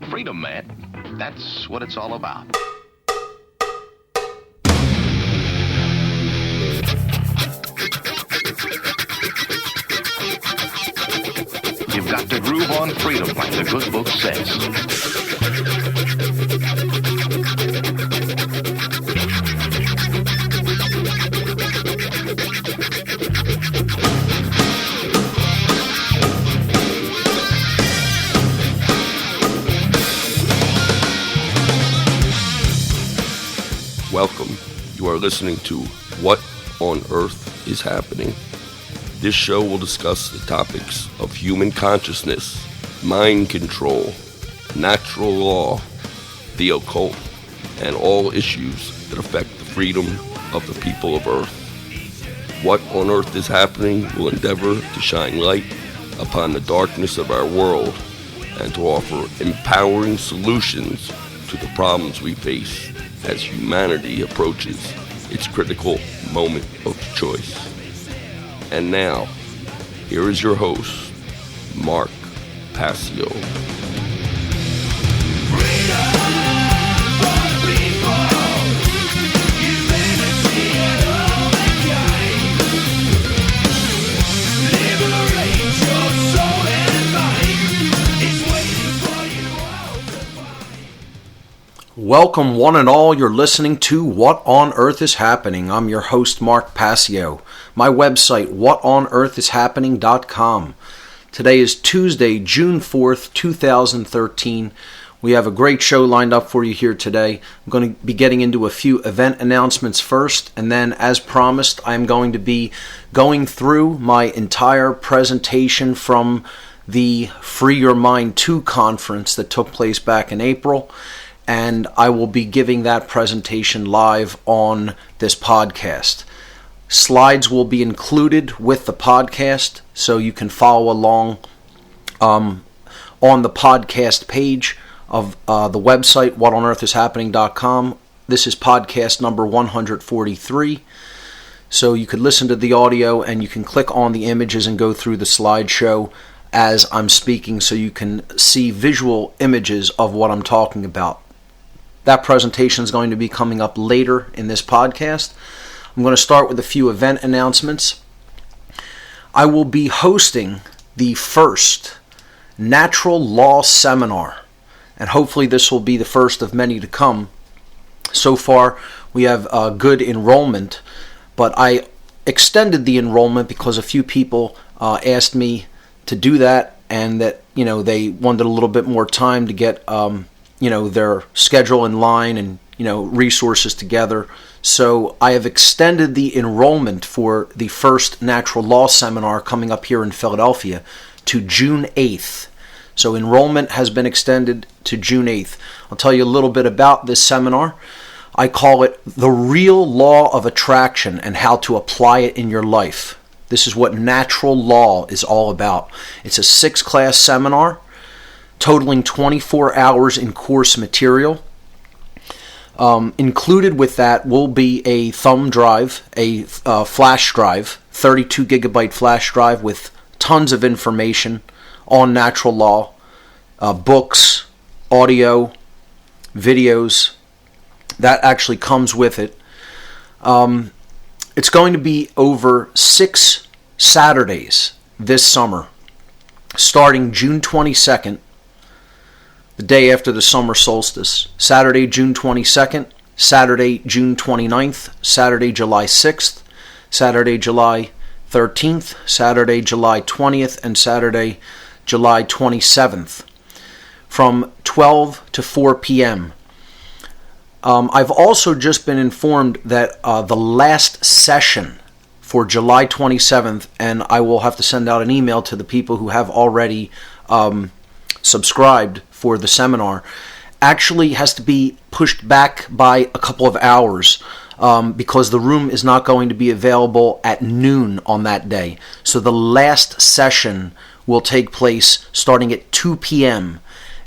Freedom, man. That's what it's all about. You've got to groove on freedom, like the good book says. Welcome. You are listening to What on Earth is Happening. This show will discuss the topics of human consciousness, mind control, natural law, the occult, and all issues that affect the freedom of the people of Earth. What on Earth is Happening will endeavor to shine light upon the darkness of our world and to offer empowering solutions to the problems we face as humanity approaches its critical moment of choice. And now, here is your host, Mark Passio. Welcome one and all, you're listening to What on Earth is Happening. I'm your host, Mark Passio. My website, whatonearthishappening.com. Today is Tuesday, June 4th, 2013. We have a great show lined up for you here today. I'm going to be getting into a few event announcements first, and then, as promised, I'm going to be going through my entire presentation from the Free Your Mind 2 conference that took place back in April. And I will be giving that presentation live on this podcast. Slides will be included with the podcast, so you can follow along on the podcast page of the website, whatonearthishappening.com. This is podcast number 143. So you could listen to the audio and you can click on the images and go through the slideshow as I'm speaking so you can see visual images of what I'm talking about. That presentation is going to be coming up later in this podcast. I'm going to start with a few event announcements. I will be hosting the first Natural Law Seminar, and hopefully this will be the first of many to come. So far, we have good enrollment, but I extended the enrollment because a few people asked me to do that, and that they wanted a little bit more time to get their schedule in line and, resources together. So I have extended the enrollment for the first Natural Law Seminar coming up here in Philadelphia to June 8th. So enrollment has been extended to June 8th. I'll tell you a little bit about this seminar. I call it The Real Law of Attraction and How to Apply It in Your Life. This is what natural law is all about. It's a 6-class seminar totaling 24 hours in course material. Included with that will be a thumb drive, a flash drive, 32 gigabyte flash drive with tons of information on natural law, books, audio, videos. That actually comes with it. It's going to be over 6 Saturdays this summer, starting June 22nd, the day after the summer solstice. Saturday, June 22nd, Saturday, June 29th, Saturday, July 6th, Saturday, July 13th, Saturday, July 20th, and Saturday, July 27th, from 12 to 4 p.m. I've also just been informed that the last session for July 27th, and I will have to send out an email to the people who have already subscribed for the seminar, actually has to be pushed back by a couple of hours because the room is not going to be available at noon on that day. So the last session will take place starting at 2 p.m.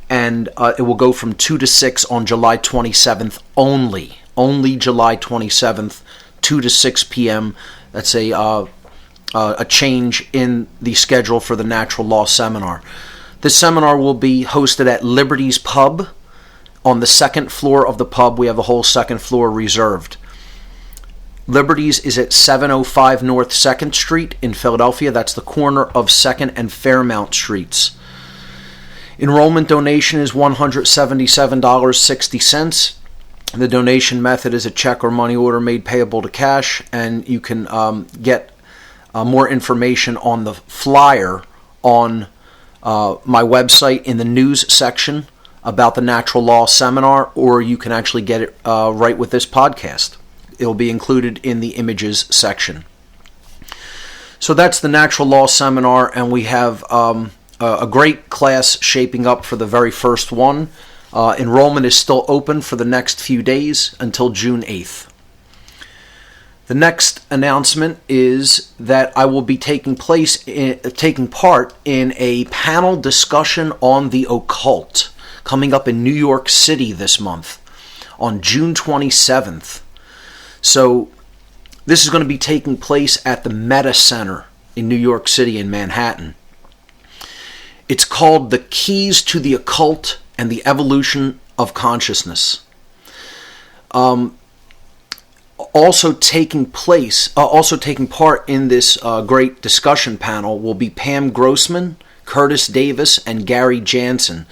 and it will go from 2 to 6 on July 27th only. Only July 27th, 2 to 6 p.m. That's a change in the schedule for the Natural Law Seminar. This seminar will be hosted at Liberty's Pub on the second floor of the pub. We have the whole second floor reserved. Liberty's is at 705 North 2nd Street in Philadelphia. That's the corner of 2nd and Fairmount Streets. Enrollment donation is $177.60. The donation method is a check or money order made payable to cash, and you can get more information on the flyer on my website in the news section about the natural law seminar, or you can actually get it right with this podcast. It'll be included in the images section. So that's the natural law seminar, and we have a great class shaping up for the very first one. Enrollment is still open for the next few days until June 8th. The next announcement is that I will be taking part in a panel discussion on the occult coming up in New York City this month on June 27th. So this is going to be taking place at the Meta Center in New York City in Manhattan. It's called The Keys to the Occult and the Evolution of Consciousness. Also taking part in this great discussion panel will be Pam Grossman, Curtis Davis, and Gary Jansen.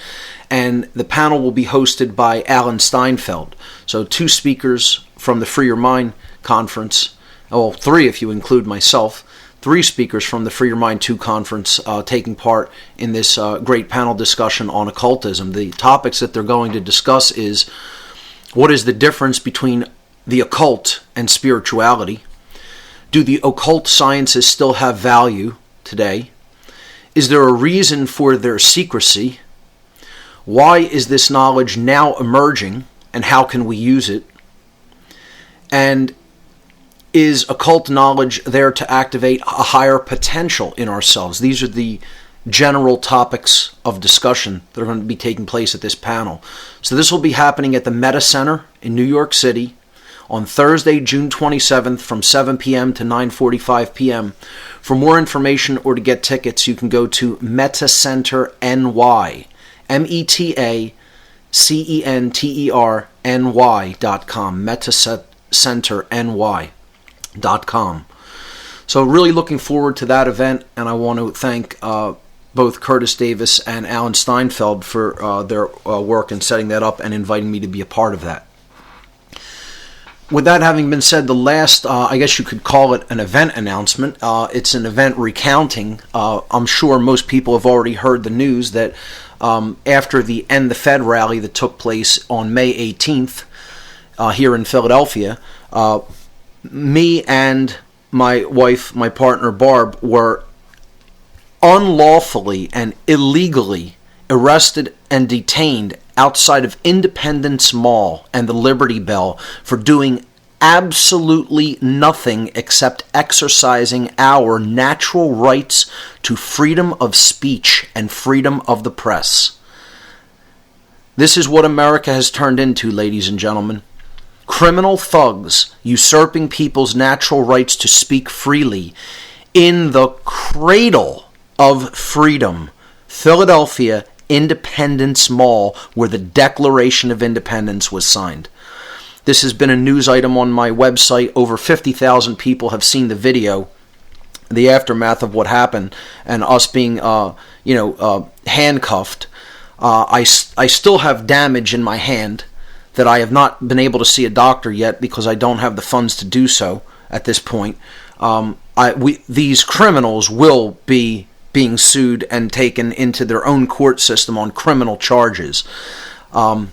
And the panel will be hosted by Alan Steinfeld. So 2 speakers from the Free Your Mind conference, well, 3 if you include myself, 3 speakers from the Free Your Mind 2 conference taking part in this great panel discussion on occultism. The topics that they're going to discuss is what is the difference between the occult and spirituality? Do the occult sciences still have value today? Is there a reason for their secrecy? Why is this knowledge now emerging, and how can we use it? And is occult knowledge there to activate a higher potential in ourselves? These are the general topics of discussion that are going to be taking place at this panel. So this will be happening at the Meta Center in New York City on Thursday, June 27th from 7 p.m. to 9:45 p.m. For more information or to get tickets, you can go to Metacenter NY, METACENTERNY.com, MetaCenterNY.com. So really looking forward to that event, and I want to thank both Curtis Davis and Alan Steinfeld for their work in setting that up and inviting me to be a part of that. With that having been said, the last, I guess you could call it an event announcement. It's an event recounting. I'm sure most people have already heard the news that after the End the Fed rally that took place on May 18th here in Philadelphia, me and my wife, my partner Barb, were unlawfully and illegally arrested and detained outside of Independence Mall and the Liberty Bell for doing absolutely nothing except exercising our natural rights to freedom of speech and freedom of the press. This is what America has turned into, ladies and gentlemen. Criminal thugs usurping people's natural rights to speak freely in the cradle of freedom, Philadelphia Independence Mall, where the Declaration of Independence was signed. This has been a news item on my website. Over 50,000 people have seen the video, the aftermath of what happened, and us being, handcuffed. I still have damage in my hand that I have not been able to see a doctor yet because I don't have the funds to do so at this point. These criminals will be being sued and taken into their own court system on criminal charges. Going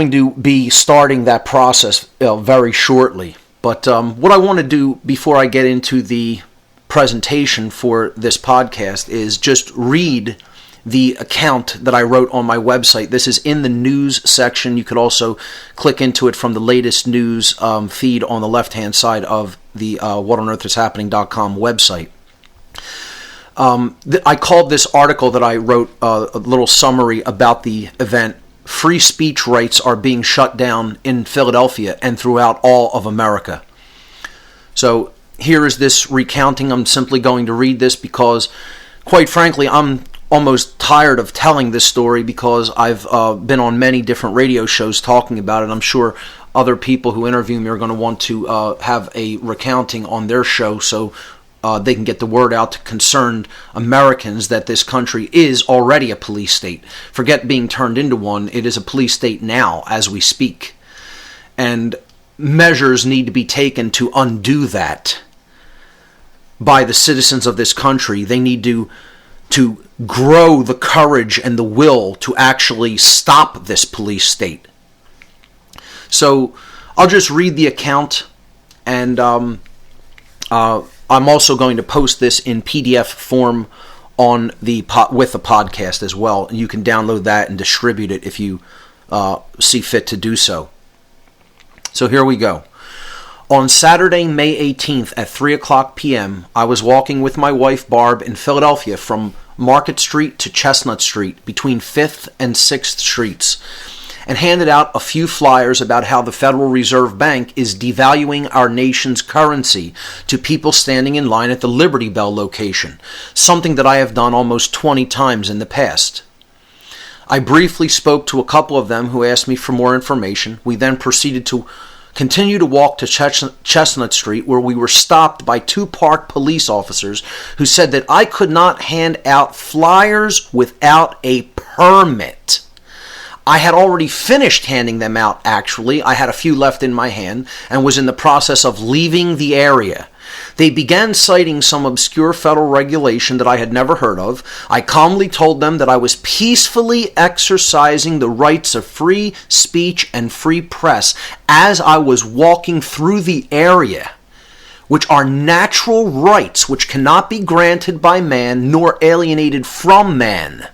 to be starting that process very shortly. But what I want to do before I get into the presentation for this podcast is just read the account that I wrote on my website. This is in the news section. You could also click into it from the latest news feed on the left-hand side of the whatonearthishappening.com website. I called this article that I wrote a little summary about the event, "Free Speech Rights Are Being Shut Down in Philadelphia and Throughout All of America." So here is this recounting. I'm simply going to read this because, quite frankly, I'm almost tired of telling this story because I've been on many different radio shows talking about it. I'm sure other people who interview me are going to want to have a recounting on their show so they can get the word out to concerned Americans that this country is already a police state. Forget being turned into one. It is a police state now as we speak. And measures need to be taken to undo that by the citizens of this country. They need to grow the courage and the will to actually stop this police state. So I'll just read the account, and I'm also going to post this in PDF form on with the podcast as well. You can download that and distribute it if you see fit to do so. So here we go. On Saturday, May 18th at 3 o'clock p.m., I was walking with my wife Barb in Philadelphia from Market Street to Chestnut Street between 5th and 6th Streets, and handed out a few flyers about how the Federal Reserve Bank is devaluing our nation's currency to people standing in line at the Liberty Bell location, something that I have done almost 20 times in the past. I briefly spoke to a couple of them who asked me for more information. We then proceeded to continue to walk to Chestnut Street, where we were stopped by two parked police officers who said that I could not hand out flyers without a permit. I had already finished handing them out, actually. I had a few left in my hand and was in the process of leaving the area. They began citing some obscure federal regulation that I had never heard of. I calmly told them that I was peacefully exercising the rights of free speech and free press as I was walking through the area, which are natural rights which cannot be granted by man nor alienated from man,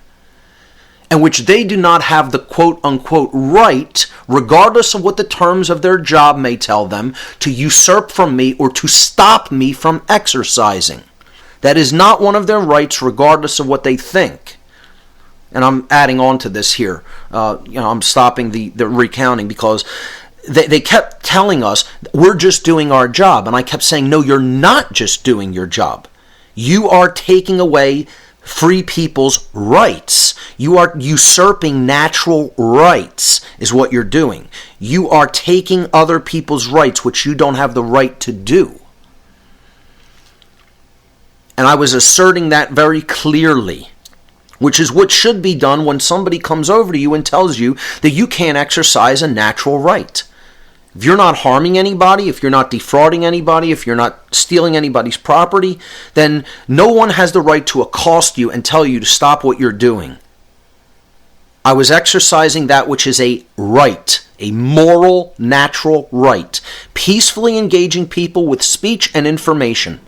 and which they do not have the quote-unquote right, regardless of what the terms of their job may tell them, to usurp from me or to stop me from exercising. That is not one of their rights, regardless of what they think. And I'm adding on to this here. I'm stopping the recounting because they kept telling us, we're just doing our job. And I kept saying, no, you're not just doing your job. You are taking away free people's rights. You are usurping natural rights is what you're doing. You are taking other people's rights, which you don't have the right to do. And I was asserting that very clearly, which is what should be done when somebody comes over to you and tells you that you can't exercise a natural right. If you're not harming anybody, if you're not defrauding anybody, if you're not stealing anybody's property, then no one has the right to accost you and tell you to stop what you're doing. I was exercising that which is a right, a moral, natural right, peacefully engaging people with speech and information,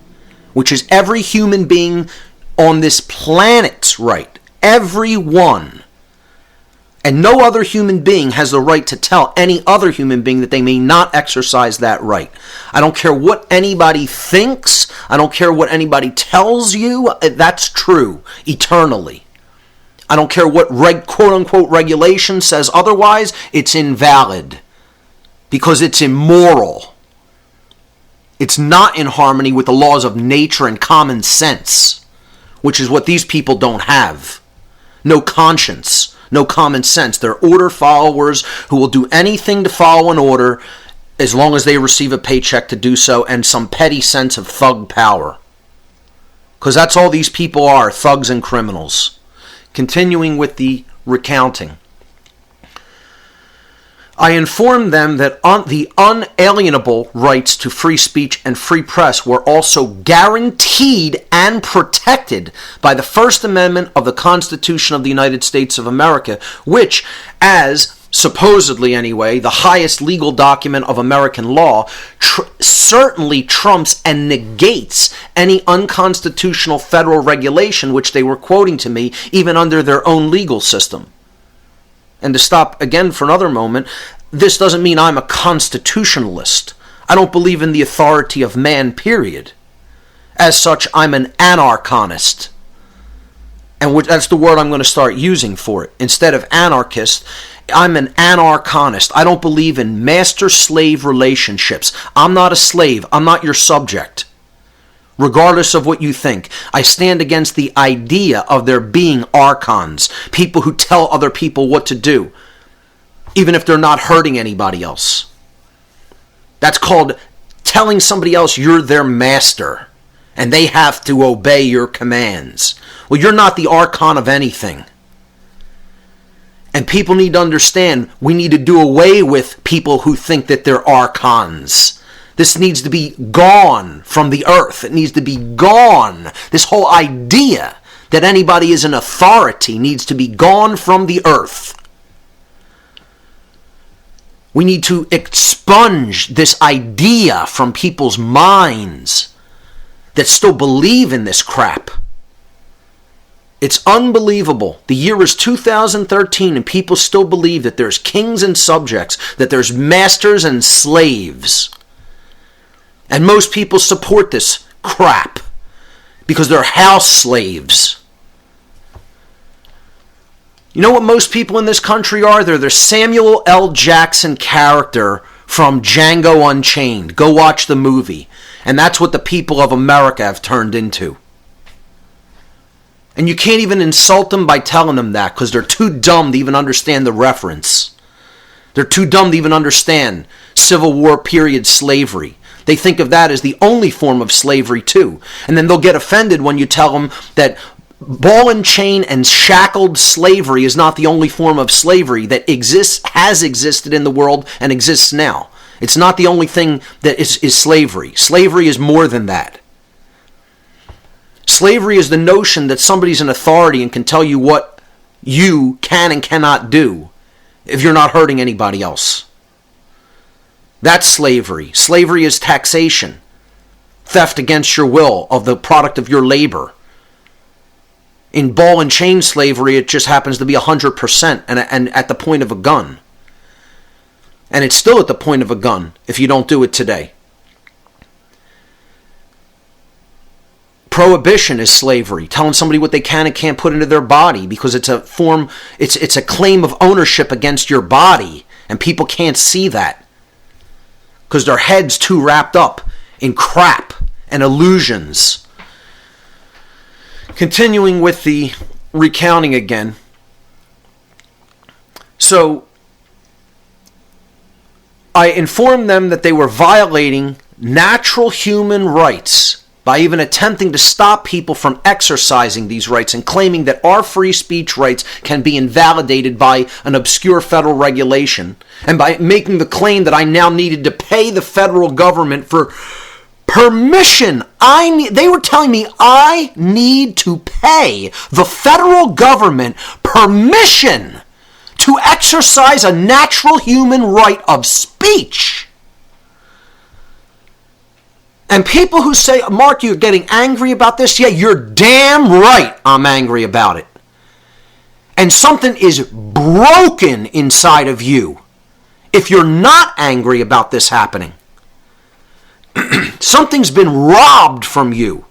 which is every human being on this planet's right, everyone. And no other human being has the right to tell any other human being that they may not exercise that right. I don't care what anybody thinks. I don't care what anybody tells you. That's true eternally. I don't care what quote-unquote regulation says otherwise. It's invalid because it's immoral. It's not in harmony with the laws of nature and common sense, which is what these people don't have. No conscience. No common sense. They're order followers who will do anything to follow an order as long as they receive a paycheck to do so and some petty sense of thug power. Because that's all these people are, thugs and criminals. Continuing with the recounting. I informed them that the unalienable rights to free speech and free press were also guaranteed and protected by the First Amendment of the Constitution of the United States of America, which, as supposedly anyway, the highest legal document of American law, certainly trumps and negates any unconstitutional federal regulation which they were quoting to me, even under their own legal system. And to stop again for another moment, this doesn't mean I'm a constitutionalist. I don't believe in the authority of man, period. As such, I'm an anarchist. And that's the word I'm going to start using for it. Instead of anarchist, I'm an anarchist. I don't believe in master-slave relationships. I'm not a slave. I'm not your subject. regardless of what you think. I stand against the idea of there being archons, people who tell other people what to do, even if they're not hurting anybody else. That's called telling somebody else you're their master, and they have to obey your commands. Well, you're not the archon of anything. And people need to understand we need to do away with people who think that they're archons. This needs to be gone from the earth. It needs to be gone. This whole idea that anybody is an authority needs to be gone from the earth. We need to expunge this idea from people's minds that still believe in this crap. It's unbelievable. The year is 2013 and people still believe that there's kings and subjects, that there's masters and slaves. And most people support this crap because they're house slaves. You know what most people in this country are? They're the Samuel L. Jackson character from Django Unchained. Go watch the movie. And that's what the people of America have turned into. And you can't even insult them by telling them that because they're too dumb to even understand the reference. They're too dumb to even understand Civil War period slavery. They think of that as the only form of slavery too. And then they'll get offended when you tell them that ball and chain and shackled slavery is not the only form of slavery that has existed in the world and exists now. It's not the only thing that is slavery. Slavery is more than that. Slavery is the notion that somebody's an authority and can tell you what you can and cannot do if you're not hurting anybody else. That's slavery. Slavery is taxation, theft against your will of the product of your labor. In ball and chain slavery, it just happens to be 100% and at the point of a gun. And it's still at the point of a gun if you don't do it today. Prohibition is slavery, telling somebody what they can and can't put into their body because it's a form, it's a claim of ownership against your body, and people can't see that because their head's too wrapped up in crap and illusions. Continuing with the recounting again. So, I informed them that they were violating natural human rights by even attempting to stop people from exercising these rights and claiming that our free speech rights can be invalidated by an obscure federal regulation, and by making the claim that I now needed to pay the federal government for permission. They were telling me I need to pay the federal government permission to exercise a natural human right of speech. And people who say, Mark, you're getting angry about this? Yeah, you're damn right I'm angry about it. And something is broken inside of you if you're not angry about this happening. Something's been robbed from you.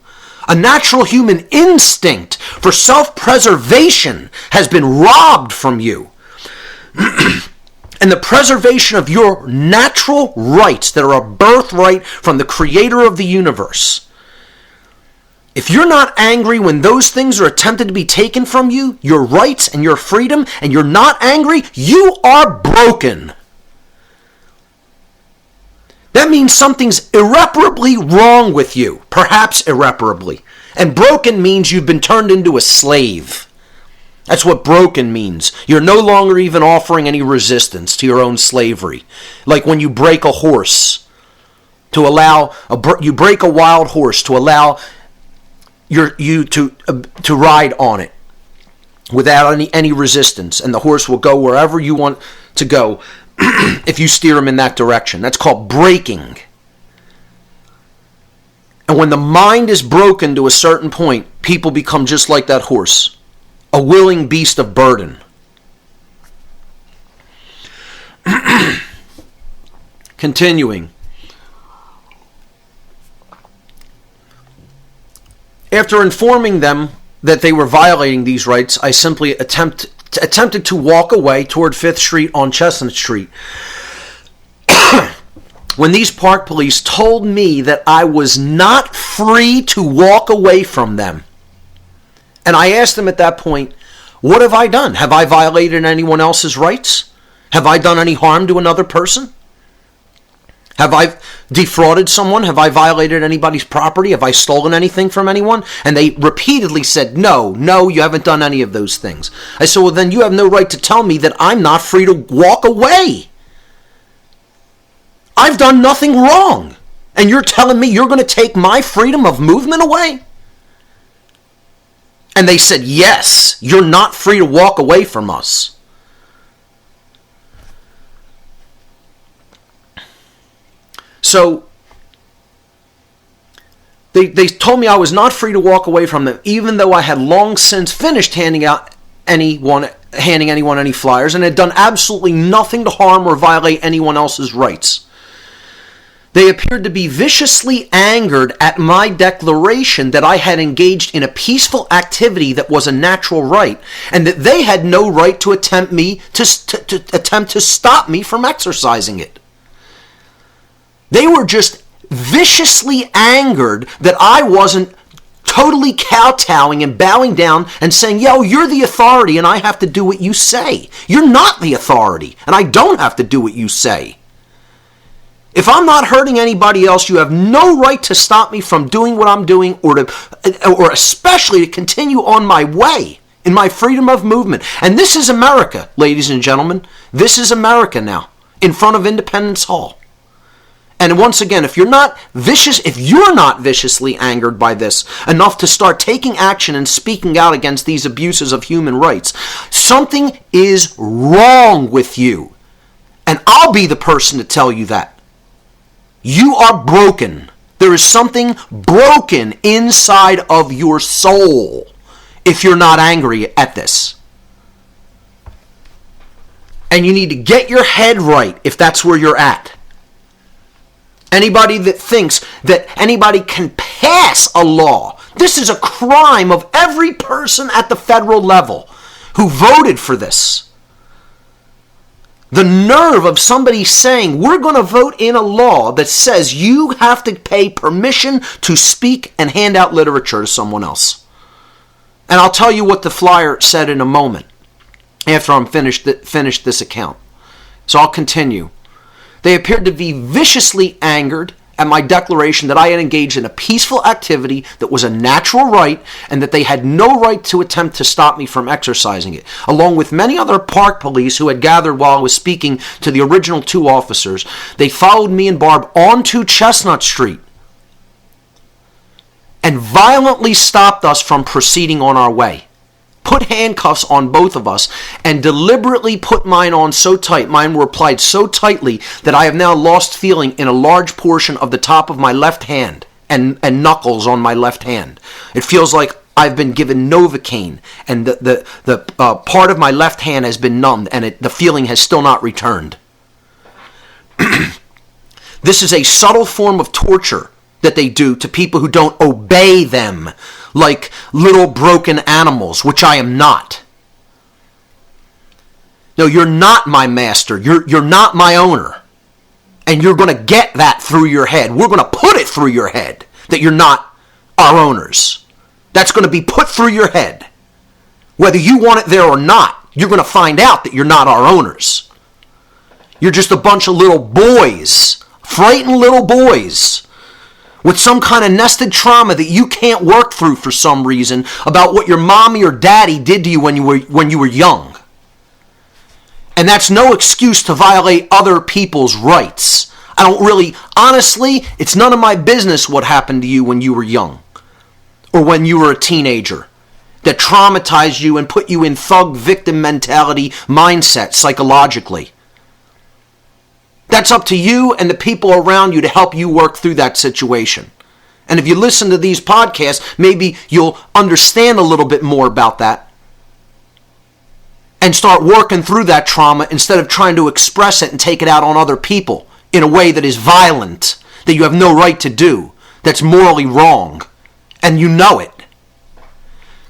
A natural human instinct for self-preservation has been robbed from you. And the preservation of your natural rights that are a birthright from the creator of the universe. If you're not angry when those things are attempted to be taken from you, your rights and your freedom, and you're not angry, you are broken. That means something's irreparably wrong with you, perhaps irreparably. And broken means you've been turned into a slave. That's what broken means. You're no longer even offering any resistance to your own slavery. Like when you break a horse, you break a wild horse to allow you to ride on it without any resistance, and the horse will go wherever you want to go if you steer him in that direction. That's called breaking. And when the mind is broken to a certain point, people become just like that horse. A willing beast of burden. Continuing. After informing them that they were violating these rights, I simply attempted to walk away toward 5th Street on Chestnut Street. when these park police told me that I was not free to walk away from them. And I asked them at that point, what have I done? Have I violated anyone else's rights? Have I done any harm to another person? Have I defrauded someone? Have I violated anybody's property? Have I stolen anything from anyone? And they repeatedly said, no, you haven't done any of those things. I said, well, then you have no right to tell me that I'm not free to walk away. I've done nothing wrong. And you're telling me you're going to take my freedom of movement away? And they said, yes, you're not free to walk away from us. So they told me I was not free to walk away from them, even though I had long since finished handing anyone any flyers and had done absolutely nothing to harm or violate anyone else's rights. They appeared to be viciously angered at my declaration that I had engaged in a peaceful activity that was a natural right, and that they had no right to attempt to stop me from exercising it. They were just viciously angered that I wasn't totally kowtowing and bowing down and saying, yo, you're the authority and I have to do what you say. You're not the authority and I don't have to do what you say. If I'm not hurting anybody else, you have no right to stop me from doing what I'm doing or especially to continue on my way in my freedom of movement. And this is America, ladies and gentlemen. This is America now, in front of Independence Hall. And once again, if you're not viciously angered by this enough to start taking action and speaking out against these abuses of human rights, something is wrong with you. And I'll be the person to tell you that. You are broken. There is something broken inside of your soul if you're not angry at this. And you need to get your head right if that's where you're at. Anybody that thinks that anybody can pass a law, this is a crime of every person at the federal level who voted for this. The nerve of somebody saying, we're going to vote in a law that says you have to pay permission to speak and hand out literature to someone else. And I'll tell you what the flyer said in a moment after I'm finished this account. So I'll continue. They appeared to be viciously angered at my declaration that I had engaged in a peaceful activity that was a natural right and that they had no right to attempt to stop me from exercising it. Along with many other park police who had gathered while I was speaking to the original two officers, they followed me and Barb onto Chestnut Street and violently stopped us from proceeding on our way. Put handcuffs on both of us and deliberately put mine on so tight, mine were applied so tightly that I have now lost feeling in a large portion of the top of my left hand and knuckles on my left hand. It feels like I've been given Novocaine and the part of my left hand has been numbed and the feeling has still not returned. This is a subtle form of torture that they do to people who don't obey them, like little broken animals, which I am not. No, you're not my master. You're not my owner. And you're going to get that through your head. We're going to put it through your head that you're not our owners. That's going to be put through your head. Whether you want it there or not, you're going to find out that you're not our owners. You're just a bunch of little boys, frightened little boys, with some kind of nested trauma that you can't work through for some reason about what your mommy or daddy did to you when you were young. And that's no excuse to violate other people's rights. Honestly, it's none of my business what happened to you when you were young or when you were a teenager that traumatized you and put you in thug victim mentality mindset psychologically. That's up to you and the people around you to help you work through that situation. And if you listen to these podcasts, maybe you'll understand a little bit more about that and start working through that trauma instead of trying to express it and take it out on other people in a way that is violent, that you have no right to do, that's morally wrong, and you know it.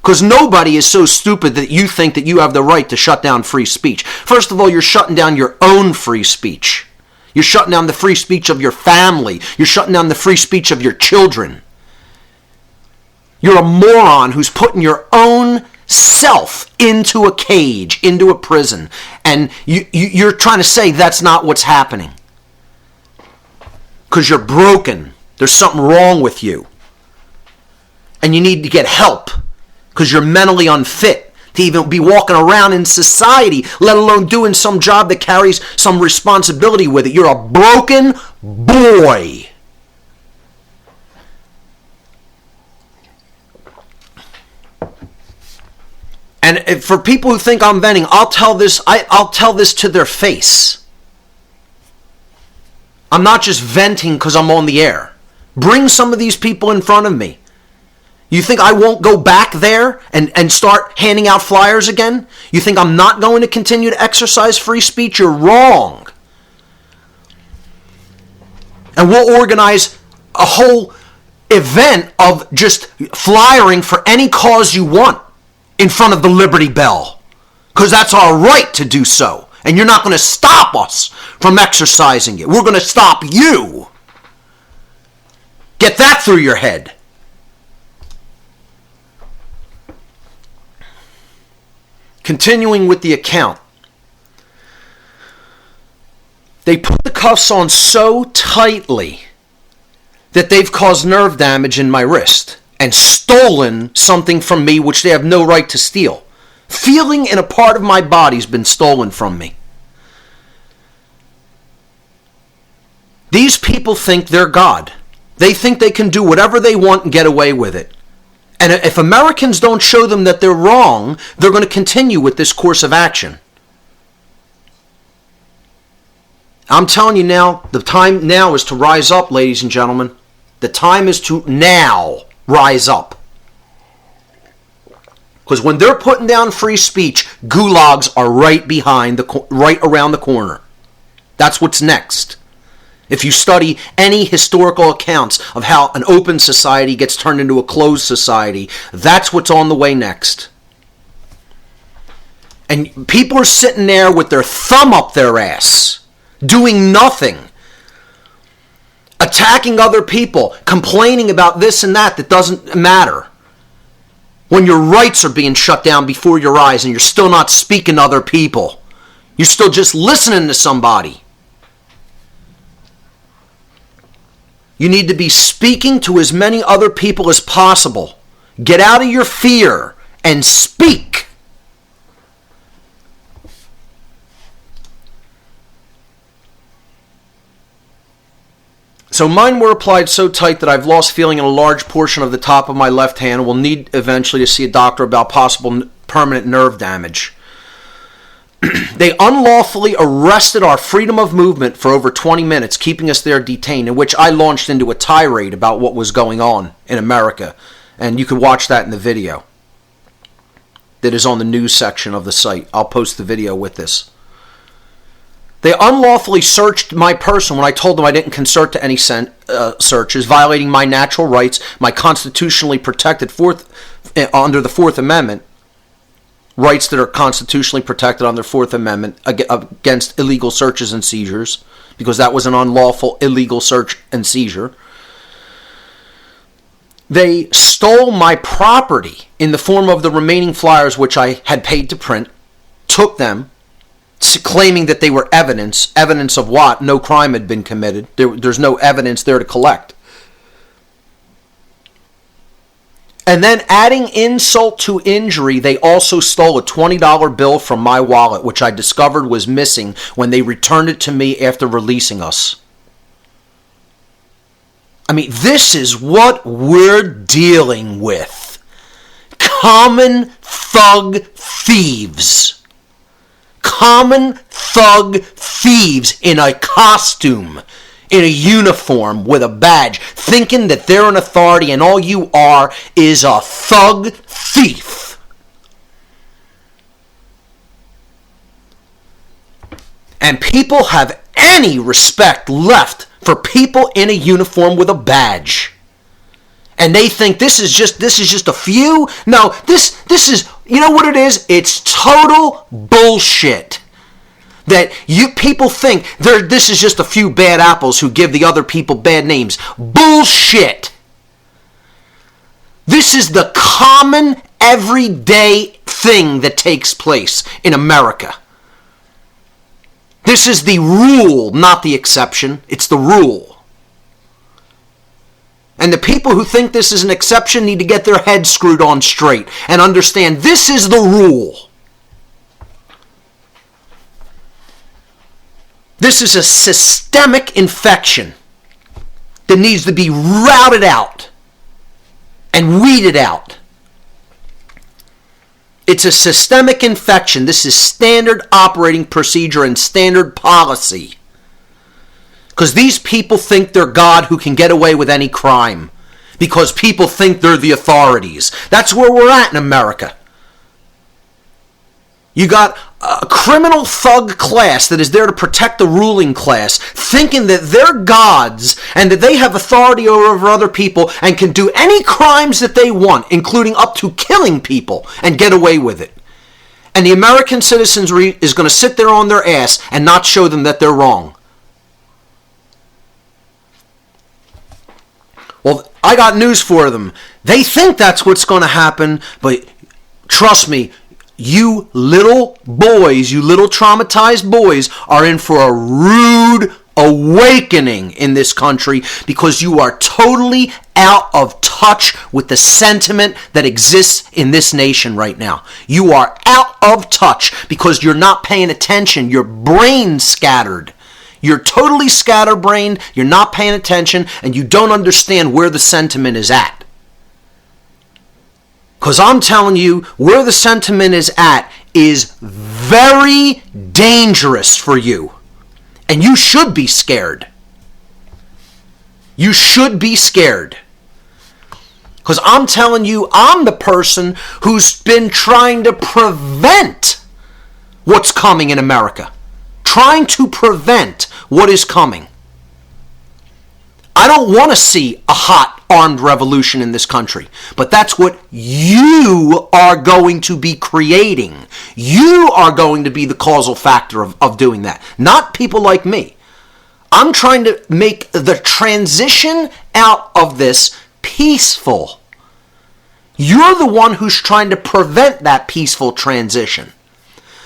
Because nobody is so stupid that you think that you have the right to shut down free speech. First of all, you're shutting down your own free speech. You're shutting down the free speech of your family. You're shutting down the free speech of your children. You're a moron who's putting your own self into a cage, into a prison, and you're trying to say that's not what's happening. Because you're broken. There's something wrong with you. And you need to get help because you're mentally unfit to even be walking around in society, let alone doing some job that carries some responsibility with it. You're a broken boy. And for people who think I'm venting, I'll tell this to their face. I'm not just venting because I'm on the air. Bring some of these people in front of me. You think I won't go back there and start handing out flyers again? You think I'm not going to continue to exercise free speech? You're wrong. And we'll organize a whole event of just flyering for any cause you want in front of the Liberty Bell. Because that's our right to do so. And you're not going to stop us from exercising it. We're going to stop you. Get that through your head. Continuing with the account. They put the cuffs on so tightly that they've caused nerve damage in my wrist and stolen something from me which they have no right to steal. Feeling in a part of my body's been stolen from me. These people think they're God. They think they can do whatever they want and get away with it. And if Americans don't show them that they're wrong, they're going to continue with this course of action. I'm telling you now, the time now is to rise up, ladies and gentlemen. The time is to now rise up. Because when they're putting down free speech, gulags are right around the corner. That's what's next. If you study any historical accounts of how an open society gets turned into a closed society, that's what's on the way next. And people are sitting there with their thumb up their ass, doing nothing, attacking other people, complaining about this and that doesn't matter. When your rights are being shut down before your eyes and you're still not speaking to other people. You're still just listening to somebody. You need to be speaking to as many other people as possible. Get out of your fear and speak. So mine were applied so tight that I've lost feeling in a large portion of the top of my left hand and will need eventually to see a doctor about possible permanent nerve damage. They unlawfully arrested our freedom of movement for over 20 minutes, keeping us there detained, in which I launched into a tirade about what was going on in America. And you can watch that in the video that is on the news section of the site. I'll post the video with this. They unlawfully searched my person when I told them I didn't consent to any searches, violating my natural rights, my constitutionally protected under the Fourth Amendment, rights that are constitutionally protected under the Fourth Amendment against illegal searches and seizures, because that was an unlawful illegal search and seizure. They stole my property in the form of the remaining flyers which I had paid to print, took them, claiming that they were evidence. Evidence of what? No crime had been committed. There's no evidence there to collect. And then adding insult to injury, they also stole a $20 bill from my wallet, which I discovered was missing when they returned it to me after releasing us. I mean, this is what we're dealing with. Common thug thieves. Common thug thieves in a costume, in a uniform with a badge, thinking that they're an authority and all you are is a thug thief. And people have any respect left for people in a uniform with a badge. And they think this is just a few. No, this is, you know what it is? It's total bullshit. That people think this is just a few bad apples who give the other people bad names. Bullshit. This is the common, everyday thing that takes place in America. This is the rule, not the exception. It's the rule. And the people who think this is an exception need to get their heads screwed on straight and understand this is the rule. This is a systemic infection that needs to be routed out and weeded out. It's a systemic infection. This is standard operating procedure and standard policy. Because these people think they're God who can get away with any crime. Because people think they're the authorities. That's where we're at in America. You got a criminal thug class that is there to protect the ruling class, thinking that they're gods and that they have authority over other people and can do any crimes that they want, including up to killing people, and get away with it. And the American citizenry is going to sit there on their ass and not show them that they're wrong. Well, I got news for them. They think that's what's going to happen, but trust me, you little boys, you little traumatized boys are in for a rude awakening in this country because you are totally out of touch with the sentiment that exists in this nation right now. You are out of touch because you're not paying attention. Your brain's scattered. You're totally scatterbrained, you're not paying attention, and you don't understand where the sentiment is at. Because I'm telling you, where the sentiment is at is very dangerous for you. And you should be scared. You should be scared. Because I'm telling you, I'm the person who's been trying to prevent what's coming in America. Trying to prevent what is coming. I don't want to see a hot armed revolution in this country, but that's what you are going to be creating. You are going to be the causal factor of doing that, not people like me. I'm trying to make the transition out of this peaceful. You're the one who's trying to prevent that peaceful transition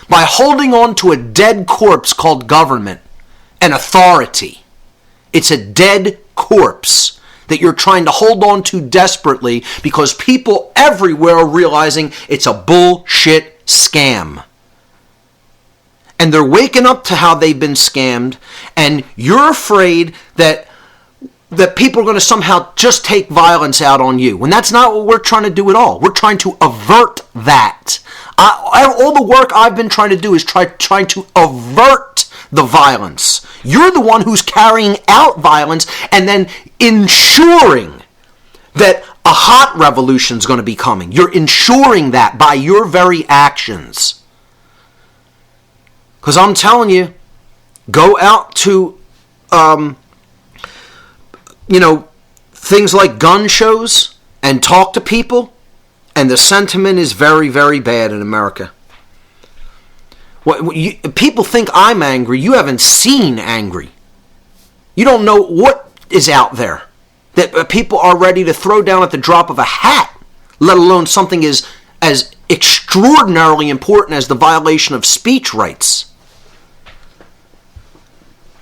by holding on to a dead corpse called government and authority. It's a dead corpse that you're trying to hold on to desperately because people everywhere are realizing it's a bullshit scam. And they're waking up to how they've been scammed, and you're afraid that people are going to somehow just take violence out on you. When that's not what we're trying to do at all. We're trying to avert that. All the work I've been trying to do is trying to avert the violence. You're the one who's carrying out violence and then ensuring that a hot revolution is going to be coming. You're ensuring that by your very actions. Because I'm telling you, go out to, things like gun shows and talk to people, and the sentiment is very, very bad in America. People think I'm angry. You haven't seen angry. You don't know what is out there that people are ready to throw down at the drop of a hat, let alone something as extraordinarily important as the violation of speech rights.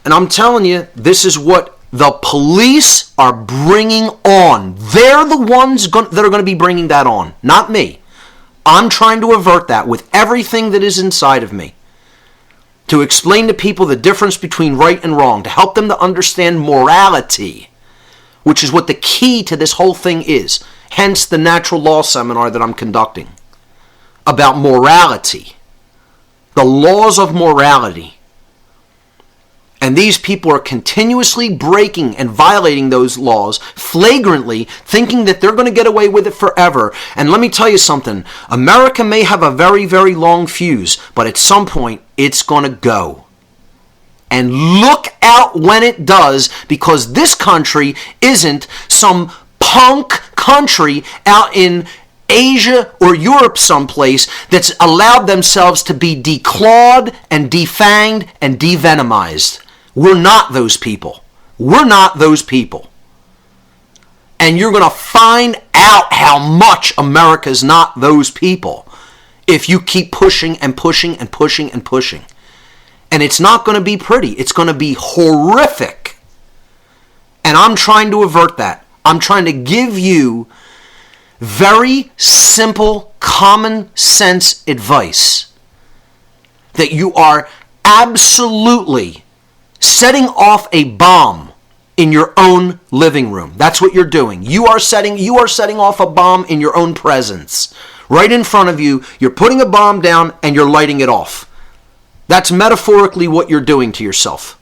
And I'm telling you, this is what the police are bringing on. They're the ones that are going to be bringing that on, not me. I'm trying to avert that with everything that is inside of me. To explain to people the difference between right and wrong. To help them to understand morality. Which is what the key to this whole thing is. Hence the natural law seminar that I'm conducting. About morality. The laws of morality. And these people are continuously breaking and violating those laws flagrantly, thinking that they're going to get away with it forever. And let me tell you something. America may have a very, very long fuse, but at some point, it's going to go. And look out when it does, because this country isn't some punk country out in Asia or Europe someplace that's allowed themselves to be declawed and defanged and devenomized. We're not those people. We're not those people. And you're going to find out how much America's not those people if you keep pushing and pushing and pushing and pushing. And it's not going to be pretty. It's going to be horrific. And I'm trying to avert that. I'm trying to give you very simple, common sense advice that you are absolutely setting off a bomb in your own living room. That's what you're doing. You are setting off a bomb in your own presence. Right in front of you, you're putting a bomb down and you're lighting it off. That's metaphorically what you're doing to yourself.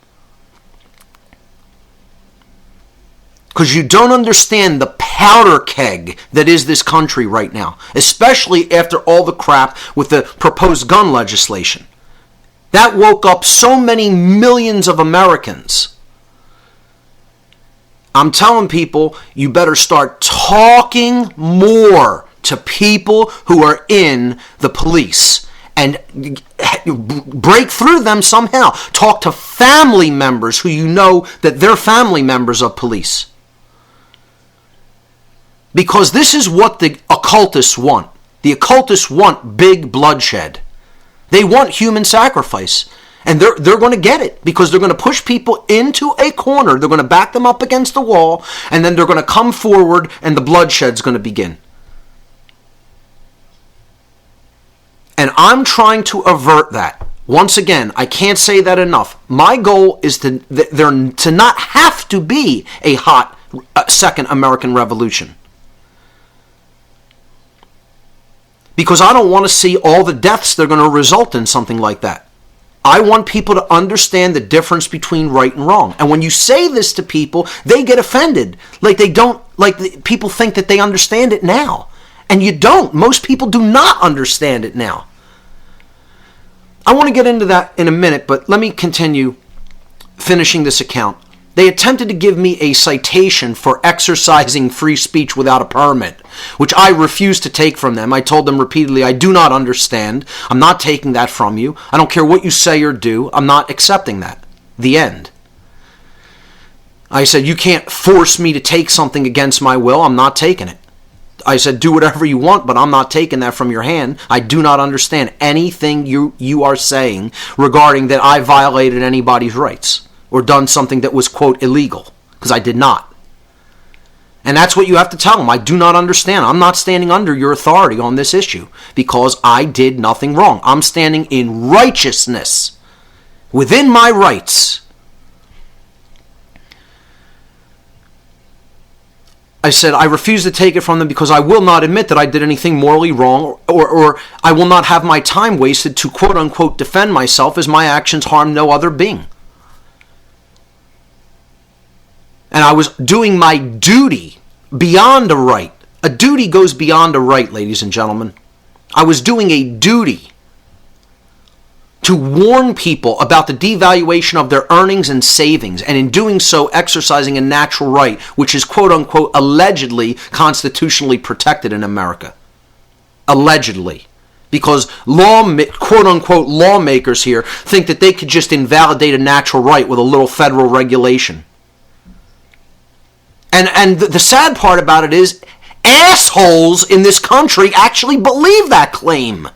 Because you don't understand the powder keg that is this country right now, especially after all the crap with the proposed gun legislation. That woke up so many millions of Americans. I'm telling people, you better start talking more to people who are in the police and break through them somehow. Talk to family members who you know that they're family members of police. Because this is what the occultists want. The occultists want big bloodshed. They want human sacrifice. And they're going to get it because they're going to push people into a corner. They're going to back them up against the wall. And then they're going to come forward and the bloodshed is going to begin. And I'm trying to avert that. Once again, I can't say that enough. My goal is to not have to be a hot second American Revolution. Because I don't want to see all the deaths that are going to result in something like that. I want people to understand the difference between right and wrong. And when you say this to people, they get offended. People think that they understand it now. And you don't. Most people do not understand it now. I want to get into that in a minute, but let me continue finishing this account. They attempted to give me a citation for exercising free speech without a permit, which I refused to take from them. I told them repeatedly, I do not understand. I'm not taking that from you. I don't care what you say or do. I'm not accepting that. The end. I said, you can't force me to take something against my will. I'm not taking it. I said, do whatever you want, but I'm not taking that from your hand. I do not understand anything you are saying regarding that I violated anybody's rights or done something that was, quote, illegal, because I did not. And that's what you have to tell them. I do not understand. I'm not standing under your authority on this issue because I did nothing wrong. I'm standing in righteousness within my rights. I said, I refuse to take it from them because I will not admit that I did anything morally wrong or I will not have my time wasted to, quote unquote, defend myself as my actions harm no other being. And I was doing my duty beyond a right. A duty goes beyond a right, ladies and gentlemen. I was doing a duty to warn people about the devaluation of their earnings and savings, and in doing so, exercising a natural right, which is, quote unquote, allegedly constitutionally protected in America. Allegedly. Because quote unquote lawmakers here think that they could just invalidate a natural right with a little federal regulation. And the sad part about it is, assholes in this country actually believe that claim.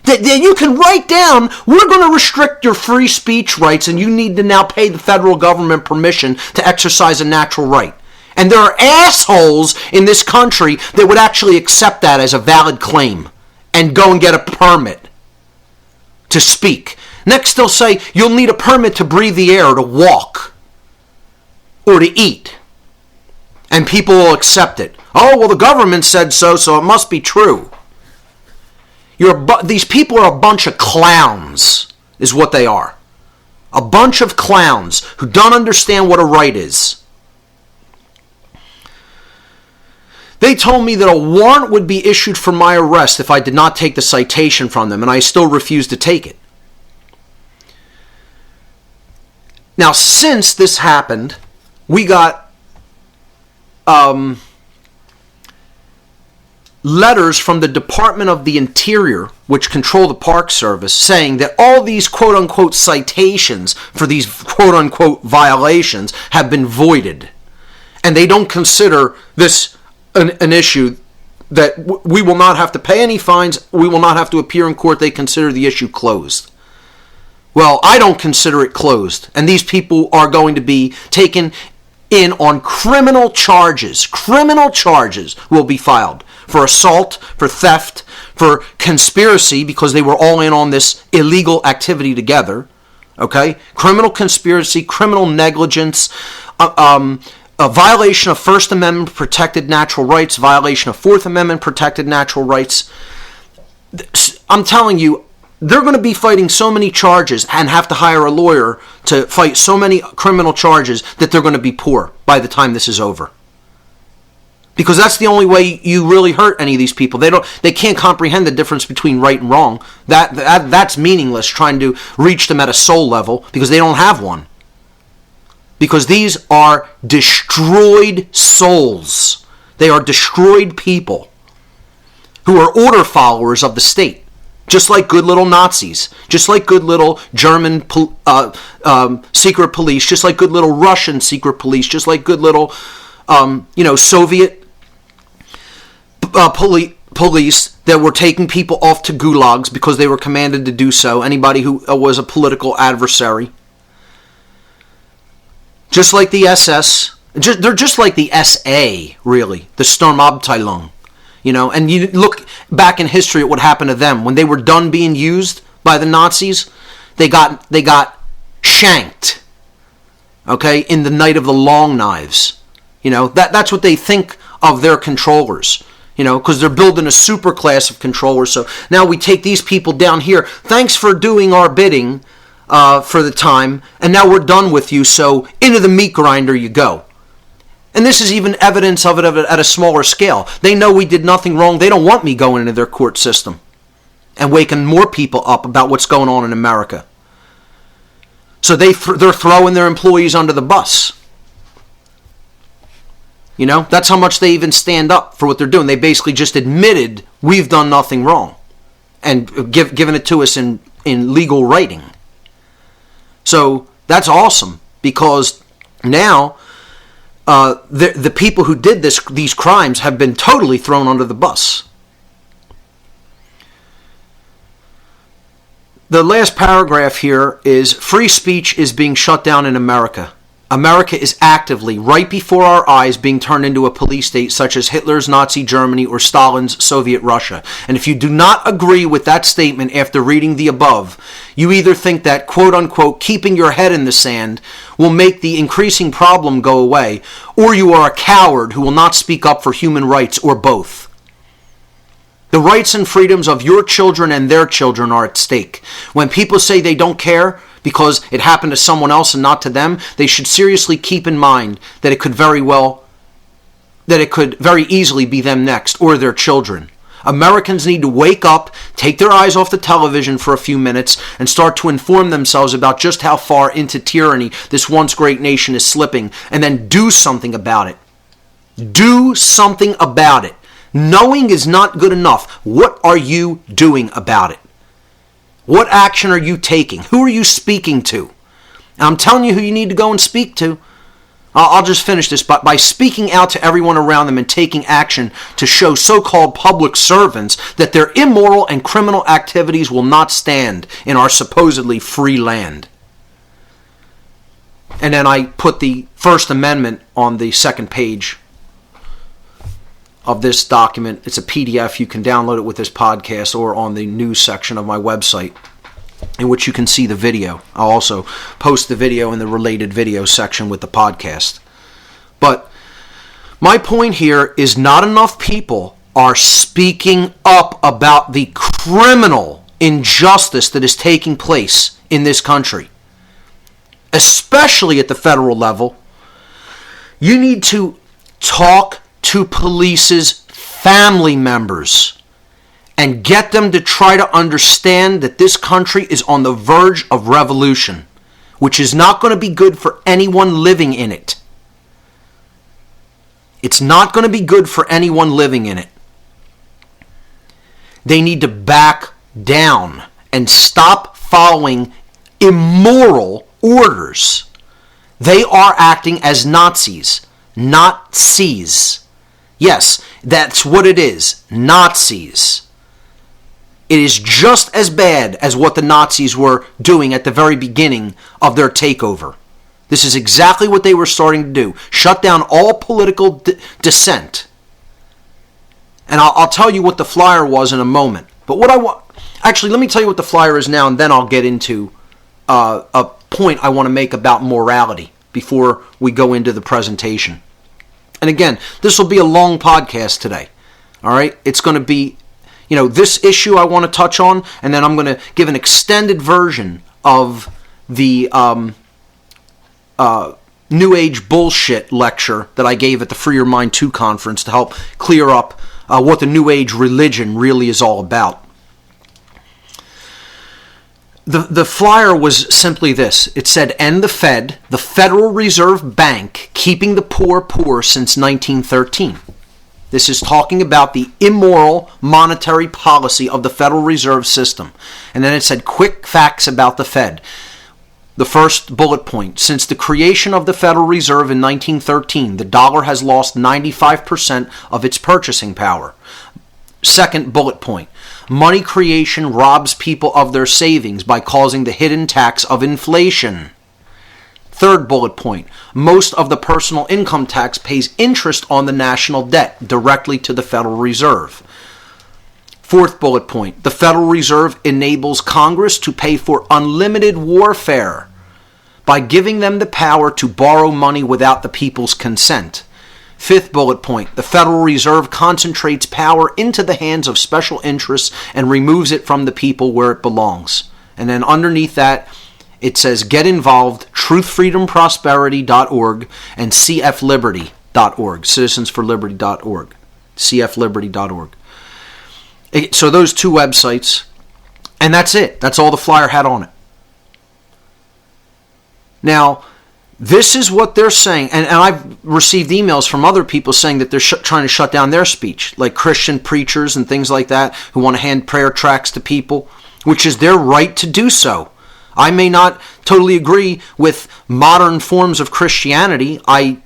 That you can write down, we're going to restrict your free speech rights and you need to now pay the federal government permission to exercise a natural right. And there are assholes in this country that would actually accept that as a valid claim and go and get a permit to speak. Next they'll say, you'll need a permit to breathe the air, or to walk, or to eat. And people will accept it. Oh, well, the government said so, so it must be true. These people are a bunch of clowns, is what they are. A bunch of clowns who don't understand what a right is. They told me that a warrant would be issued for my arrest if I did not take the citation from them, and I still refused to take it. Now, since this happened, we got letters from the Department of the Interior, which control the Park Service, saying that all these quote-unquote citations for these quote-unquote violations have been voided. And they don't consider this an issue that we will not have to pay any fines, we will not have to appear in court. They consider the issue closed. Well, I don't consider it closed. And these people are going to be taken in on criminal charges. Criminal charges will be filed for assault, for theft, for conspiracy, because they were all in on this illegal activity together. Okay? Criminal conspiracy, criminal negligence, a violation of First Amendment protected natural rights, violation of Fourth Amendment protected natural rights. I'm telling you, they're going to be fighting so many charges and have to hire a lawyer to fight so many criminal charges that they're going to be poor by the time this is over. Because that's the only way you really hurt any of these people. They can't comprehend the difference between right and wrong. That's meaningless, trying to reach them at a soul level, because they don't have one. Because these are destroyed souls. They are destroyed people who are order followers of the state. Just like good little Nazis. Just like good little German secret police. Just like good little Russian secret police. Just like good little Soviet police that were taking people off to gulags because they were commanded to do so. Anybody who was a political adversary. Just like the SS. They're just like the SA, really. The Sturmabteilung. And you look back in history at what happened to them. When they were done being used by the Nazis, they got shanked. Okay? In the night of the long knives. That's what they think of their controllers. Because they're building a super class of controllers. So now we take these people down here. Thanks for doing our bidding. For the time, and now we're done with you, so into the meat grinder you go. And this is even evidence of it at a smaller scale. They know we did nothing wrong. They don't want me going into their court system and waking more people up about what's going on in America. So they're throwing their employees under the bus. That's how much they even stand up for what they're doing. They basically just admitted we've done nothing wrong and given it to us in legal writing. So that's awesome, because now the people who did these crimes have been totally thrown under the bus. The last paragraph here is, free speech is being shut down in America. America is actively, right before our eyes, being turned into a police state such as Hitler's Nazi Germany or Stalin's Soviet Russia. And if you do not agree with that statement after reading the above, you either think that, quote-unquote, keeping your head in the sand will make the increasing problem go away, or you are a coward who will not speak up for human rights, or both. The rights and freedoms of your children and their children are at stake. When people say they don't care because it happened to someone else and not to them, they should seriously keep in mind that it could very easily be them next, or their children. Americans need to wake up, take their eyes off the television for a few minutes, and start to inform themselves about just how far into tyranny this once great nation is slipping, and then do something about it. Do something about it. Knowing is not good enough. What are you doing about it? What action are you taking? Who are you speaking to? And I'm telling you who you need to go and speak to. I'll just finish this, but by speaking out to everyone around them and taking action to show so-called public servants that their immoral and criminal activities will not stand in our supposedly free land. And then I put the First Amendment on the second page of this document. It's a PDF. You can download it with this podcast or on the news section of my website, in which you can see the video. I'll also post the video in the related video section with the podcast. But my point here is, not enough people are speaking up about the criminal injustice that is taking place in this country, especially at the federal level. You need to talk to police's family members and get them to try to understand that this country is on the verge of revolution, which is not going to be good for anyone living in it. It's not going to be good for anyone living in it. They need to back down and stop following immoral orders. They are acting as Nazis. Nazis. Yes, that's what it is. Nazis. It is just as bad as what the Nazis were doing at the very beginning of their takeover. This is exactly what they were starting to do. Shut down all political dissent. And I'll tell you what the flyer was in a moment. But what I want... Actually, let me tell you what the flyer is now, and then I'll get into a point I want to make about morality before we go into the presentation. And again, this will be a long podcast today. All right? It's going to be, this issue I want to touch on, and then I'm going to give an extended version of the New Age bullshit lecture that I gave at the Free Your Mind 2 conference to help clear up what the New Age religion really is all about. The flyer was simply this. It said, "End the Fed, the Federal Reserve Bank, keeping the poor since 1913. This is talking about the immoral monetary policy of the Federal Reserve System. And then it said, quick facts about the Fed. The first bullet point, since the creation of the Federal Reserve in 1913, the dollar has lost 95% of its purchasing power. Second bullet point, money creation robs people of their savings by causing the hidden tax of inflation. Third bullet point, most of the personal income tax pays interest on the national debt directly to the Federal Reserve. Fourth bullet point, the Federal Reserve enables Congress to pay for unlimited warfare by giving them the power to borrow money without the people's consent. Fifth bullet point, the Federal Reserve concentrates power into the hands of special interests and removes it from the people where it belongs. And then underneath that, it says, get involved, truthfreedomprosperity.org and cfliberty.org, citizensforliberty.org, cfliberty.org. So those two websites, and that's it. That's all the flyer had on it. Now, this is what they're saying, and I've received emails from other people saying that they're trying to shut down their speech, like Christian preachers and things like that, who want to hand prayer tracts to people, which is their right to do so. I may not totally agree with modern forms of Christianity. I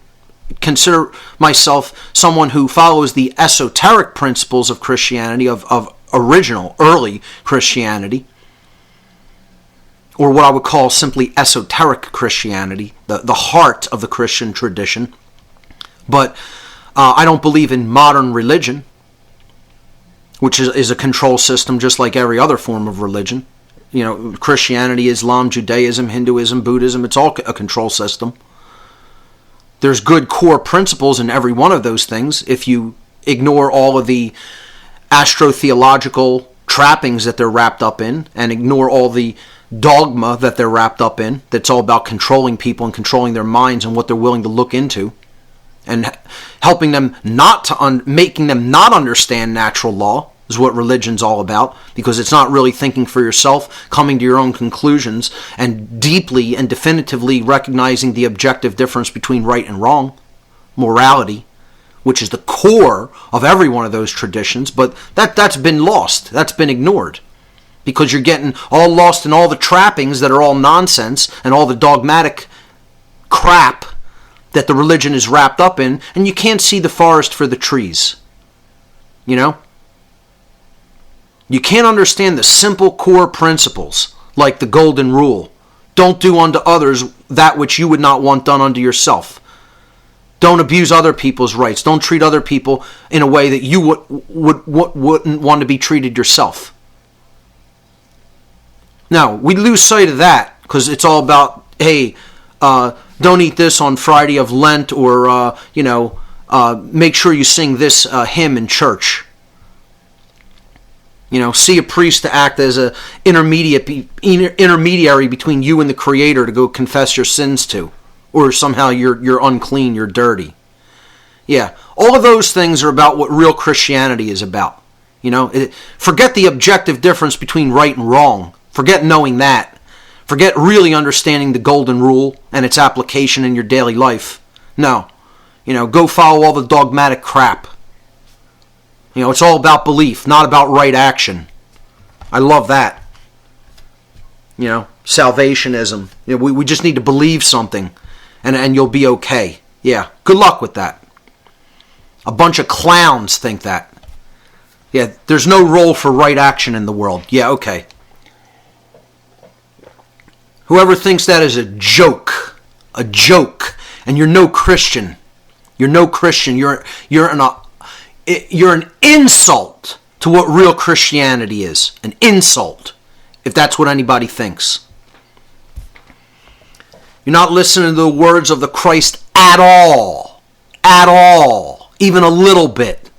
consider myself someone who follows the esoteric principles of Christianity, of original, early Christianity, or what I would call simply esoteric Christianity, the heart of the Christian tradition. But I don't believe in modern religion, which is a control system just like every other form of religion. Christianity, Islam, Judaism, Hinduism, Buddhism, it's all a control system. There's good core principles in every one of those things if you ignore all of the astrotheological trappings that they're wrapped up in and ignore all the dogma that they're wrapped up in that's all about controlling people and controlling their minds and what they're willing to look into and helping them making them not understand natural law is what religion's all about, because it's not really thinking for yourself, coming to your own conclusions, and deeply and definitively recognizing the objective difference between right and wrong, morality, which is the core of every one of those traditions, but that's been lost, that's been ignored, because you're getting all lost in all the trappings that are all nonsense and all the dogmatic crap that the religion is wrapped up in, and you can't see the forest for the trees, You can't understand the simple core principles, like the golden rule. Don't do unto others that which you would not want done unto yourself. Don't abuse other people's rights. Don't treat other people in a way that you wouldn't want to be treated yourself. Now, we lose sight of that because it's all about, hey, don't eat this on Friday of Lent, or, make sure you sing this hymn in church. See a priest to act as an intermediary between you and the Creator to go confess your sins to. Or somehow you're unclean, you're dirty. Yeah, all of those things are about what real Christianity is about. Forget the objective difference between right and wrong. Forget knowing that. Forget really understanding the golden rule and its application in your daily life. No. Go follow all the dogmatic crap. It's all about belief, not about right action. I love that. Salvationism. We just need to believe something and you'll be okay. Yeah, good luck with that. A bunch of clowns think that. Yeah, there's no role for right action in the world. Yeah, okay. Whoever thinks that is a joke, and you're no Christian. You're no Christian. You're an insult to what real Christianity is. An insult, if that's what anybody thinks. You're not listening to the words of the Christ at all, even a little bit.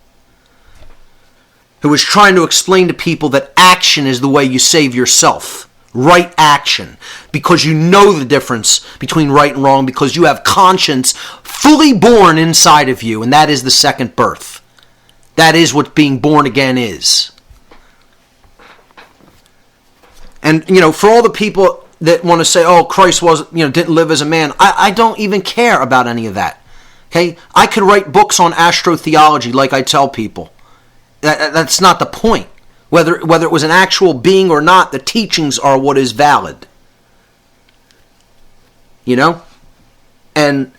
Who was trying to explain to people that action is the way you save yourself. Right action. Because you know the difference between right and wrong, because you have conscience fully born inside of you, and that is the second birth. That is what being born again is. And, for all the people that want to say, oh, Christ didn't live as a man, I don't even care about any of that. Okay? I could write books on astrotheology like I tell people. That's not the point. Whether it was an actual being or not, the teachings are what is valid. And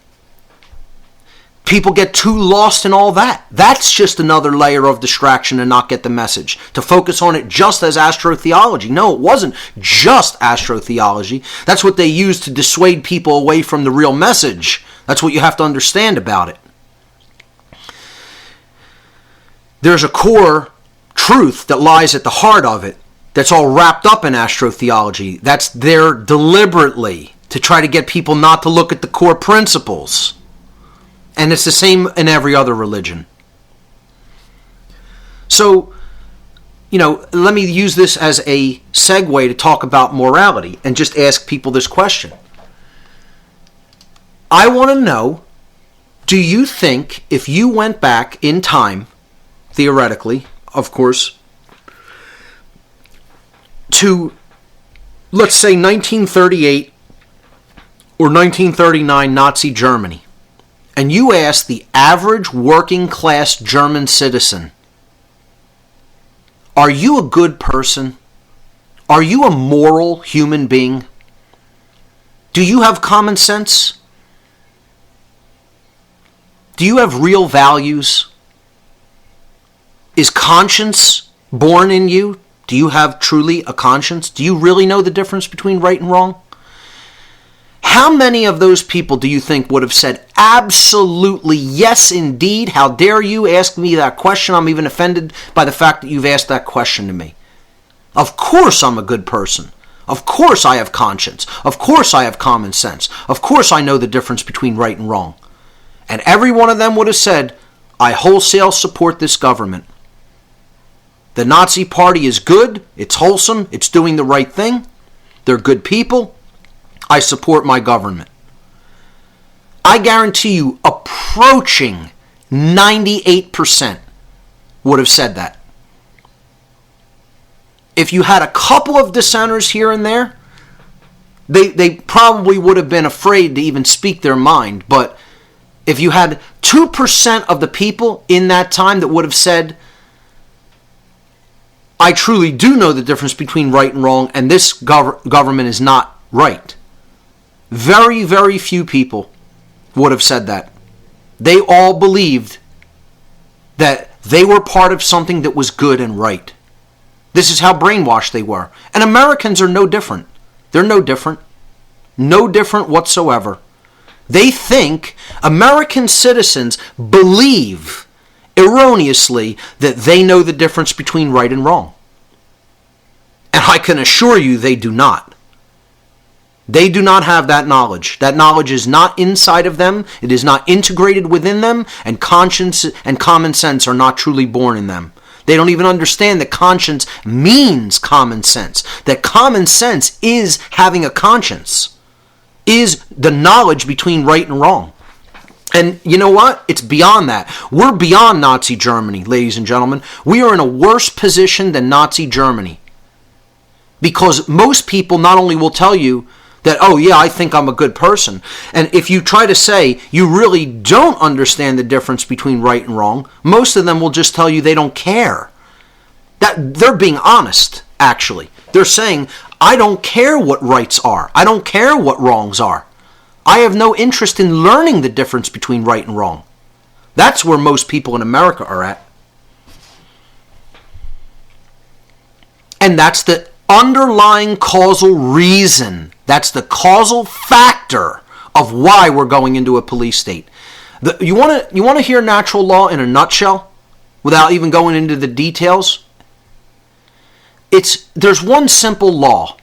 people get too lost in all that. That's just another layer of distraction to not get the message. To focus on it just as astrotheology. No, it wasn't just astrotheology. That's what they used to dissuade people away from the real message. That's what you have to understand about it. There's a core truth that lies at the heart of it that's all wrapped up in astrotheology. That's there deliberately to try to get people not to look at the core principles. And it's the same in every other religion. So, let me use this as a segue to talk about morality and just ask people this question. I want to know, do you think if you went back in time, theoretically, of course, to, let's say, 1938 or 1939 Nazi Germany, and you ask the average working class German citizen, are you a good person? Are you a moral human being? Do you have common sense? Do you have real values? Is conscience born in you? Do you have truly a conscience? Do you really know the difference between right and wrong? How many of those people do you think would have said, absolutely, yes, indeed, how dare you ask me that question? I'm even offended by the fact that you've asked that question to me. Of course I'm a good person. Of course I have conscience. Of course I have common sense. Of course I know the difference between right and wrong. And every one of them would have said, I wholesale support this government. The Nazi Party is good, it's wholesome, it's doing the right thing. They're good people. I support my government. I guarantee you approaching 98% would have said that. If you had a couple of dissenters here and there, they probably would have been afraid to even speak their mind. But if you had 2% of the people in that time that would have said, I truly do know the difference between right and wrong, and this government is not right. Very, very few people would have said that. They all believed that they were part of something that was good and right. This is how brainwashed they were. And Americans are no different. They're no different. No different whatsoever. They think American citizens believe erroneously that they know the difference between right and wrong. And I can assure you they do not. They do not have that knowledge. That knowledge is not inside of them. It is not integrated within them. And conscience and common sense are not truly born in them. They don't even understand that conscience means common sense. That common sense is having a conscience. Is the knowledge between right and wrong. And you know what? It's beyond that. We're beyond Nazi Germany, ladies and gentlemen. We are in a worse position than Nazi Germany. Because most people not only will tell you That, oh yeah, I think I'm a good person. And if you try to say you really don't understand the difference between right and wrong, most of them will just tell you they don't care. That they're being honest, actually. They're saying, I don't care what rights are. I don't care what wrongs are. I have no interest in learning the difference between right and wrong. That's where most people in America are at. And that's the underlying causal reason. That's the causal factor of why we're going into a police state. You want to hear natural law in a nutshell without even going into the details? There's one simple law.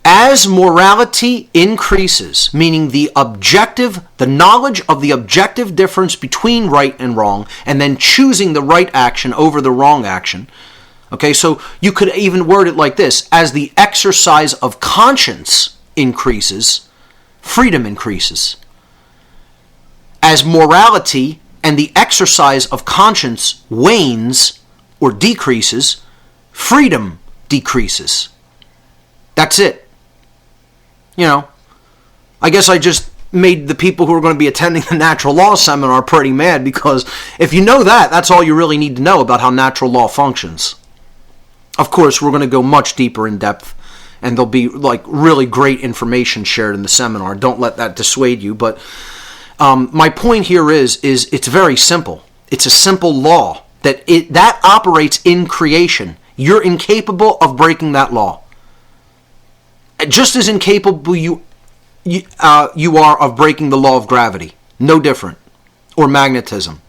As morality increases, meaning the knowledge of the objective difference between right and wrong, and then choosing the right action over the wrong action. Okay, so you could even word it like this: as the exercise of conscience increases, freedom increases. As morality and the exercise of conscience wanes or decreases, freedom decreases. That's it. I guess I just made the people who are going to be attending the natural law seminar pretty mad, because if you know that, that's all you really need to know about how natural law functions. Of course, we're going to go much deeper in depth, and there'll be really great information shared in the seminar. Don't let that dissuade you. But my point here is it's very simple. It's a simple law that operates in creation. You're incapable of breaking that law. Just as incapable you are of breaking the law of gravity. No different. Or magnetism.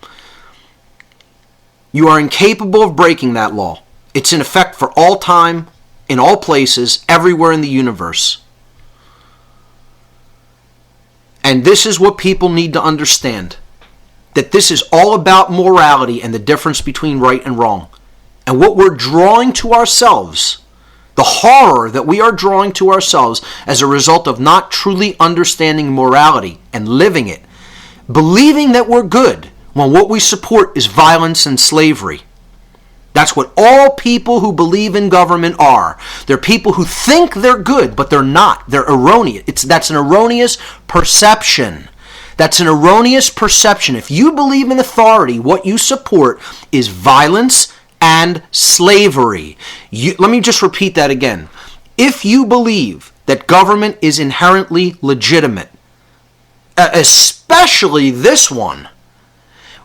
You are incapable of breaking that law. It's in effect for all time, in all places, everywhere in the universe. And this is what people need to understand. That this is all about morality and the difference between right and wrong. And what we're drawing to ourselves, the horror that we are drawing to ourselves as a result of not truly understanding morality and living it, believing that we're good when what we support is violence and slavery. That's what all people who believe in government are. They're people who think they're good, but they're not. They're erroneous. That's an erroneous perception. That's an erroneous perception. If you believe in authority, what you support is violence and slavery. Let me just repeat that again. If you believe that government is inherently legitimate, especially this one,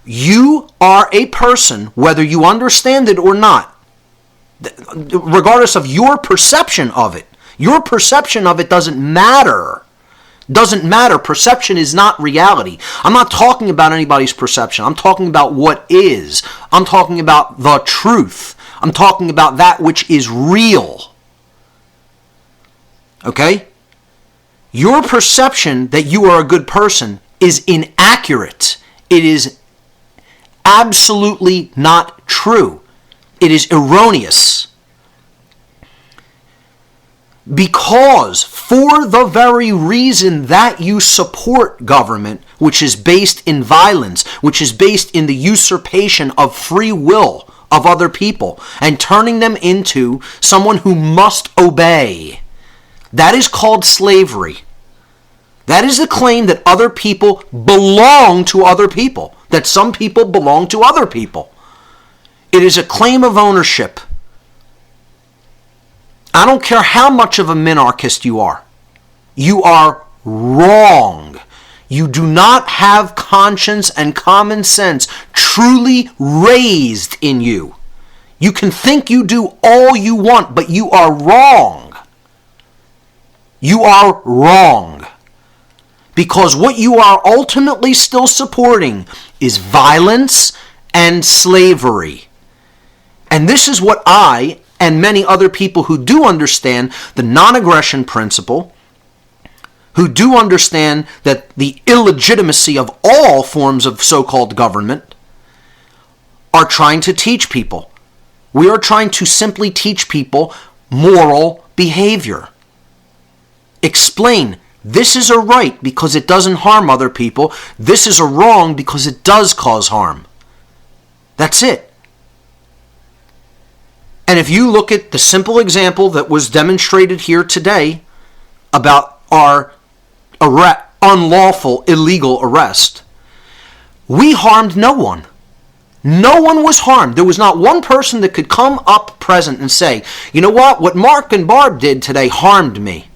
you are a person, whether you understand it or not, regardless of your perception of it. Your perception of it doesn't matter. Doesn't matter. Perception is not reality. I'm not talking about anybody's perception. I'm talking about what is. I'm talking about the truth. I'm talking about that which is real. Okay? Your perception that you are a good person is inaccurate. It is absolutely not true. It is erroneous. Because for the very reason that you support government, which is based in violence, which is based in the usurpation of free will of other people, and turning them into someone who must obey, that is called slavery. That is the claim that other people belong to other people, that some people belong to other people. It is a claim of ownership. I don't care how much of a minarchist you are. You are wrong. You do not have conscience and common sense truly raised in you. You can think you do all you want, but you are wrong. You are wrong. Because what you are ultimately still supporting is violence and slavery. And this is what I and many other people who do understand the non-aggression principle, who do understand that the illegitimacy of all forms of so-called government, are trying to teach people. We are trying to simply teach people moral behavior. Explain, this is a right because it doesn't harm other people. This is a wrong because it does cause harm. That's it. And if you look at the simple example that was demonstrated here today, about our unlawful, illegal arrest, we harmed no one. No one was harmed. There was not one person that could come up present and say, you know what Mark and Barb did today harmed me.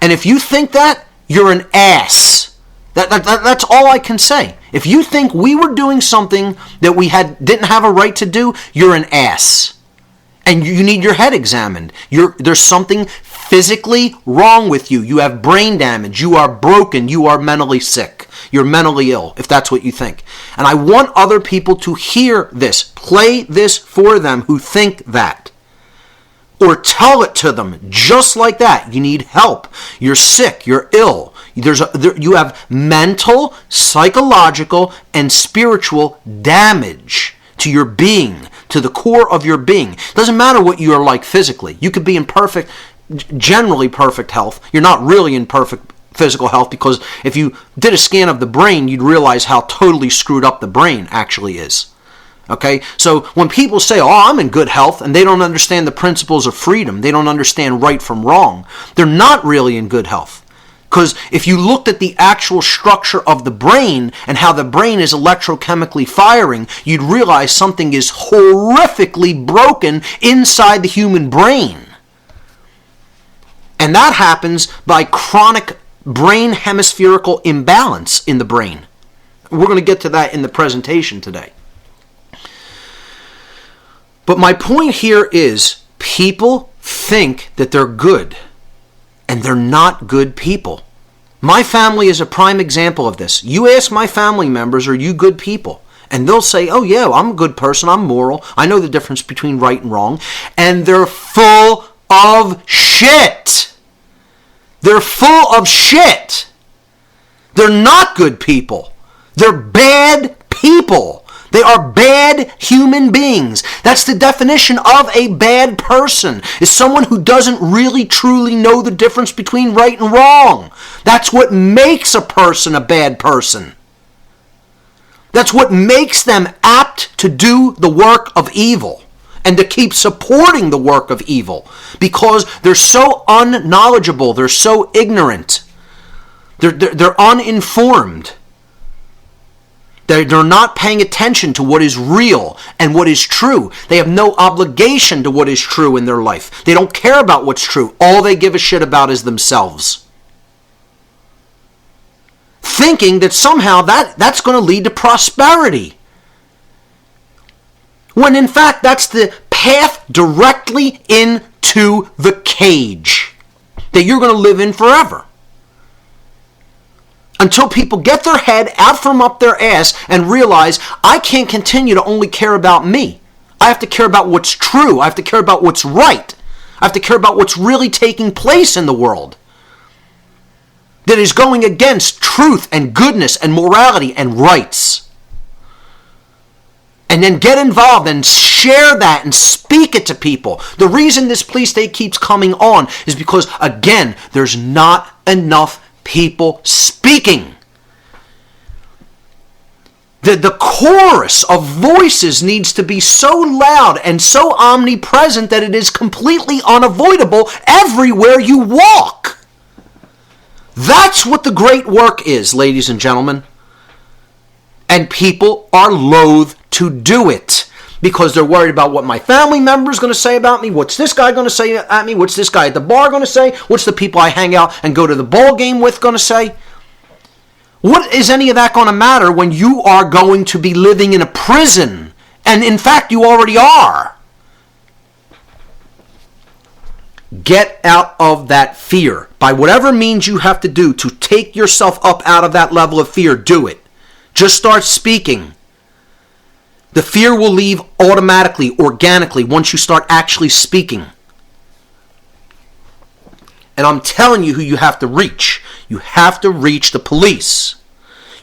And if you think that, you're an ass. That's all I can say. If you think we were doing something that we didn't have a right to do, you're an ass. And you need your head examined. There's something physically wrong with you. You have brain damage. You are broken. You are mentally sick. You're mentally ill, if that's what you think. And I want other people to hear this. Play this for them who think that. Or tell it to them just like that. You need help. You're sick. You're ill. You have mental, psychological, and spiritual damage to your being, to the core of your being. It doesn't matter what you are like physically. You could be in generally perfect health. You're not really in perfect physical health, because if you did a scan of the brain, you'd realize how totally screwed up the brain actually is. Okay? So when people say, oh, I'm in good health, and they don't understand the principles of freedom, they don't understand right from wrong, they're not really in good health. Because if you looked at the actual structure of the brain and how the brain is electrochemically firing, you'd realize something is horrifically broken inside the human brain. And that happens by chronic brain hemispherical imbalance in the brain. We're going to get to that in the presentation today. But my point here is, people think that they're good, and they're not good people. My family is a prime example of this. You ask my family members, are you good people? And they'll say, oh yeah, I'm a good person, I'm moral, I know the difference between right and wrong. And they're full of shit. They're full of shit. They're not good people. They're bad people. They are bad human beings. That's the definition of a bad person, is someone who doesn't really truly know the difference between right and wrong. That's what makes a person a bad person. That's what makes them apt to do the work of evil and to keep supporting the work of evil, because they're so unknowledgeable, they're so ignorant, they're uninformed. They're not paying attention to what is real and what is true. They have no obligation to what is true in their life. They don't care about what's true. All they give a shit about is themselves. Thinking that somehow that's going to lead to prosperity. When in fact that's the path directly into the cage that you're going to live in forever. Until people get their head out from up their ass and realize, I can't continue to only care about me. I have to care about what's true. I have to care about what's right. I have to care about what's really taking place in the world that is going against truth and goodness and morality and rights. And then get involved and share that and speak it to people. The reason this police state keeps coming on is because, again, there's not enough people speaking. The chorus of voices needs to be so loud and so omnipresent that it is completely unavoidable everywhere you walk. That's what the great work is, ladies and gentlemen. And people are loath to do it because they're worried about what my family member is going to say about me. What's this guy going to say at me? What's this guy at the bar going to say? What's the people I hang out and go to the ball game with going to say? What is any of that going to matter when you are going to be living in a prison? And in fact, you already are. Get out of that fear. By whatever means you have to do to take yourself up out of that level of fear, do it. Just start speaking. The fear will leave automatically, organically, once you start actually speaking. And I'm telling you who you have to reach. You have to reach the police.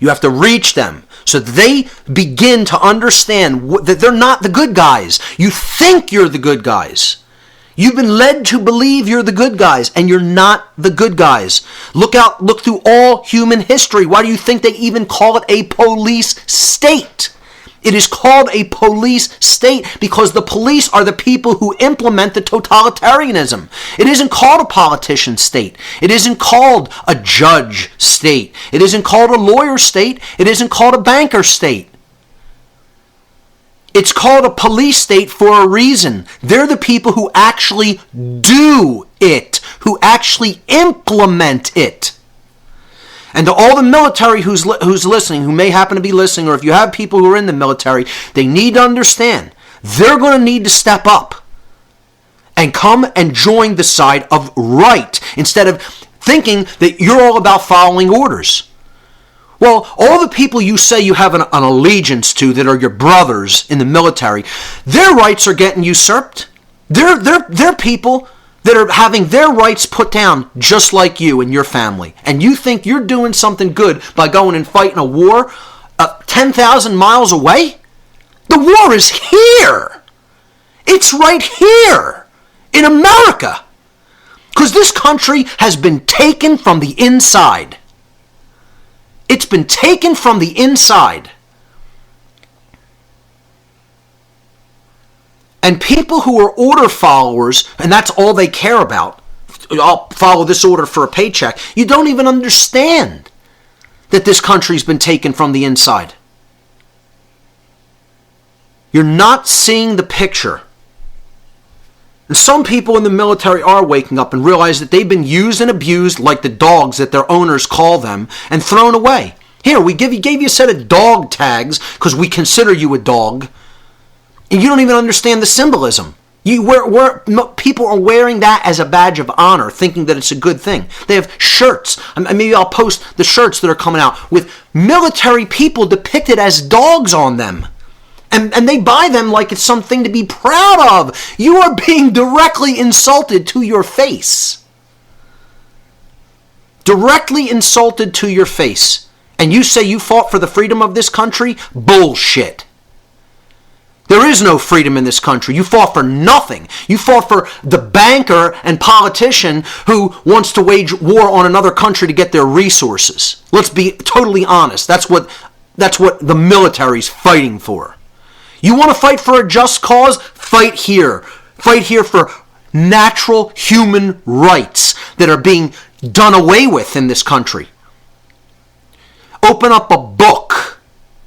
You have to reach them so that they begin to understand that they're not the good guys. You think you're the good guys. You've been led to believe you're the good guys, and you're not the good guys. Look through all human history. Why do you think they even call it a police state? It is called a police state because the police are the people who implement the totalitarianism. It isn't called a politician state. It isn't called a judge state. It isn't called a lawyer state. It isn't called a banker state. It's called a police state for a reason. They're the people who actually do it, who actually implement it. And to all the military who's listening, who may happen to be listening, or if you have people who are in the military, they need to understand they're going to need to step up and come and join the side of right instead of thinking that you're all about following orders. Well, all the people you say you have an allegiance to that are your brothers in the military, their rights are getting usurped. They're people that are having their rights put down just like you and your family. And you think you're doing something good by going and fighting a war 10,000 miles away? The war is here. It's right here in America. Because this country has been taken from the inside. It's been taken from the inside. And people who are order followers, and that's all they care about, I'll follow this order for a paycheck, you don't even understand that this country's been taken from the inside. You're not seeing the picture. And some people in the military are waking up and realize that they've been used and abused like the dogs that their owners call them and thrown away. Here, we gave you a set of dog tags because we consider you a dog. And you don't even understand the symbolism. People are wearing that as a badge of honor, thinking that it's a good thing. They have shirts. Maybe I'll post the shirts that are coming out with military people depicted as dogs on them. And they buy them like it's something to be proud of. You are being directly insulted to your face. Directly insulted to your face. And you say you fought for the freedom of this country? Bullshit. There is no freedom in this country. You fought for nothing. You fought for the banker and politician who wants to wage war on another country to get their resources. Let's be totally honest. That's what the military's fighting for. You want to fight for a just cause? Fight here. Fight here for natural human rights that are being done away with in this country. Open up a book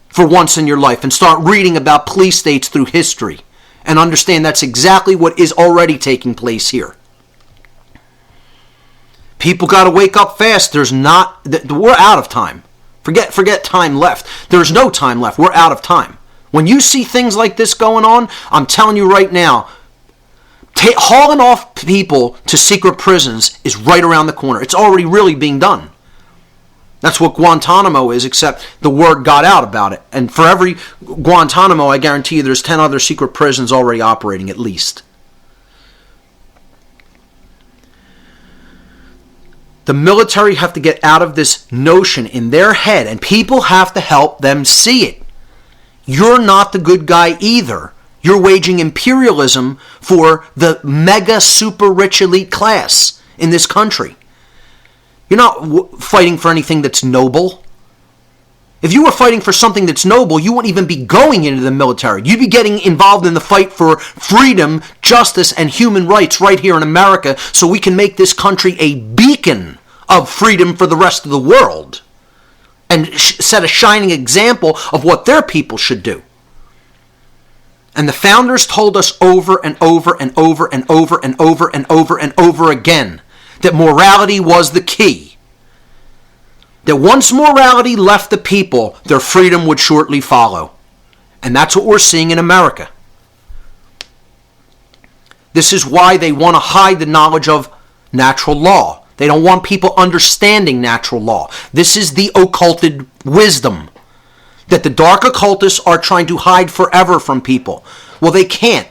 for once in your life and start reading about police states through history and understand that's exactly what is already taking place here. People got to wake up fast. We're out of time. Forget time left. There's no time left. We're out of time. When you see things like this going on, I'm telling you right now, hauling off people to secret prisons is right around the corner. It's already really being done. That's what Guantanamo is, except the word got out about it. And for every Guantanamo, I guarantee you there's 10 other secret prisons already operating at least. The military have to get out of this notion in their head, and people have to help them see it. You're not the good guy either. You're waging imperialism for the mega super rich elite class in this country. You're not fighting for anything that's noble. If you were fighting for something that's noble, you wouldn't even be going into the military. You'd be getting involved in the fight for freedom, justice, and human rights right here in America so we can make this country a beacon of freedom for the rest of the world and set a shining example of what their people should do. And the founders told us over and over and over and over and over and over and over again that morality was the key. That once morality left the people, their freedom would shortly follow. And that's what we're seeing in America. This is why they want to hide the knowledge of natural law. They don't want people understanding natural law. This is the occulted wisdom that the dark occultists are trying to hide forever from people. Well, they can't.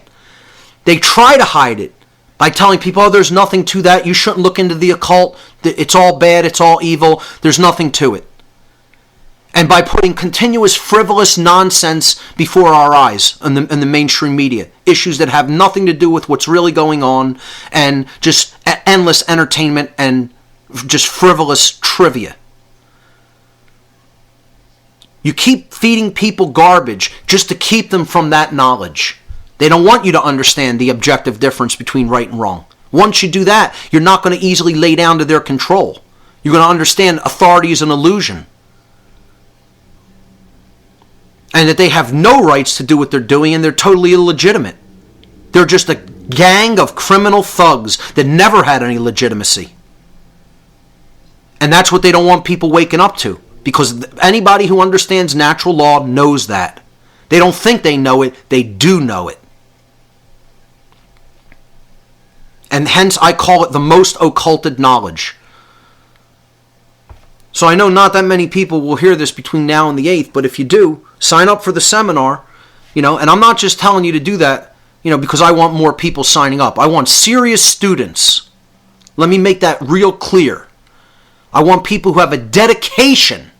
They try to hide it by telling people, oh, there's nothing to that. You shouldn't look into the occult. It's all bad. It's all evil. There's nothing to it. And by putting continuous frivolous nonsense before our eyes in the mainstream media, issues that have nothing to do with what's really going on, and just endless entertainment and just frivolous trivia. You keep feeding people garbage just to keep them from that knowledge. They don't want you to understand the objective difference between right and wrong. Once you do that, you're not going to easily lay down to their control. You're going to understand authority is an illusion. And that they have no rights to do what they're doing, and they're totally illegitimate. They're just a gang of criminal thugs that never had any legitimacy. And that's what they don't want people waking up to. Because anybody who understands natural law knows that. They don't think they know it, they do know it. And hence I call it the most occulted knowledge. So I know not that many people will hear this between now and the 8th, but if you do, sign up for the seminar, and I'm not just telling you to do that, because I want more people signing up. I want serious students. Let me make that real clear. I want people who have a dedication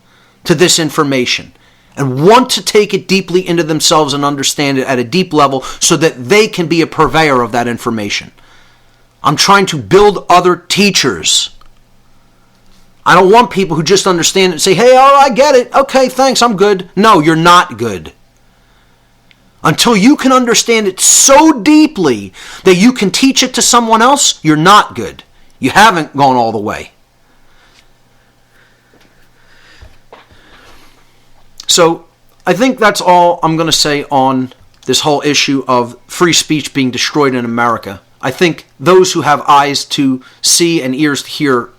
to this information and want to take it deeply into themselves and understand it at a deep level so that they can be a purveyor of that information. I'm trying to build other teachers. I don't want people who just understand it and say, hey, I get it. Okay, thanks, I'm good. No, you're not good. Until you can understand it so deeply that you can teach it to someone else, you're not good. You haven't gone all the way. So I think that's all I'm going to say on this whole issue of free speech being destroyed in America. I think those who have eyes to see and ears to hear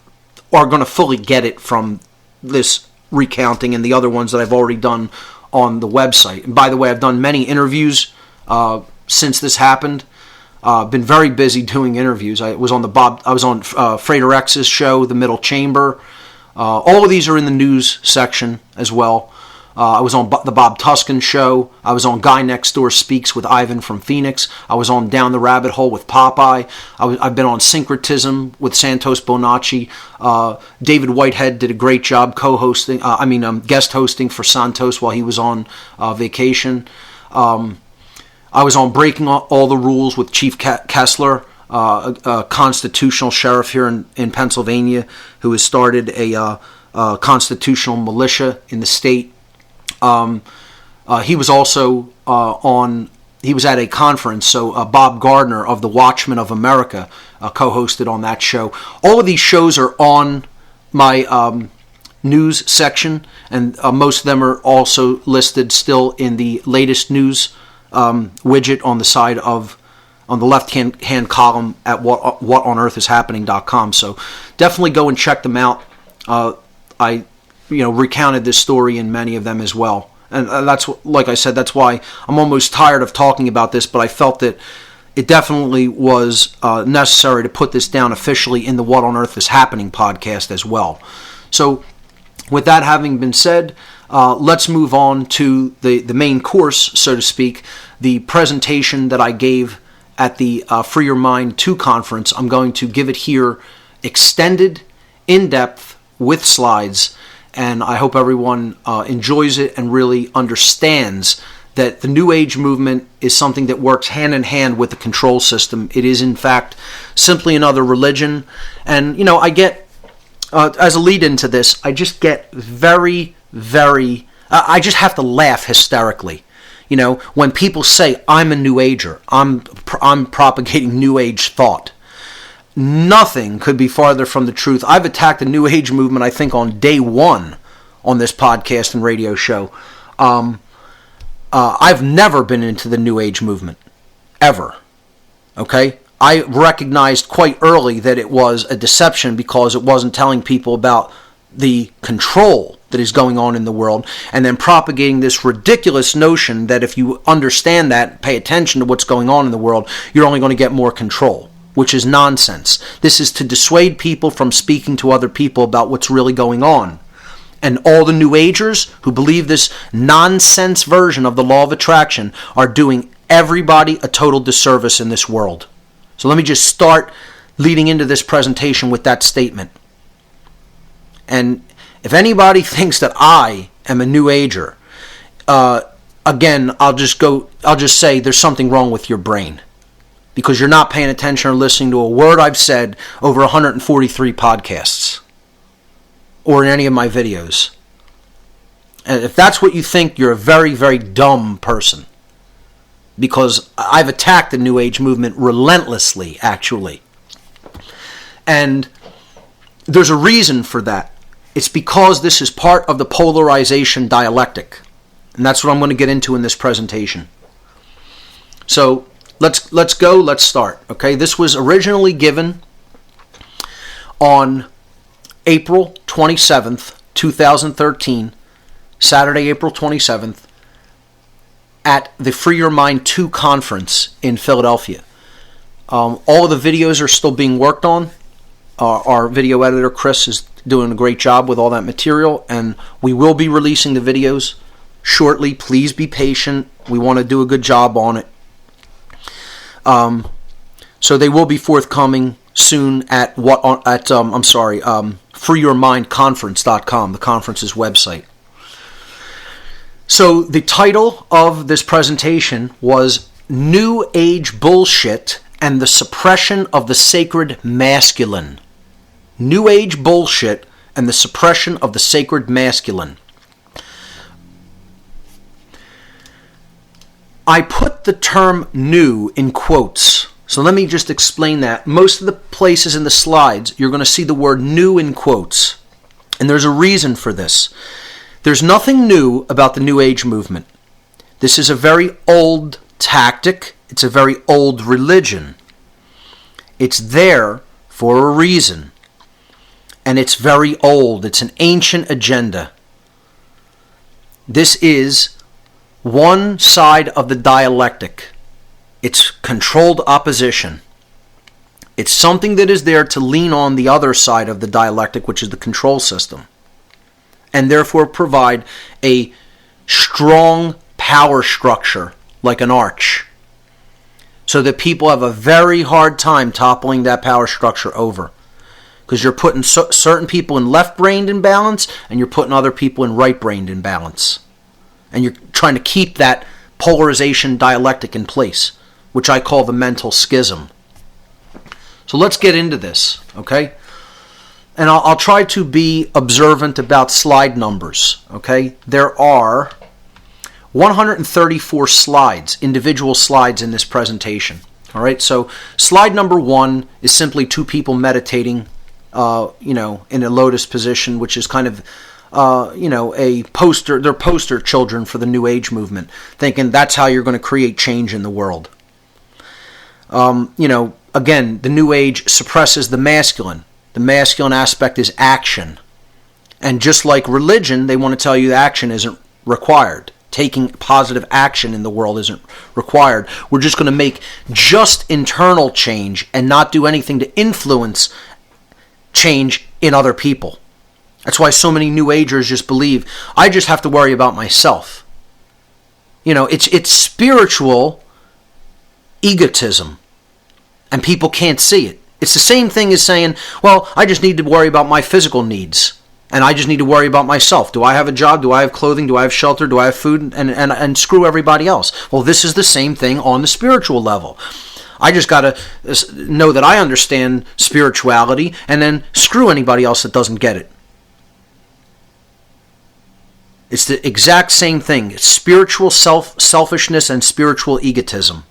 are going to fully get it from this recounting and the other ones that I've already done on the website. And by the way, I've done many interviews since this happened. Been very busy doing interviews. I was on Frater X's show, The Middle Chamber. All of these are in the news section as well. I was on the Bob Tuscan show. I was on Guy Next Door Speaks with Ivan from Phoenix. I was on Down the Rabbit Hole with Popeye. I've been on Syncretism with Santos Bonacci. David Whitehead did a great job guest hosting for Santos while he was on vacation. I was on Breaking All the Rules with Chief Kessler, a constitutional sheriff here in Pennsylvania who has started a constitutional militia in the state. He was also he was at a conference, so Bob Gardner of the Watchmen of America co-hosted on that show. All of these shows are on my news section, and most of them are also listed still in the latest news widget on the side on the left-hand column at whatonearthishappening.com. So definitely go and check them out. I recounted this story in many of them as well. And that's, like I said, that's why I'm almost tired of talking about this, but I felt that it definitely was necessary to put this down officially in the What on Earth is Happening podcast as well. So with that having been said, let's move on to the main course, so to speak, the presentation that I gave at the Free Your Mind 2 conference. I'm going to give it here extended, in-depth, with slides, and I hope everyone enjoys it and really understands that the New Age movement is something that works hand in hand with the control system. It is, in fact, simply another religion. And, I get, as a lead into this, I just get very, very, I just have to laugh hysterically. When people say, I'm a New Ager, I'm propagating New Age thought. Nothing could be farther from the truth. I've attacked the New Age movement, I think, on day 1 on this podcast and radio show. I've never been into the New Age movement, ever. Okay? I recognized quite early that it was a deception because it wasn't telling people about the control that is going on in the world, and then propagating this ridiculous notion that if you understand that, pay attention to what's going on in the world, you're only going to get more control, which is nonsense. This is to dissuade people from speaking to other people about what's really going on. And all the New Agers who believe this nonsense version of the law of attraction are doing everybody a total disservice in this world. So let me just start leading into this presentation with that statement. And if anybody thinks that I am a New Ager, again, I'll just say there's something wrong with your brain, because you're not paying attention or listening to a word I've said over 143 podcasts or in any of my videos. And if that's what you think, you're a very, very dumb person. Because I've attacked the New Age movement relentlessly, actually. And there's a reason for that. It's because this is part of the polarization dialectic. And that's what I'm going to get into in this presentation. So let's start. Okay, this was originally given on April 27th, 2013, Saturday, April 27th, at the Free Your Mind 2 conference in Philadelphia. All of the videos are still being worked on. Our video editor, Chris, is doing a great job with all that material, and we will be releasing the videos shortly. Please be patient. We want to do a good job on it. So they will be forthcoming soon at freeyourmindconference.com, the conference's website. So the title of this presentation was New Age Bullshit and the Suppression of the Sacred Masculine. New Age Bullshit and the Suppression of the Sacred Masculine. I put the term new in quotes. So let me just explain that. Most of the places in the slides, you're going to see the word new in quotes. And there's a reason for this. There's nothing new about the New Age movement. This is a very old tactic. It's a very old religion. It's there for a reason. And it's very old. It's an ancient agenda. This is one side of the dialectic. It's controlled opposition. It's something that is there to lean on the other side of the dialectic, which is the control system, and therefore provide a strong power structure like an arch, so that people have a very hard time toppling that power structure over. Because you're putting certain people in left-brained imbalance, and you're putting other people in right-brained imbalance. And you're trying to keep that polarization dialectic in place, which I call the mental schism. So let's get into this, okay? And I'll try to be observant about slide numbers, okay? There are 134 slides, individual slides in this presentation. All right, so slide number 1 is simply two people meditating, in a lotus position, which is kind of, a poster. They're poster children for the New Age movement, thinking that's how you're going to create change in the world. Again, the New Age suppresses the masculine. The masculine aspect is action. And just like religion, they want to tell you that action isn't required. Taking positive action in the world isn't required. We're just going to make just internal change and not do anything to influence change in other people. That's why so many New Agers just believe, I just have to worry about myself. It's spiritual egotism, and people can't see it. It's the same thing as saying, well, I just need to worry about my physical needs, and I just need to worry about myself. Do I have a job? Do I have clothing? Do I have shelter? Do I have food? And screw everybody else. Well, this is the same thing on the spiritual level. I just got to know that I understand spirituality, and then screw anybody else that doesn't get it. It's the exact same thing. It's spiritual selfishness and spiritual egotism.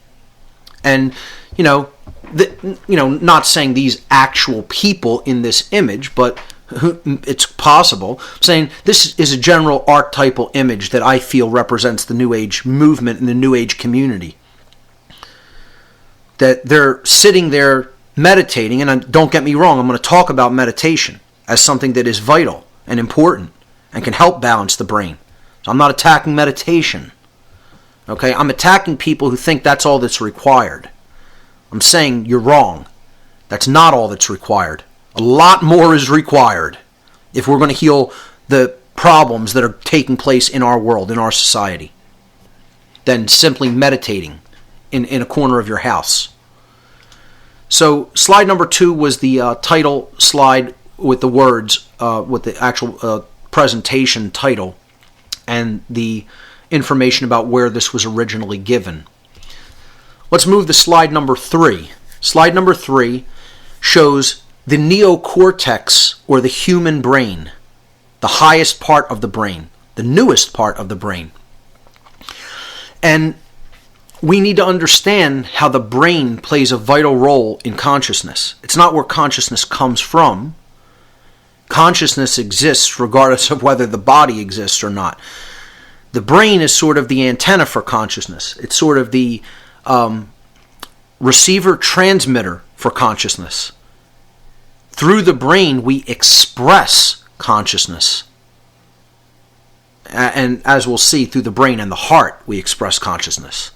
And, not saying these actual people in this image, but it's possible. I'm saying this is a general archetypal image that I feel represents the New Age movement and the New Age community. That they're sitting there meditating, and don't get me wrong, I'm going to talk about meditation as something that is vital and important and can help balance the brain. So I'm not attacking meditation. Okay, I'm attacking people who think that's all that's required. I'm saying you're wrong. That's not all that's required. A lot more is required if we're going to heal the problems that are taking place in our world, in our society, than simply meditating in a corner of your house. So slide number 2 was the title slide with the words, with the actual presentation title and the information about where this was originally given. Let's move to slide number 3. Slide number 3 shows the neocortex, or the human brain, the highest part of the brain. the newest part of the brain. And we need to understand how the brain plays a vital role in consciousness. It's not where consciousness comes from. Consciousness exists regardless of whether the body exists or not. The brain is sort of the antenna for consciousness. It's sort of the receiver-transmitter for consciousness. Through the brain, we express consciousness. And as we'll see, through the brain and the heart, we express consciousness.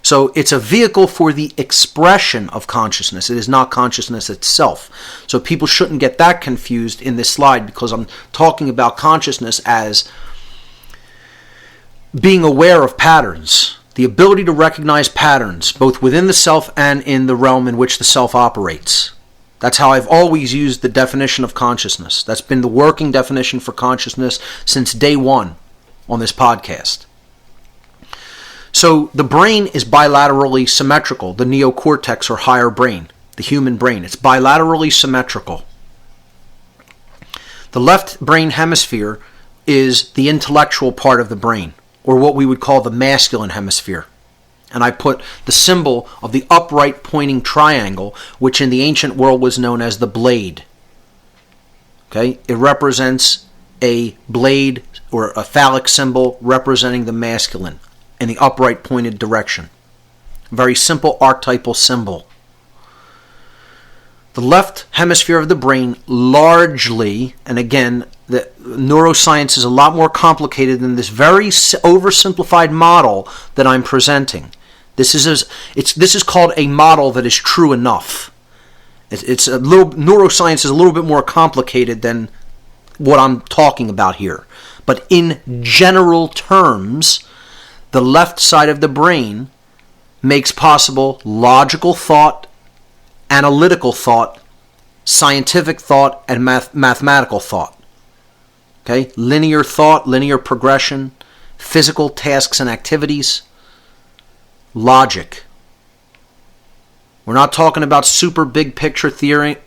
So it's a vehicle for the expression of consciousness. It is not consciousness itself. So people shouldn't get that confused in this slide, because I'm talking about consciousness as being aware of patterns, the ability to recognize patterns, both within the self and in the realm in which the self operates. That's how I've always used the definition of consciousness. That's been the working definition for consciousness since day one on this podcast. So the brain is bilaterally symmetrical, the neocortex or higher brain, the human brain. It's bilaterally symmetrical. The left brain hemisphere is the intellectual part of the brain, or what we would call the masculine hemisphere. And I put the symbol of the upright pointing triangle, which in the ancient world was known as the blade. Okay? It represents a blade or a phallic symbol representing the masculine in the upright pointed direction. Very simple archetypal symbol. The left hemisphere of the brain largely, and again, the neuroscience is a lot more complicated than this very oversimplified model that I'm presenting. This is called a model that is true enough. Neuroscience is a little bit more complicated than what I'm talking about here. But in general terms, the left side of the brain makes possible logical thought, analytical thought, scientific thought, and mathematical thought. Okay? Linear thought, linear progression, physical tasks and activities, logic. We're not talking about super big picture theory,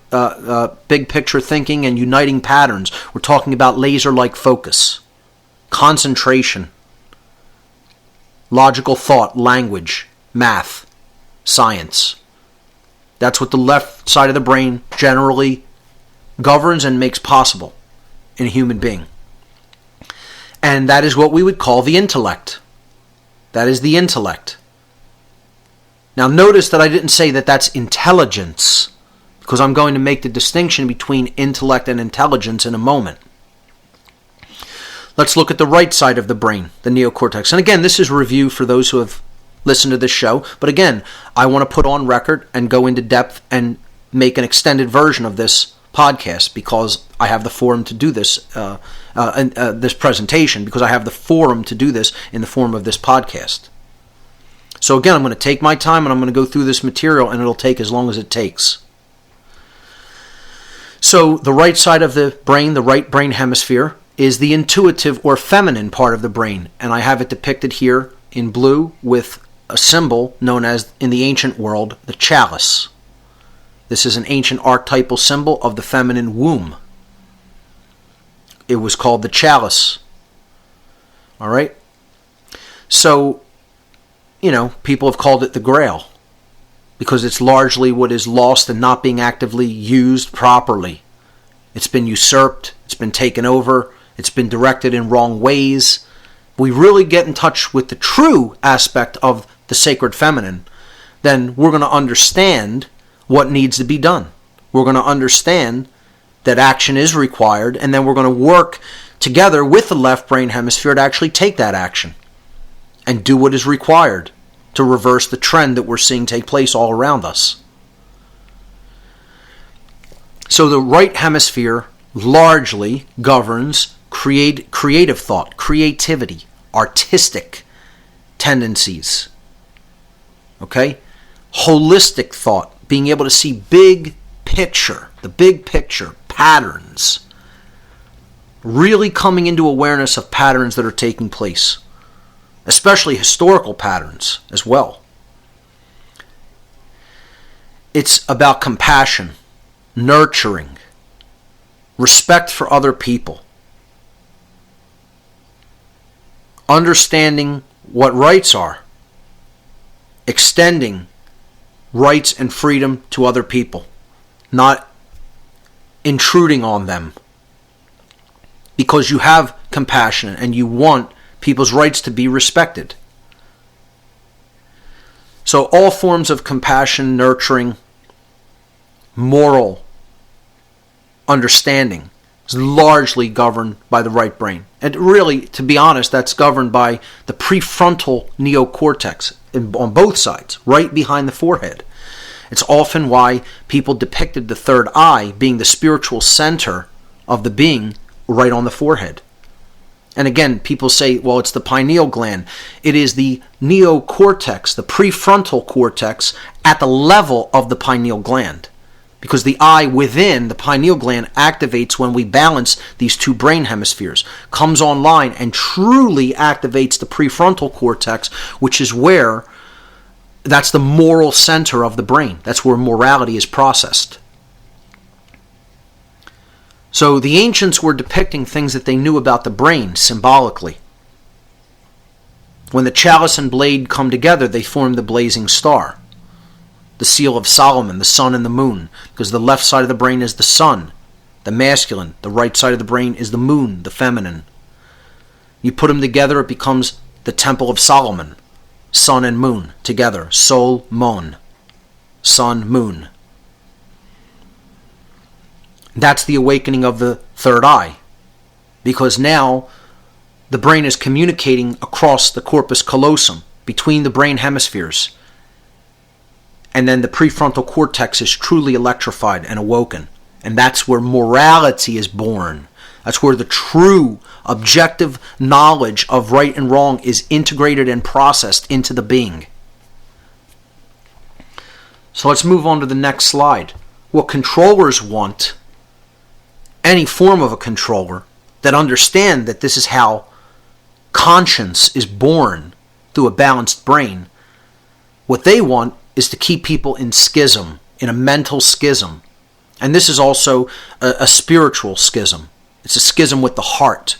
big picture thinking and uniting patterns. We're talking about laser-like focus, concentration, logical thought, language, math, science. That's what the left side of the brain generally governs and makes possible in a human being. And that is what we would call the intellect. That is the intellect. Now notice that I didn't say that that's intelligence, because I'm going to make the distinction between intellect and intelligence in a moment. Let's look at the right side of the brain, the neocortex. And again, this is review for those who have listened to this show. But again, I want to put on record and go into depth and make an extended version of this podcast, because I have the forum to do this, this presentation, because I have the forum to do this in the form of this podcast. So again, I'm going to take my time and I'm going to go through this material, and it'll take as long as it takes. So the right side of the brain, the right brain hemisphere, is the intuitive or feminine part of the brain. And I have it depicted here in blue with a symbol known as, in the ancient world, the chalice. This is an ancient archetypal symbol of the feminine womb. It was called the chalice. All right? So, people have called it the Grail, because it's largely what is lost and not being actively used properly. It's been usurped, it's been taken over, it's been directed in wrong ways. We really get in touch with the true aspect of the sacred feminine, then we're going to understand what needs to be done. We're going to understand that action is required, and then we're going to work together with the left brain hemisphere to actually take that action and do what is required to reverse the trend that we're seeing take place all around us. So the right hemisphere largely governs creative thought, creativity, artistic tendencies. Okay? Holistic thought, being able to see the big picture, patterns. Really coming into awareness of patterns that are taking place, especially historical patterns as well. It's about compassion, nurturing, respect for other people. understanding what rights are, extending rights and freedom to other people, not intruding on them, because you have compassion and you want people's rights to be respected. So all forms of compassion, nurturing, moral understanding is largely governed by the right brain. And really, to be honest, that's governed by the prefrontal neocortex on both sides, right behind the forehead. It's often why people depicted the third eye being the spiritual center of the being right on the forehead. And again, people say, well, it's the pineal gland. It is the neocortex, the prefrontal cortex, at the level of the pineal gland. Because the eye within the pineal gland activates when we balance these two brain hemispheres, comes online and truly activates the prefrontal cortex, which is where, that's the moral center of the brain. That's where morality is processed. So the ancients were depicting things that they knew about the brain symbolically. When the chalice and blade come together, they form the blazing star. The seal of Solomon, the sun and the moon, because the left side of the brain is the sun, the masculine. The right side of the brain is the moon, the feminine. You put them together, it becomes the Temple of Solomon, sun and moon together, Sol, Mon, sun, moon. That's the awakening of the third eye, because now the brain is communicating across the corpus callosum, between the brain hemispheres, and then the prefrontal cortex is truly electrified and awoken. And that's where morality is born. That's where the true, objective knowledge of right and wrong is integrated and processed into the being. So let's move on to the next slide. What controllers want, any form of a controller that understand that this is how conscience is born through a balanced brain, what they want is to keep people in schism, in a mental schism. And this is also a spiritual schism. It's a schism with the heart.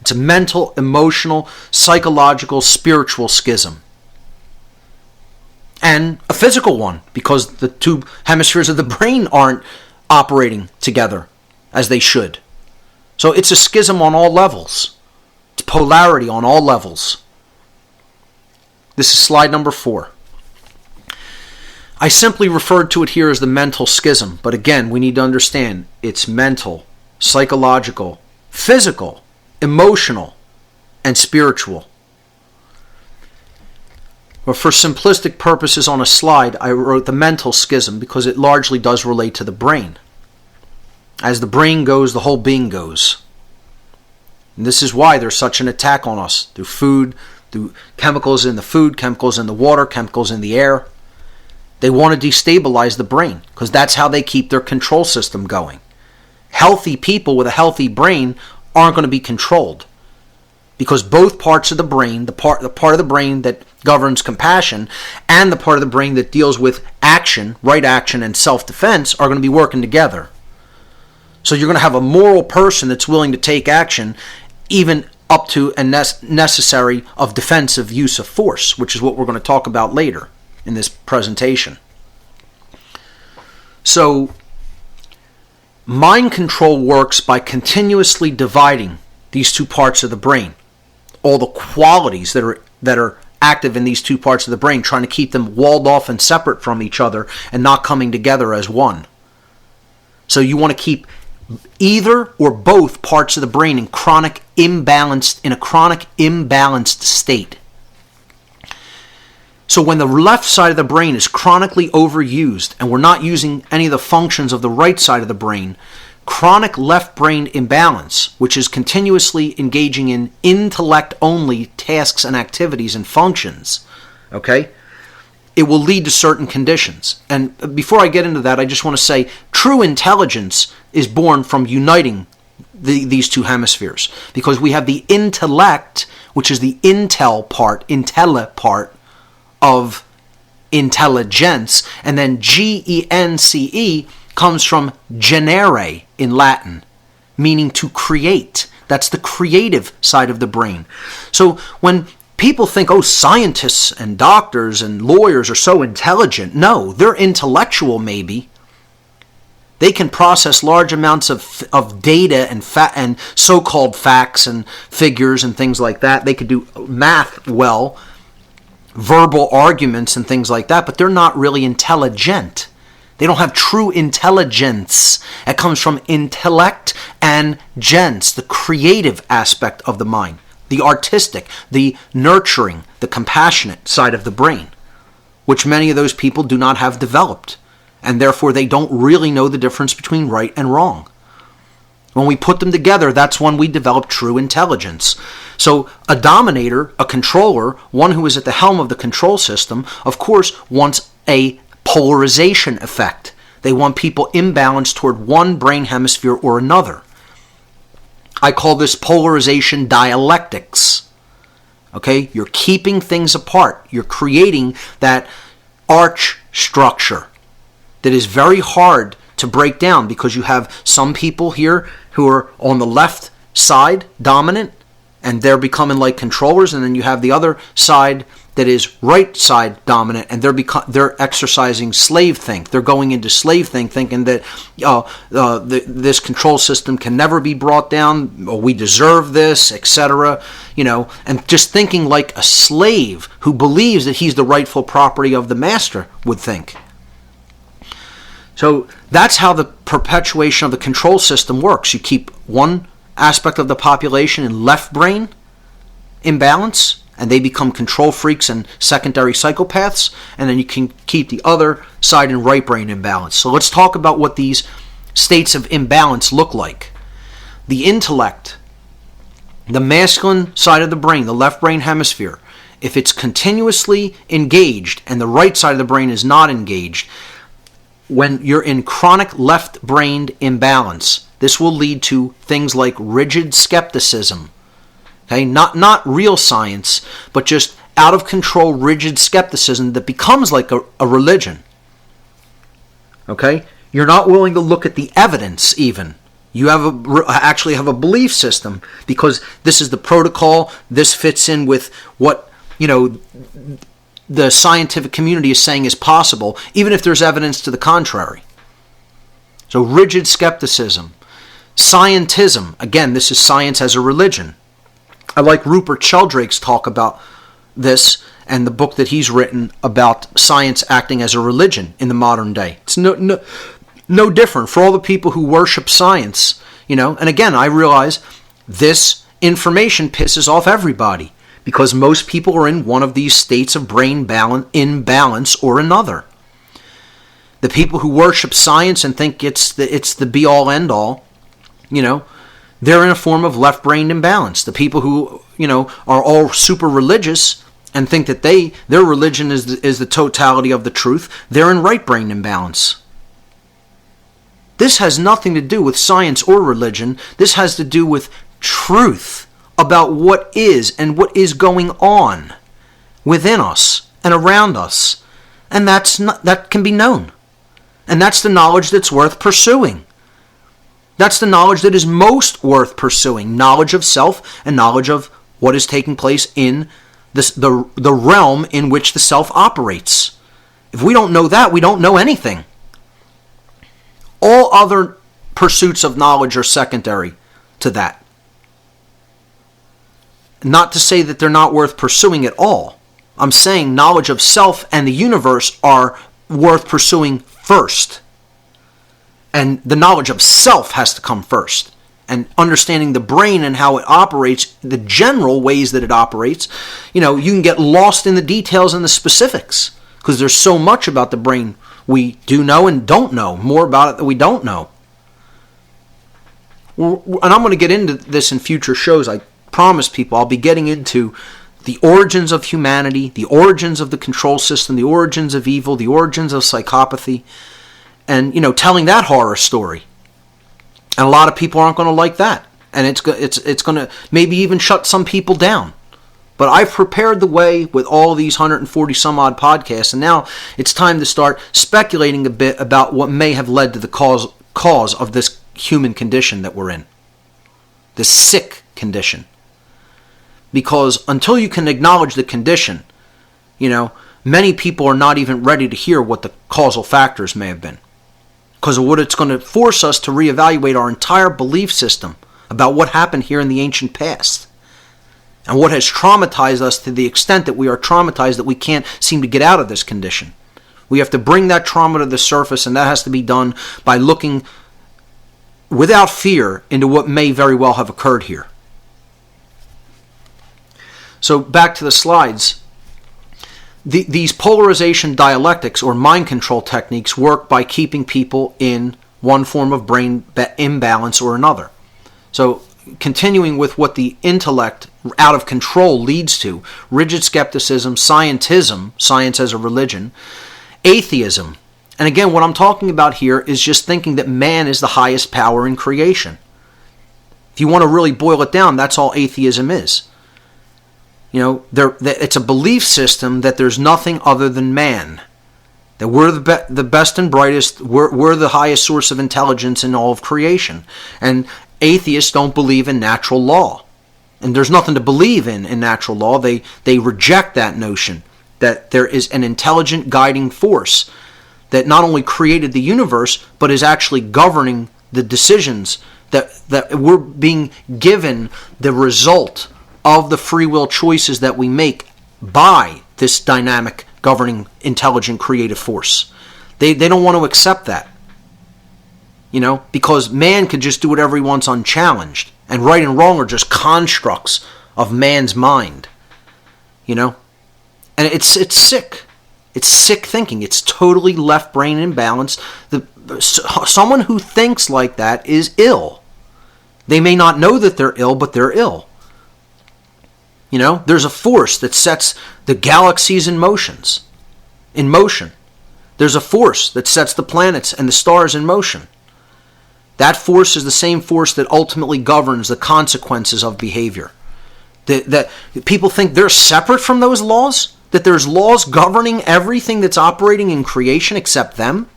It's a mental, emotional, psychological, spiritual schism. And a physical one, because the two hemispheres of the brain aren't operating together as they should. So it's a schism on all levels. It's polarity on all levels. This is slide number 4. I simply referred to it here as the mental schism, but again, we need to understand it's mental, psychological, physical, emotional, and spiritual. But for simplistic purposes on a slide, I wrote the mental schism because it largely does relate to the brain. As the brain goes, the whole being goes. And this is why there's such an attack on us through food, through chemicals in the food, chemicals in the water, chemicals in the air. They want to destabilize the brain because that's how they keep their control system going. Healthy people with a healthy brain aren't going to be controlled because both parts of the brain, the part of the brain that governs compassion and the part of the brain that deals with action, right action, and self-defense are going to be working together. So you're going to have a moral person that's willing to take action even up to and necessary of defensive use of force, which is what we're going to talk about later in this presentation. So mind control works by continuously dividing these two parts of the brain, all the qualities that are active in these two parts of the brain, trying to keep them walled off and separate from each other and not coming together as one. So you want to keep either or both parts of the brain in a chronic imbalanced state. So when the left side of the brain is chronically overused and we're not using any of the functions of the right side of the brain, chronic left brain imbalance, which is continuously engaging in intellect-only tasks and activities and functions, okay, it will lead to certain conditions. And before I get into that, I just want to say true intelligence is born from uniting these two hemispheres, because we have the intellect, which is the intell part of intelligence, and then Gence comes from genere in Latin, meaning to create. That's the creative side of the brain. So when people think, oh, scientists and doctors and lawyers are so intelligent. No, they're intellectual maybe. They can process large amounts of data and so-called facts and figures and things like that. They could do math well, verbal arguments and things like that, but they're not really intelligent. They don't have true intelligence. It comes from intellect and gens, the creative aspect of the mind, the artistic, the nurturing, the compassionate side of the brain, which many of those people do not have developed. And therefore they don't really know the difference between right and wrong. When we put them together, that's when we develop true intelligence. So a dominator, a controller, one who is at the helm of the control system, of course, wants a polarization effect. They want people imbalanced toward one brain hemisphere or another. I call this polarization dialectics. Okay? You're keeping things apart. You're creating that arch structure that is very hard to break down, because you have some people here who are on the left side dominant and they're becoming like controllers, and then you have the other side that is right side dominant and they're exercising slave think. They're going into slave think, thinking that this control system can never be brought down, or we deserve this, etc. And just thinking like a slave who believes that he's the rightful property of the master would think. So that's how the perpetuation of the control system works. You keep one aspect of the population in left brain imbalance, and they become control freaks and secondary psychopaths, and then you can keep the other side in right brain imbalance. So let's talk about what these states of imbalance look like. The intellect, the masculine side of the brain, the left brain hemisphere, if it's continuously engaged and the right side of the brain is not engaged, when you're in chronic left-brained imbalance, this will lead to things like rigid skepticism. Okay, not real science, but just out-of-control rigid skepticism that becomes like a religion. Okay, you're not willing to look at the evidence even. You actually have a belief system because this is the protocol. This fits in with what the scientific community is saying is possible, even if there's evidence to the contrary. So rigid skepticism. Scientism. Again, this is science as a religion. I like Rupert Sheldrake's talk about this and the book that he's written about science acting as a religion in the modern day. It's no different for all the people who worship science. And again, I realize this information pisses off everybody, because most people are in one of these states of brain imbalance or another. The people who worship science and think it's the be-all, end-all, they're in a form of left-brain imbalance. The people who, are all super religious and think that their religion is the totality of the truth, they're in right-brain imbalance. This has nothing to do with science or religion. This has to do with truth about what is and what is going on within us and around us. And that can be known. And that's the knowledge that's worth pursuing. That's the knowledge that is most worth pursuing. Knowledge of self and knowledge of what is taking place in the realm in which the self operates. If we don't know that, we don't know anything. All other pursuits of knowledge are secondary to that. Not to say that they're not worth pursuing at all. I'm saying knowledge of self and the universe are worth pursuing first. And the knowledge of self has to come first. And understanding the brain and how it operates, the general ways that it operates, you can get lost in the details and the specifics, because there's so much about the brain we do know and don't know, more about it that we don't know. And I'm going to get into this in future shows. I promise people I'll be getting into the origins of humanity, the origins of the control system, the origins of evil, the origins of psychopathy, and telling that horror story. And a lot of people aren't going to like that, and it's going to maybe even shut some people down. But I've prepared the way with all these 140 some odd podcasts, and now it's time to start speculating a bit about what may have led to the cause of this human condition that we're in. the sick condition. Because until you can acknowledge the condition, many people are not even ready to hear what the causal factors may have been. Because of what it's going to force us to reevaluate our entire belief system about what happened here in the ancient past. And what has traumatized us to the extent that we are traumatized that we can't seem to get out of this condition. We have to bring that trauma to the surface, and that has to be done by looking without fear into what may very well have occurred here. So back to the slides. These polarization dialectics or mind control techniques work by keeping people in one form of brain imbalance or another. So continuing with what the intellect out of control leads to: rigid skepticism, scientism, science as a religion, atheism. And again, what I'm talking about here is just thinking that man is the highest power in creation. If you want to really boil it down, that's all atheism is. It's a belief system that there's nothing other than man. That we're the best and brightest, we're the highest source of intelligence in all of creation. And atheists don't believe in natural law. And there's nothing to believe in natural law. They reject that notion that there is an intelligent guiding force that not only created the universe, but is actually governing the decisions that we're being given the result of the free will choices that we make by this dynamic, governing, intelligent, creative force. They don't want to accept that. Because man could just do whatever he wants unchallenged. And right and wrong are just constructs of man's mind. And it's sick. It's sick thinking. It's totally left brain imbalance. Someone who thinks like that is ill. They may not know that they're ill, but they're ill. There's a force that sets the galaxies in motion. There's a force that sets the planets and the stars in motion. That force is the same force that ultimately governs the consequences of behavior. That people think they're separate from those laws? That there's laws governing everything that's operating in creation except them?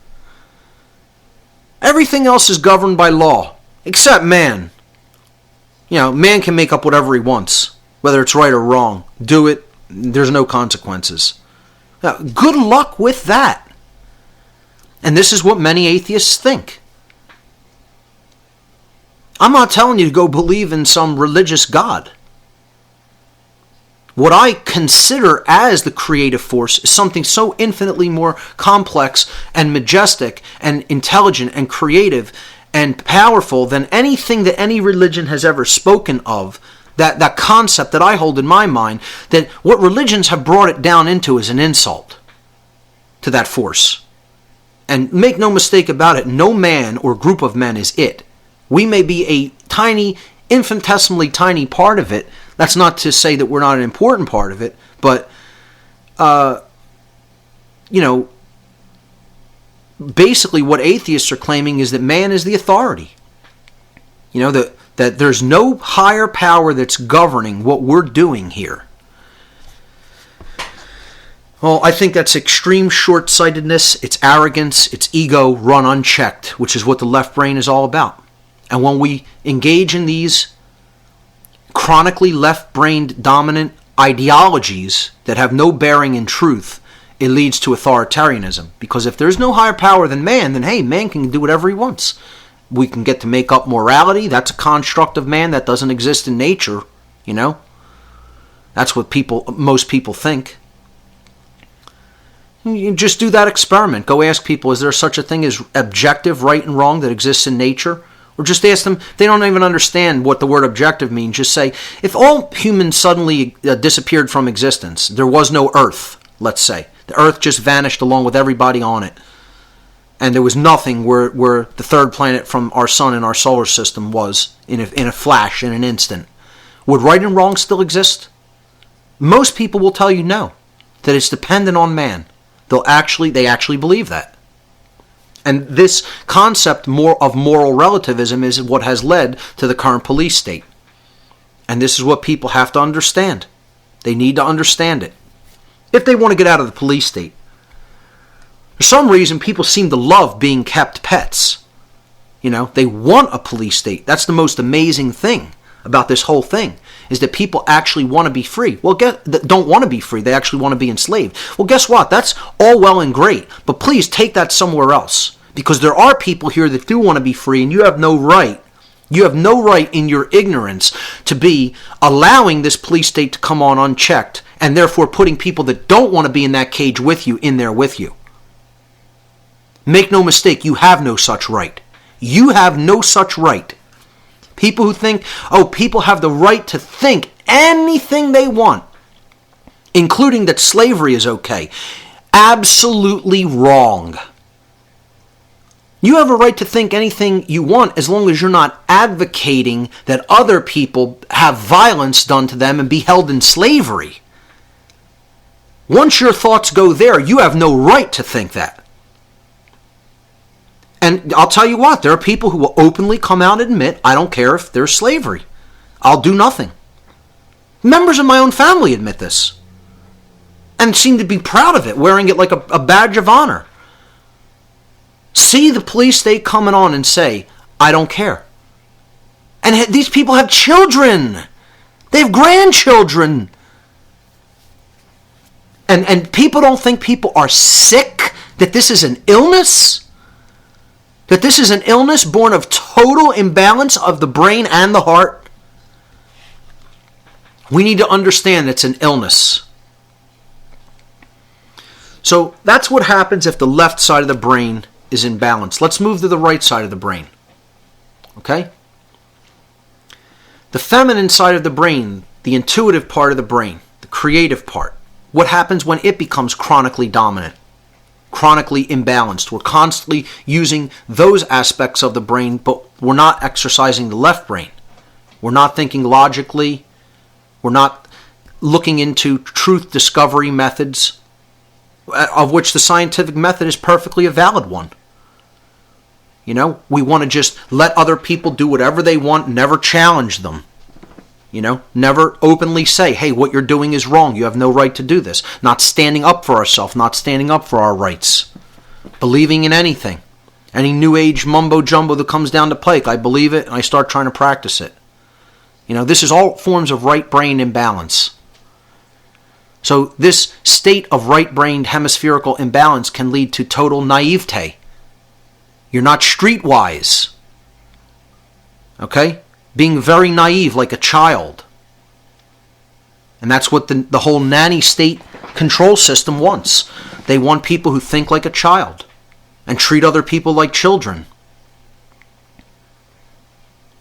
Everything else is governed by law, except man. Man can make up whatever he wants, whether it's right or wrong. Do it, there's no consequences. Now, good luck with that. And this is what many atheists think. I'm not telling you to go believe in some religious God. What I consider as the creative force is something so infinitely more complex and majestic and intelligent and creative and powerful than anything that any religion has ever spoken of. That concept that I hold in my mind, that what religions have brought it down into is an insult to that force. And make no mistake about it, no man or group of men is it. We may be a tiny, infinitesimally tiny part of it. That's not to say that we're not an important part of it, but, basically what atheists are claiming is that man is the authority. That there's no higher power that's governing what we're doing here. Well, I think that's extreme short-sightedness, it's arrogance, it's ego run unchecked, which is what the left brain is all about. And when we engage in these chronically left-brained dominant ideologies that have no bearing in truth, it leads to authoritarianism. Because if there's no higher power than man, then hey, man can do whatever he wants. We can get to make up morality. That's a construct of man that doesn't exist in nature, That's what most people think. You just do that experiment. Go ask people, is there such a thing as objective right and wrong that exists in nature? Or just ask them, they don't even understand what the word objective means. Just say, if all humans suddenly disappeared from existence, there was no Earth, let's say. The Earth just vanished along with everybody on it. And there was nothing where the third planet from our sun in our solar system was in a flash, in an instant. Would right and wrong still exist? Most people will tell you no, that it's dependent on man. They actually believe that. And this concept of moral relativism is what has led to the current police state. And this is what people have to understand. They need to understand it. If they want to get out of the police state. For some reason, people seem to love being kept pets. They want a police state. That's the most amazing thing about this whole thing is that people actually want to be free. Well, don't want to be free. They actually want to be enslaved. Well, guess what? That's all well and great, but please take that somewhere else, because there are people here that do want to be free, and you have no right. You have no right in your ignorance to be allowing this police state to come on unchecked, and therefore putting people that don't want to be in that cage with you in there with you. Make no mistake, you have no such right. You have no such right. People who think, people have the right to think anything they want, including that slavery is okay. Absolutely wrong. You have a right to think anything you want as long as you're not advocating that other people have violence done to them and be held in slavery. Once your thoughts go there, you have no right to think that. And I'll tell you what, there are people who will openly come out and admit, I don't care if there's slavery. I'll do nothing. Members of my own family admit this. And seem to be proud of it, wearing it like a badge of honor. See the police state coming on and say, I don't care. And these people have children. They have grandchildren. And people don't think people are sick, that this is an illness. That this is an illness born of total imbalance of the brain and the heart. We need to understand it's an illness. So that's what happens if the left side of the brain is in balance. Let's move to the right side of the brain. Okay? The feminine side of the brain, the intuitive part of the brain, the creative part. What happens when it becomes chronically dominant? Chronically imbalanced. We're constantly using those aspects of the brain, but we're not exercising the left brain. We're not thinking logically. We're not looking into truth discovery methods, of which the scientific method is perfectly a valid one. You know, we want to just let other people do whatever they want, never challenge them. You know, never openly say, hey, what you're doing is wrong. You have no right to do this. Not standing up for ourselves, not standing up for our rights. Believing in anything. Any new age mumbo jumbo that comes down the pike, I believe it and I start trying to practice it. You know, this is all forms of right brain imbalance. So this state of right-brained hemispherical imbalance can lead to total naivete. You're not streetwise. Okay? Being very naive like a child. And that's what the whole nanny state control system wants. They want people who think like a child and treat other people like children.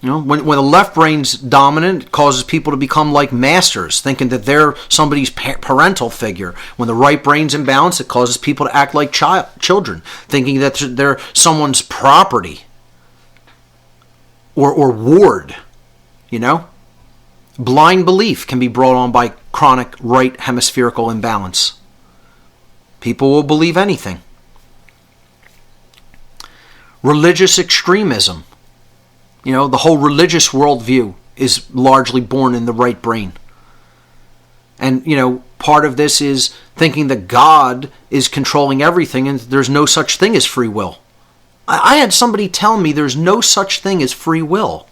You know, when the left brain's dominant, it causes people to become like masters, thinking that they're somebody's parental figure. When the right brain's imbalanced, it causes people to act like children, thinking that they're someone's property or ward. You know, blind belief can be brought on by chronic right hemispherical imbalance. People will believe anything. Religious extremism. You know, the whole religious worldview is largely born in the right brain. And, you know, part of this is thinking that God is controlling everything and there's no such thing as free will. I had somebody tell me there's no such thing as free will,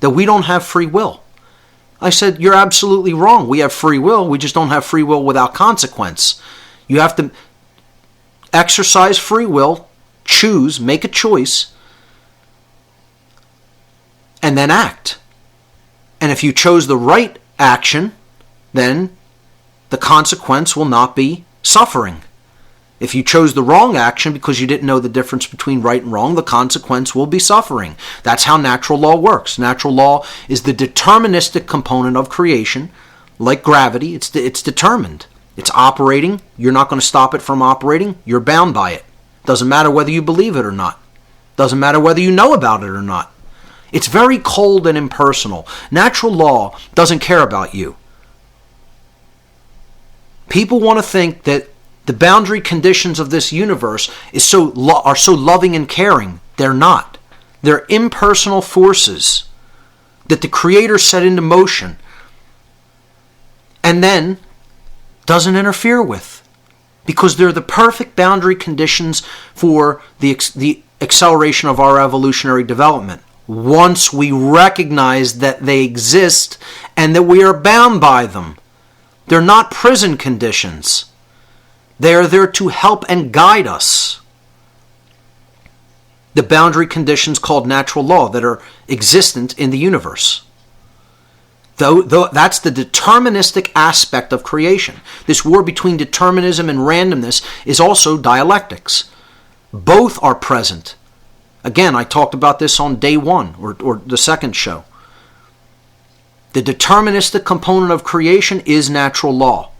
that we don't have free will. I said, you're absolutely wrong. We have free will. We just don't have free will without consequence. You have to exercise free will, choose, make a choice, and then act. And if you chose the right action, then the consequence will not be suffering. If you chose the wrong action because you didn't know the difference between right and wrong, the consequence will be suffering. That's how natural law works. Natural law is the deterministic component of creation. Like gravity, it's determined. It's operating. You're not going to stop it from operating. You're bound by it. Doesn't matter whether you believe it or not. Doesn't matter whether you know about it or not. It's very cold and impersonal. Natural law doesn't care about you. People want to think that the boundary conditions of this universe are so loving and caring. They're not. They're impersonal forces that the Creator set into motion and then doesn't interfere with, because they're the perfect boundary conditions for the acceleration of our evolutionary development. once we recognize that they exist and that we are bound by them. They're not prison conditions. They are there to help and guide us. The boundary conditions called natural law that are existent in the universe. Though that's the deterministic aspect of creation. This war between determinism and randomness is also dialectics. Both are present. Again, I talked about this on day one or the second show. The deterministic component of creation is natural law.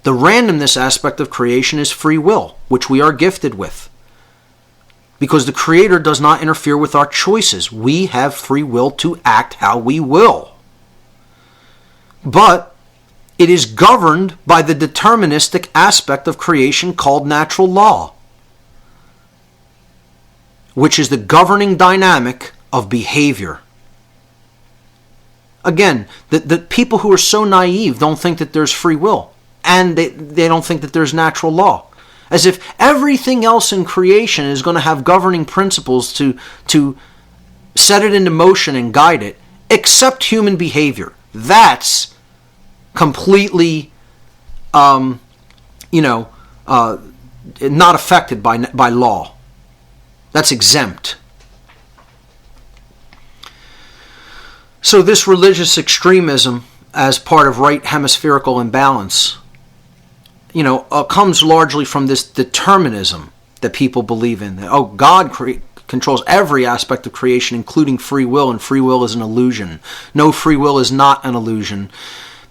The randomness aspect of creation is free will, which we are gifted with. Because the Creator does not interfere with our choices. We have free will to act how we will. But it is governed by the deterministic aspect of creation called natural law, which is the governing dynamic of behavior. Again, the people who are so naive don't think that there's free will, and they don't think that there's natural law. As if everything else in creation is going to have governing principles to set it into motion and guide it, except human behavior. That's completely, not affected by law. That's exempt. So this religious extremism as part of right hemispherical imbalance, comes largely from this determinism that people believe in. God controls every aspect of creation, including free will, and free will is an illusion. No, free will is not an illusion.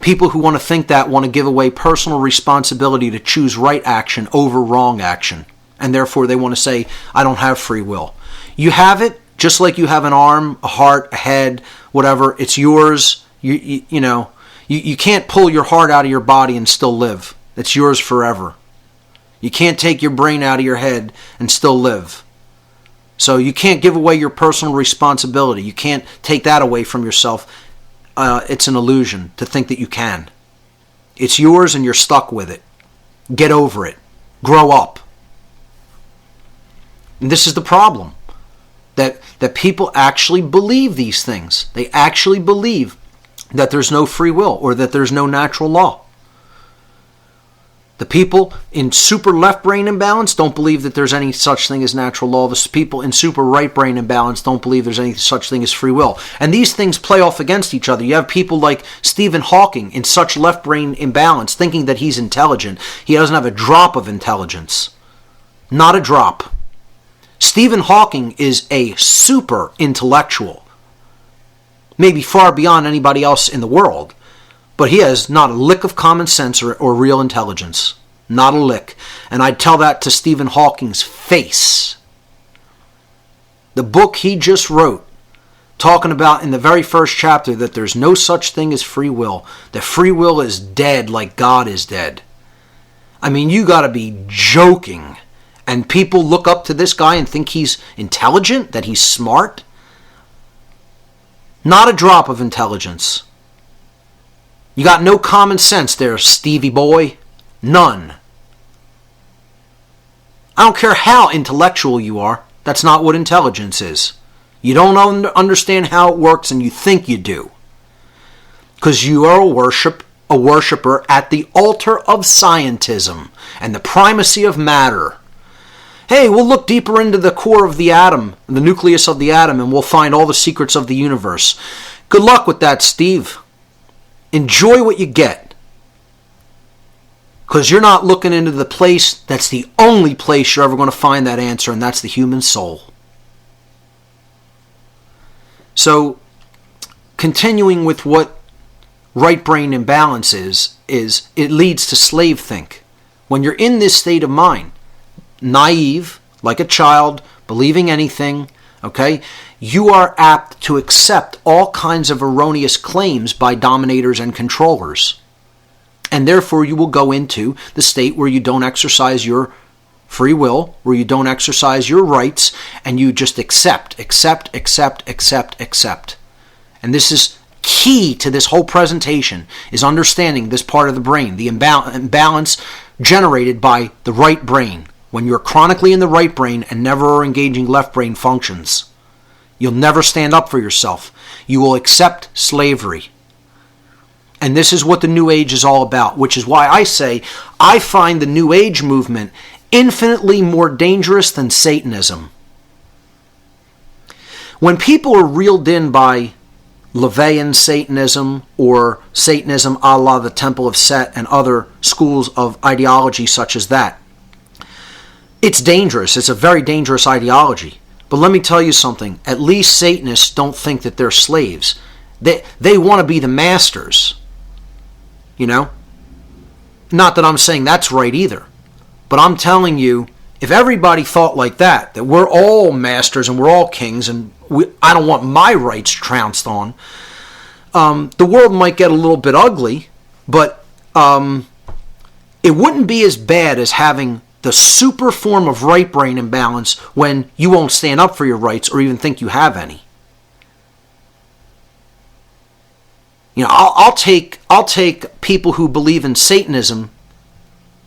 People who want to think that want to give away personal responsibility to choose right action over wrong action. And therefore they want to say, I don't have free will. You have it, just like you have an arm, a heart, a head, whatever. It's yours. You can't pull your heart out of your body and still live. It's yours forever. You can't take your brain out of your head and still live. So you can't give away your personal responsibility. You can't take that away from yourself. It's an illusion to think that you can. It's yours and you're stuck with it. Get over it. Grow up. And this is the problem. That people actually believe these things. They actually believe that there's no free will or that there's no natural law. The people in super left brain imbalance don't believe that there's any such thing as natural law. The people in super right brain imbalance don't believe there's any such thing as free will. And these things play off against each other. You have people like Stephen Hawking in such left brain imbalance thinking that he's intelligent. He doesn't have a drop of intelligence. Not a drop. Stephen Hawking is a super intellectual. Maybe far beyond anybody else in the world. But he has not a lick of common sense or real intelligence. Not a lick. And I'd tell that to Stephen Hawking's face. The book he just wrote, talking about in the very first chapter that there's no such thing as free will. That free will is dead like God is dead. I mean, you got to be joking. And people look up to this guy and think he's intelligent, that he's smart. Not a drop of intelligence. You got no common sense there, Stevie boy. None. I don't care how intellectual you are. That's not what intelligence is. You don't understand how it works and you think you do. Because you are a worshiper at the altar of scientism and the primacy of matter. Hey, we'll look deeper into the core of the atom, the nucleus of the atom, and we'll find all the secrets of the universe. Good luck with that, Steve. Enjoy what you get. Because you're not looking into the place that's the only place you're ever going to find that answer, and that's the human soul. So, continuing with what right brain imbalance is it leads to slave think. When you're in this state of mind, naive, like a child, believing anything, okay, you are apt to accept all kinds of erroneous claims by dominators and controllers. And therefore you will go into the state where you don't exercise your free will, where you don't exercise your rights, and you just accept. And this is key to this whole presentation, is understanding this part of the brain, the imbalance generated by the right brain. When you're chronically in the right brain and never are engaging left brain functions, You'll never stand up for yourself. You will accept slavery. And this is what the New Age is all about, which is why I say I find the New Age movement infinitely more dangerous than Satanism. When people are reeled in by LaVeyan Satanism or Satanism a la the Temple of Set and other schools of ideology such as that, it's dangerous. It's a very dangerous ideology. But let me tell you something. At least Satanists don't think that they're slaves. They want to be the masters. You know? Not that I'm saying that's right either. But I'm telling you, if everybody thought like that we're all masters and we're all kings and I don't want my rights trounced on, the world might get a little bit ugly, but it wouldn't be as bad as having the super form of right brain imbalance when you won't stand up for your rights or even think you have any. You know, I'll take people who believe in Satanism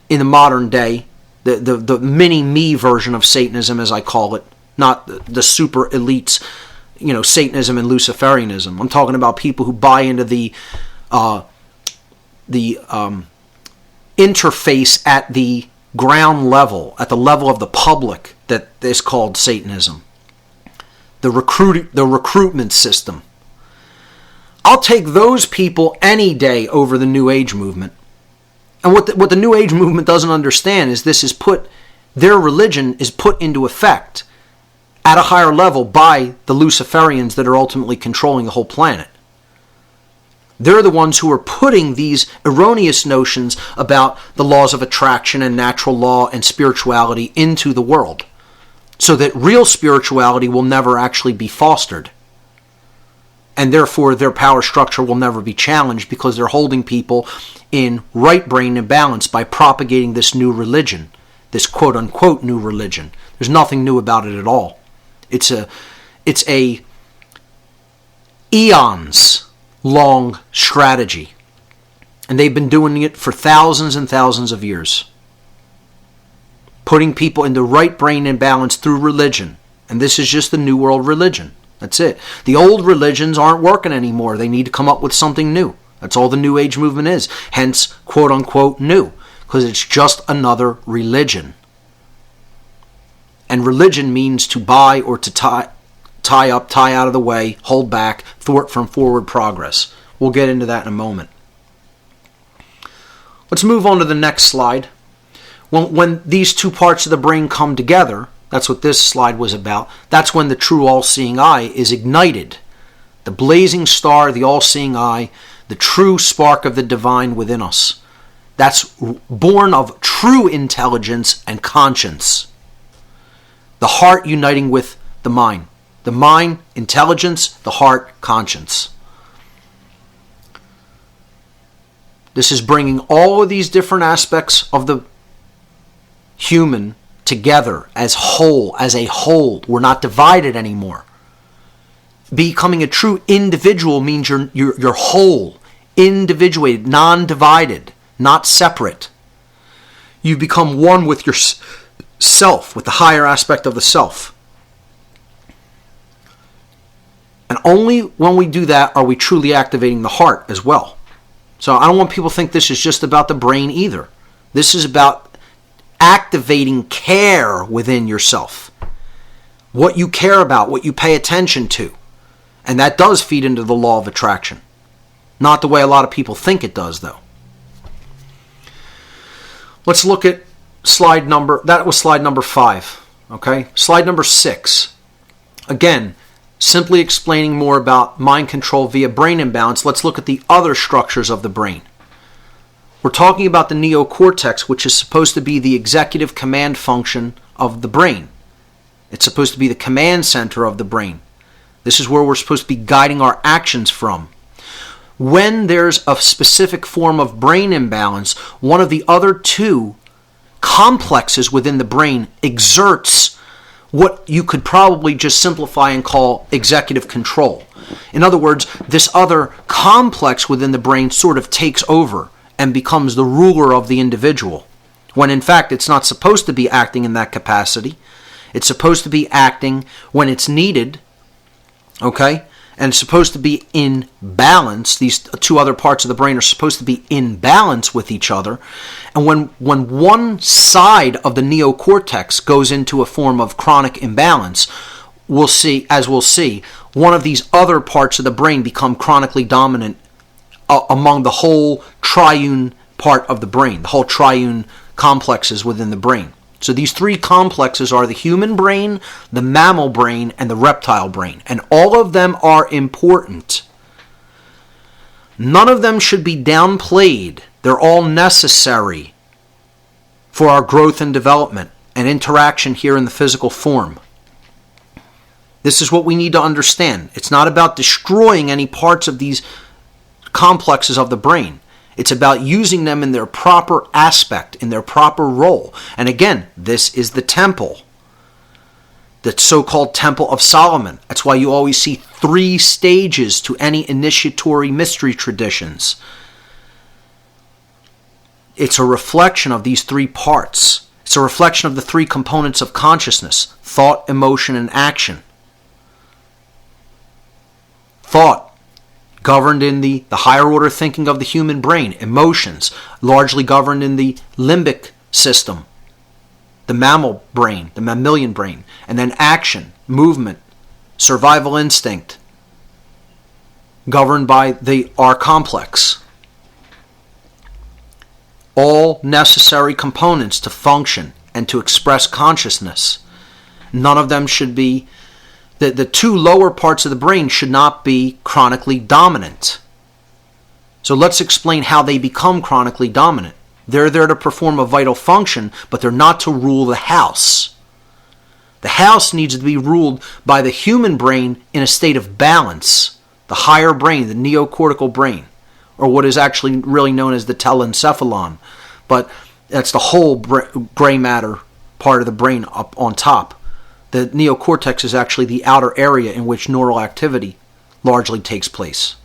in the modern day, the mini-me version of Satanism, as I call it, not the super elites, you know, Satanism and Luciferianism. I'm talking about people who buy into the interface at the ground level, at the level of the public, that is called Satanism. The recruitment system. I'll take those people any day over the New Age movement. And what the New Age movement doesn't understand is their religion is put into effect at a higher level by the Luciferians that are ultimately controlling the whole planet. They're the ones who are putting these erroneous notions about the laws of attraction and natural law and spirituality into the world, so that real spirituality will never actually be fostered. And therefore their power structure will never be challenged because they're holding people in right brain imbalance by propagating this new religion, this quote-unquote new religion. There's nothing new about it at all. It's a eons long strategy. And they've been doing it for thousands and thousands of years. Putting people into right brain imbalance through religion. And this is just the New World religion. That's it. The old religions aren't working anymore. They need to come up with something new. That's all the New Age movement is. Hence, quote unquote, new. Because it's just another religion. And religion means to buy or to tie up, tie out of the way, hold back, thwart from forward progress. We'll get into that in a moment. Let's move on to the next slide. When these two parts of the brain come together, that's what this slide was about, that's when the true all-seeing eye is ignited. The blazing star, the all-seeing eye, the true spark of the divine within us. That's born of true intelligence and conscience. The heart uniting with the mind. The mind, intelligence, the heart, conscience. This is bringing all of these different aspects of the human together as whole, as a whole. We're not divided anymore. Becoming a true individual means you're whole, individuated, non-divided, not separate. You become one with yourself, with the higher aspect of the self. And only when we do that are we truly activating the heart as well. So I don't want people to think this is just about the brain either. This is about activating care within yourself. What you care about, what you pay attention to. And that does feed into the law of attraction. Not the way a lot of people think it does, though. Let's look at that was slide number 5. Okay? Slide number 6. Again, simply explaining more about mind control via brain imbalance. Let's look at the other structures of the brain. We're talking about the neocortex, which is supposed to be the executive command function of the brain. It's supposed to be the command center of the brain. This is where we're supposed to be guiding our actions from. When there's a specific form of brain imbalance, one of the other two complexes within the brain exerts what you could probably just simplify and call executive control. In other words, this other complex within the brain sort of takes over and becomes the ruler of the individual, when in fact it's not supposed to be acting in that capacity. It's supposed to be acting when it's needed Okay? And it's supposed to be in balance. These two other parts of the brain are supposed to be in balance with each other. And when one side of the neocortex goes into a form of chronic imbalance, we'll see, one of these other parts of the brain become chronically dominant among the whole triune part of the brain, the whole triune complexes within the brain. So these three complexes are the human brain, the mammal brain, and the reptile brain. And all of them are important. None of them should be downplayed. They're all necessary for our growth and development and interaction here in the physical form. This is what we need to understand. It's not about destroying any parts of these complexes of the brain. It's about using them in their proper aspect, in their proper role. And again, this is the temple, the so-called Temple of Solomon. That's why you always see 3 stages to any initiatory mystery traditions. It's a reflection of these 3 parts. It's a reflection of the 3 components of consciousness: thought, emotion, and action. Thought, governed in the higher order thinking of the human brain. Emotions, largely governed in the limbic system, the mammal brain, the mammalian brain. And then action, movement, survival instinct, governed by the R complex. All necessary components to function and to express consciousness. None of them should be the 2 lower parts of the brain should not be chronically dominant. So let's explain how they become chronically dominant. They're there to perform a vital function, but they're not to rule the house. The house needs to be ruled by the human brain in a state of balance, the higher brain, the neocortical brain, or what is actually really known as the telencephalon. But that's the whole gray matter part of the brain up on top. The neocortex is actually the outer area in which neural activity largely takes place.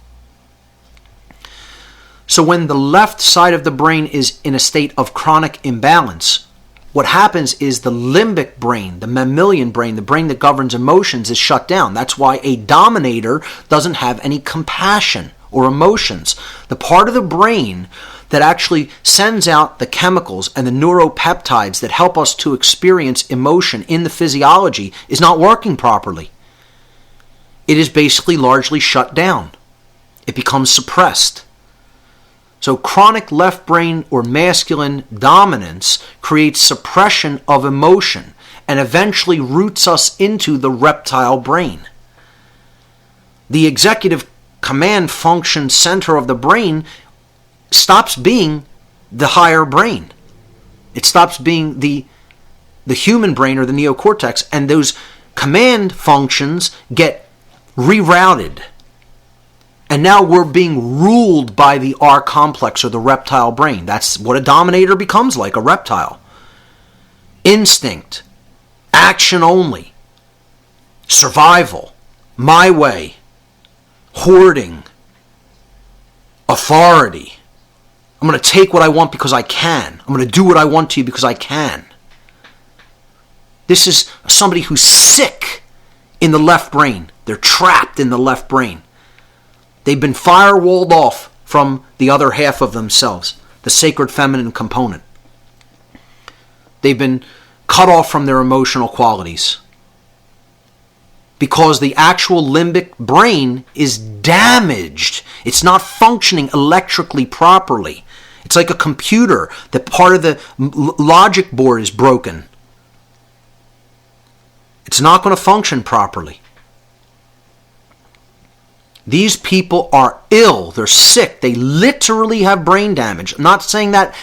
So when the left side of the brain is in a state of chronic imbalance, what happens is the limbic brain, the mammalian brain, the brain that governs emotions, is shut down. That's why a dominator doesn't have any compassion or emotions. The part of the brain that actually sends out the chemicals and the neuropeptides that help us to experience emotion in the physiology is not working properly. It is basically largely shut down. It becomes suppressed. So chronic left brain or masculine dominance creates suppression of emotion and eventually roots us into the reptile brain. The executive command function center of the brain stops being the higher brain. It stops being the human brain or the neocortex, and those command functions get rerouted. And now we're being ruled by the R complex or the reptile brain. That's what a dominator becomes like, a reptile. Instinct, action only, survival, my way, hoarding, authority. I'm going to take what I want because I can. I'm going to do what I want to you because I can. This is somebody who's sick in the left brain. They're trapped in the left brain. They've been firewalled off from the other half of themselves, the sacred feminine component. They've been cut off from their emotional qualities because the actual limbic brain is damaged. It's not functioning electrically properly. It's like a computer. The part of the logic board is broken. It's not going to function properly. These people are ill. They're sick. They literally have brain damage. I'm not saying that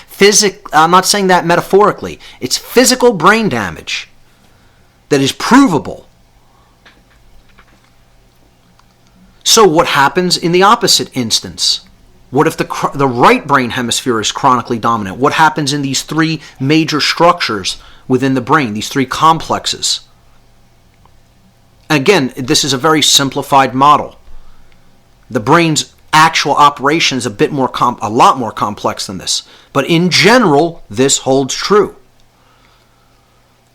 I'm not saying that metaphorically. It's physical brain damage that is provable. So what happens in the opposite instance? What if the right brain hemisphere is chronically dominant? What happens in these 3 major structures within the brain, these 3 complexes? Again, this is a very simplified model. The brain's actual operation is a lot more complex than this. But in general, this holds true.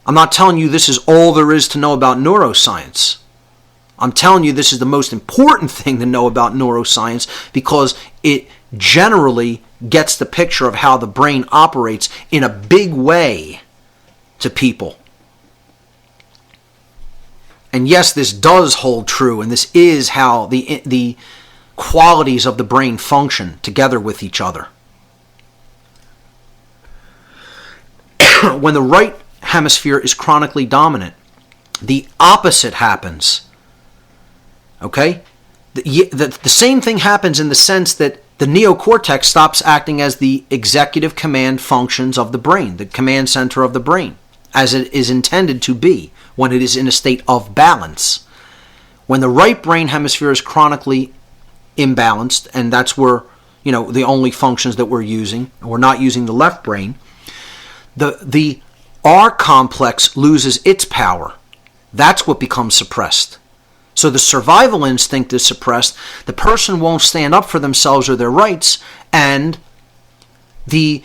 I'm not telling you this is all there is to know about neuroscience. I'm telling you, this is the most important thing to know about neuroscience because it generally gets the picture of how the brain operates in a big way to people. And yes, this does hold true, and this is how the qualities of the brain function together with each other. When the right hemisphere is chronically dominant, the opposite happens. Okay? The same thing happens in the sense that the neocortex stops acting as the executive command functions of the brain, the command center of the brain, as it is intended to be when it is in a state of balance. When the right brain hemisphere is chronically imbalanced, and that's where, the only functions that we're using, and we're not using the left brain, the R complex loses its power. That's what becomes suppressed. So the survival instinct is suppressed, the person won't stand up for themselves or their rights, and the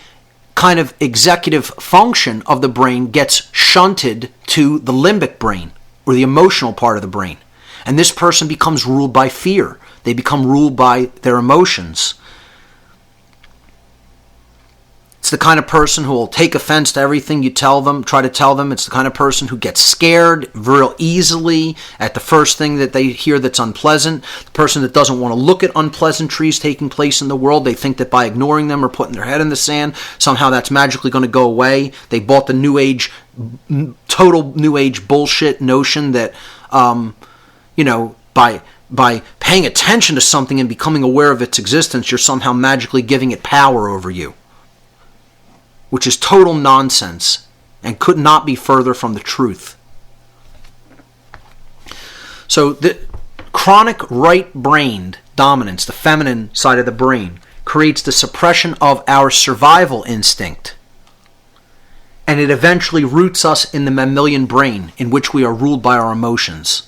kind of executive function of the brain gets shunted to the limbic brain, or the emotional part of the brain. And this person becomes ruled by fear. They become ruled by their emotions. It's the kind of person who will take offense to everything you tell them, try to tell them. It's the kind of person who gets scared real easily at the first thing that they hear that's unpleasant. The person that doesn't want to look at unpleasantries taking place in the world. They think that by ignoring them or putting their head in the sand, somehow that's magically going to go away. They bought the New Age, total New Age bullshit notion that, by paying attention to something and becoming aware of its existence, you're somehow magically giving it power over you, which is total nonsense and could not be further from the truth. So the chronic right-brained dominance, the feminine side of the brain, creates the suppression of our survival instinct. And it eventually roots us in the mammalian brain, in which we are ruled by our emotions.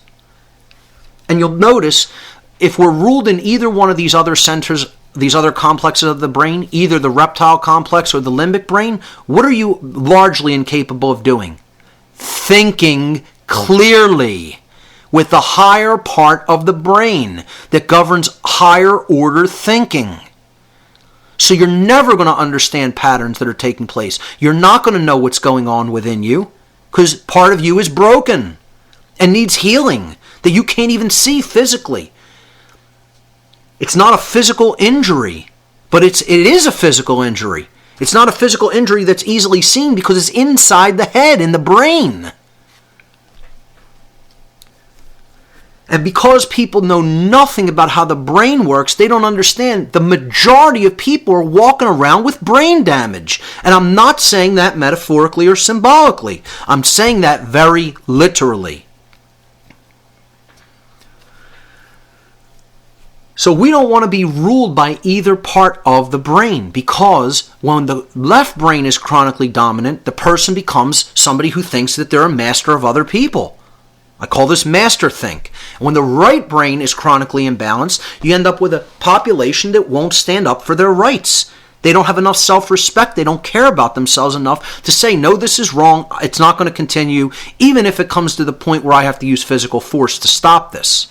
And you'll notice, if we're ruled in either one of these other centers, these other complexes of the brain, either the reptile complex or the limbic brain, what are you largely incapable of doing? Thinking clearly with the higher part of the brain that governs higher order thinking. So you're never going to understand patterns that are taking place. You're not going to know what's going on within you because part of you is broken and needs healing that you can't even see physically. It's not a physical injury, but it is a physical injury. It's not a physical injury that's easily seen because it's inside the head, in the brain. And because people know nothing about how the brain works, they don't understand the majority of people are walking around with brain damage. And I'm not saying that metaphorically or symbolically. I'm saying that very literally. So we don't want to be ruled by either part of the brain, because when the left brain is chronically dominant, the person becomes somebody who thinks that they're a master of other people. I call this master think. And when the right brain is chronically imbalanced, you end up with a population that won't stand up for their rights. They don't have enough self-respect. They don't care about themselves enough to say, no, this is wrong. It's not going to continue, even if it comes to the point where I have to use physical force to stop this.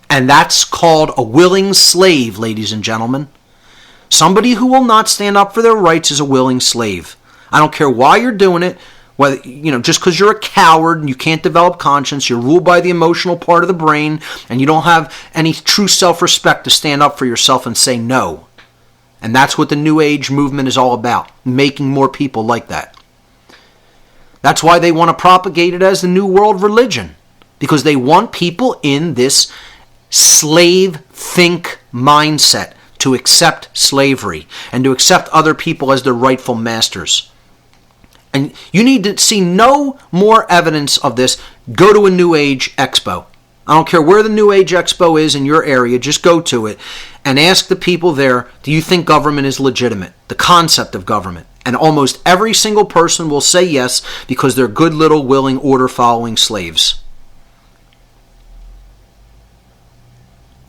And that's called a willing slave, ladies and gentlemen. Somebody who will not stand up for their rights is a willing slave. I don't care why you're doing it, whether just because you're a coward and you can't develop conscience, you're ruled by the emotional part of the brain, and you don't have any true self-respect to stand up for yourself and say no. And that's what the New Age movement is all about, making more people like that. That's why they want to propagate it as the New World religion, because they want people in this slave think mindset to accept slavery and to accept other people as their rightful masters. And you need to see no more evidence of this. Go to a New Age expo. I don't care where the New Age expo is in your area, just go to it and ask the people there, do you think government is legitimate? The concept of government. And almost every single person will say yes, because they're good little willing order following slaves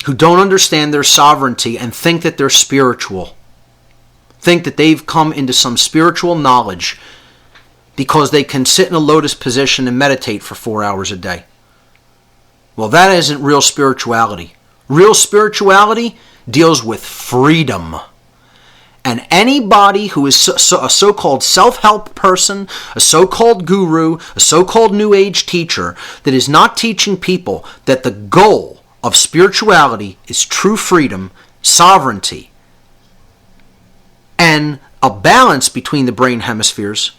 who don't understand their sovereignty and think that they're spiritual, think that they've come into some spiritual knowledge because they can sit in a lotus position and meditate for 4 hours a day. Well, that isn't real spirituality. Real spirituality deals with freedom. And anybody who is a so-called self-help person, a so-called guru, a so-called New Age teacher that is not teaching people that the goal of spirituality is true freedom, sovereignty, and a balance between the brain hemispheres,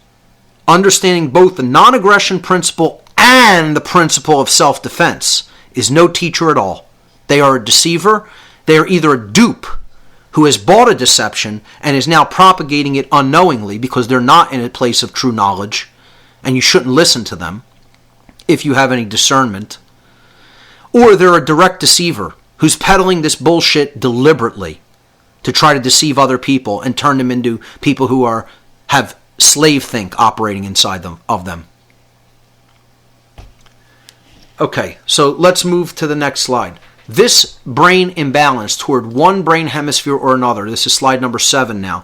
understanding both the non-aggression principle and the principle of self-defense, is no teacher at all. They are a deceiver. They are either a dupe who has bought a deception and is now propagating it unknowingly because they're not in a place of true knowledge, and you shouldn't listen to them if you have any discernment. Or they're a direct deceiver who's peddling this bullshit deliberately to try to deceive other people and turn them into people who have slave think operating inside of them. Okay, so let's move to the next slide. This brain imbalance toward one brain hemisphere or another, this is slide number 7 now,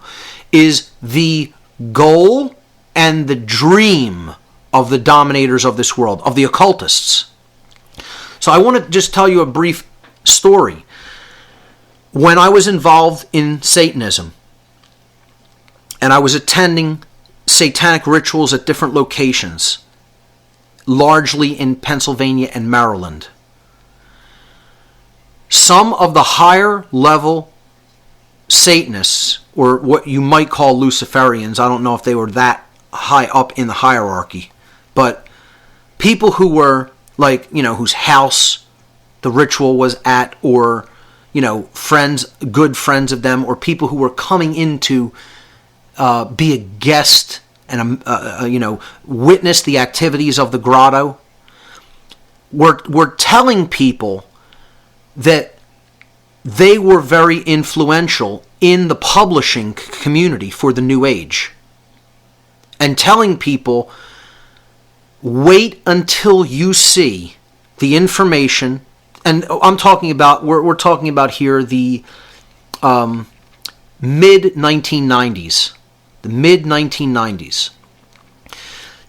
is the goal and the dream of the dominators of this world, of the occultists. So I want to just tell you a brief story. When I was involved in Satanism, and I was attending satanic rituals at different locations, largely in Pennsylvania and Maryland, some of the higher level Satanists, or what you might call Luciferians, I don't know if they were that high up in the hierarchy, but people who were like, whose house the ritual was at, or, friends, good friends of them, or people who were coming in to be a guest and, witness the activities of the grotto, were telling people that they were very influential in the publishing community for the New Age. And telling people, wait until you see the information, and I'm talking about, we're talking about here the mid-1990s. The mid-1990s.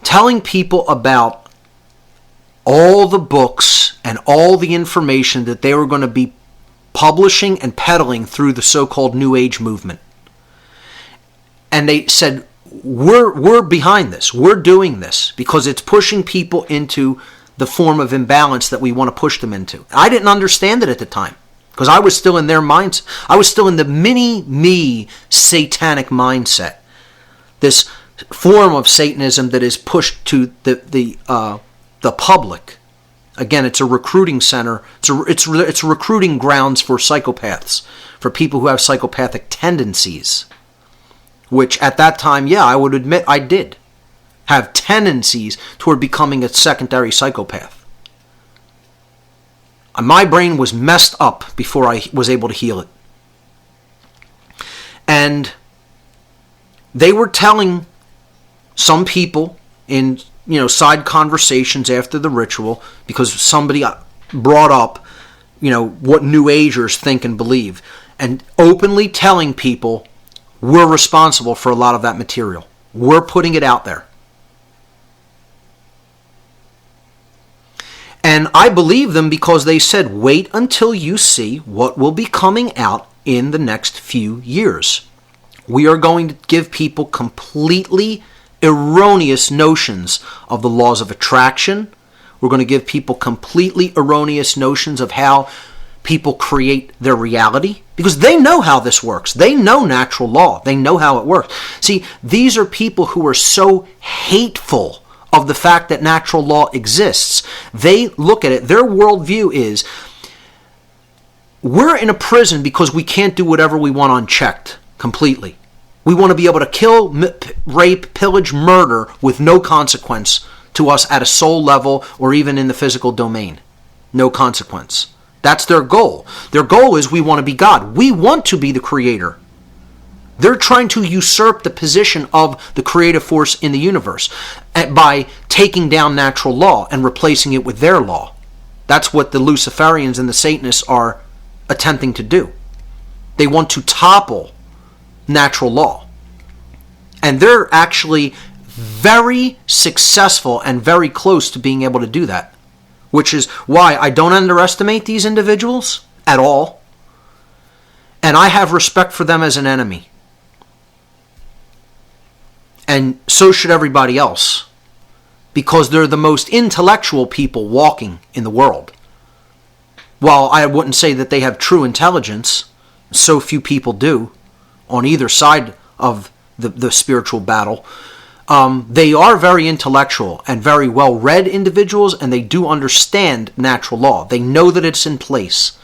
Telling people about all the books and all the information that they were going to be publishing and peddling through the so-called New Age movement. And they said, we're behind this. We're doing this because it's pushing people into the form of imbalance that we want to push them into. I didn't understand it at the time because I was still in their minds. I was still in the mini-me satanic mindset. This form of Satanism that is pushed to the public. Again, it's a recruiting center. It's recruiting grounds for psychopaths, for people who have psychopathic tendencies. Which at that time, yeah, I would admit I did have tendencies toward becoming a secondary psychopath. My brain was messed up before I was able to heal it. And they were telling some people in side conversations after the ritual, because somebody brought up what New Agers think and believe, and openly telling people, we're responsible for a lot of that material. We're putting it out there. And I believe them because they said, wait until you see what will be coming out in the next few years. We are going to give people completely erroneous notions of the laws of attraction. We're going to give people completely erroneous notions of how people create their reality, because they know how this works. They know natural law. They know how it works. See, these are people who are so hateful of the fact that natural law exists. They look at it, their worldview is, we're in a prison because we can't do whatever we want unchecked completely. We want to be able to kill, rape, pillage, murder with no consequence to us at a soul level or even in the physical domain. No consequence. That's their goal. Their goal is we want to be God. We want to be the creator. They're trying to usurp the position of the creative force in the universe by taking down natural law and replacing it with their law. That's what the Luciferians and the Satanists are attempting to do. They want to topple natural law. And they're actually very successful and very close to being able to do that which is why I don't underestimate these individuals at all. And I have respect for them as an enemy. And so should everybody else. Because they're the most intellectual people walking in the world. While I wouldn't say that they have true intelligence, so few people do on either side of the spiritual battle. They are very intellectual and very well-read individuals, and they do understand natural law. They know that it's in place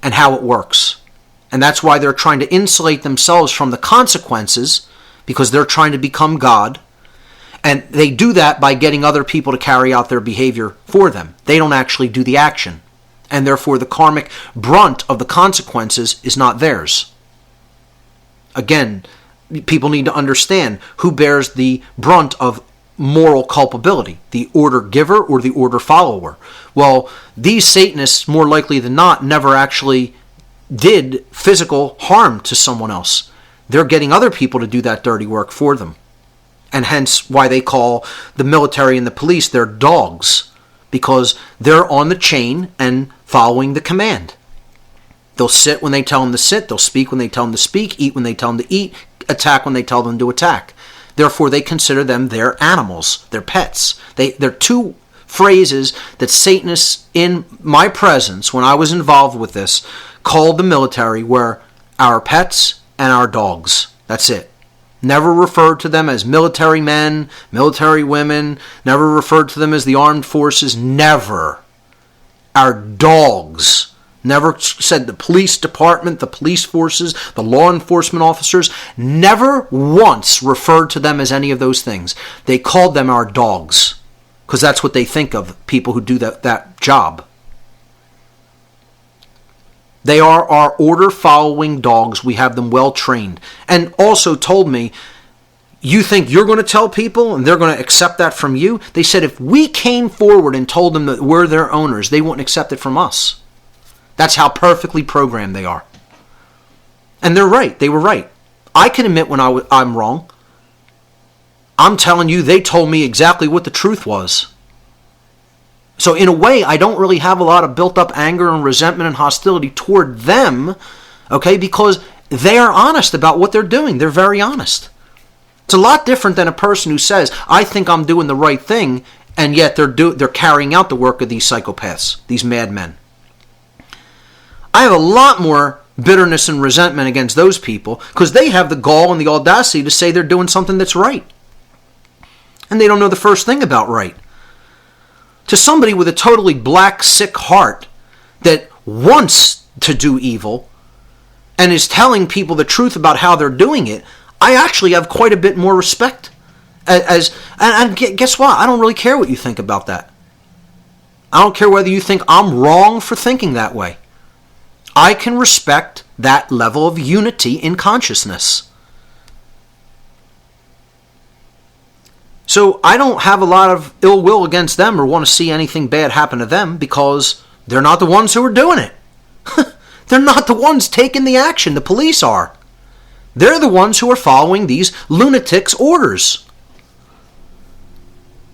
and how it works. And that's why they're trying to insulate themselves from the consequences, because they're trying to become God. And they do that by getting other people to carry out their behavior for them. They don't actually do the action. And therefore the karmic brunt of the consequences is not theirs. Again, people need to understand who bears the brunt of moral culpability, the order giver or the order follower. Well, these Satanists, more likely than not, never actually did physical harm to someone else. They're getting other people to do that dirty work for them. And hence why they call the military and the police their dogs, because they're on the chain and following the command. They'll sit when they tell them to sit, they'll speak when they tell them to speak, eat when they tell them to eat, attack when they tell them to attack. Therefore, they consider them their animals, their pets. They're two phrases that Satanists in my presence, when I was involved with this, called the military were our pets and our dogs. That's it. Never referred to them as military men, military women, never referred to them as the armed forces, never. Our dogs. Never said the police department, the police forces, the law enforcement officers, never once referred to them as any of those things. They called them our dogs, because that's what they think of people who do that job. They are our order-following dogs. We have them well-trained. And also told me, you think you're going to tell people and they're going to accept that from you? They said if we came forward and told them that we're their owners, they wouldn't accept it from us. That's how perfectly programmed they are. And they're right. They were right. I can admit when I'm wrong. I'm telling you, they told me exactly what the truth was. So in a way, I don't really have a lot of built-up anger and resentment and hostility toward them, okay, because they are honest about what they're doing. They're very honest. It's a lot different than a person who says, I think I'm doing the right thing, and yet they're carrying out the work of these psychopaths, these madmen. I have a lot more bitterness and resentment against those people because they have the gall and the audacity to say they're doing something that's right. And they don't know the first thing about right. To somebody with a totally black, sick heart that wants to do evil and is telling people the truth about how they're doing it, I actually have quite a bit more respect. And guess what? I don't really care what you think about that. I don't care whether you think I'm wrong for thinking that way. I can respect that level of unity in consciousness. So I don't have a lot of ill will against them or want to see anything bad happen to them because they're not the ones who are doing it. They're not the ones taking the action. The police are. They're the ones who are following these lunatics' orders.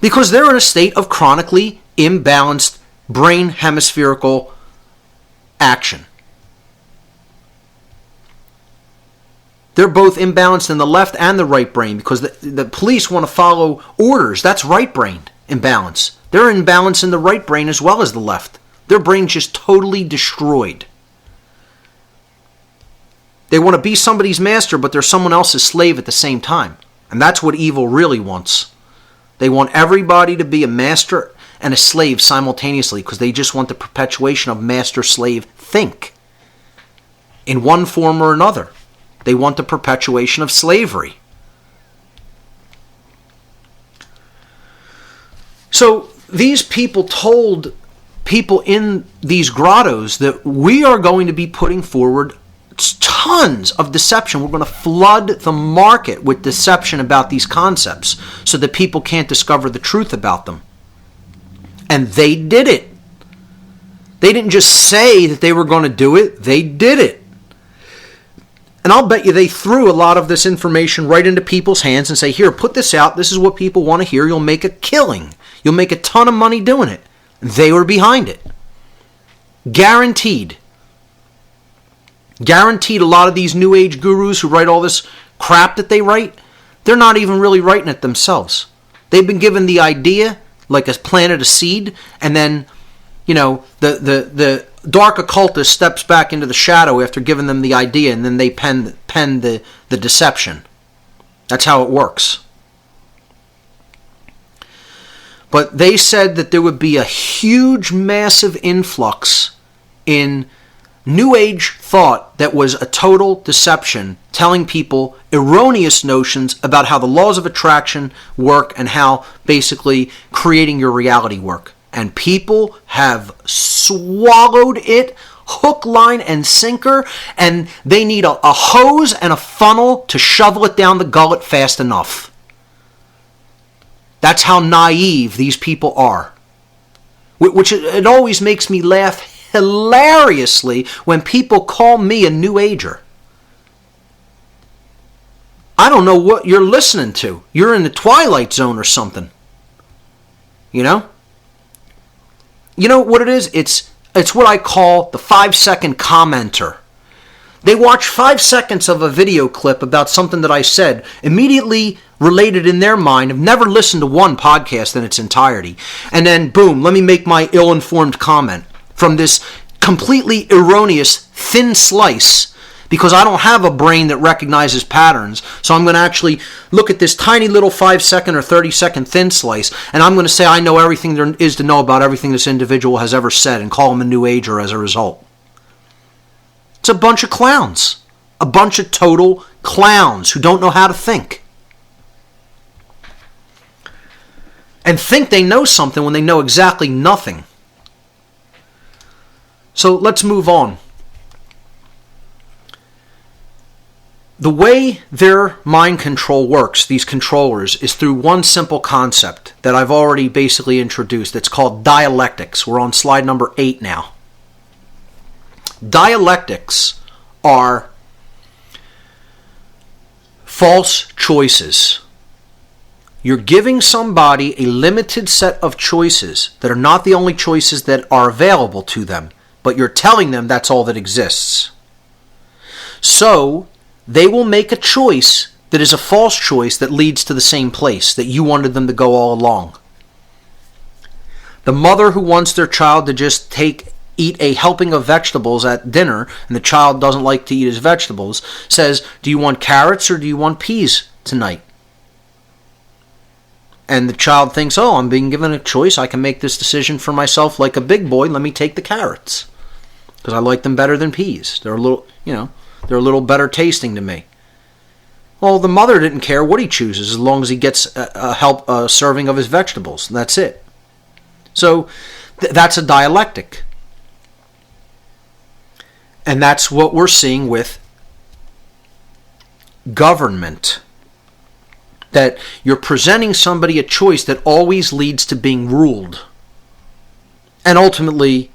Because they're in a state of chronically imbalanced brain hemispherical action. They're both imbalanced in the left and the right brain because the police want to follow orders. That's right brain imbalance. They're imbalanced in the right brain as well as the left. Their brain's just totally destroyed. They want to be somebody's master, but they're someone else's slave at the same time. And that's what evil really wants. They want everybody to be a master and a slave simultaneously because they just want the perpetuation of master-slave think in one form or another. They want the perpetuation of slavery. So these people told people in these grottos that we are going to be putting forward tons of deception. We're going to flood the market with deception about these concepts so that people can't discover the truth about them. And they did it. They didn't just say that they were going to do it. They did it. And I'll bet you they threw a lot of this information right into people's hands and say, here, put this out. This is what people want to hear. You'll make a killing. You'll make a ton of money doing it. They were behind it. Guaranteed. Guaranteed a lot of these New Age gurus who write all this crap that they write, they're not even really writing it themselves. They've been given the idea, like a planted a seed, and then, the dark occultist steps back into the shadow after giving them the idea, and then they pen the deception. That's how it works. But they said that there would be a huge, massive influx in New Age thought that was a total deception, telling people erroneous notions about how the laws of attraction work and how basically creating your reality work. And people have swallowed it hook, line, and sinker, and they need a hose and a funnel to shovel it down the gullet fast enough. That's how naive these people are. Which it always makes me laugh hilariously when people call me a New Ager. I don't know what you're listening to. You're in the Twilight Zone or something. You know? You know what it is? It's what I call the 5-second commenter. They watch 5 seconds of a video clip about something that I said, immediately related in their mind, have never listened to one podcast in its entirety, and then boom, let me make my ill-informed comment from this completely erroneous thin slice, because I don't have a brain that recognizes patterns. So I'm going to actually look at this tiny little 5-second or 30-second thin slice, and I'm going to say I know everything there is to know about everything this individual has ever said and call him a New Ager as a result. It's a bunch of clowns. A bunch of total clowns who don't know how to think. And think they know something when they know exactly nothing. So let's move on. The way their mind control works, these controllers, is through one simple concept that I've already basically introduced. It's called dialectics. We're on slide number 8 now. Dialectics are false choices. You're giving somebody a limited set of choices that are not the only choices that are available to them, but you're telling them that's all that exists. So they will make a choice that is a false choice that leads to the same place that you wanted them to go all along. The mother who wants their child to just eat a helping of vegetables at dinner, and the child doesn't like to eat his vegetables, says, do you want carrots or do you want peas tonight? And the child thinks, oh, I'm being given a choice. I can make this decision for myself like a big boy. Let me take the carrots because I like them better than peas. They're a little better tasting to me. Well, the mother didn't care what he chooses as long as he gets a serving of his vegetables. That's it. So that's a dialectic. And that's what we're seeing with government. That you're presenting somebody a choice that always leads to being ruled. And ultimately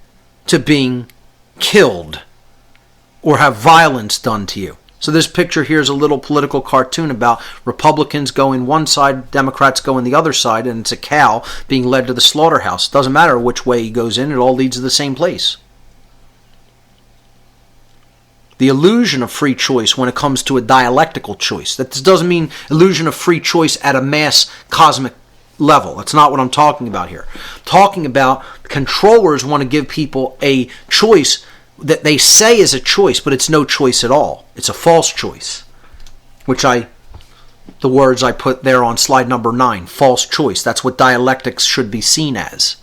to being killed or have violence done to you. So this picture here is a little political cartoon about Republicans going one side, Democrats going the other side, and it's a cow being led to the slaughterhouse. It doesn't matter which way he goes in, it all leads to the same place. The illusion of free choice when it comes to a dialectical choice. That doesn't mean illusion of free choice at a mass cosmic level. That's not what I'm talking about here. I'm talking about controllers want to give people a choice that they say is a choice, but it's no choice at all. It's a false choice. The words I put there on slide number 9, false choice. That's what dialectics should be seen as.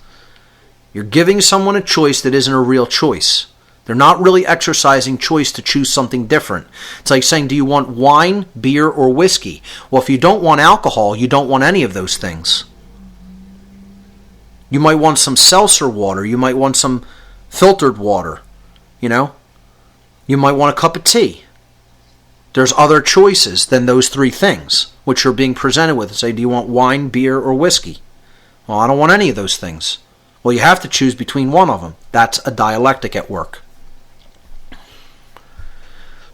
You're giving someone a choice that isn't a real choice. They're not really exercising choice to choose something different. It's like saying, do you want wine, beer, or whiskey? Well, if you don't want alcohol, you don't want any of those things. You might want some seltzer water. You might want some filtered water. You might want a cup of tea. There's other choices than those 3 things, which you're being presented with. Say, do you want wine, beer, or whiskey? Well, I don't want any of those things. Well, you have to choose between one of them. That's a dialectic at work.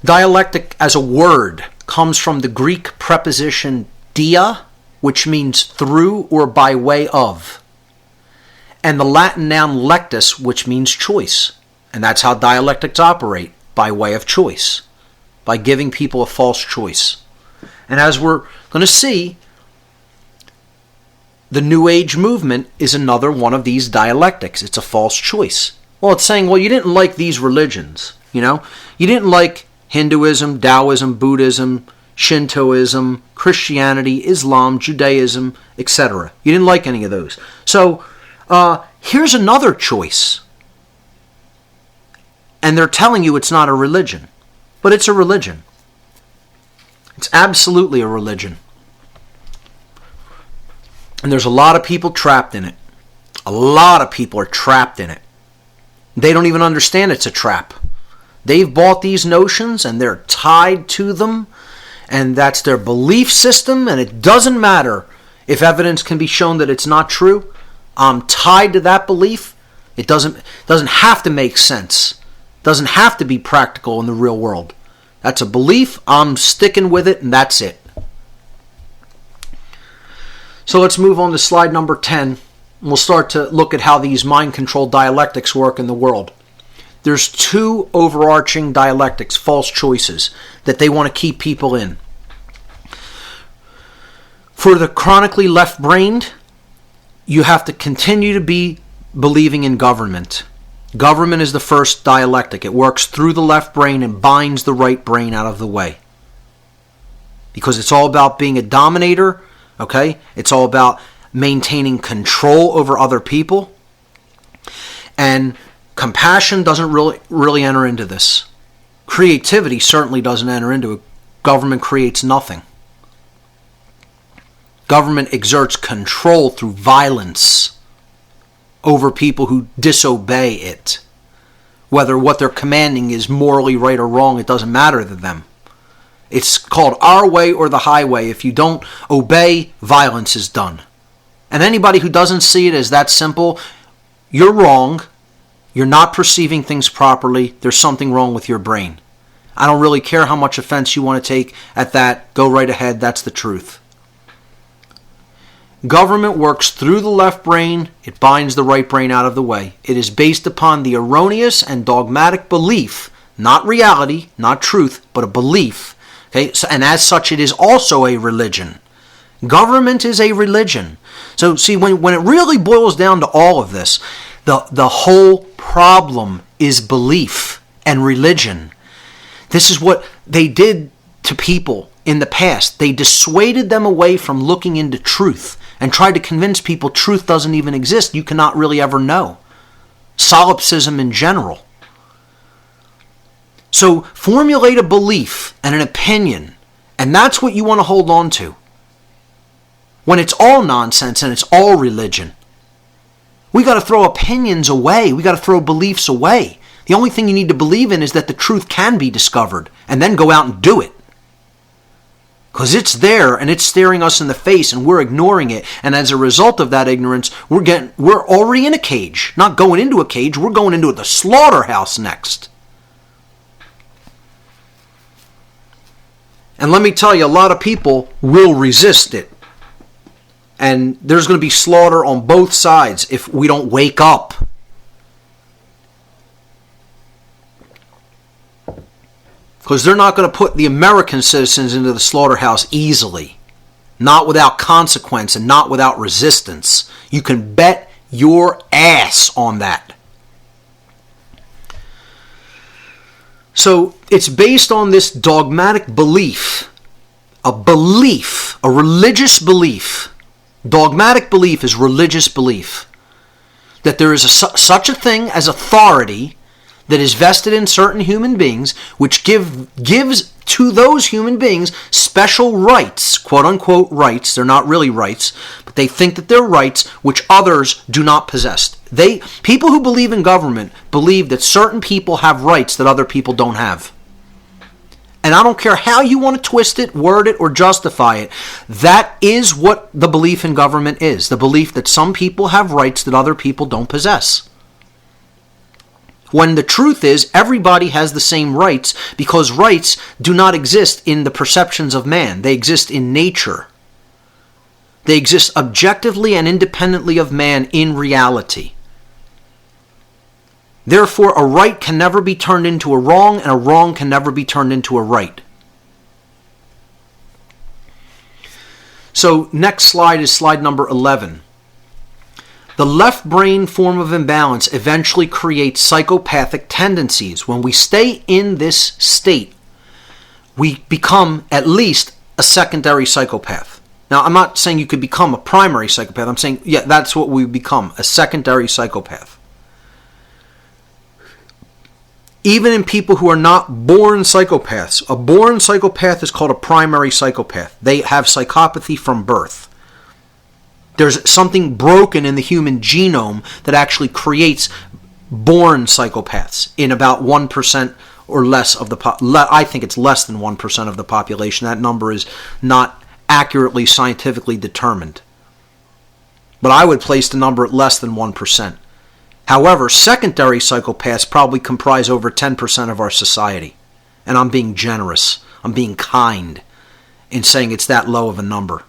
Dialectic as a word comes from the Greek preposition dia, which means through or by way of. and the Latin noun lectus, which means choice. And that's how dialectics operate, by way of choice, by giving people a false choice. And as we're going to see, the New Age movement is another one of these dialectics. It's a false choice. Well, it's saying, well, you didn't like these religions, you know? You didn't like Hinduism, Taoism, Buddhism, Shintoism, Christianity, Islam, Judaism, etc. You didn't like any of those. So, here's another choice. And they're telling you it's not a religion. But it's a religion. It's absolutely a religion. And there's a lot of people trapped in it. A lot of people are trapped in it. They don't even understand it's a trap. They've bought these notions and they're tied to them. And that's their belief system. And it doesn't matter if evidence can be shown that it's not true. I'm tied to that belief. It doesn't have to make sense. It doesn't have to be practical in the real world. That's a belief. I'm sticking with it, and that's it. So let's move on to slide number 10. We'll start to look at how these mind-controlled dialectics work in the world. There's two overarching dialectics, false choices, that they want to keep people in. For the chronically left-brained, you have to continue to be believing in government. Government is the first dialectic. It works through the left brain and binds the right brain out of the way. Because it's all about being a dominator, okay? It's all about maintaining control over other people. And compassion doesn't really enter into this. Creativity certainly doesn't enter into it. Government creates nothing. Government exerts control through violence over people who disobey it. Whether what they're commanding is morally right or wrong, it doesn't matter to them. It's called our way or the highway. If you don't obey, violence is done. And anybody who doesn't see it as that simple, you're wrong. You're not perceiving things properly. There's something wrong with your brain. I don't really care how much offense you want to take at that. Go right ahead. That's the truth. Government works through the left brain. It binds the right brain out of the way. It is based upon the erroneous and dogmatic belief, not reality, not truth, but a belief. Okay, and as such, it is also a religion. Government is a religion. So see, when it really boils down to all of this, the whole problem is belief and religion. This is what they did to people in the past. They dissuaded them away from looking into truth and tried to convince people truth doesn't even exist. You cannot really ever know. Solipsism in general. So formulate a belief and an opinion, and that's what you want to hold on to. When it's all nonsense and it's all religion. We got to throw opinions away. We got to throw beliefs away. The only thing you need to believe in is that the truth can be discovered, and then go out and do it. Because it's there and it's staring us in the face and we're ignoring it. And as a result of that ignorance, we're already in a cage. Not going into a cage, we're going into the slaughterhouse next. And let me tell you, a lot of people will resist it. And there's going to be slaughter on both sides if we don't wake up. Because they're not going to put the American citizens into the slaughterhouse easily. Not without consequence and not without resistance. You can bet your ass on that. So it's based on this dogmatic belief. A religious belief. Dogmatic belief is religious belief. That there is such a thing as authority that is vested in certain human beings, which gives to those human beings special rights, quote-unquote rights. They're not really rights, but they think that they're rights which others do not possess. People who believe in government believe that certain people have rights that other people don't have. And I don't care how you want to twist it, word it, or justify it. That is what the belief in government is. The belief that some people have rights that other people don't possess. When the truth is, everybody has the same rights, because rights do not exist in the perceptions of man. They exist in nature. They exist objectively and independently of man in reality. Therefore, a right can never be turned into a wrong, and a wrong can never be turned into a right. So, next slide is slide number 11. The left brain form of imbalance eventually creates psychopathic tendencies. When we stay in this state, we become at least a secondary psychopath. Now, I'm not saying you could become a primary psychopath. I'm saying, yeah, that's what we become, a secondary psychopath. Even in people who are not born psychopaths, a born psychopath is called a primary psychopath. They have psychopathy from birth. There's something broken in the human genome that actually creates born psychopaths in about 1% or less of the I think it's less than 1% of the population. That number is not accurately scientifically determined. But I would place the number at less than 1%. However, secondary psychopaths probably comprise over 10% of our society. And I'm being generous. I'm being kind in saying it's that low of a number.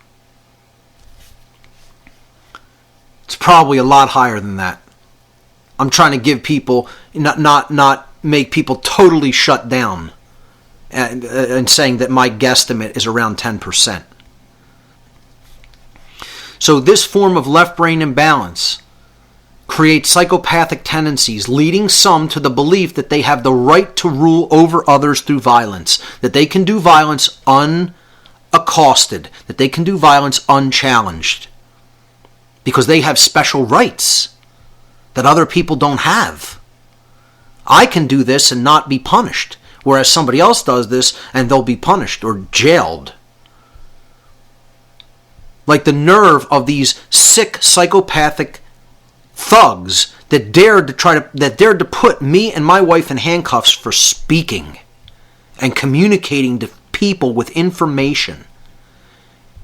It's probably a lot higher than that. I'm trying to give people, not make people totally shut down and saying that my guesstimate is around 10%. So this form of left brain imbalance creates psychopathic tendencies, leading some to the belief that they have the right to rule over others through violence, that they can do violence unaccosted, that they can do violence unchallenged, because they have special rights that other people don't have. I can do this and not be punished, whereas somebody else does this and they'll be punished or jailed. Like the nerve of these sick psychopathic thugs that dared to put me and my wife in handcuffs for speaking and communicating to people with information.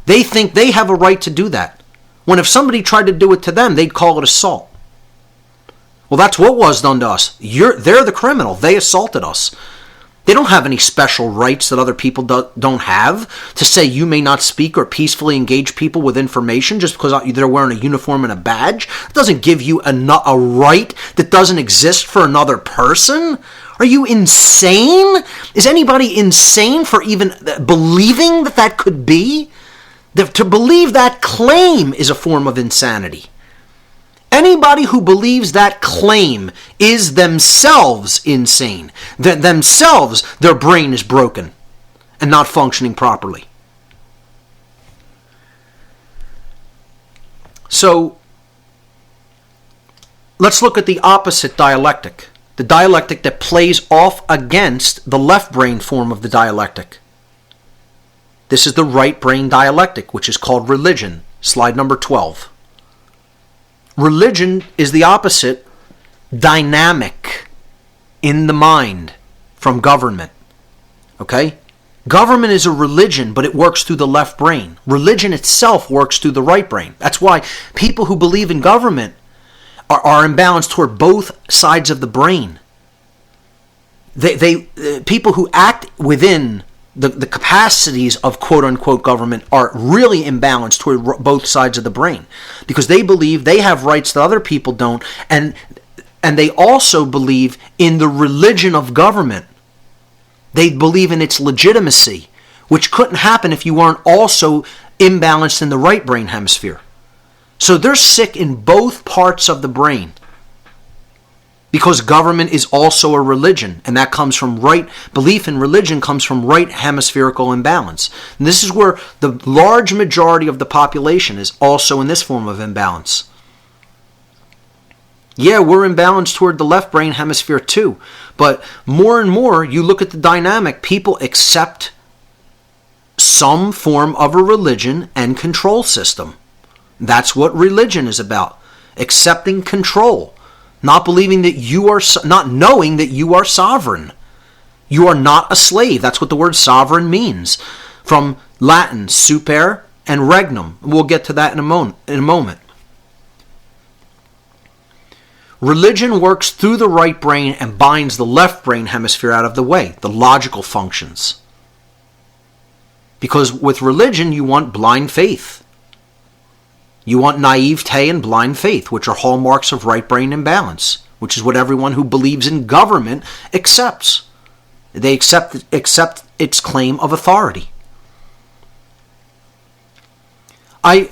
They think they have a right to do that, when if somebody tried to do it to them, they'd call it assault. Well, that's what was done to us. They're the criminal. They assaulted us. They don't have any special rights that other people don't have to say you may not speak or peacefully engage people with information just because they're wearing a uniform and a badge. It doesn't give you a right that doesn't exist for another person. Are you insane? Is anybody insane for even believing that could be? To believe that claim is a form of insanity. Anybody who believes that claim is themselves insane. That themselves, their brain is broken and not functioning properly. So, let's look at the opposite dialectic. The dialectic that plays off against the left brain form of the dialectic. This is the right brain dialectic, which is called religion. Slide number 12. Religion is the opposite, dynamic in the mind from government. Okay? Government is a religion, but it works through the left brain. Religion itself works through the right brain. That's why people who believe in government are imbalanced toward both sides of the brain. People who act within the capacities of quote-unquote government are really imbalanced toward both sides of the brain, because they believe they have rights that other people don't, and they also believe in the religion of government. They believe in its legitimacy, which couldn't happen if you weren't also imbalanced in the right brain hemisphere. So they're sick in both parts of the brain, because government is also a religion, and that comes from belief in religion comes from right hemispherical imbalance. And this is where the large majority of the population is also in this form of imbalance. Yeah, we're imbalanced toward the left brain hemisphere too, but more and more you look at the dynamic, people accept some form of a religion and control system. That's what religion is about, accepting control. Not believing that not knowing that you are sovereign. You are not a slave. That's what the word sovereign means. From Latin, super and regnum. We'll get to that in a moment. Religion works through the right brain and binds the left brain hemisphere out of the way, the logical functions. Because with religion, you want blind faith. You want naivete and blind faith, which are hallmarks of right brain imbalance, which is what everyone who believes in government accepts. They accept its claim of authority. I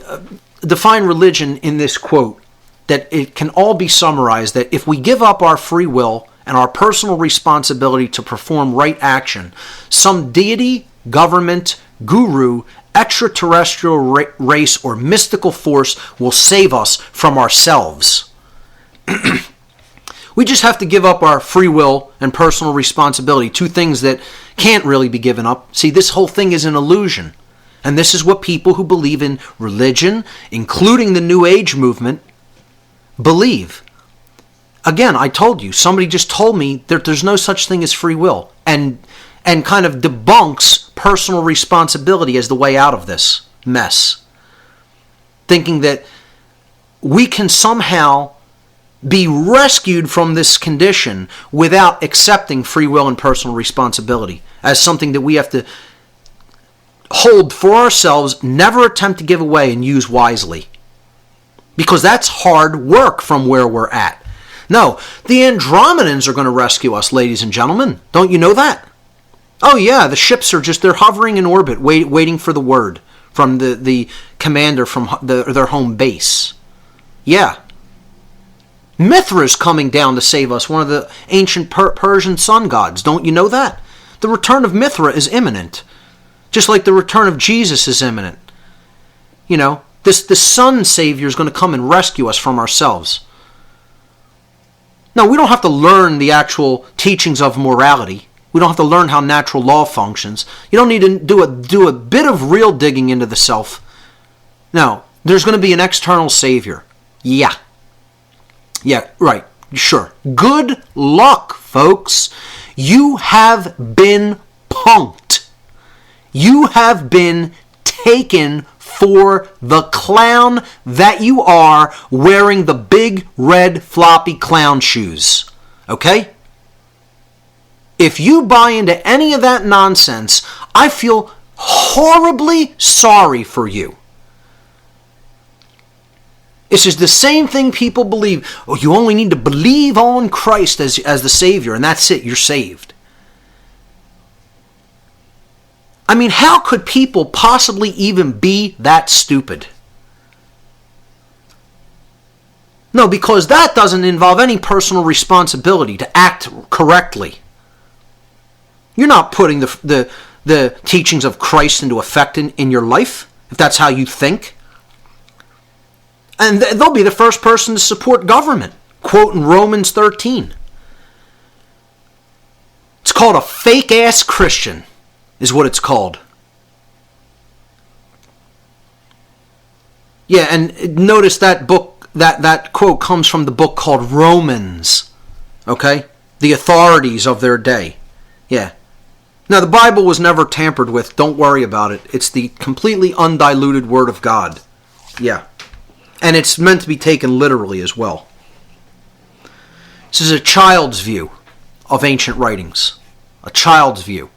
define religion in this quote that it can all be summarized that if we give up our free will and our personal responsibility to perform right action, some deity, government, guru, extraterrestrial race, or mystical force will save us from ourselves. We just have to give up our free will and personal responsibility, two things that can't really be given up. See, this whole thing is an illusion. And this is what people who believe in religion, including the New Age movement, believe. Again, I told you, somebody just told me that there's no such thing as free will, and kind of debunks personal responsibility as the way out of this mess. Thinking that we can somehow be rescued from this condition without accepting free will and personal responsibility as something that we have to hold for ourselves, never attempt to give away, and use wisely. Because that's hard work from where we're at. No, the Andromedans are going to rescue us, ladies and gentlemen. Don't you know that? Oh yeah, the ships are they're hovering in orbit, waiting for the word from the commander from their home base. Yeah. Mithra's coming down to save us, one of the ancient Persian sun gods. Don't you know that? The return of Mithra is imminent. Just like the return of Jesus is imminent. You know, the sun savior is going to come and rescue us from ourselves. No, we don't have to learn the actual teachings of morality. We don't have to learn how natural law functions. You don't need to do a bit of real digging into the self. No, there's going to be an external savior. Yeah. Yeah, right. Sure. Good luck, folks. You have been punked. You have been taken for the clown that you are, wearing the big red floppy clown shoes. Okay? If you buy into any of that nonsense, I feel horribly sorry for you. This is the same thing people believe. Oh, you only need to believe on Christ as the Savior, and that's it, you're saved. I mean, how could people possibly even be that stupid? No, because that doesn't involve any personal responsibility to act correctly. You're not putting the teachings of Christ into effect in your life, if that's how you think. And they'll be the first person to support government, quoting Romans 13. It's called a fake-ass Christian, is what it's called. Yeah, and notice that book, that quote comes from the book called Romans. Okay? The authorities of their day. Yeah. Now, the Bible was never tampered with. Don't worry about it. It's the completely undiluted Word of God. Yeah. And it's meant to be taken literally as well. This is a child's view of ancient writings. A child's view.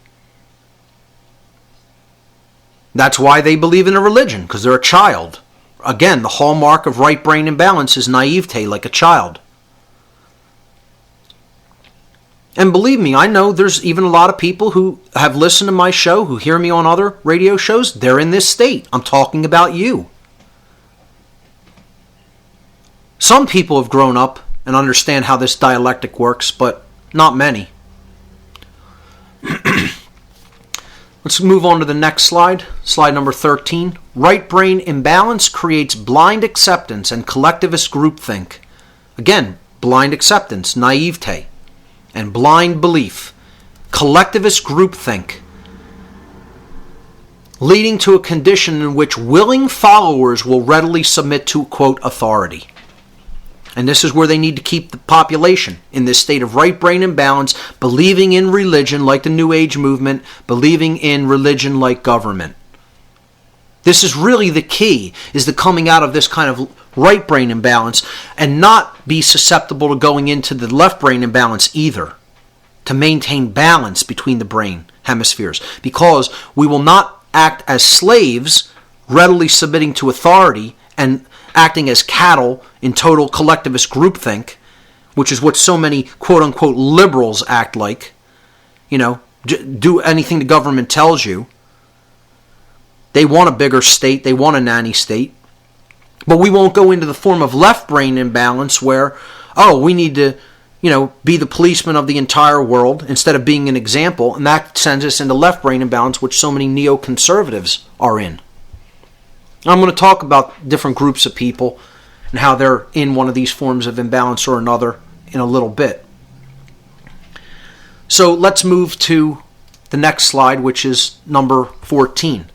That's why they believe in a religion, because they're a child. Again, the hallmark of right brain imbalance is naivete, like a child. And believe me, I know there's even a lot of people who have listened to my show, who hear me on other radio shows. They're in this state. I'm talking about you. Some people have grown up and understand how this dialectic works, but not many. Let's move on to the next slide. Slide number 13. Right brain imbalance creates blind acceptance and collectivist groupthink. Again, blind acceptance, naivete, and blind belief. Collectivist groupthink. Leading to a condition in which willing followers will readily submit to, quote, authority. And this is where they need to keep the population, in this state of right brain imbalance, believing in religion like the New Age movement, believing in religion like government. This is really the key, is the coming out of this kind of right brain imbalance and not be susceptible to going into the left brain imbalance either, to maintain balance between the brain hemispheres, because we will not act as slaves, readily submitting to authority and acting as cattle in total collectivist groupthink, which is what so many quote-unquote liberals act like. Do anything the government tells you. They want a bigger state. They want a nanny state. But we won't go into the form of left brain imbalance where, we need to, be the policeman of the entire world instead of being an example. And that sends us into left brain imbalance, which so many neoconservatives are in. I'm going to talk about different groups of people and how they're in one of these forms of imbalance or another in a little bit. So let's move to the next slide, which is number 14.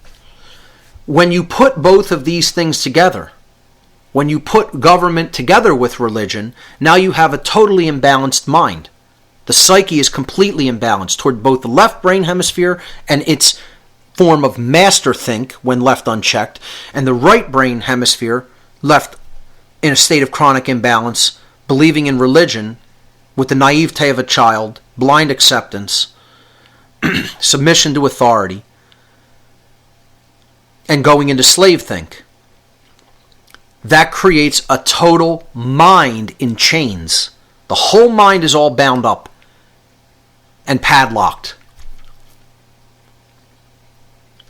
When you put both of these things together, when you put government together with religion, now you have a totally imbalanced mind. The psyche is completely imbalanced toward both the left brain hemisphere and its form of master think when left unchecked, and the right brain hemisphere left in a state of chronic imbalance, believing in religion with the naivete of a child, blind acceptance, submission to authority, and going into slave think. That creates a total mind in chains. The whole mind is all bound up and padlocked.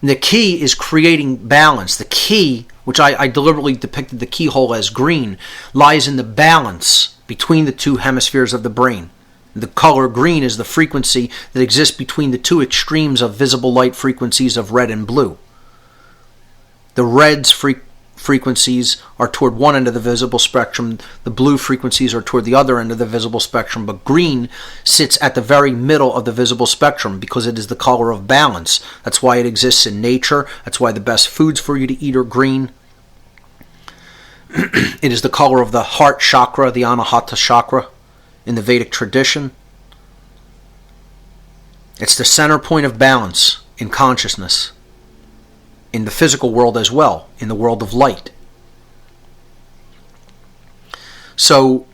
And the key is creating balance. The key, which I deliberately depicted the keyhole as green, lies in the balance between the two hemispheres of the brain. The color green is the frequency that exists between the two extremes of visible light frequencies of red and blue. The red's frequencies are toward one end of the visible spectrum, the blue frequencies are toward the other end of the visible spectrum, but green sits at the very middle of the visible spectrum because it is the color of balance. That's why it exists in nature. That's why the best foods for you to eat are green. It is the color of the heart chakra, the Anahata chakra in the Vedic tradition. It's the center point of balance in consciousness, in the physical world as well, in the world of light. So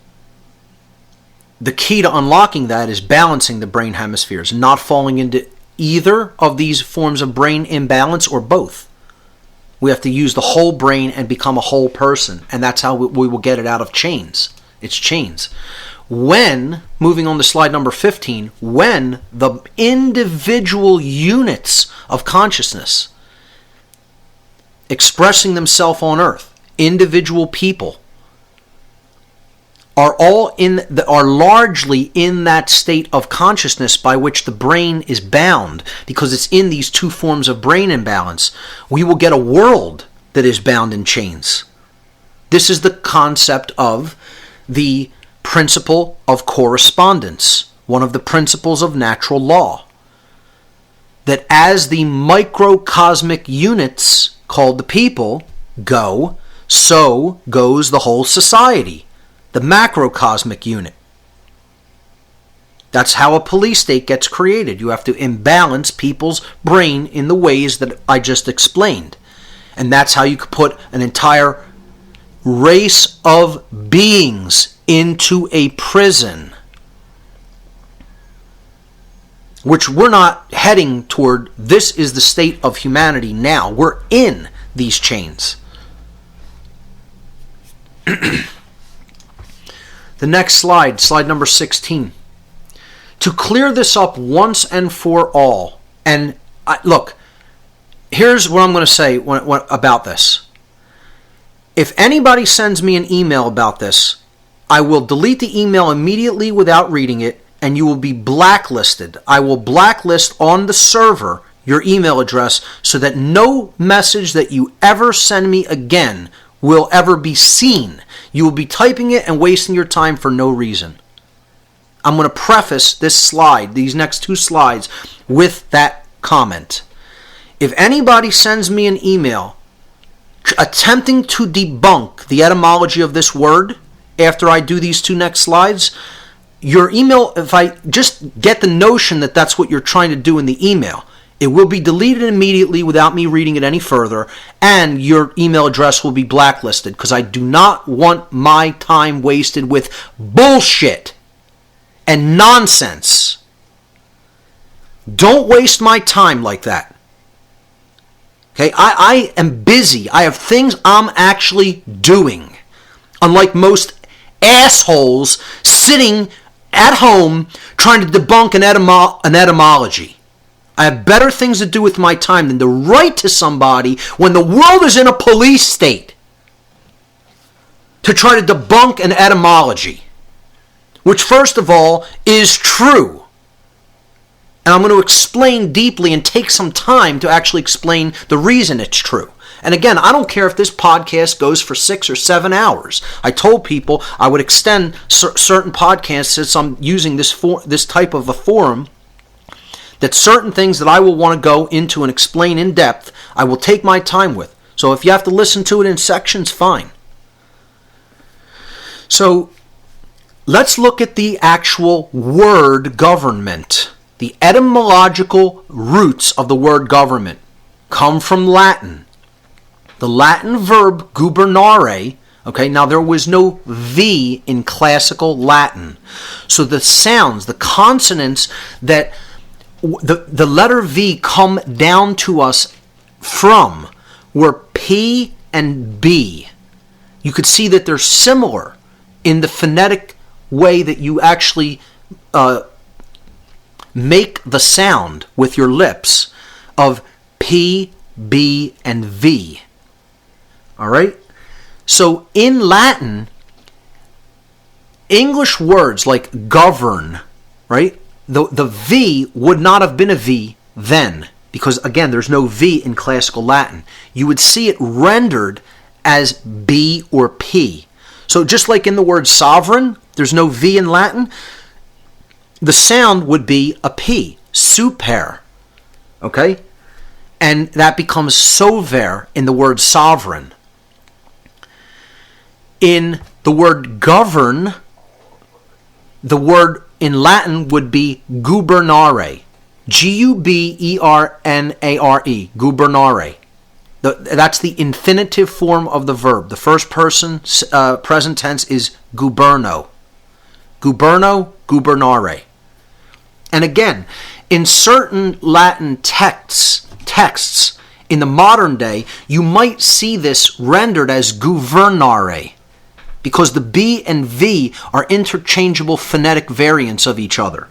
the key to unlocking that is balancing the brain hemispheres, not falling into either of these forms of brain imbalance or both. We have to use the whole brain and become a whole person, and that's how we will get it out of chains. It's chains. When, moving on to slide number 15, when the individual units of consciousness expressing themselves on earth, individual people, are largely in that state of consciousness by which the brain is bound, because it's in these two forms of brain imbalance, we will get a world that is bound in chains. This is the concept of the principle of correspondence, one of the principles of natural law. That as the microcosmic units, called the people, go, so goes the whole society, the macrocosmic unit. That's how a police state gets created. You have to imbalance people's brain in the ways that I just explained. And that's how you could put an entire race of beings into a prison, which we're not heading toward. This is the state of humanity now. We're in these chains. The next slide, slide number 16. To clear this up once and for all, and look, here's what I'm going to say about this. If anybody sends me an email about this, I will delete the email immediately without reading it, and you will be blacklisted. I will blacklist on the server your email address so that no message that you ever send me again will ever be seen. You will be typing it and wasting your time for no reason. I'm going to preface this slide, these next two slides, with that comment. If anybody sends me an email attempting to debunk the etymology of this word after I do these two next slides, your email, if I just get the notion that that's what you're trying to do in the email, it will be deleted immediately without me reading it any further, and your email address will be blacklisted, because I do not want my time wasted with bullshit and nonsense. Don't waste my time like that. Okay, I am busy. I have things I'm actually doing. Unlike most assholes sitting at home trying to debunk an etymology. I have better things to do with my time than to write to somebody when the world is in a police state to try to debunk an etymology, which first of all is true. And I'm going to explain deeply and take some time to actually explain the reason it's true. And again, I don't care if this podcast goes for 6 or 7 hours. I told people I would extend certain podcasts since I'm using this type of a forum, that certain things that I will want to go into and explain in depth, I will take my time with. So if you have to listen to it in sections, fine. So let's look at the actual word government. The etymological roots of the word government come from Latin. The Latin verb gubernare, okay, now there was no V in classical Latin. So the sounds, the consonants that the letter V come down to us from were P and B. You could see that they're similar in the phonetic way that you actually make the sound with your lips of P, B, and V. All right? So in Latin, English words like govern, right? The V would not have been a V then, because again, there's no V in classical Latin. You would see it rendered as B or P. So just like in the word sovereign, there's no V in Latin, the sound would be a P, super, okay? And that becomes sover in the word sovereign. In the word govern, the word in Latin would be gubernare, Gubernare, gubernare. That's the infinitive form of the verb. The first person present tense is guberno. Guberno, gubernare. And again, in certain Latin texts in the modern day, you might see this rendered as governare, because the B and V are interchangeable phonetic variants of each other.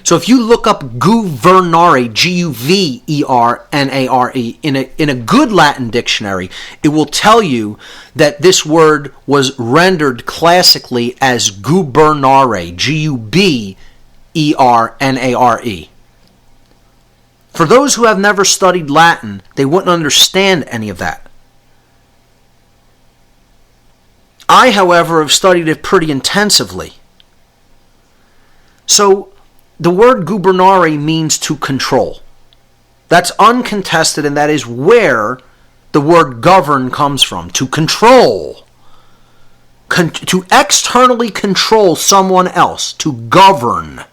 So if you look up guvernare, Guvernare, in a good Latin dictionary, it will tell you that this word was rendered classically as gubernare, Gubernare. For those who have never studied Latin, they wouldn't understand any of that. I, however, have studied it pretty intensively. So, the word gubernare means to control. That's uncontested, and that is where the word govern comes from. To control. To externally control someone else. To govern.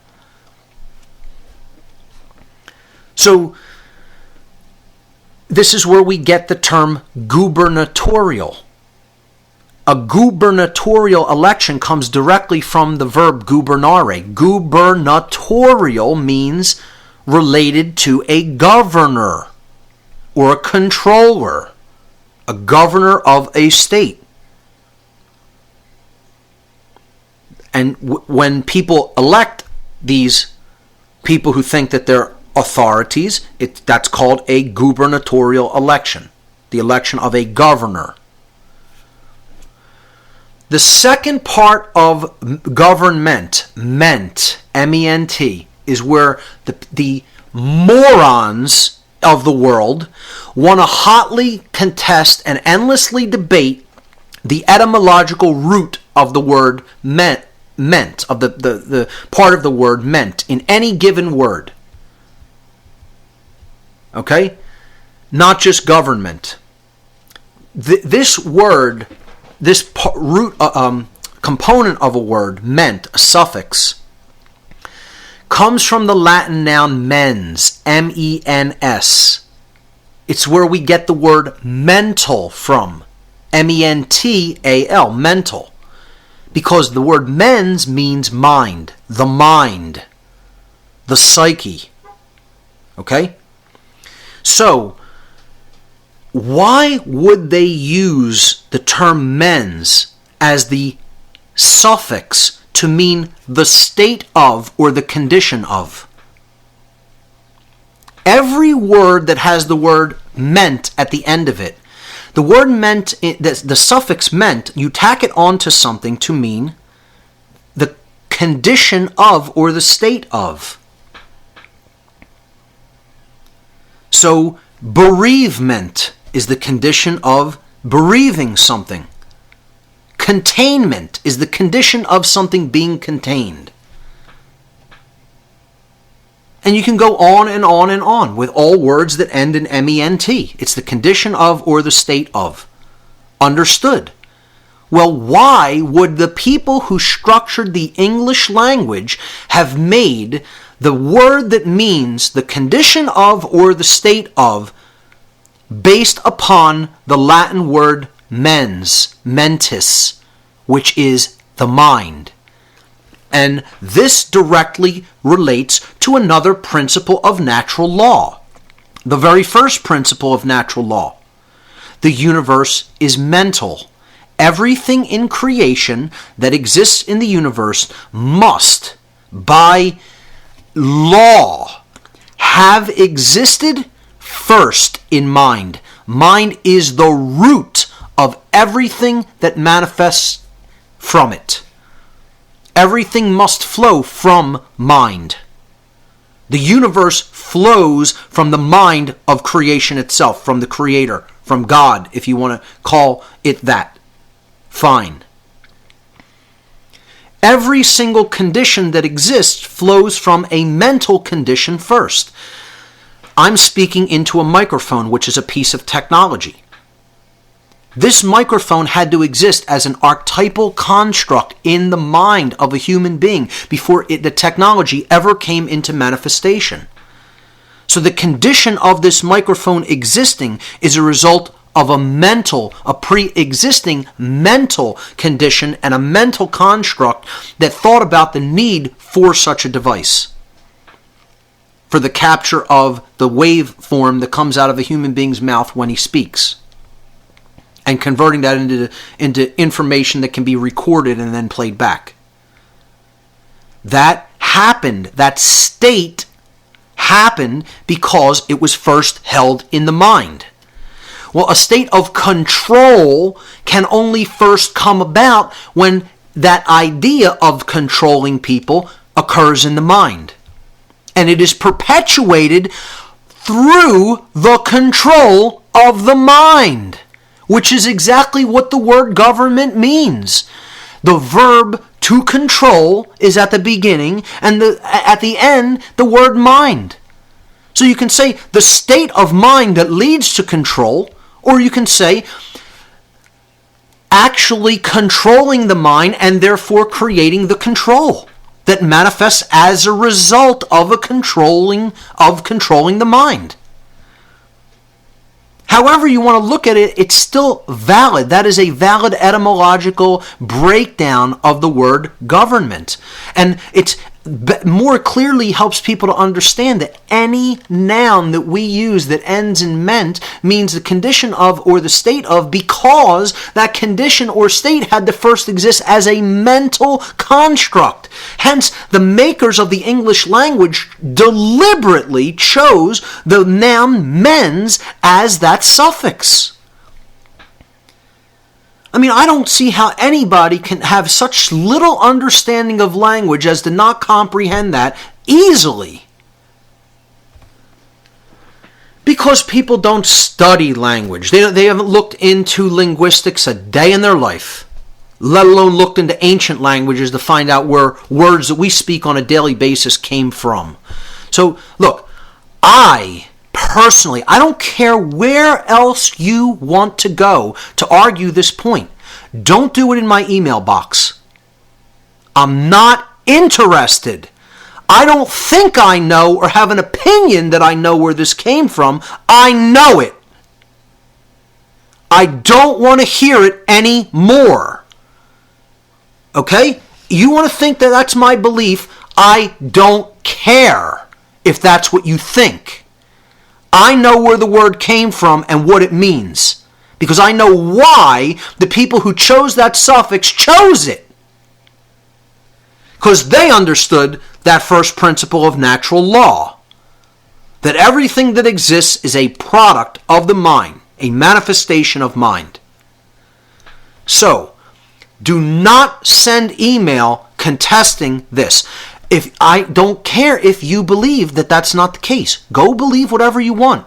So, this is where we get the term gubernatorial. A gubernatorial election comes directly from the verb gubernare. Gubernatorial means related to a governor or a controller, a governor of a state. And when people elect these people who think that they're authorities, that's called a gubernatorial election, the election of a governor. The second part of government, M-E-N-T, is where the morons of the world want to hotly contest and endlessly debate the etymological root of the word meant, of the part of the word meant in any given word. Okay? Not just government. This word, this root component of a word, meant, a suffix, comes from the Latin noun mens, M-E-N-S. It's where we get the word mental from, M-E-N-T-A-L, mental. Because the word mens means mind, the psyche. Okay? So, why would they use the term mens as the suffix to mean the state of or the condition of? Every word that has the word meant at the end of it, the word meant, the suffix meant, you tack it onto something to mean the condition of or the state of. So bereavement is the condition of bereaving something. Containment is the condition of something being contained. And you can go on and on and on with all words that end in ment. It's the condition of or the state of. Understood? Well, why would the people who structured the English language have made the word that means the condition of or the state of based upon the Latin word mens, mentis, which is the mind? And this directly relates to another principle of natural law. The very first principle of natural law. The universe is mental. Everything in creation that exists in the universe must, by law, have existed first in mind. Mind is the root of everything that manifests from it. Everything must flow from mind. The universe flows from the mind of creation itself, from the Creator, from God, if you want to call it that. Fine. Every single condition that exists flows from a mental condition first. I'm speaking into a microphone, which is a piece of technology. This microphone had to exist as an archetypal construct in the mind of a human being before the technology ever came into manifestation. So the condition of this microphone existing is a result of a pre-existing mental condition and a mental construct that thought about the need for such a device, for the capture of the waveform that comes out of a human being's mouth when he speaks, and converting that into information that can be recorded and then played back. That happened, that state happened because it was first held in the mind. Well, a state of control can only first come about when that idea of controlling people occurs in the mind. And it is perpetuated through the control of the mind, which is exactly what the word government means. The verb to control is at the beginning, and at the end, the word mind. So you can say the state of mind that leads to control, or you can say actually controlling the mind and therefore creating the control that manifests as a result of controlling the mind. However you want to look at it, it's still valid. That is a valid etymological breakdown of the word government. And it's more clearly helps people to understand that any noun that we use that ends in ment means the condition of or the state of, because that condition or state had to first exist as a mental construct. Hence, the makers of the English language deliberately chose the noun mens as that suffix. I mean, I don't see how anybody can have such little understanding of language as to not comprehend that easily. Because people don't study language. They haven't looked into linguistics a day in their life, let alone looked into ancient languages to find out where words that we speak on a daily basis came from. So, look, personally, I don't care where else you want to go to argue this point. Don't do it in my email box. I'm not interested. I don't think I know or have an opinion that I know where this came from. I know it. I don't want to hear it anymore. Okay? You want to think that that's my belief? I don't care if that's what you think. I know where the word came from and what it means. Because I know why the people who chose that suffix chose it. Because they understood that first principle of natural law. That everything that exists is a product of the mind, a manifestation of mind. So, do not send email contesting this. If I don't care if you believe that that's not the case. Go believe whatever you want.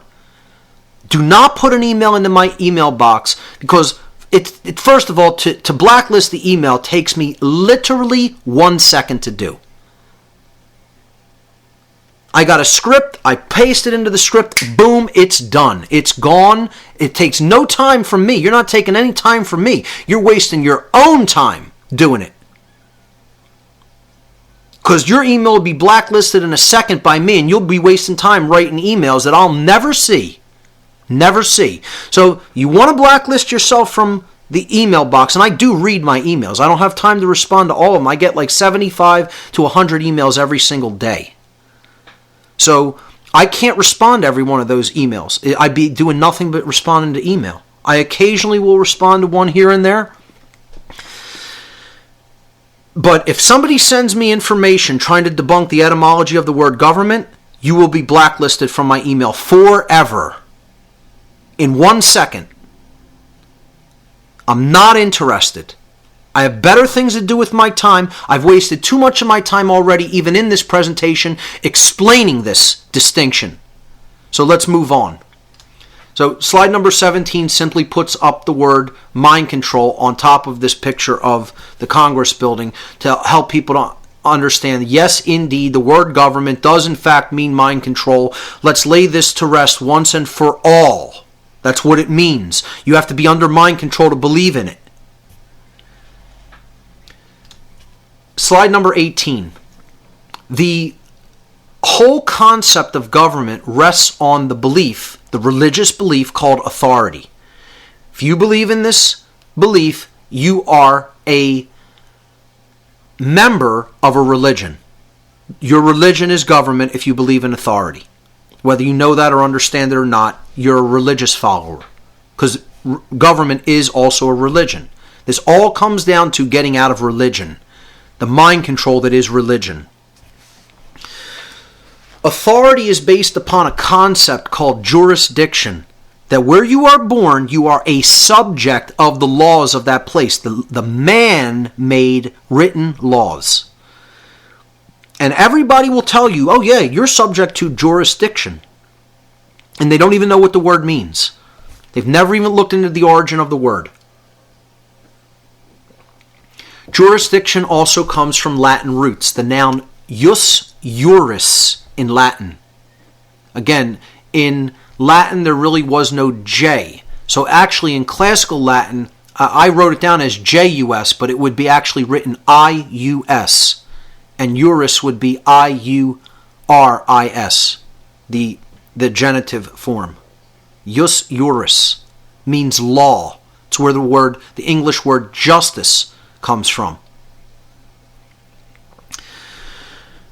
Do not put an email into my email box, because it first of all, to blacklist the email takes me literally 1 second to do. I got a script, I paste it into the script, boom, it's done. It's gone. It takes no time from me. You're not taking any time from me. You're wasting your own time doing it. Because your email will be blacklisted in a second by me, and you'll be wasting time writing emails that I'll never see. Never see. So you want to blacklist yourself from the email box, and I do read my emails. I don't have time to respond to all of them. I get like 75 to 100 emails every single day. So I can't respond to every one of those emails. I'd be doing nothing but responding to email. I occasionally will respond to one here and there. But if somebody sends me information trying to debunk the etymology of the word government, you will be blacklisted from my email forever. In 1 second. I'm not interested. I have better things to do with my time. I've wasted too much of my time already, even in this presentation, explaining this distinction. So let's move on. So slide number 17 simply puts up the word mind control on top of this picture of the Congress building to help people to understand, yes, indeed, the word government does in fact mean mind control. Let's lay this to rest once and for all. That's what it means. You have to be under mind control to believe in it. Slide number 18. The whole concept of government rests on the belief, the religious belief called authority. If you believe in this belief, you are a member of a religion. Your religion is government if you believe in authority. Whether you know that or understand it or not, you're a religious follower. Because government is also a religion. This all comes down to getting out of religion. The mind control that is religion. Authority is based upon a concept called jurisdiction. That where you are born, you are a subject of the laws of that place. The man-made written laws. And everybody will tell you, oh yeah, you're subject to jurisdiction. And they don't even know what the word means. They've never even looked into the origin of the word. Jurisdiction also comes from Latin roots. The noun jus juris in Latin. Again, in Latin there really was no J. So actually in classical Latin, I wrote it down as J-U-S, but it would be actually written I-U-S. And juris would be I-U-R-I-S, the genitive form. Jus juris means law. It's where the English word justice comes from.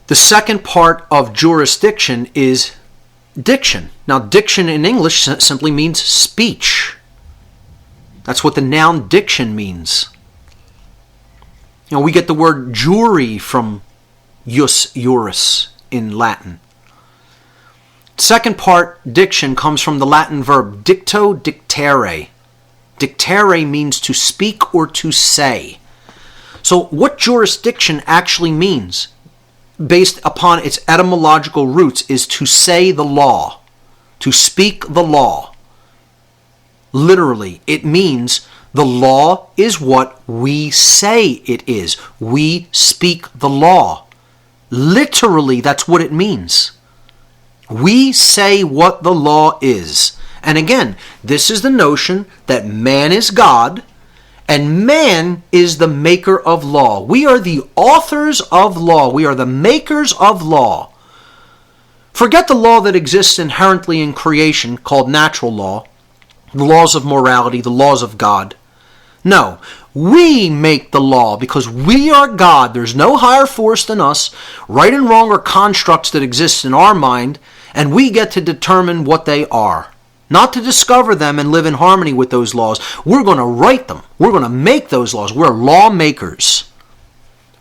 The second part of jurisdiction is diction. Now, diction in English simply means speech. That's what the noun diction means. You know, we get the word jury from jus juris in Latin. Second part, diction, comes from the Latin verb dicto dictere. Dictere means to speak or to say. So what jurisdiction actually means, based upon its etymological roots, is to say the law, to speak the law. Literally, it means the law is what we say it is. We speak the law. Literally, that's what it means. We say what the law is. And again, this is the notion that man is God and man is the maker of law. We are the authors of law. We are the makers of law. Forget the law that exists inherently in creation called natural law, the laws of morality, the laws of God. No, we make the law because we are God. There's no higher force than us. Right and wrong are constructs that exist in our mind, And we get to determine what they are. Not to discover them and live in harmony with those laws. We're going to write them. We're going to make those laws. We're lawmakers.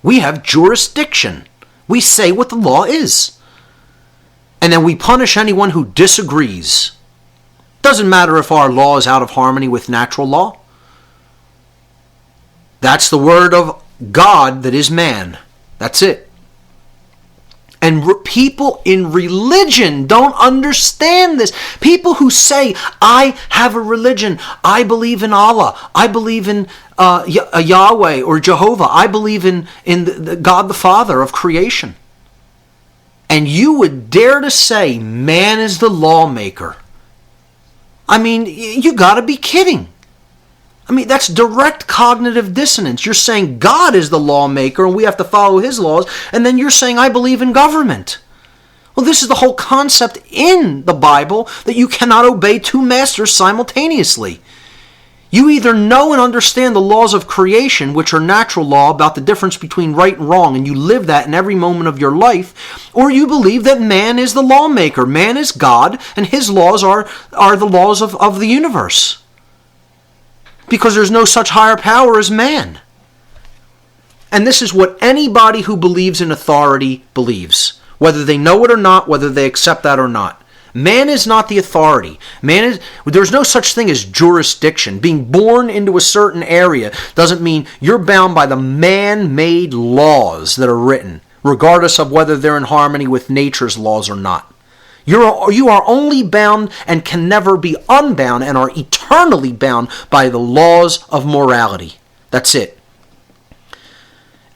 We have jurisdiction. We say what the law is. And then we punish anyone who disagrees. Doesn't matter if our law is out of harmony with natural law. That's the word of God that is man. That's it. And people in religion don't understand this. People who say, I have a religion. I believe in Allah. I believe in Yahweh or Jehovah. I believe in the God the Father of creation. And you would dare to say man is the lawmaker. I mean, you got to be kidding. I mean, that's direct cognitive dissonance. You're saying God is the lawmaker and we have to follow his laws, and then you're saying I believe in government. Well, this is the whole concept in the Bible, that you cannot obey two masters simultaneously. You either know and understand the laws of creation, which are natural law, about the difference between right and wrong, and you live that in every moment of your life, or you believe that man is the lawmaker. Man is God, and his laws are the laws of the universe. Because there's no such higher power as man. And this is what anybody who believes in authority believes. Whether they know it or not, whether they accept that or not. Man is not the authority. There's no such thing as jurisdiction. Being born into a certain area doesn't mean you're bound by the man-made laws that are written, regardless of whether they're in harmony with nature's laws or not. You are only bound and can never be unbound and are eternally bound by the laws of morality. That's it.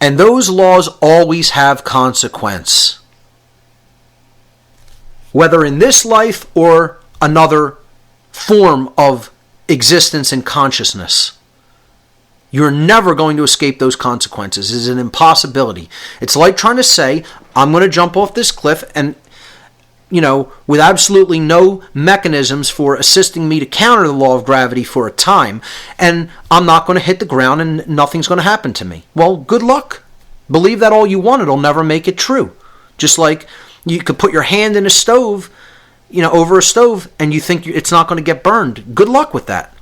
And those laws always have consequence. Whether in this life or another form of existence and consciousness. You're never going to escape those consequences. It is an impossibility. It's like trying to say, I'm going to jump off this cliff and with absolutely no mechanisms for assisting me to counter the law of gravity for a time, and I'm not going to hit the ground and nothing's going to happen to me. Well, good luck. Believe that all you want, it'll never make it true. Just like you could put your hand in a stove, over a stove, and you think it's not going to get burned. Good luck with that.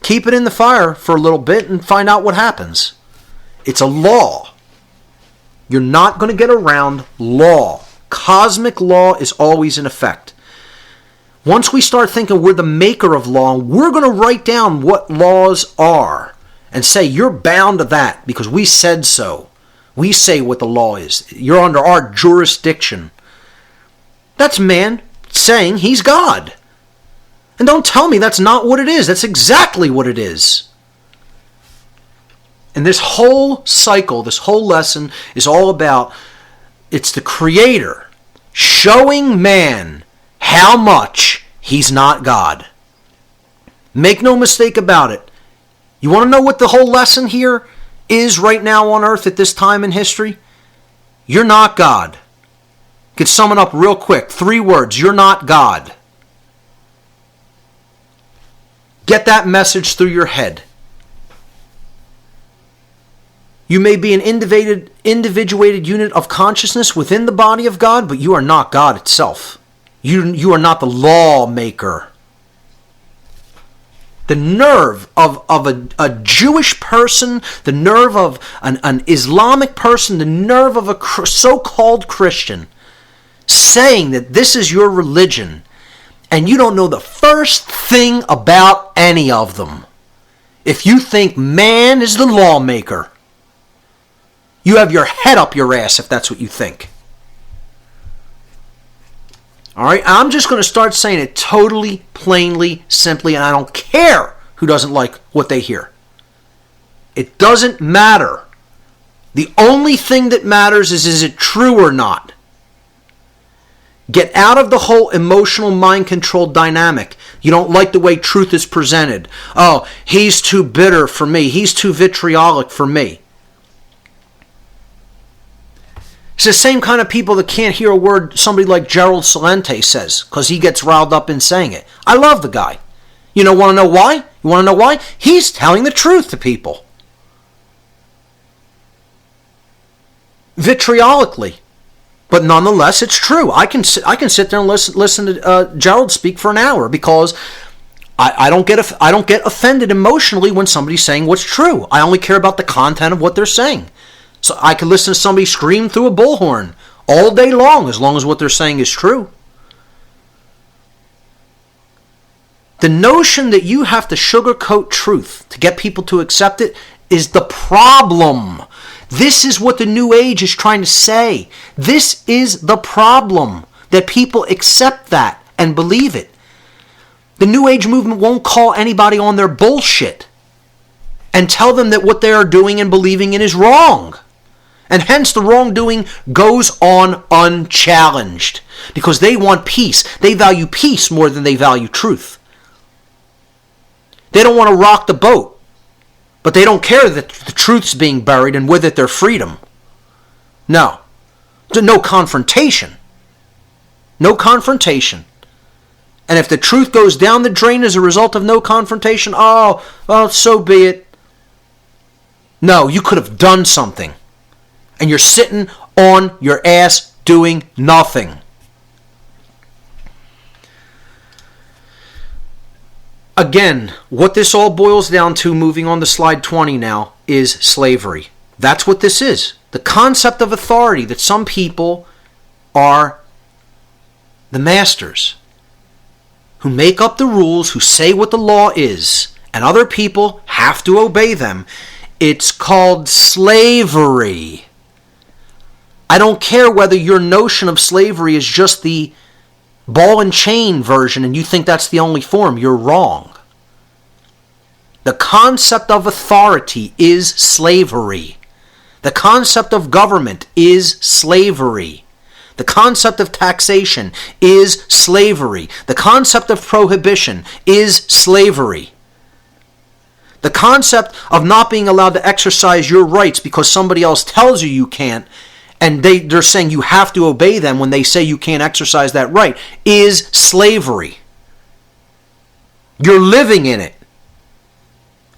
Keep it in the fire for a little bit and find out what happens. It's a law. You're not going to get around law. Cosmic law is always in effect. Once we start thinking we're the maker of law, we're going to write down what laws are and say you're bound to that because we said so. We say what the law is. You're under our jurisdiction. That's man saying he's God. And don't tell me that's not what it is. That's exactly what it is. And this whole cycle, this whole lesson is all about, it's the Creator showing man how much he's not God. Make no mistake about it. You want to know what the whole lesson here is right now on earth at this time in history? You're not God. Could sum it up real quick. 3 words. You're not God. Get that message through your head. You may be an individuated unit of consciousness within the body of God, but you are not God itself. You are not the lawmaker. The nerve of a Jewish person, the nerve of an Islamic person, the nerve of a so-called Christian, saying that this is your religion, and you don't know the first thing about any of them. If you think man is the lawmaker, you have your head up your ass if that's what you think. All right, I'm just going to start saying it totally, plainly, simply, and I don't care who doesn't like what they hear. It doesn't matter. The only thing that matters is it true or not? Get out of the whole emotional mind control dynamic. You don't like the way truth is presented. Oh, he's too bitter for me. He's too vitriolic for me. It's the same kind of people that can't hear a word somebody like Gerald Celente says because he gets riled up in saying it. I love the guy. You want to know why? You want to know why? He's telling the truth to people. Vitriolically. But nonetheless, it's true. I can sit there and listen to Gerald speak for an hour because I don't get offended emotionally when somebody's saying what's true. I only care about the content of what they're saying. So I can listen to somebody scream through a bullhorn all day long as what they're saying is true. The notion that you have to sugarcoat truth to get people to accept it is the problem. This is what the New Age is trying to say. This is the problem, that people accept that and believe it. The New Age movement won't call anybody on their bullshit and tell them that what they are doing and believing in is wrong. And hence the wrongdoing goes on unchallenged because they want peace. They value peace more than they value truth. They don't want to rock the boat. But they don't care that the truth's being buried and with it their freedom. No. No confrontation. No confrontation. And if the truth goes down the drain as a result of no confrontation, oh, well, so be it. No, you could have done something. And you're sitting on your ass doing nothing. Again, what this all boils down to, moving on to slide 20 now, is slavery. That's what this is. The concept of authority, that some people are the masters, who make up the rules, who say what the law is, and other people have to obey them. It's called slavery. I don't care whether your notion of slavery is just the ball and chain version and you think that's the only form. You're wrong. The concept of authority is slavery. The concept of government is slavery. The concept of taxation is slavery. The concept of prohibition is slavery. The concept of not being allowed to exercise your rights because somebody else tells you can't, and they're saying you have to obey them when they say you can't exercise that right, is slavery. You're living in it.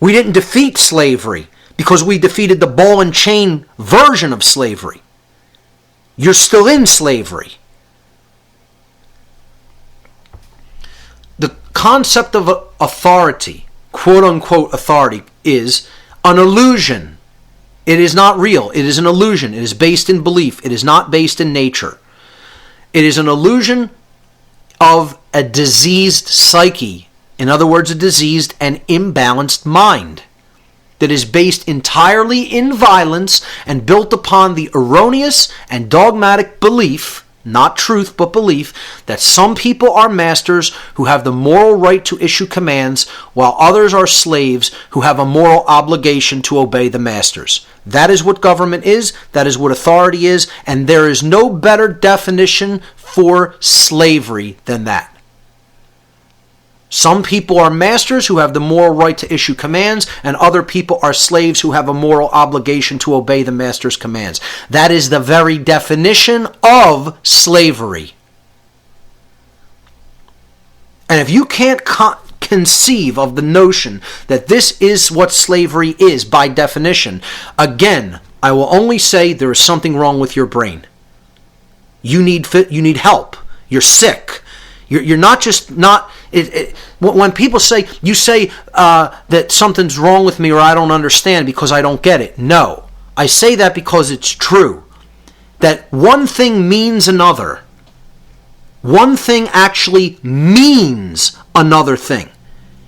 We didn't defeat slavery because we defeated the ball and chain version of slavery. You're still in slavery. The concept of authority, quote unquote authority, is an illusion. It is not real. It is an illusion. It is based in belief. It is not based in nature. It is an illusion of a diseased psyche. In other words, a diseased and imbalanced mind that is based entirely in violence and built upon the erroneous and dogmatic belief, not truth but belief, that some people are masters who have the moral right to issue commands while others are slaves who have a moral obligation to obey the masters. That is what government is, that is what authority is, and there is no better definition for slavery than that. Some people are masters who have the moral right to issue commands, and other people are slaves who have a moral obligation to obey the master's commands. That is the very definition of slavery. And if you can't conceive of the notion that this is what slavery is by definition, again, I will only say there is something wrong with your brain. You need help. You're sick. You're not just not... when people say, you say that something's wrong with me or I don't understand because I don't get it. No. I say that because it's true. That one thing means another. One thing actually means another thing.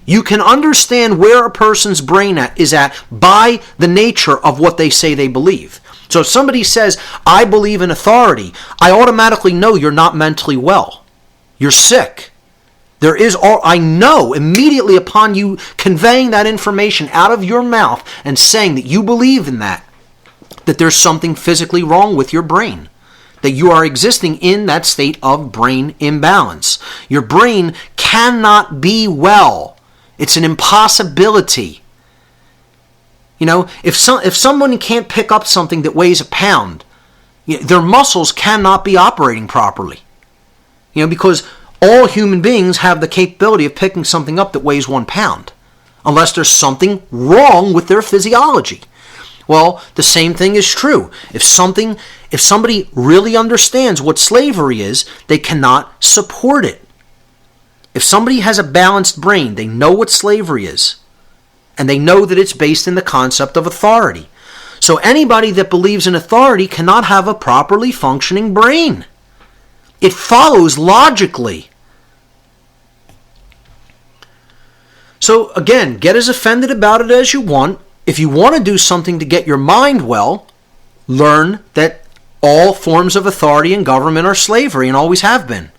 You can understand where a person's brain is at by the nature of what they say they believe. So if somebody says, I believe in authority, I automatically know you're not mentally well. You're sick. I know immediately upon you conveying that information out of your mouth and saying that you believe in that there's something physically wrong with your brain. That you are existing in that state of brain imbalance. Your brain cannot be well. It's an impossibility. You know, if someone can't pick up something that weighs a pound, their muscles cannot be operating properly. Because all human beings have the capability of picking something up that weighs 1 pound, unless there's something wrong with their physiology. Well, the same thing is true. If if somebody really understands what slavery is, they cannot support it. If somebody has a balanced brain, they know what slavery is. And they know that it's based in the concept of authority. So anybody that believes in authority cannot have a properly functioning brain. It follows logically. So again, get as offended about it as you want. If you want to do something to get your mind well, learn that all forms of authority and government are slavery and always have been.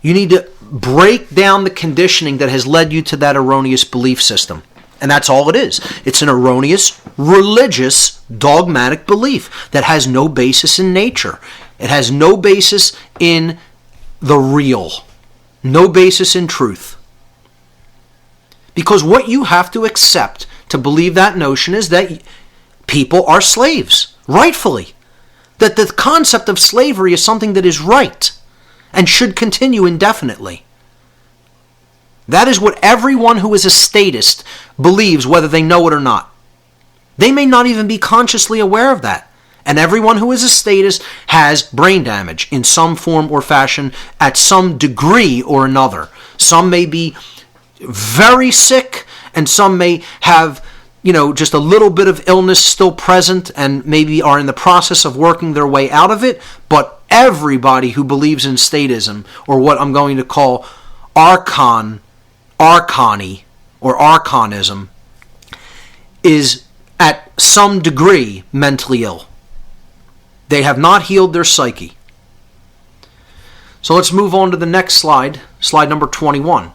You need to break down the conditioning that has led you to that erroneous belief system. And that's all it is. It's an erroneous, religious, dogmatic belief that has no basis in nature. It has no basis in the real. No basis in truth. Because what you have to accept to believe that notion is that people are slaves, rightfully. That the concept of slavery is something that is right and should continue indefinitely. That is what everyone who is a statist believes, whether they know it or not. They may not even be consciously aware of that. And everyone who is a statist has brain damage in some form or fashion at some degree or another. Some may be very sick, and some may have, just a little bit of illness still present and maybe are in the process of working their way out of it. But everybody who believes in statism, or what I'm going to call archony or archonism, is at some degree mentally ill. They have not healed their psyche. So let's move on to the next slide, slide number 21.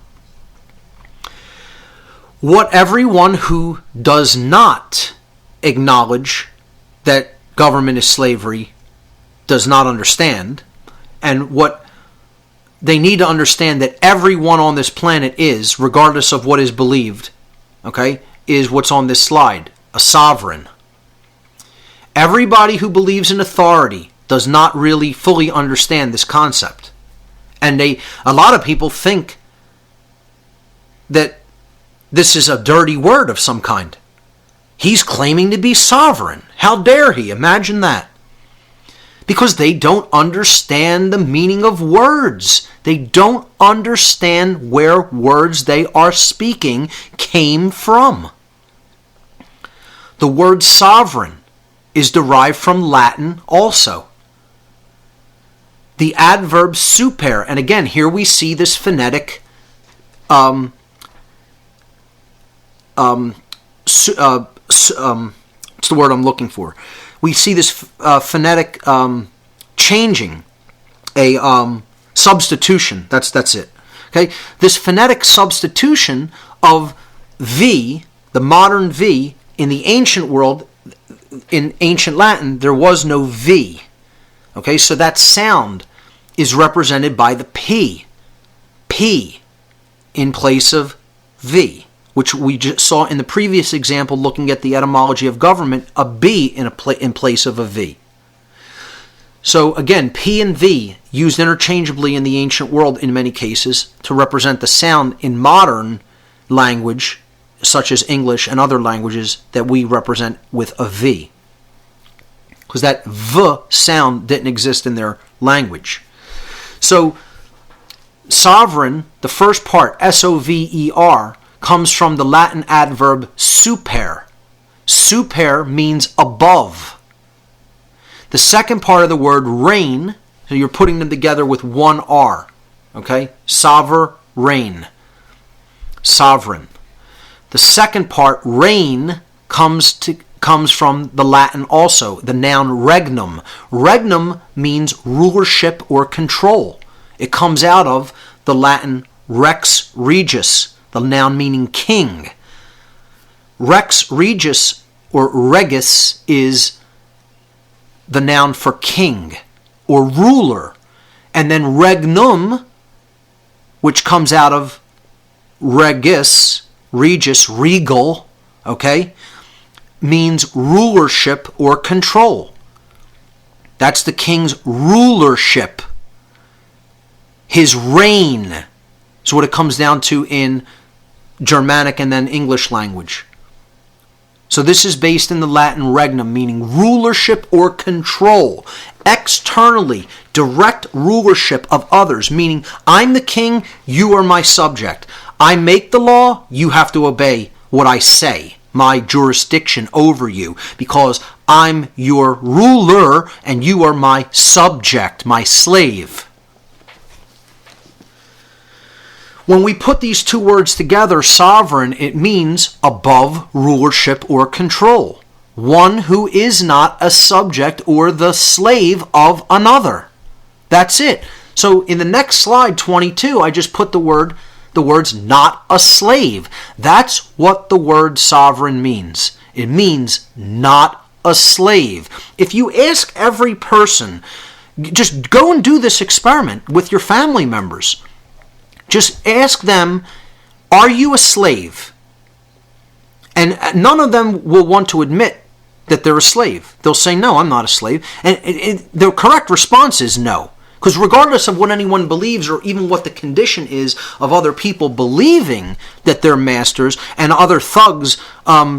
What everyone who does not acknowledge that government is slavery does not understand, and what they need to understand that everyone on this planet is, regardless of what is believed, is what's on this slide, a sovereign. Everybody who believes in authority does not really fully understand this concept. And a lot of people think that this is a dirty word of some kind. He's claiming to be sovereign. How dare he? Imagine that. Because they don't understand the meaning of words. They don't understand where words they are speaking came from. The word sovereign is derived from Latin also. The adverb super, and again, here we see this phonetic what's the word I'm looking for? We see this phonetic changing, a substitution. That's it. Okay, this phonetic substitution of V, the modern V, in the ancient world, in ancient Latin, there was no V. Okay, so that sound is represented by the P in place of V, which we just saw in the previous example looking at the etymology of government, a B in place of a V. So again, P and V used interchangeably in the ancient world in many cases to represent the sound in modern language, such as English and other languages that we represent with a V. Because that V sound didn't exist in their language. So sovereign, the first part, S-O-V-E-R, comes from the Latin adverb super. Super means above. The second part of the word reign, so you're putting them together with one R. Okay? Sovereign. Sovereign. The second part, reign, comes from the Latin also, the noun regnum. Regnum means rulership or control. It comes out of the Latin rex regis, the noun meaning king. Rex regis or regis is the noun for king or ruler. And then regnum, which comes out of regis, regis, regal, okay, means rulership or control. That's the king's rulership. His reign is what it comes down to in Germanic and then English language. So this is based in the Latin regnum, meaning rulership or control. Externally, direct rulership of others, meaning I'm the king, you are my subject. I make the law, you have to obey what I say, my jurisdiction over you, because I'm your ruler and you are my subject, my slave. When we put these two words together, sovereign, it means above rulership or control. One who is not a subject or the slave of another. That's it. So in the next slide, 22, I just put the words not a slave. That's what the word sovereign means. It means not a slave. If you ask every person, just go and do this experiment with your family members. Just ask them, are you a slave? And none of them will want to admit that they're a slave. They'll say, no, I'm not a slave. And the correct response is no. Because regardless of what anyone believes or even what the condition is of other people believing that they're masters and other thugs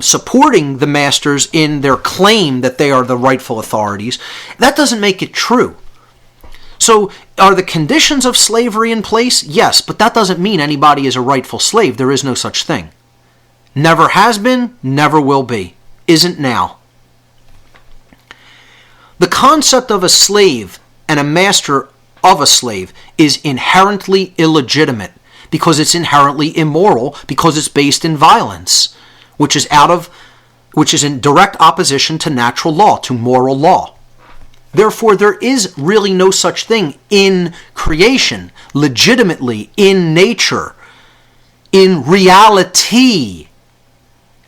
supporting the masters in their claim that they are the rightful authorities, that doesn't make it true. So are the conditions of slavery in place? Yes, but that doesn't mean anybody is a rightful slave. There is no such thing. Never has been, never will be. Isn't now. The concept of a slave and a master of a slave is inherently illegitimate because it's inherently immoral, because it's based in violence, which is in direct opposition to natural law, to moral law. Therefore, there is really no such thing in creation, legitimately, in nature, in reality,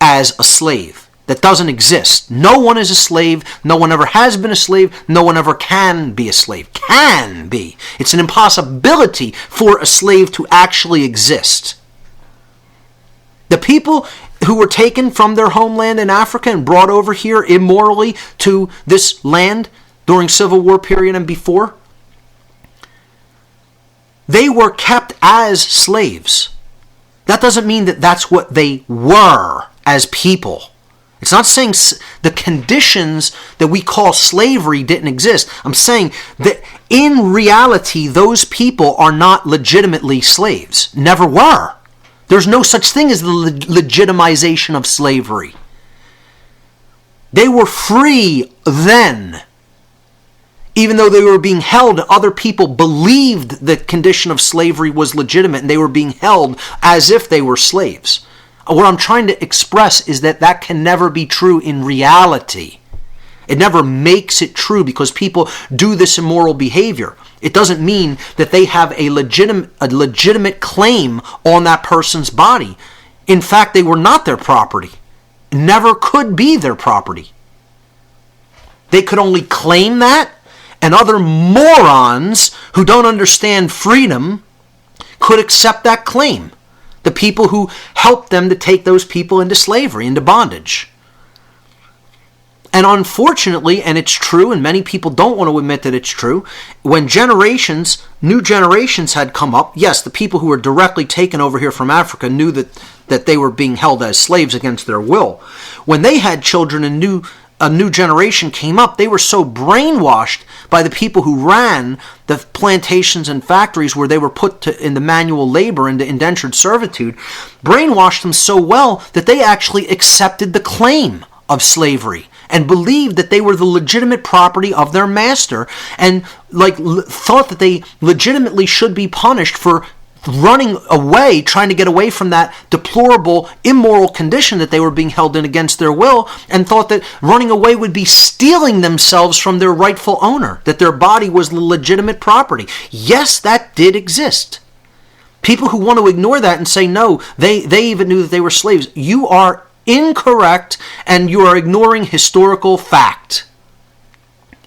as a slave. That doesn't exist. No one is a slave. No one ever has been a slave. No one ever can be a slave. Can be. It's an impossibility for a slave to actually exist. The people who were taken from their homeland in Africa and brought over here immorally to this land during Civil War period and before, they were kept as slaves. That doesn't mean that that's what they were as people. It's not saying the conditions that we call slavery didn't exist. I'm saying that in reality, those people are not legitimately slaves. Never were. There's no such thing as the legitimization of slavery. They were free then. Even though they were being held, other people believed the condition of slavery was legitimate and they were being held as if they were slaves. What I'm trying to express is that that can never be true in reality. It never makes it true because people do this immoral behavior. It doesn't mean that they have a legitimate claim on that person's body. In fact, they were not their property. Never could be their property. They could only claim that, and other morons who don't understand freedom could accept that claim. The people who helped them to take those people into slavery, into bondage. And unfortunately, and it's true, and many people don't want to admit that it's true, when new generations had come up, yes, the people who were directly taken over here from Africa knew that they were being held as slaves against their will. When they had children and a new generation came up, they were so brainwashed by the people who ran the plantations and factories where they were put into manual labor, into indentured servitude, brainwashed them so well that they actually accepted the claim of slavery and believed that they were the legitimate property of their master and thought that they legitimately should be punished for running away, trying to get away from that deplorable, immoral condition that they were being held in against their will, and thought that running away would be stealing themselves from their rightful owner, that their body was the legitimate property. Yes, that did exist. People who want to ignore that and say, no, they even knew that they were slaves. You are incorrect, and you are ignoring historical fact.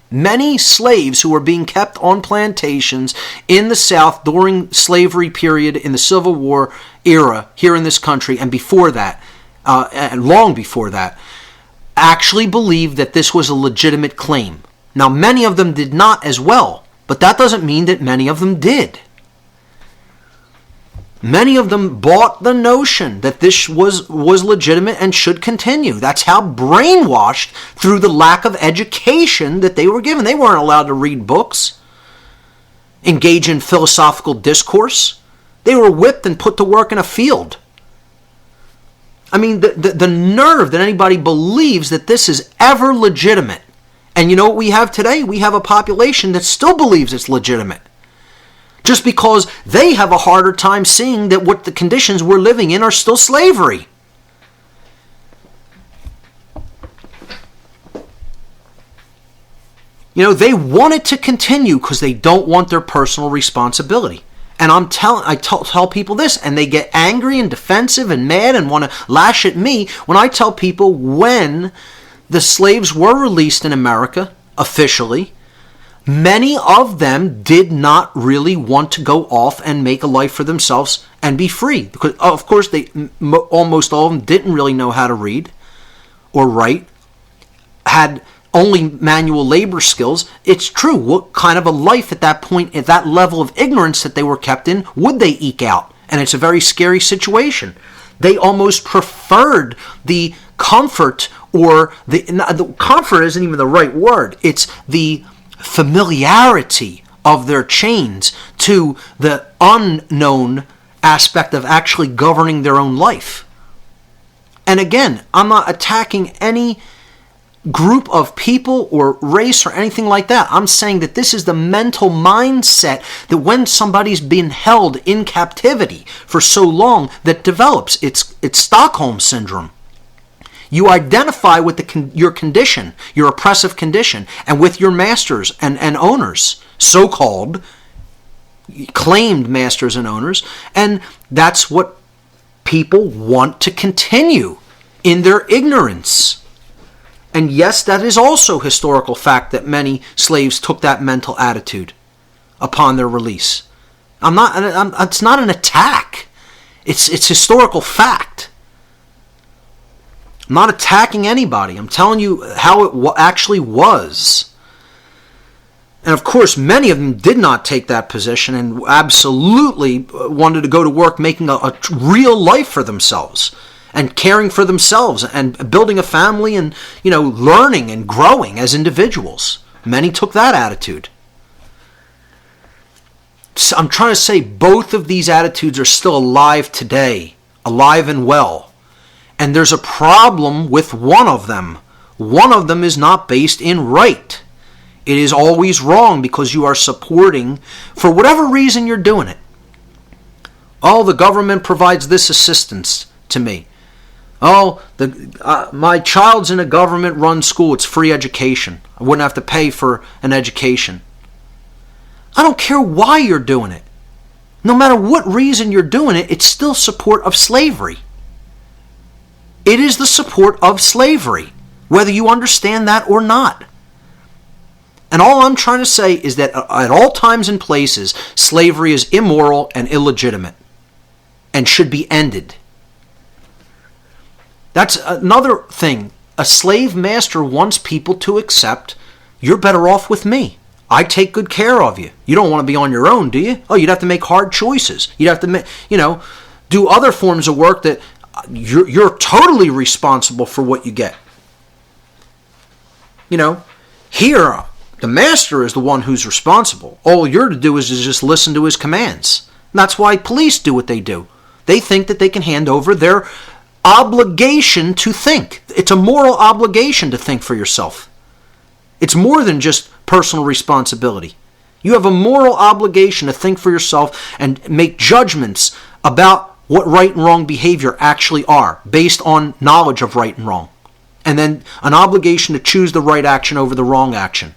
Many slaves who were being kept on plantations in the South during slavery period in the Civil War era here in this country and before that, and long before that, actually believed that this was a legitimate claim. Now, many of them did not as well, but that doesn't mean that many of them did. Many of them bought the notion that this was legitimate and should continue. That's how brainwashed through the lack of education that they were given. They weren't allowed to read books, engage in philosophical discourse. They were whipped and put to work in a field. I mean, the nerve that anybody believes that this is ever legitimate. And you know what we have today? We have a population that still believes it's legitimate. Just because they have a harder time seeing that what the conditions we're living in are still slavery. You know, they want it to continue because they don't want their personal responsibility. And I tell people this, and they get angry and defensive and mad and want to lash at me when I tell people when the slaves were released in America officially, many of them did not really want to go off and make a life for themselves and be free. Because, of course, almost all of them didn't really know how to read or write, had only manual labor skills. It's true. What kind of a life at that point, at that level of ignorance that they were kept in, would they eke out? And it's a very scary situation. They almost preferred the comfort, or the comfort isn't even the right word. It's the familiarity of their chains to the unknown aspect of actually governing their own life. And again, I'm not attacking any group of people or race or anything like that. I'm saying that this is the mental mindset that when somebody's been held in captivity for so long that develops. It's Stockholm syndrome. You identify with your condition, your oppressive condition, and with your masters and owners, so-called claimed masters and owners, and that's what people want to continue in their ignorance. And yes, that is also historical fact that many slaves took that mental attitude upon their release. It's not an attack. It's historical fact. I'm not attacking anybody. I'm telling you how it actually was. And of course, many of them did not take that position and absolutely wanted to go to work making a real life for themselves and caring for themselves and building a family and, learning and growing as individuals. Many took that attitude. So I'm trying to say both of these attitudes are still alive today, alive and well. And there's a problem with one of them. One of them is not based in right. It is always wrong because you are supporting, for whatever reason you're doing it. Oh, the government provides this assistance to me. Oh, my child's in a government-run school. It's free education. I wouldn't have to pay for an education. I don't care why you're doing it. No matter what reason you're doing it, it's still support of slavery. It is the support of slavery, whether you understand that or not. And all I'm trying to say is that at all times and places, slavery is immoral and illegitimate and should be ended. That's another thing. A slave master wants people to accept, you're better off with me. I take good care of you. You don't want to be on your own, do you? Oh, you'd have to make hard choices. You'd have to, do other forms of work that you're totally responsible for what you get. Here, the master is the one who's responsible. All you're to do is just listen to his commands. And that's why police do what they do. They think that they can hand over their obligation to think. It's a moral obligation to think for yourself. It's more than just personal responsibility. You have a moral obligation to think for yourself and make judgments about what right and wrong behavior actually are, based on knowledge of right and wrong. And then an obligation to choose the right action over the wrong action.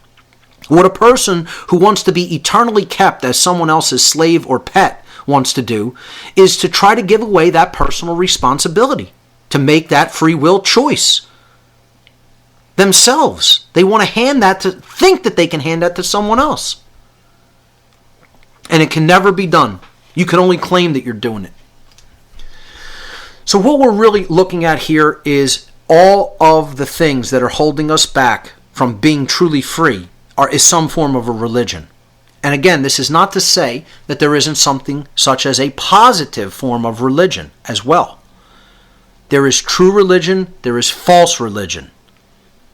What a person who wants to be eternally kept as someone else's slave or pet wants to do is to try to give away that personal responsibility, to make that free will choice themselves. They want to think that they can hand that to someone else. And it can never be done. You can only claim that you're doing it. So what we're really looking at here is all of the things that are holding us back from being truly free is some form of a religion. And again, this is not to say that there isn't something such as a positive form of religion as well. There is true religion, there is false religion.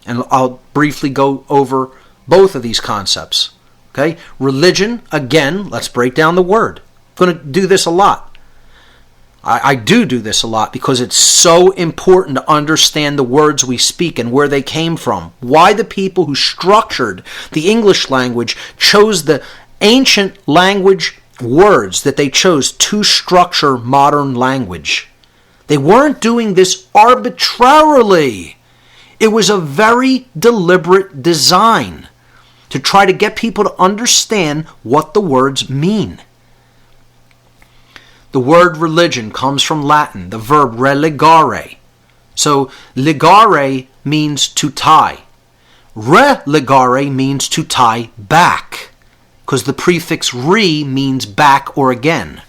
And I'll briefly go over both of these concepts. Okay? Religion, again, let's break down the word. I'm going to do this a lot. I do this a lot because it's so important to understand the words we speak and where they came from. Why the people who structured the English language chose the ancient language words that they chose to structure modern language. They weren't doing this arbitrarily. It was a very deliberate design to try to get people to understand what the words mean. The word religion comes from Latin, the verb religare. So ligare means to tie. Religare means to tie back, because the prefix re means back or again.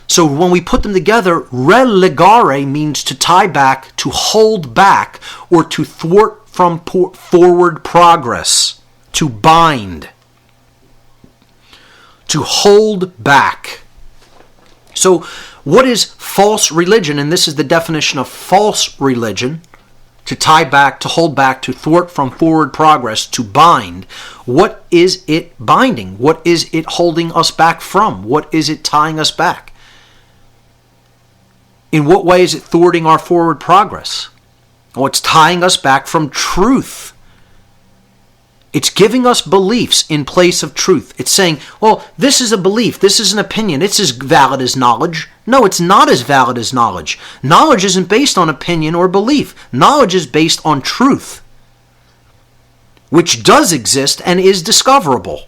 So when we put them together, religare means to tie back, to hold back, or to thwart from forward progress, to bind, to hold back. So what is false religion? And this is the definition of false religion: to tie back, to hold back, to thwart from forward progress, to bind. What is it binding? What is it holding us back from? What is it tying us back? In what way is it thwarting our forward progress? Well, it's tying us back from truth. It's giving us beliefs in place of truth. It's saying, well, this is a belief, this is an opinion, it's as valid as knowledge. No, it's not as valid as knowledge. Knowledge isn't based on opinion or belief. Knowledge is based on truth, which does exist and is discoverable.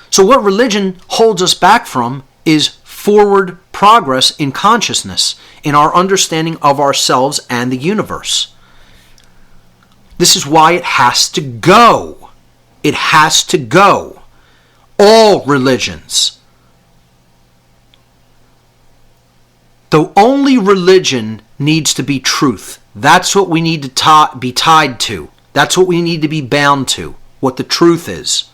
So what religion holds us back from is forward progress in consciousness, in our understanding of ourselves and the universe. This is why it has to go. It has to go. All religions. The only religion needs to be truth. That's what we need to be tied to. That's what we need to be bound to, what the truth is.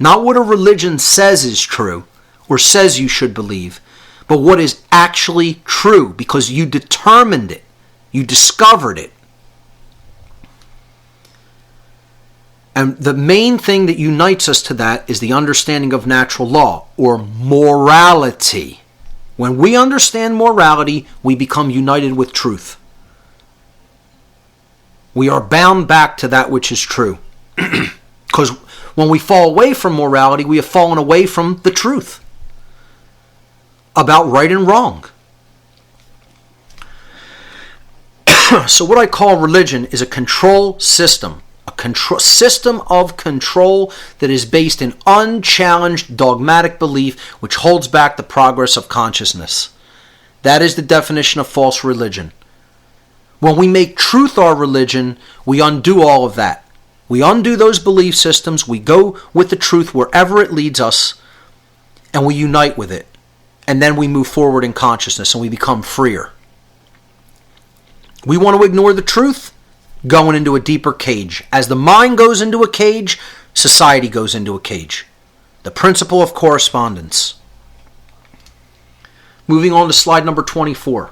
Not what a religion says is true or says you should believe, but what is actually true because you determined it. You discovered it. And the main thing that unites us to that is the understanding of natural law, or morality. When we understand morality, we become united with truth. We are bound back to that which is true. Because when we fall away from morality, we have fallen away from the truth about right and wrong. So what I call religion is a control system. System of control that is based in unchallenged dogmatic belief which holds back the progress of consciousness. That is the definition of false religion. When we make truth our religion, we undo all of that. We undo those belief systems, we go with the truth wherever it leads us, and we unite with it. And then we move forward in consciousness and we become freer. We want to ignore the truth? Going into a deeper cage. As the mind goes into a cage, society goes into a cage. The principle of correspondence. Moving on to slide number 24.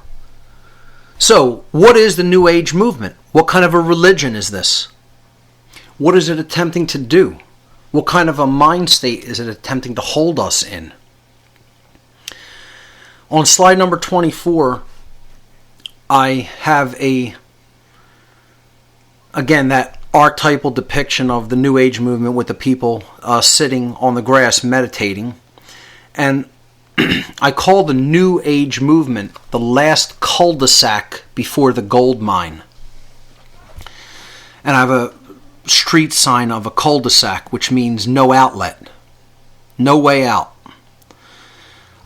So, what is the New Age movement? What kind of a religion is this? What is it attempting to do? What kind of a mind state is it attempting to hold us in? On slide number 24, I have again, that archetypal depiction of the New Age movement with the people sitting on the grass meditating. And I call the New Age movement the last cul-de-sac before the gold mine. And I have a street sign of a cul-de-sac, which means no outlet, no way out.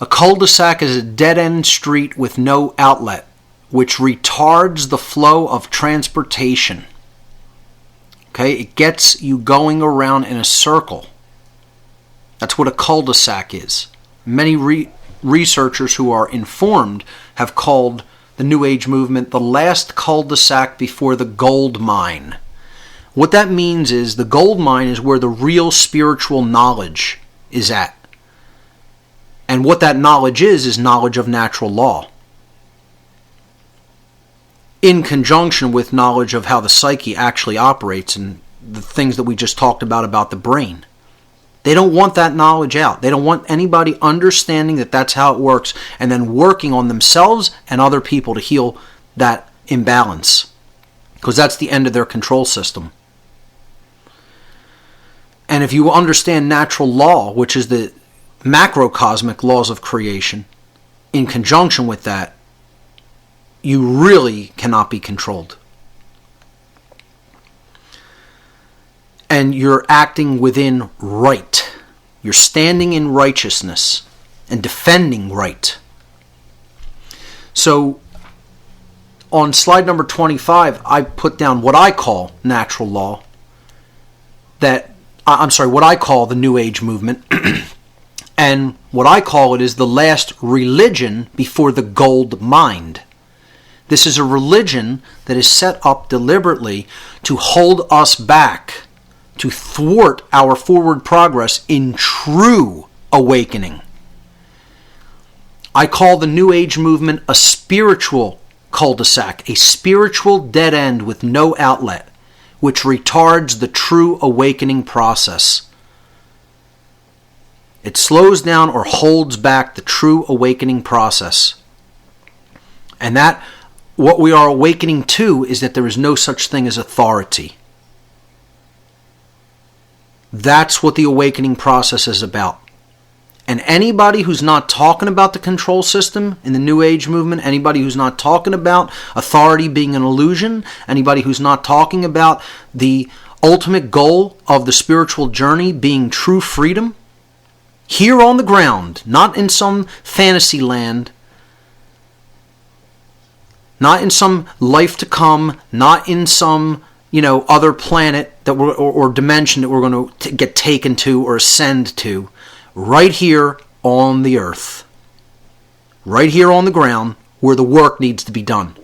A cul-de-sac is a dead-end street with no outlet, which retards the flow of transportation. Okay, it gets you going around in a circle. That's what a cul-de-sac is. Many researchers who are informed have called the New Age movement the last cul-de-sac before the gold mine, What that means is the gold mine is where the real spiritual knowledge is at. And what that knowledge is knowledge of natural law, in conjunction with knowledge of how the psyche actually operates and the things that we just talked about the brain. They don't want that knowledge out. They don't want anybody understanding that that's how it works and then working on themselves and other people to heal that imbalance, because that's the end of their control system. And if you understand natural law, which is the macrocosmic laws of creation, in conjunction with that, you really cannot be controlled. And you're acting within right. You're standing in righteousness and defending right. So on slide number 25, I put down what I call natural law, what I call the New Age movement, and what I call it is the last religion before the gold mind. This is a religion that is set up deliberately to hold us back, to thwart our forward progress in true awakening. I call the New Age movement a spiritual cul-de-sac, a spiritual dead end with no outlet, which retards the true awakening process. It slows down or holds back the true awakening process. And that, what we are awakening to, is that there is no such thing as authority. That's what the awakening process is about. And anybody who's not talking about the control system in the New Age movement, anybody who's not talking about authority being an illusion, anybody who's not talking about the ultimate goal of the spiritual journey being true freedom, here on the ground, not in some fantasy land, not in some life to come, not in some other planet that or dimension that we're going to get taken to or ascend to, right here on the earth, right here on the ground where the work needs to be done.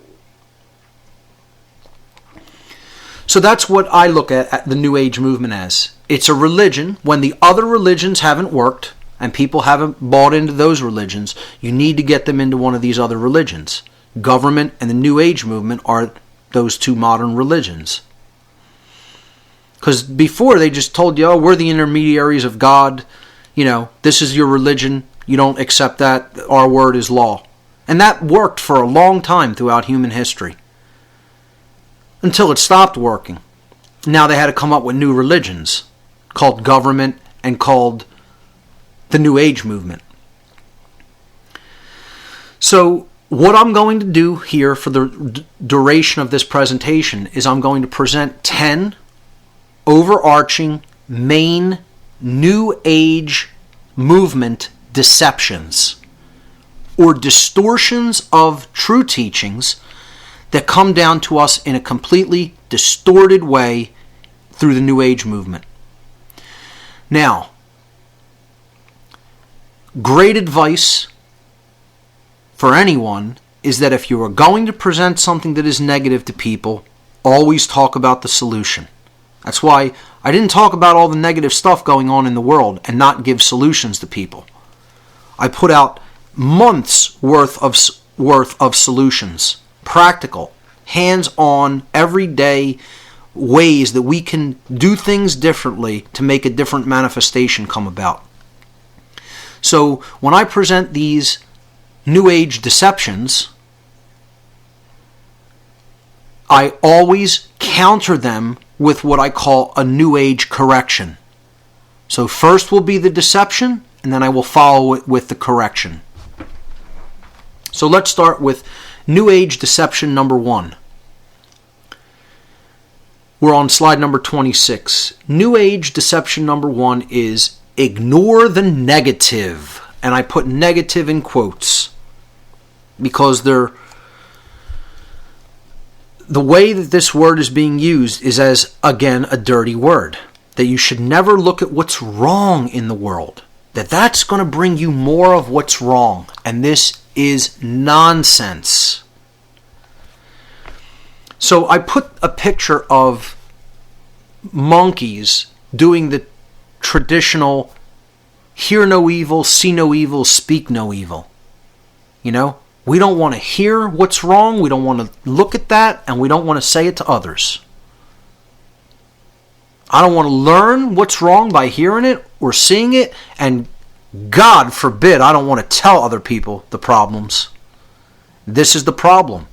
So that's what I look at the New Age movement as. It's a religion. When the other religions haven't worked and people haven't bought into those religions, you need to get them into one of these other religions. Government and the New Age movement are those two modern religions. Because before they just told you, we're the intermediaries of God. This is your religion. You don't accept that. Our word is law. And that worked for a long time throughout human history. Until it stopped working. Now they had to come up with new religions called government and called the New Age movement. So what I'm going to do here for the duration of this presentation is I'm going to present 10 overarching main New Age movement deceptions or distortions of true teachings that come down to us in a completely distorted way through the New Age movement. Now, great advice for anyone is that if you are going to present something that is negative to people, always talk about the solution. That's why I didn't talk about all the negative stuff going on in the world and not give solutions to people. I put out months worth of solutions, practical, hands-on, everyday ways that we can do things differently to make a different manifestation come about. So when I present these New Age deceptions, I always counter them with what I call a New Age correction. So first will be the deception, and then I will follow it with the correction. So let's start with New Age deception number 1. We're on slide number 26. New Age deception number 1 is ignore the negative. And I put negative in quotes because the way that this word is being used is as, again, a dirty word. That you should never look at what's wrong in the world. That's going to bring you more of what's wrong. And this is nonsense. So I put a picture of monkeys doing the traditional hear no evil, see no evil, speak no evil. You know, we don't want to hear what's wrong, we don't want to look at that, and we don't want to say it to others. I don't want to learn what's wrong by hearing it or seeing it, and God forbid I don't want to tell other people the problems. This is the problem,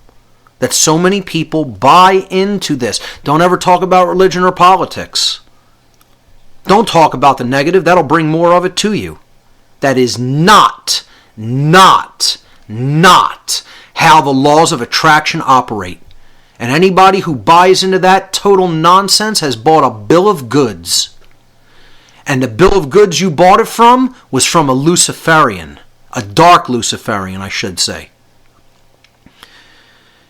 that so many people buy into this. Don't ever talk about religion or politics. Don't talk about the negative. That'll bring more of it to you. That is not how the laws of attraction operate. And anybody who buys into that total nonsense has bought a bill of goods. And the bill of goods you bought it from was from a Luciferian. A dark Luciferian, I should say.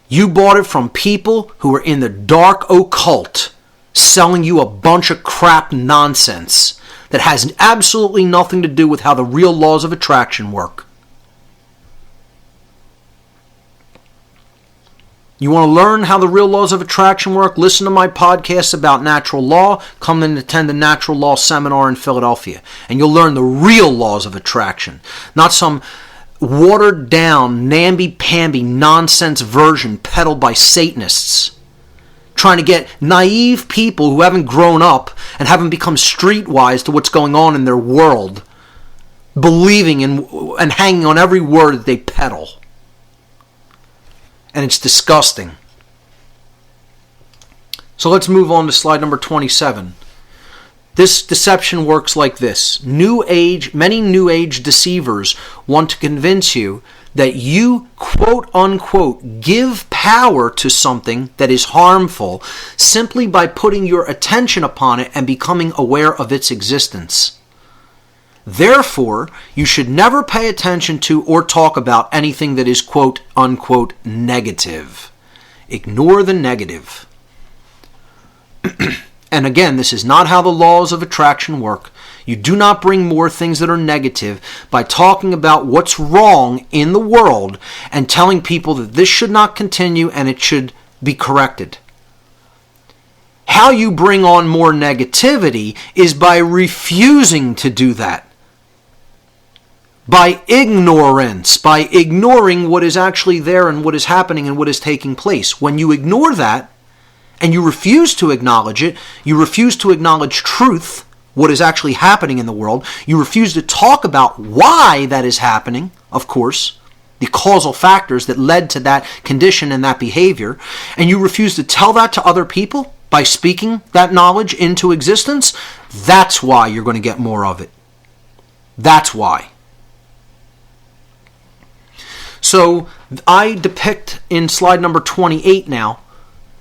You bought it from people who are in the dark occult, selling you a bunch of crap nonsense that has absolutely nothing to do with how the real laws of attraction work. You want to learn how the real laws of attraction work? Listen to my podcast about natural law. Come and attend the natural law seminar in Philadelphia. And you'll learn the real laws of attraction. Not some watered down, namby-pamby nonsense version peddled by Satanists. Trying to get naive people who haven't grown up and haven't become streetwise to what's going on in their world, believing and hanging on every word that they peddle. And it's disgusting. So let's move on to slide number 27. This deception works like this. Many New Age deceivers want to convince you that you, quote unquote, give power to something that is harmful simply by putting your attention upon it and becoming aware of its existence. Therefore, you should never pay attention to or talk about anything that is, quote unquote, negative. Ignore the negative. And again, this is not how the laws of attraction work. You do not bring more things that are negative by talking about what's wrong in the world and telling people that this should not continue and it should be corrected. How you bring on more negativity is by refusing to do that. By ignorance, by ignoring what is actually there and what is happening and what is taking place. When you ignore that, and you refuse to acknowledge it, you refuse to acknowledge truth, what is actually happening in the world, you refuse to talk about why that is happening, of course, the causal factors that led to that condition and that behavior, and you refuse to tell that to other people by speaking that knowledge into existence, that's why you're going to get more of it. That's why. So I depict in slide number 28 now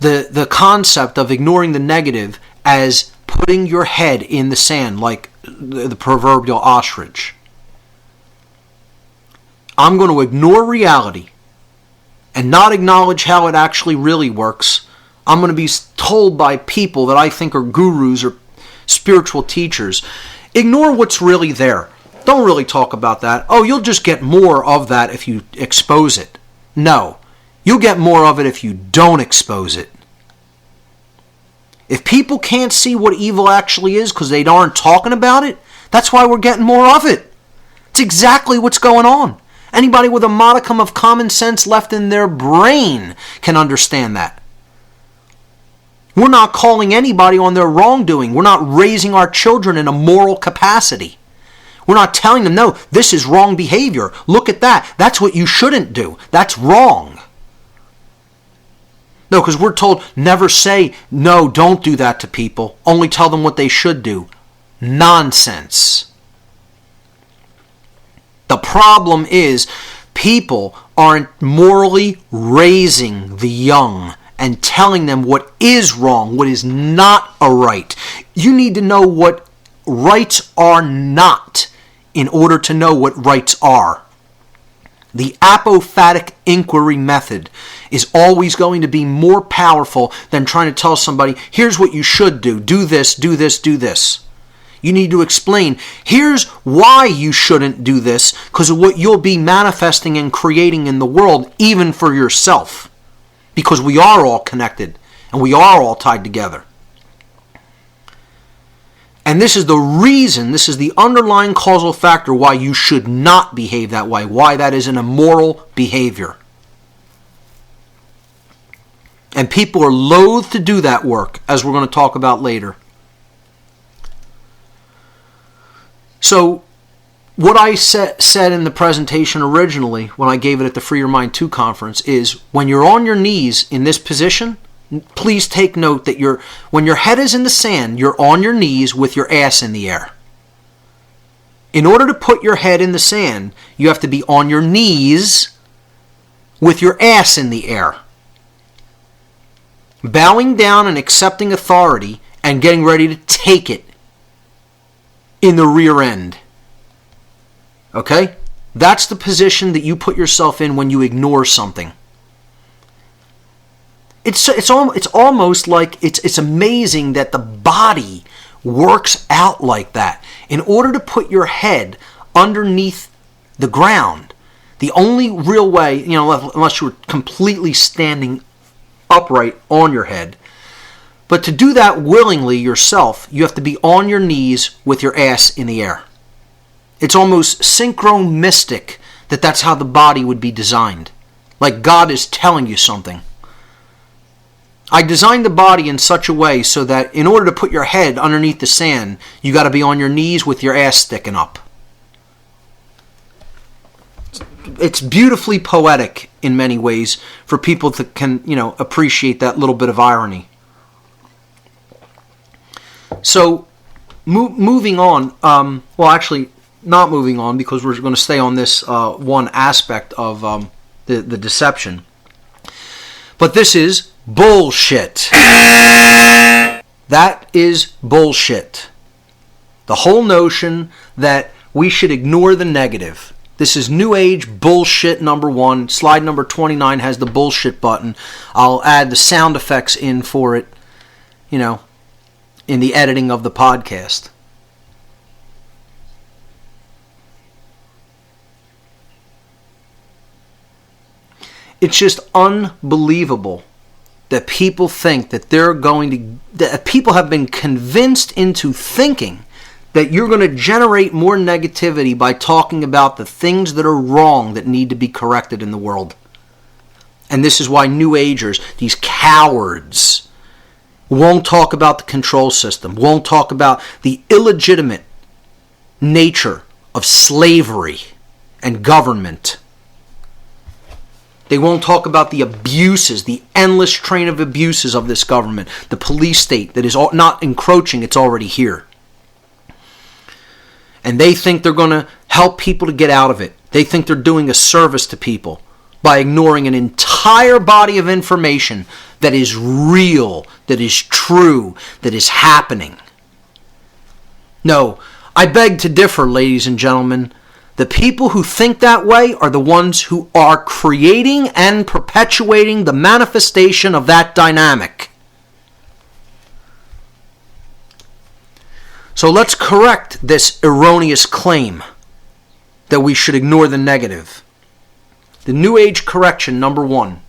the concept of ignoring the negative as putting your head in the sand like the proverbial ostrich. I'm going to ignore reality and not acknowledge how it actually really works. I'm going to be told by people that I think are gurus or spiritual teachers, ignore what's really there. Don't really talk about that. Oh, you'll just get more of that if you expose it. No. You'll get more of it if you don't expose it. If people can't see what evil actually is because they aren't talking about it, that's why we're getting more of it. It's exactly what's going on. Anybody with a modicum of common sense left in their brain can understand that. We're not calling anybody on their wrongdoing. We're not raising our children in a moral capacity. We're not telling them, no, this is wrong behavior. Look at that. That's what you shouldn't do. That's wrong. No, because we're told never say, no, don't do that to people. Only tell them what they should do. Nonsense. The problem is people aren't morally raising the young and telling them what is wrong, what is not a right. You need to know what rights are not in order to know what rights are. The apophatic inquiry method is always going to be more powerful than trying to tell somebody, here's what you should do. Do this, do this, do this. You need to explain, here's why you shouldn't do this, because of what you'll be manifesting and creating in the world, even for yourself. Because we are all connected, and we are all tied together. And this is the reason, this is the underlying causal factor why you should not behave that way, why that is an immoral behavior. And people are loath to do that work, as we're going to talk about later. So, what I said in the presentation originally, when I gave it at the Free Your Mind 2 conference, is when you're on your knees in this position, please take note that when your head is in the sand, you're on your knees with your ass in the air. In order to put your head in the sand, you have to be on your knees with your ass in the air. Bowing down and accepting authority and getting ready to take it in the rear end. Okay? That's the position that you put yourself in when you ignore something. It's almost like it's amazing that the body works out like that. In order to put your head underneath the ground, the only real way, unless you were completely standing upright on your head, but to do that willingly yourself, you have to be on your knees with your ass in the air. It's almost synchronistic that that's how the body would be designed. Like God is telling you something. I designed the body in such a way so that in order to put your head underneath the sand, you got to be on your knees with your ass sticking up. It's beautifully poetic in many ways for people that can, appreciate that little bit of irony. So, moving on, actually not moving on because we're going to stay on this one aspect of the deception. But this is bullshit. That is bullshit. The whole notion that we should ignore the negative. This is New Age bullshit number 1. Slide number 29 has the bullshit button. I'll add the sound effects in for it, in the editing of the podcast. It's just unbelievable that people think that that people have been convinced into thinking that you're going to generate more negativity by talking about the things that are wrong that need to be corrected in the world. And this is why New Agers, these cowards, won't talk about the control system, won't talk about the illegitimate nature of slavery and government. They won't talk about the abuses, the endless train of abuses of this government, the police state that is not encroaching, it's already here. And they think they're going to help people to get out of it. They think they're doing a service to people by ignoring an entire body of information that is real, that is true, that is happening. No, I beg to differ, ladies and gentlemen. The people who think that way are the ones who are creating and perpetuating the manifestation of that dynamic. So let's correct this erroneous claim that we should ignore the negative. The New Age correction, number 1.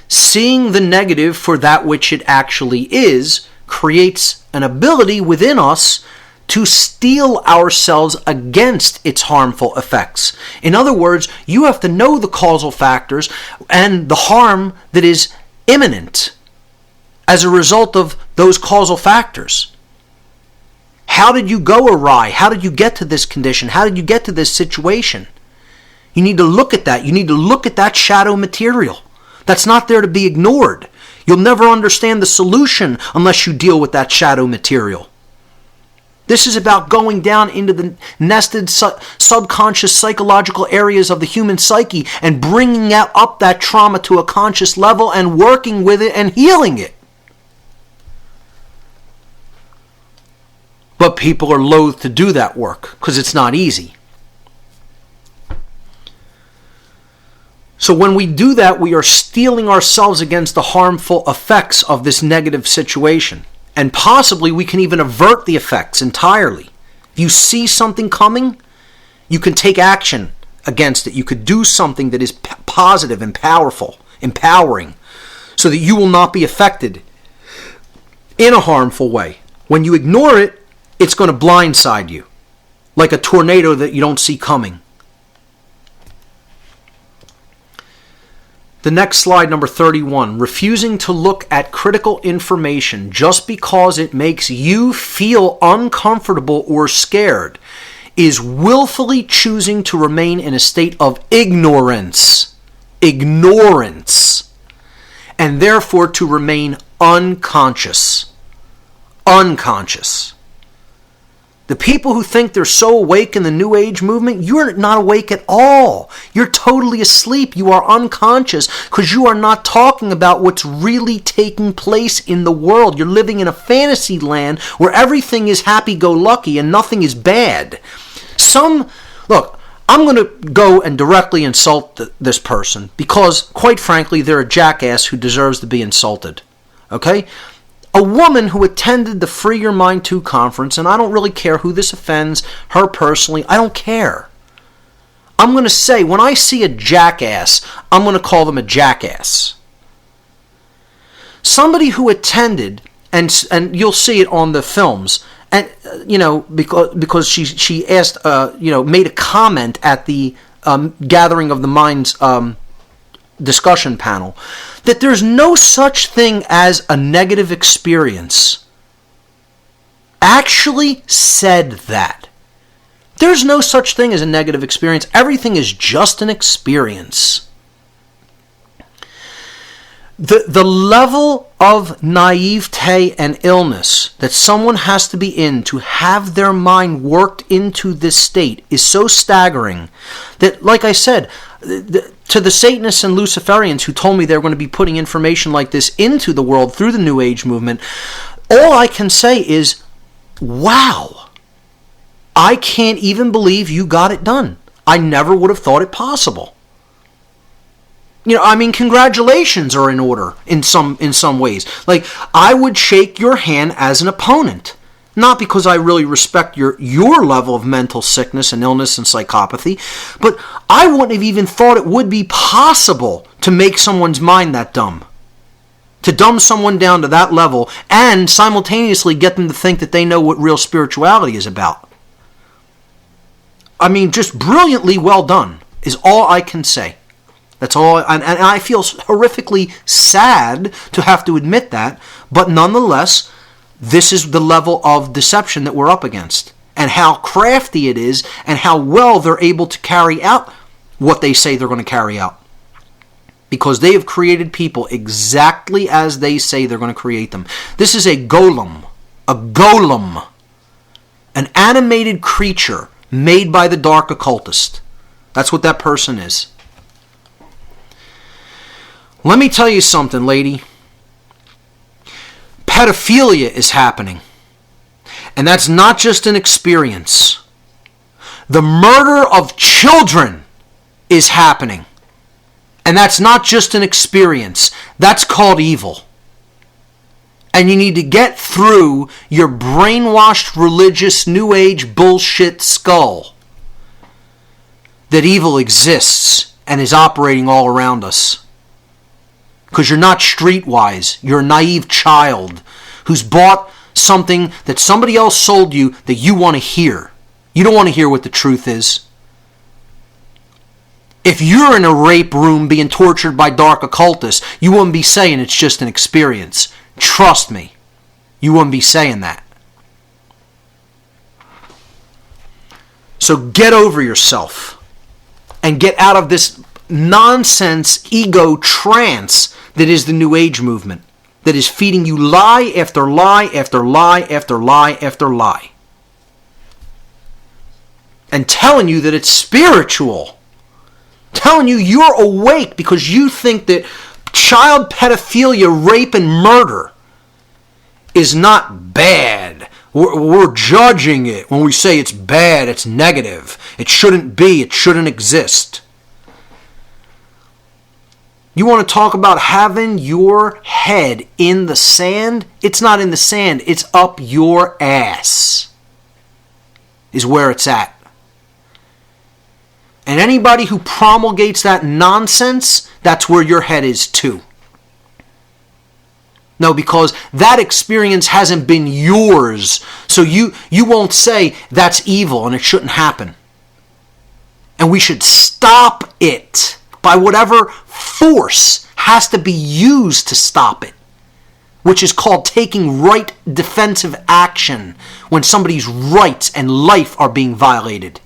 Seeing the negative for that which it actually is creates an ability within us to steel ourselves against its harmful effects. In other words, you have to know the causal factors and the harm that is imminent as a result of those causal factors. How did you go awry? How did you get to this condition? How did you get to this situation? You need to look at that. You need to look at that shadow material. That's not there to be ignored. You'll never understand the solution unless you deal with that shadow material. This is about going down into the nested subconscious psychological areas of the human psyche and bringing up that trauma to a conscious level and working with it and healing it. But people are loath to do that work because it's not easy. So when we do that, we are steeling ourselves against the harmful effects of this negative situation. And possibly we can even avert the effects entirely. If you see something coming, you can take action against it. You could do something that is positive and powerful, empowering, so that you will not be affected in a harmful way. When you ignore it, it's going to blindside you like a tornado that you don't see coming. The next slide, number 31, refusing to look at critical information just because it makes you feel uncomfortable or scared is willfully choosing to remain in a state of ignorance. Ignorance. And therefore to remain unconscious. Unconscious. The people who think they're so awake in the New Age movement, you're not awake at all. You're totally asleep. You are unconscious because you are not talking about what's really taking place in the world. You're living in a fantasy land where everything is happy-go-lucky and nothing is bad. Look, I'm going to go and directly insult this person because, quite frankly, they're a jackass who deserves to be insulted. Okay? A woman who attended the Free Your Mind 2 conference, and I don't really care who this offends, her personally, I don't care. I'm going to say, when I see a jackass, I'm going to call them a jackass. Somebody who attended, and you'll see it on the films, and because she asked, made a comment at the Gathering of the Minds discussion panel, that there's no such thing as a negative experience, actually said that. There's no such thing as a negative experience. Everything is just an experience. The level of naivete and illness that someone has to be in to have their mind worked into this state is so staggering that, like I said, to the Satanists and Luciferians who told me they were going to be putting information like this into the world through the New Age movement, all I can say is, wow, I can't even believe you got it done. I never would have thought it possible. Congratulations are in order in some ways. Like, I would shake your hand as an opponent. Not because I really respect your level of mental sickness and illness and psychopathy, but I wouldn't have even thought it would be possible to make someone's mind that dumb. To dumb someone down to that level and simultaneously get them to think that they know what real spirituality is about. Just brilliantly well done is all I can say. That's all, and I feel horrifically sad to have to admit that, but nonetheless, this is the level of deception that we're up against, and how crafty it is, and how well they're able to carry out what they say they're going to carry out. Because they have created people exactly as they say they're going to create them. This is a golem, an animated creature made by the dark occultist. That's what that person is. Let me tell you something, lady. Pedophilia is happening. And that's not just an experience. The murder of children is happening. And that's not just an experience. That's called evil. And you need to get through your brainwashed religious New Age bullshit skull that evil exists and is operating all around us. Because you're not streetwise. You're a naive child who's bought something that somebody else sold you that you want to hear. You don't want to hear what the truth is. If you're in a rape room being tortured by dark occultists, you wouldn't be saying it's just an experience. Trust me. You wouldn't be saying that. So get over yourself and get out of this nonsense ego trance that is the New Age movement, that is feeding you lie after lie after lie after lie after lie, and telling you that it's spiritual, telling you you're awake because you think that child pedophilia, rape, and murder is not bad. We're judging it when we say it's bad, it's negative, it shouldn't be, it shouldn't exist. You want to talk about having your head in the sand? It's not in the sand. It's up your ass is where it's at. And anybody who promulgates that nonsense, that's where your head is too. No, because that experience hasn't been yours. So you won't say that's evil and it shouldn't happen. And we should stop it by whatever force has to be used to stop it, which is called taking right defensive action when somebody's rights and life are being violated.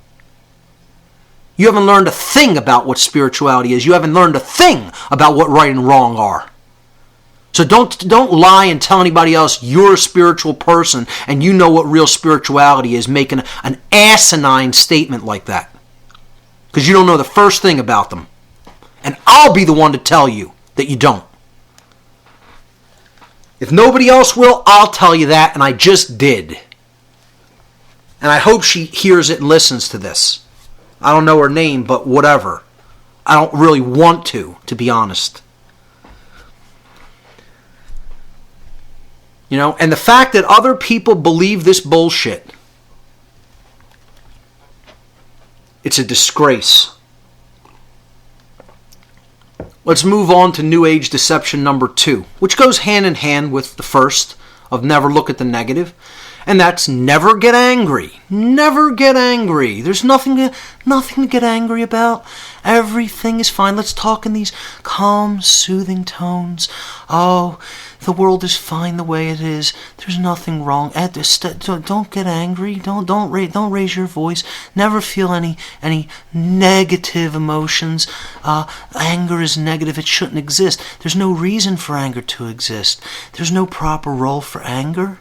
You haven't learned a thing about what spirituality is. You haven't learned a thing about what right and wrong are. So don't lie and tell anybody else you're a spiritual person and you know what real spirituality is, making an asinine statement like that. Because you don't know the first thing about them. And I'll be the one to tell you that you don't. If nobody else will, I'll tell you that, and I just did. And I hope she hears it and listens to this. I don't know her name, but whatever. I don't really want to be honest. You know, and the fact that other people believe this bullshit, it's a disgrace. Let's move on to New Age deception number 2, which goes hand in hand with the first of never look at the negative, and that's never get angry. Never get angry. There's nothing to get angry about. Everything is fine. Let's talk in these calm, soothing tones. Oh, the world is fine the way it is. There's nothing wrong. Don't get angry. Don't raise your voice. Never feel any negative emotions. Anger is negative. It shouldn't exist. There's no reason for anger to exist. There's no proper role for anger.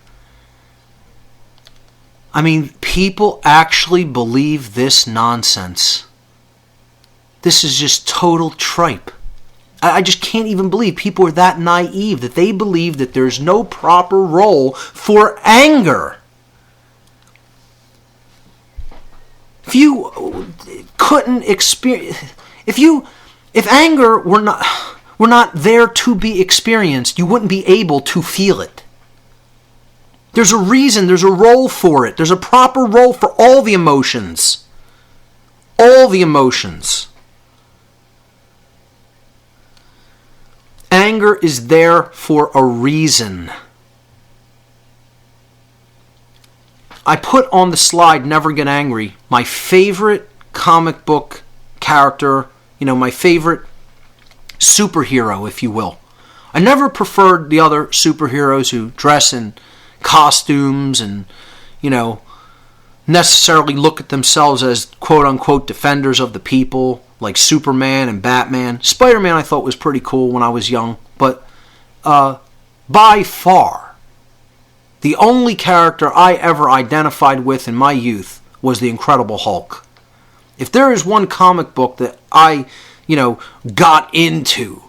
I mean, people actually believe this nonsense. This is just total tripe. I just can't even believe people are that naive that they believe that there's no proper role for anger. If you couldn't experience, if anger were not there to be experienced, you wouldn't be able to feel it. There's a reason, there's a role for it. There's a proper role for all the emotions. All the emotions. Anger is there for a reason. I put on the slide, Never Get Angry, my favorite comic book character, my favorite superhero, if you will. I never preferred the other superheroes who dress in costumes and, necessarily look at themselves as quote-unquote defenders of the people, like Superman and Batman. Spider-Man I thought was pretty cool when I was young, but by far, the only character I ever identified with in my youth was the Incredible Hulk. If there is one comic book that I, got into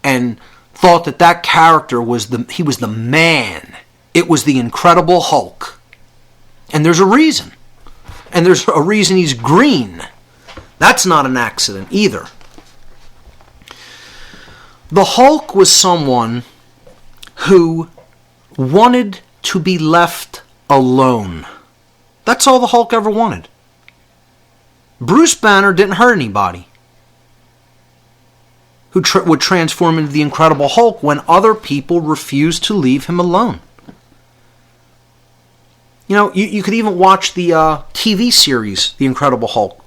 and thought that character was the man, it was the Incredible Hulk. And there's a reason. And there's a reason he's green. That's not an accident either. The Hulk was someone who wanted to be left alone. That's all the Hulk ever wanted. Bruce Banner didn't hurt anybody. Who would transform into the Incredible Hulk when other people refused to leave him alone. You could even watch the TV series, The Incredible Hulk,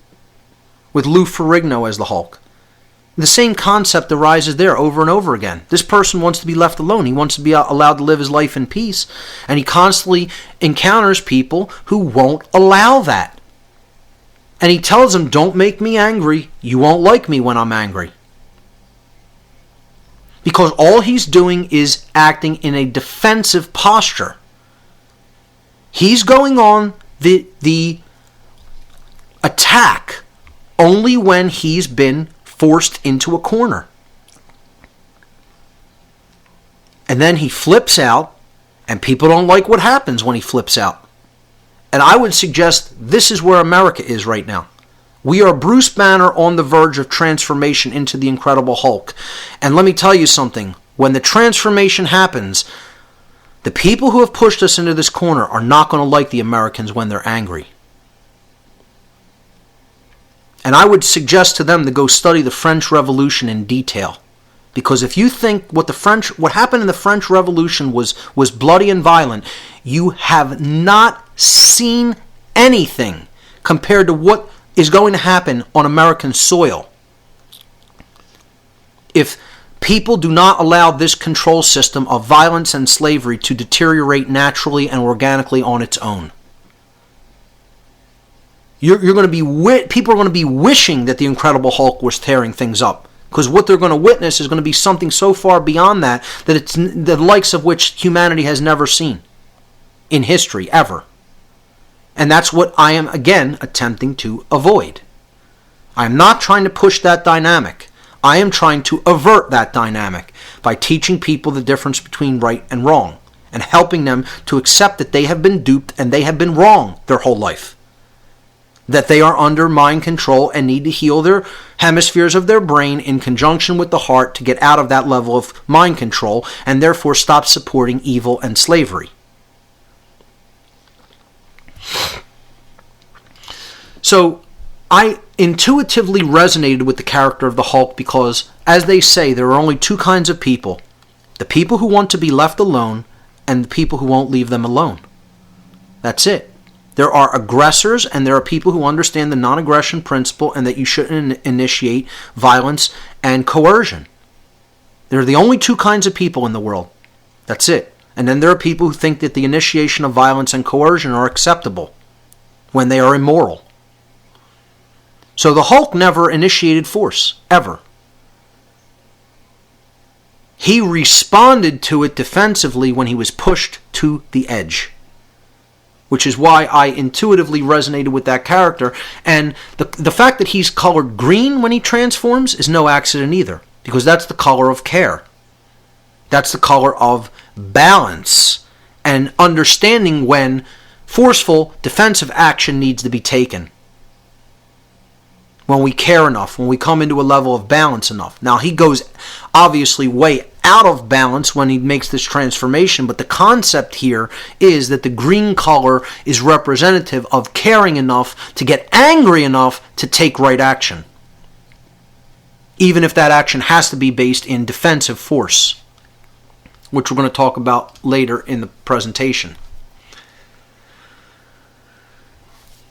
with Lou Ferrigno as the Hulk. The same concept arises there over and over again. This person wants to be left alone. He wants to be allowed to live his life in peace. And he constantly encounters people who won't allow that. And he tells them, don't make me angry. You won't like me when I'm angry. Because all he's doing is acting in a defensive posture. He's going on the attack only when he's been forced into a corner. And then he flips out, and people don't like what happens when he flips out. And I would suggest this is where America is right now. We are Bruce Banner on the verge of transformation into the Incredible Hulk. And let me tell you something. When the transformation happens, the people who have pushed us into this corner are not going to like the Americans when they're angry. And I would suggest to them to go study the French Revolution in detail. Because if you think what happened in the French Revolution was bloody and violent, you have not seen anything compared to what is going to happen on American soil if people do not allow this control system of violence and slavery to deteriorate naturally and organically on its own. You're going to be people are going to be wishing that the Incredible Hulk was tearing things up, because what they're going to witness is going to be something so far beyond that it's the likes of which humanity has never seen in history ever. And that's what I am again attempting to avoid. I am not trying to push that dynamic. I am trying to avert that dynamic by teaching people the difference between right and wrong and helping them to accept that they have been duped and they have been wrong their whole life. That they are under mind control and need to heal their hemispheres of their brain in conjunction with the heart to get out of that level of mind control and therefore stop supporting evil and slavery. So I intuitively resonated with the character of the Hulk because, as they say, there are only two kinds of people. The people who want to be left alone and the people who won't leave them alone. That's it. There are aggressors and there are people who understand the non-aggression principle and that you shouldn't initiate violence and coercion. There are the only two kinds of people in the world. That's it. And then there are people who think that the initiation of violence and coercion are acceptable when they are immoral. So the Hulk never initiated force, ever. He responded to it defensively when he was pushed to the edge, which is why I intuitively resonated with that character. And the fact that he's colored green when he transforms is no accident either, because that's the color of care. That's the color of balance and understanding when forceful defensive action needs to be taken. When we care enough, when we come into a level of balance enough. Now, he goes obviously way out of balance when he makes this transformation, but the concept here is that the green color is representative of caring enough to get angry enough to take right action, even if that action has to be based in defensive force, which we're going to talk about later in the presentation.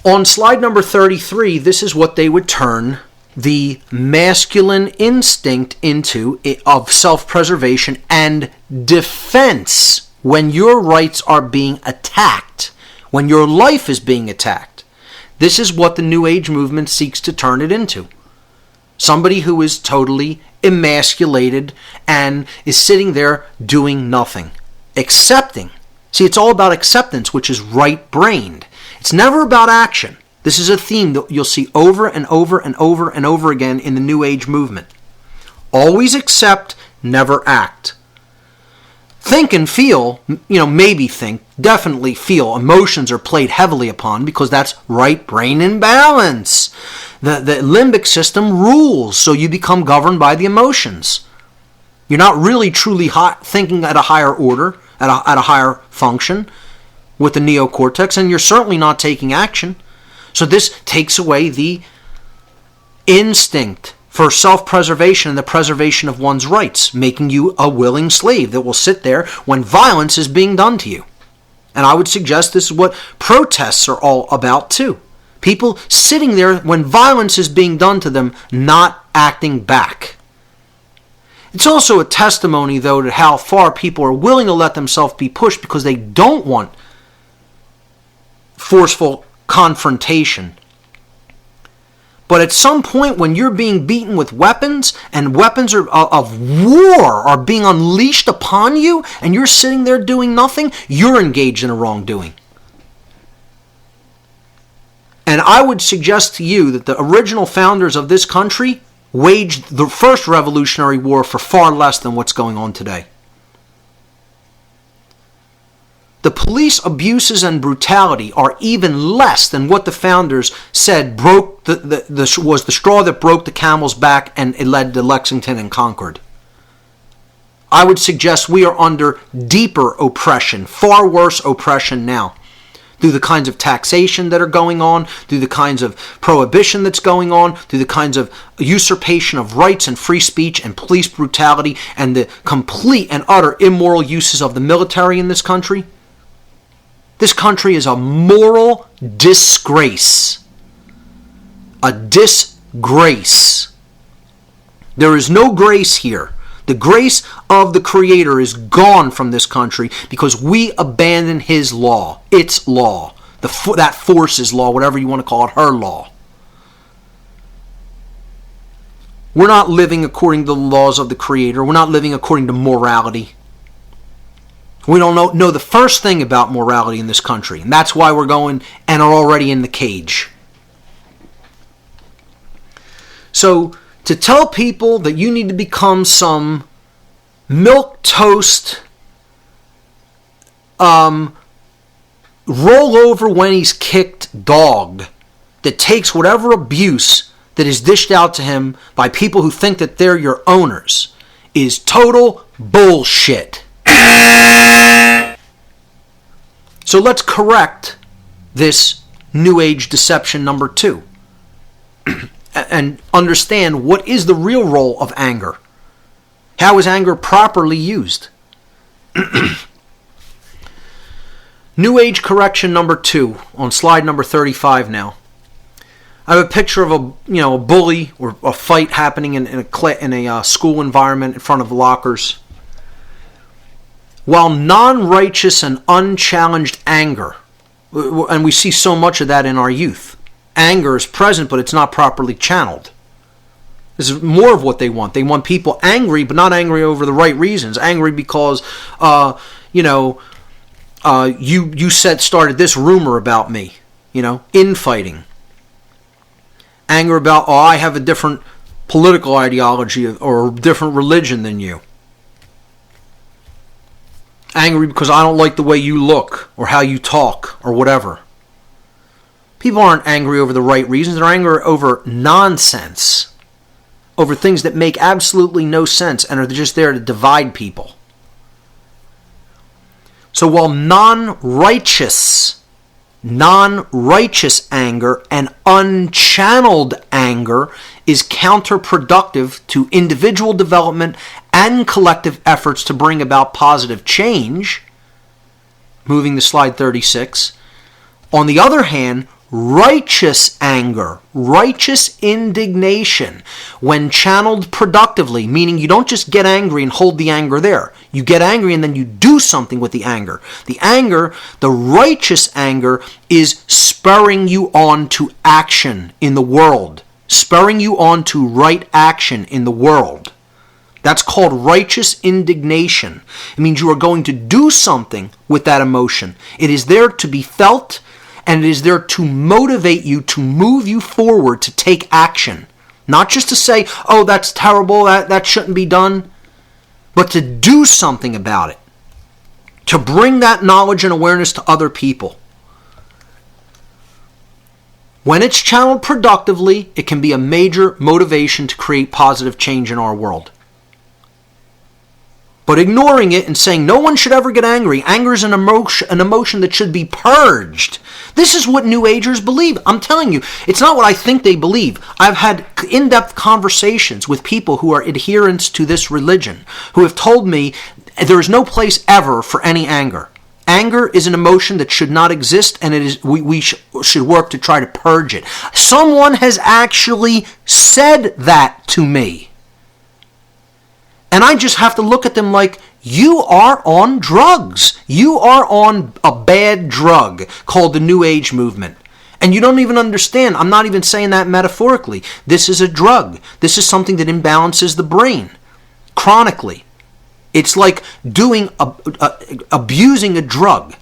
On slide number 33, this is what they would turn the masculine instinct into of self-preservation and defense when your rights are being attacked, when your life is being attacked. This is what the New Age movement seeks to turn it into. Somebody who is totally emasculated and is sitting there doing nothing, accepting. See, it's all about acceptance, which is right-brained. It's never about action. This is a theme that you'll see over and over and over and over again in the New Age movement. Always accept, never act. Think and feel, maybe think, definitely feel. Emotions are played heavily upon because that's right brain in balance. The limbic system rules, so you become governed by the emotions. You're not really truly thinking at a higher order, at a higher function with the neocortex, and you're certainly not taking action. So this takes away the instinct for self-preservation and the preservation of one's rights, making you a willing slave that will sit there when violence is being done to you. And I would suggest this is what protests are all about too. People sitting there when violence is being done to them, not acting back. It's also a testimony, though, to how far people are willing to let themselves be pushed because they don't want forceful confrontation. But at some point when you're being beaten with weapons and weapons of war are being unleashed upon you and you're sitting there doing nothing, you're engaged in a wrongdoing. And I would suggest to you that the original founders of this country waged the first Revolutionary War for far less than what's going on today. The police abuses and brutality are even less than what the founders said was the straw that broke the camel's back and it led to Lexington and Concord. I would suggest we are under deeper oppression, far worse oppression now. through the kinds of taxation that are going on, through the kinds of prohibition that's going on, through the kinds of usurpation of rights and free speech and police brutality and the complete and utter immoral uses of the military in this country. This country is a moral disgrace. A disgrace. There is no grace here. The grace of the Creator is gone from this country because we abandon His law, its law, that force's law, whatever you want to call it, her law. We're not living according to the laws of the Creator. We're not living according to morality. We don't know the first thing about morality in this country, and that's why we're going and are already in the cage. So, to tell people that you need to become some milquetoast, roll over when he's kicked dog that takes whatever abuse that is dished out to him by people who think that they're your owners is total bullshit. So let's correct this New Age deception number 2. And understand what is the real role of anger. How is anger properly used? New Age correction number 2 on slide number 35 now. I have a picture of a bully or a fight happening in a school environment in front of lockers. While non-righteous and unchallenged anger, and we see so much of that in our youth. Anger is present, but it's not properly channeled. This is more of what they want. They want people angry, but not angry over the right reasons. Angry because, you started this rumor about me. Infighting. Anger about, I have a different political ideology or a different religion than you. Angry because I don't like the way you look or how you talk or whatever. People aren't angry over the right reasons. They're angry over nonsense. Over things that make absolutely no sense and are just there to divide people. So while non-righteous anger and unchanneled anger is counterproductive to individual development and collective efforts to bring about positive change, moving to slide 36, on the other hand, righteous anger, righteous indignation, when channeled productively, meaning you don't just get angry and hold the anger there. You get angry and then you do something with the anger. The righteous anger is spurring you on to action in the world. Spurring you on to right action in the world. That's called righteous indignation. It means you are going to do something with that emotion. It is there to be felt, and it is there to motivate you, to move you forward, to take action. Not just to say, oh, that's terrible, that shouldn't be done, but to do something about it. To bring that knowledge and awareness to other people. When it's channeled productively, it can be a major motivation to create positive change in our world. But ignoring it and saying no one should ever get angry. Anger is an emotion that should be purged. This is what New Agers believe. I'm telling you, it's not what I think they believe. I've had in-depth conversations with people who are adherents to this religion, who have told me there is no place ever for any anger. Anger is an emotion that should not exist, and we should work to try to purge it. Someone has actually said that to me. And I just have to look at them like, you are on drugs. You are on a bad drug called the New Age movement. And you don't even understand. I'm not even saying that metaphorically. This is a drug. This is something that imbalances the brain chronically. It's like abusing a drug.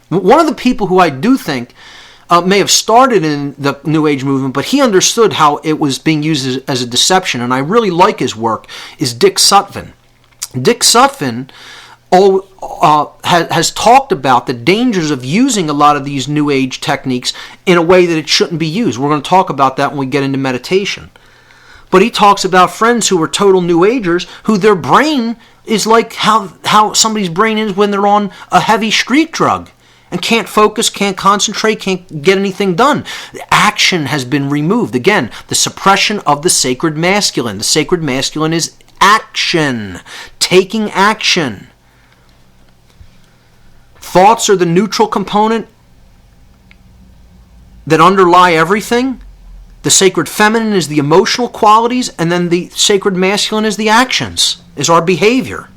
One of the people who I do think may have started in the New Age movement, but he understood how it was being used as a deception, and I really like his work, is Dick Sutphin. Dick Sutphin has talked about the dangers of using a lot of these New Age techniques in a way that it shouldn't be used. We're going to talk about that when we get into meditation. But he talks about friends who are total New Agers, who their brain is like how somebody's brain is when they're on a heavy street drug. and can't focus, can't concentrate, can't get anything done. Action has been removed. Again, the suppression of the sacred masculine. The sacred masculine is action, taking action. Thoughts are the neutral component that underlie everything. The sacred feminine is the emotional qualities, and then the sacred masculine is the actions, is our behavior.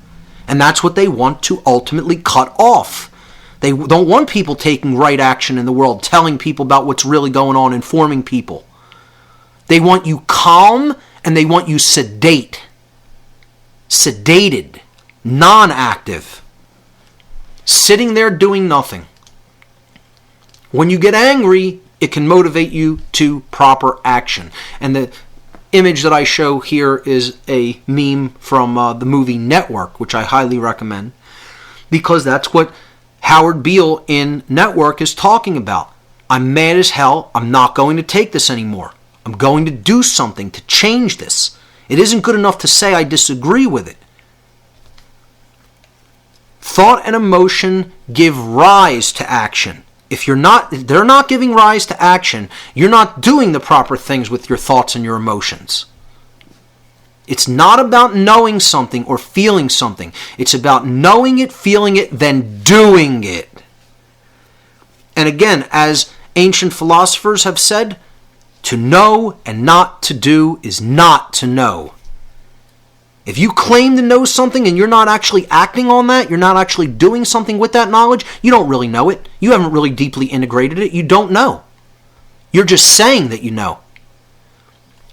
And that's what they want to ultimately cut off. They don't want people taking right action in the world, telling people about what's really going on, informing people. They want you calm, and they want you sedated, non-active, sitting there doing nothing. When you get angry, it can motivate you to proper action. And the image that I show here is a meme from the movie Network, which I highly recommend, because that's what Howard Beale in Network is talking about. I'm mad as hell. I'm not going to take this anymore. I'm going to do something to change this. It isn't good enough to say I disagree with it. Thought and emotion give rise to action. If they're not giving rise to action, you're not doing the proper things with your thoughts and your emotions. It's not about knowing something or feeling something. It's about knowing it, feeling it, then doing it. And again, as ancient philosophers have said, to know and not to do is not to know. If you claim to know something and you're not actually acting on that, you're not actually doing something with that knowledge, you don't really know it. You haven't really deeply integrated it. You don't know. You're just saying that you know.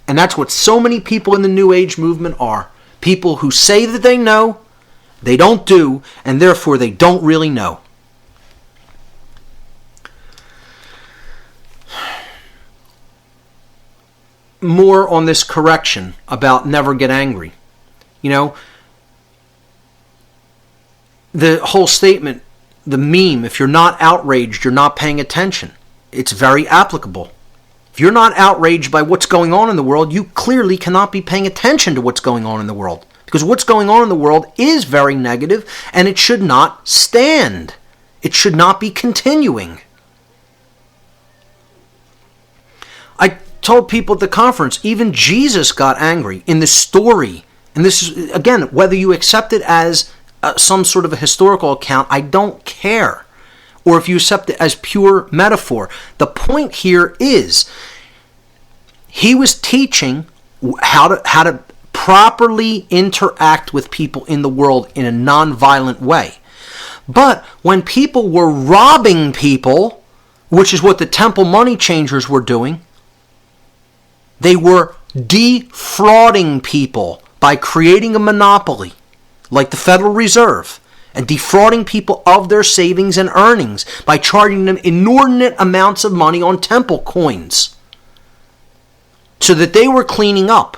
And that's what so many people in the New Age movement are. People who say that they know, they don't do, and therefore they don't really know. More on this correction about never get angry. You know, the whole statement, the meme, if you're not outraged, you're not paying attention. It's very applicable. If you're not outraged by what's going on in the world, you clearly cannot be paying attention to what's going on in the world. Because what's going on in the world is very negative, and it should not stand. It should not be continuing. I told people at the conference, even Jesus got angry in the story. And this is, again, whether you accept it as some sort of a historical account, I don't care. Or if you accept it as pure metaphor. The point here is, he was teaching how to properly interact with people in the world in a non-violent way. But when people were robbing people, which is what the temple money changers were doing, they were defrauding people by creating a monopoly like the Federal Reserve and defrauding people of their savings and earnings by charging them inordinate amounts of money on temple coins so that they were cleaning up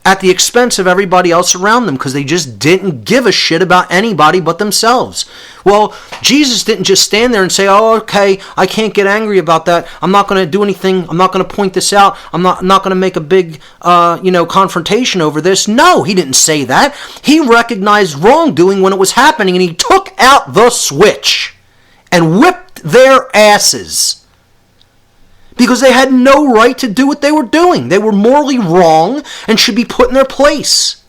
at the expense of everybody else around them because they just didn't give a shit about anybody but themselves. Well, Jesus didn't just stand there and say, oh, okay, I can't get angry about that. I'm not going to do anything. I'm not going to point this out. I'm not going to make a big, confrontation over this. No, he didn't say that. He recognized wrongdoing when it was happening, and he took out the switch and whipped their asses. Because they had no right to do what they were doing. They were morally wrong and should be put in their place.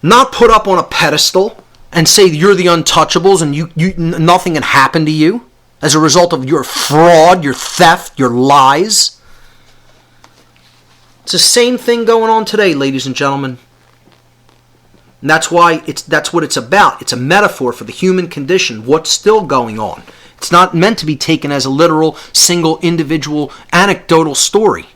Not put up on a pedestal and say you're the untouchables and you nothing can happen to you as a result of your fraud, your theft, your lies. It's the same thing going on today, ladies and gentlemen. And that's what it's about. It's a metaphor for the human condition, what's still going on. It's not meant to be taken as a literal, single, individual, anecdotal story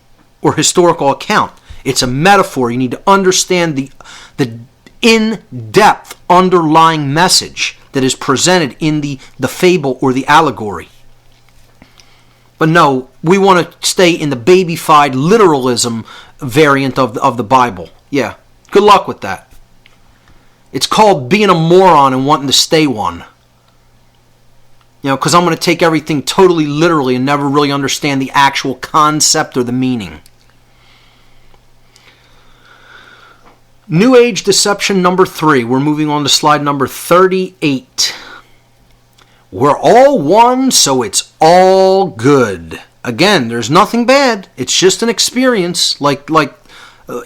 or historical account. It's a metaphor. You need to understand the in-depth underlying message that is presented in the fable or the allegory. But no, we want to stay in the babyfied literalism variant of the Bible. Yeah, good luck with that. It's called being a moron and wanting to stay one. Because I'm going to take everything totally literally and never really understand the actual concept or the meaning. New Age deception number 3. We're moving on to slide number 38. We're all one, so it's all good. Again, there's nothing bad. It's just an experience. Like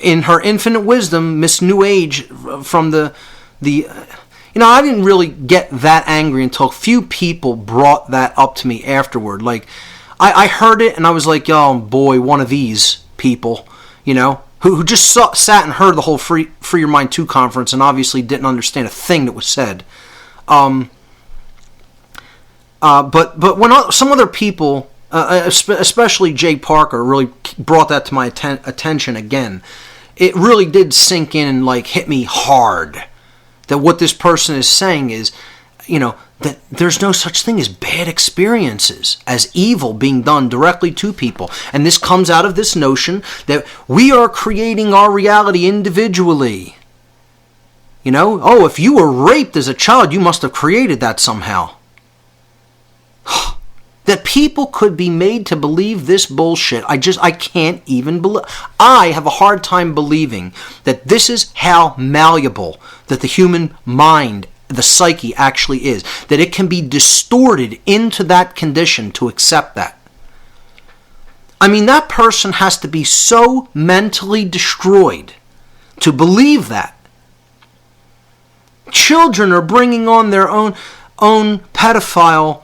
in her infinite wisdom, Miss New Age from the I didn't really get that angry until a few people brought that up to me afterward. Like, I heard it and I was like, oh boy, one of these people, who just sat and heard the whole Free Your Mind 2 conference and obviously didn't understand a thing that was said. But when some other people, especially Jay Parker, really brought that to my attention again, it really did sink in and hit me hard. That what this person is saying is, that there's no such thing as bad experiences, as evil being done directly to people. And this comes out of this notion that we are creating our reality individually. If you were raped as a child, you must have created that somehow. That people could be made to believe this bullshit, I can't even believe. I have a hard time believing that this is how malleable that the human mind, the psyche actually is. That it can be distorted into that condition to accept that. I mean, that person has to be so mentally destroyed to believe that. Children are bringing on their own pedophile,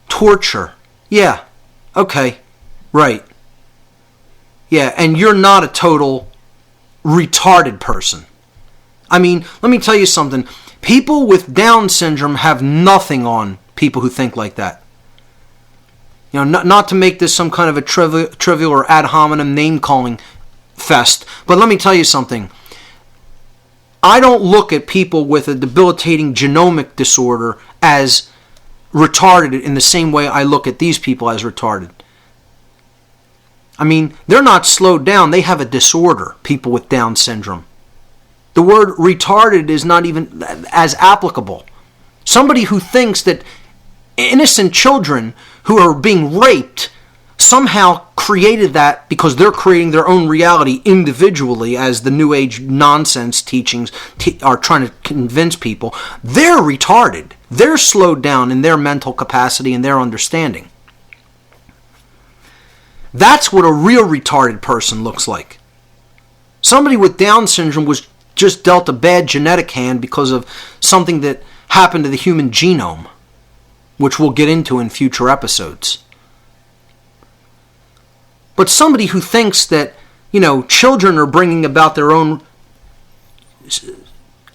torture. Yeah. Okay. Right. Yeah, and you're not a total retarded person. I mean, let me tell you something. People with Down syndrome have nothing on people who think like that. Not to make this some kind of a trivial or ad hominem name-calling fest, but let me tell you something. I don't look at people with a debilitating genomic disorder as retarded in the same way I look at these people as retarded. I mean, they're not slowed down. They have a disorder, people with Down syndrome. The word retarded is not even as applicable. Somebody who thinks that innocent children who are being raped somehow created that because they're creating their own reality individually, as the New Age nonsense teachings are trying to convince people, they're retarded. They're slowed down in their mental capacity and their understanding. That's what a real retarded person looks like. Somebody with Down syndrome was just dealt a bad genetic hand because of something that happened to the human genome, which we'll get into in future episodes. But somebody who thinks that, children are bringing about their own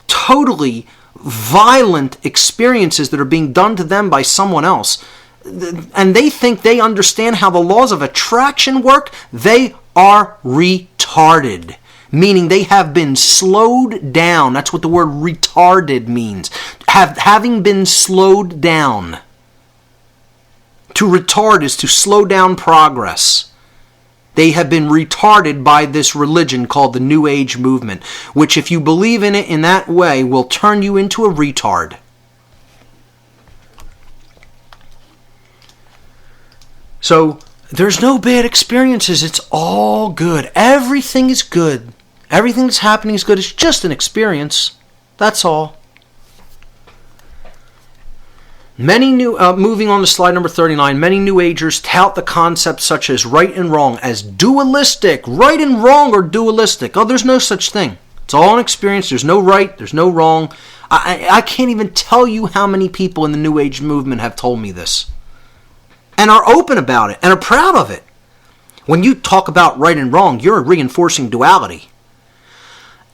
totally violent experiences that are being done to them by someone else, and they think they understand how the laws of attraction work, they are retarded. Meaning they have been slowed down. That's what the word retarded means. Having been slowed down. To retard is to slow down progress. They have been retarded by this religion called the New Age movement, which, if you believe in it in that way, will turn you into a retard. So, there's no bad experiences. It's all good. Everything is good. Everything that's happening is good. It's just an experience. That's all. Moving on to slide number 39, many New Agers tout the concepts such as right and wrong as dualistic. Right and wrong are dualistic. Oh, there's no such thing. It's all an experience. There's no right. There's no wrong. I can't even tell you how many people in the New Age movement have told me this. And are open about it and are proud of it. When you talk about right and wrong, you're reinforcing duality.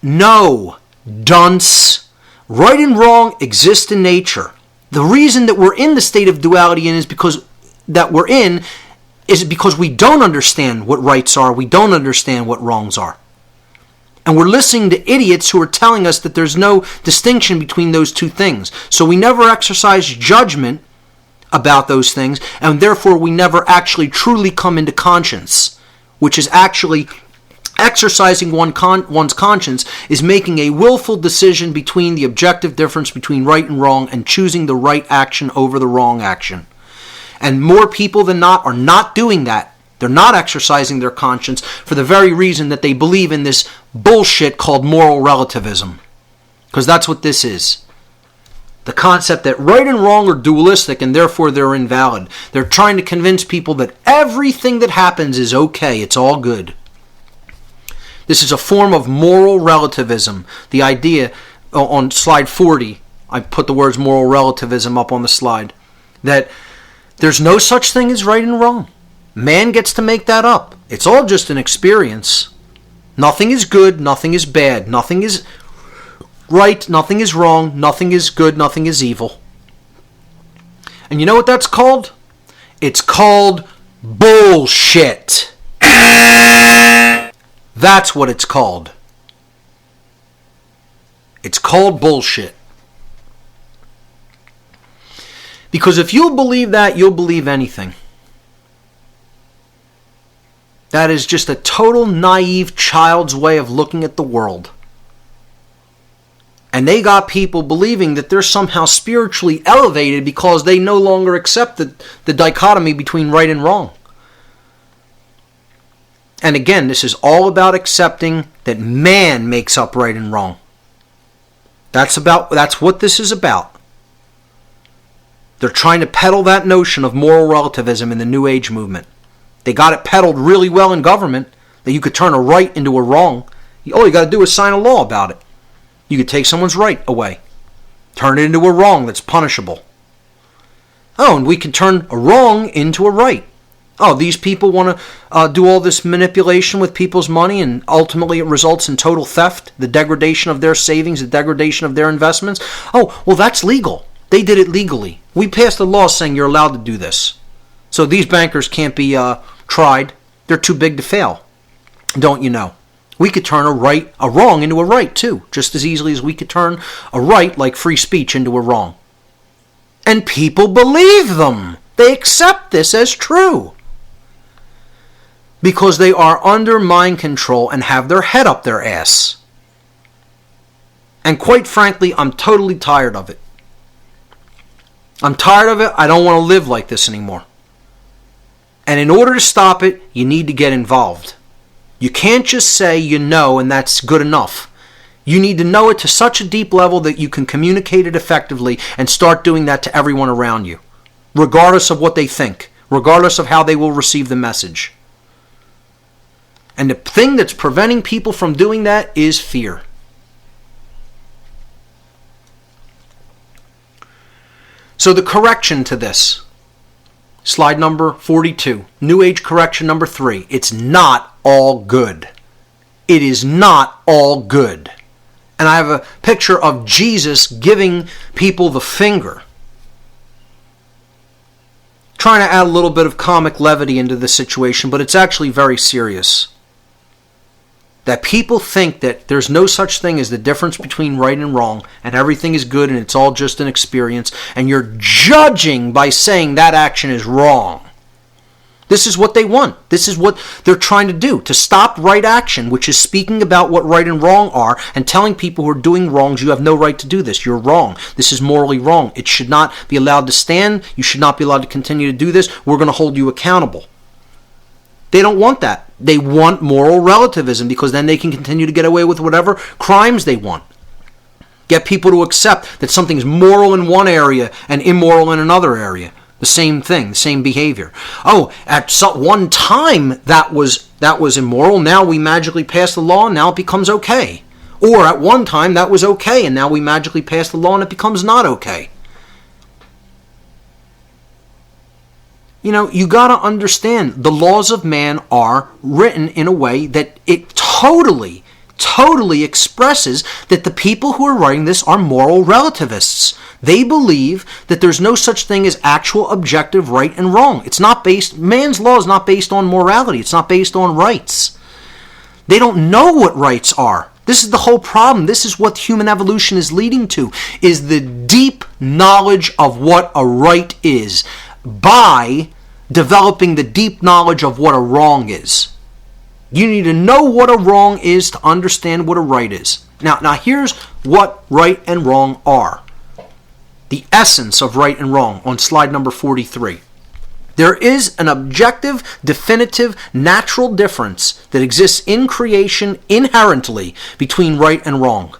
No, dunce. Right and wrong exist in nature. The reason that we're in the state of duality is because we don't understand what rights are, we don't understand what wrongs are. And we're listening to idiots who are telling us that there's no distinction between those two things. So we never exercise judgment about those things, and therefore we never actually truly come into conscience, which is actually exercising one's conscience is making a willful decision between the objective difference between right and wrong and choosing the right action over the wrong action. And more people than not are not doing that. They're not exercising their conscience for the very reason that they believe in this bullshit called moral relativism. Because that's what this is. The concept that right and wrong are dualistic and therefore they're invalid. They're trying to convince people that everything that happens is okay, it's all good. This is a form of moral relativism. The idea on slide 40, I put the words moral relativism up on the slide, that there's no such thing as right and wrong. Man gets to make that up. It's all just an experience. Nothing is good, nothing is bad, nothing is right, nothing is wrong, nothing is good, nothing is evil. And you know what that's called? It's called bullshit. That's what it's called. It's called bullshit. Because if you'll believe that, you'll believe anything. That is just a total naive child's way of looking at the world. And they got people believing that they're somehow spiritually elevated because they no longer accept the dichotomy between right and wrong. And again, this is all about accepting that man makes up right and wrong. That's what this is about. They're trying to peddle that notion of moral relativism in the New Age movement. They got it peddled really well in government, that you could turn a right into a wrong. All you got to do is sign a law about it. You could take someone's right away. Turn it into a wrong that's punishable. Oh, and we can turn a wrong into a right. Oh, these people want to do all this manipulation with people's money, and ultimately it results in total theft, the degradation of their savings, the degradation of their investments. Oh, well, that's legal. They did it legally. We passed a law saying you're allowed to do this. So these bankers can't be tried. They're too big to fail. Don't you know? We could turn a wrong into a right too, just as easily as we could turn a right, like free speech, into a wrong. And people believe them. They accept this as true. Because they are under mind control and have their head up their ass. And quite frankly, I'm totally tired of it. I'm tired of it. I don't want to live like this anymore. And in order to stop it, you need to get involved. You can't just say you know and that's good enough. You need to know it to such a deep level that you can communicate it effectively and start doing that to everyone around you, regardless of what they think, regardless of how they will receive the message. And the thing that's preventing people from doing that is fear. So the correction to this, slide number 42, New Age correction number 3, it's not all good. It is not all good. And I have a picture of Jesus giving people the finger, trying to add a little bit of comic levity into the situation, but it's actually very serious. That people think that there's no such thing as the difference between right and wrong, and everything is good and it's all just an experience, and you're judging by saying that action is wrong. This is what they want. This is what they're trying to do, to stop right action, which is speaking about what right and wrong are and telling people who are doing wrongs, you have no right to do this. You're wrong. This is morally wrong. It should not be allowed to stand. You should not be allowed to continue to do this. We're going to hold you accountable. They don't want that. They want moral relativism because then they can continue to get away with whatever crimes they want. Get people to accept that something's moral in one area and immoral in another area. The same thing, the same behavior. Oh, at one time that was immoral, now we magically pass the law and now it becomes okay. Or at one time that was okay and now we magically pass the law and it becomes not okay. You know, you got to understand the laws of man are written in a way that it totally expresses that the people who are writing this are moral relativists. They believe that there's no such thing as actual objective right and wrong. Man's law is not based on morality. It's not based on rights. They don't know what rights are. This is the whole problem. This is what human evolution is leading to, is the deep knowledge of what a right is, by developing the deep knowledge of what a wrong is. You need to know what a wrong is to understand what a right is. Now here's what right and wrong are. The essence of right and wrong on slide number 43. There is an objective, definitive, natural difference that exists in creation inherently between right and wrong.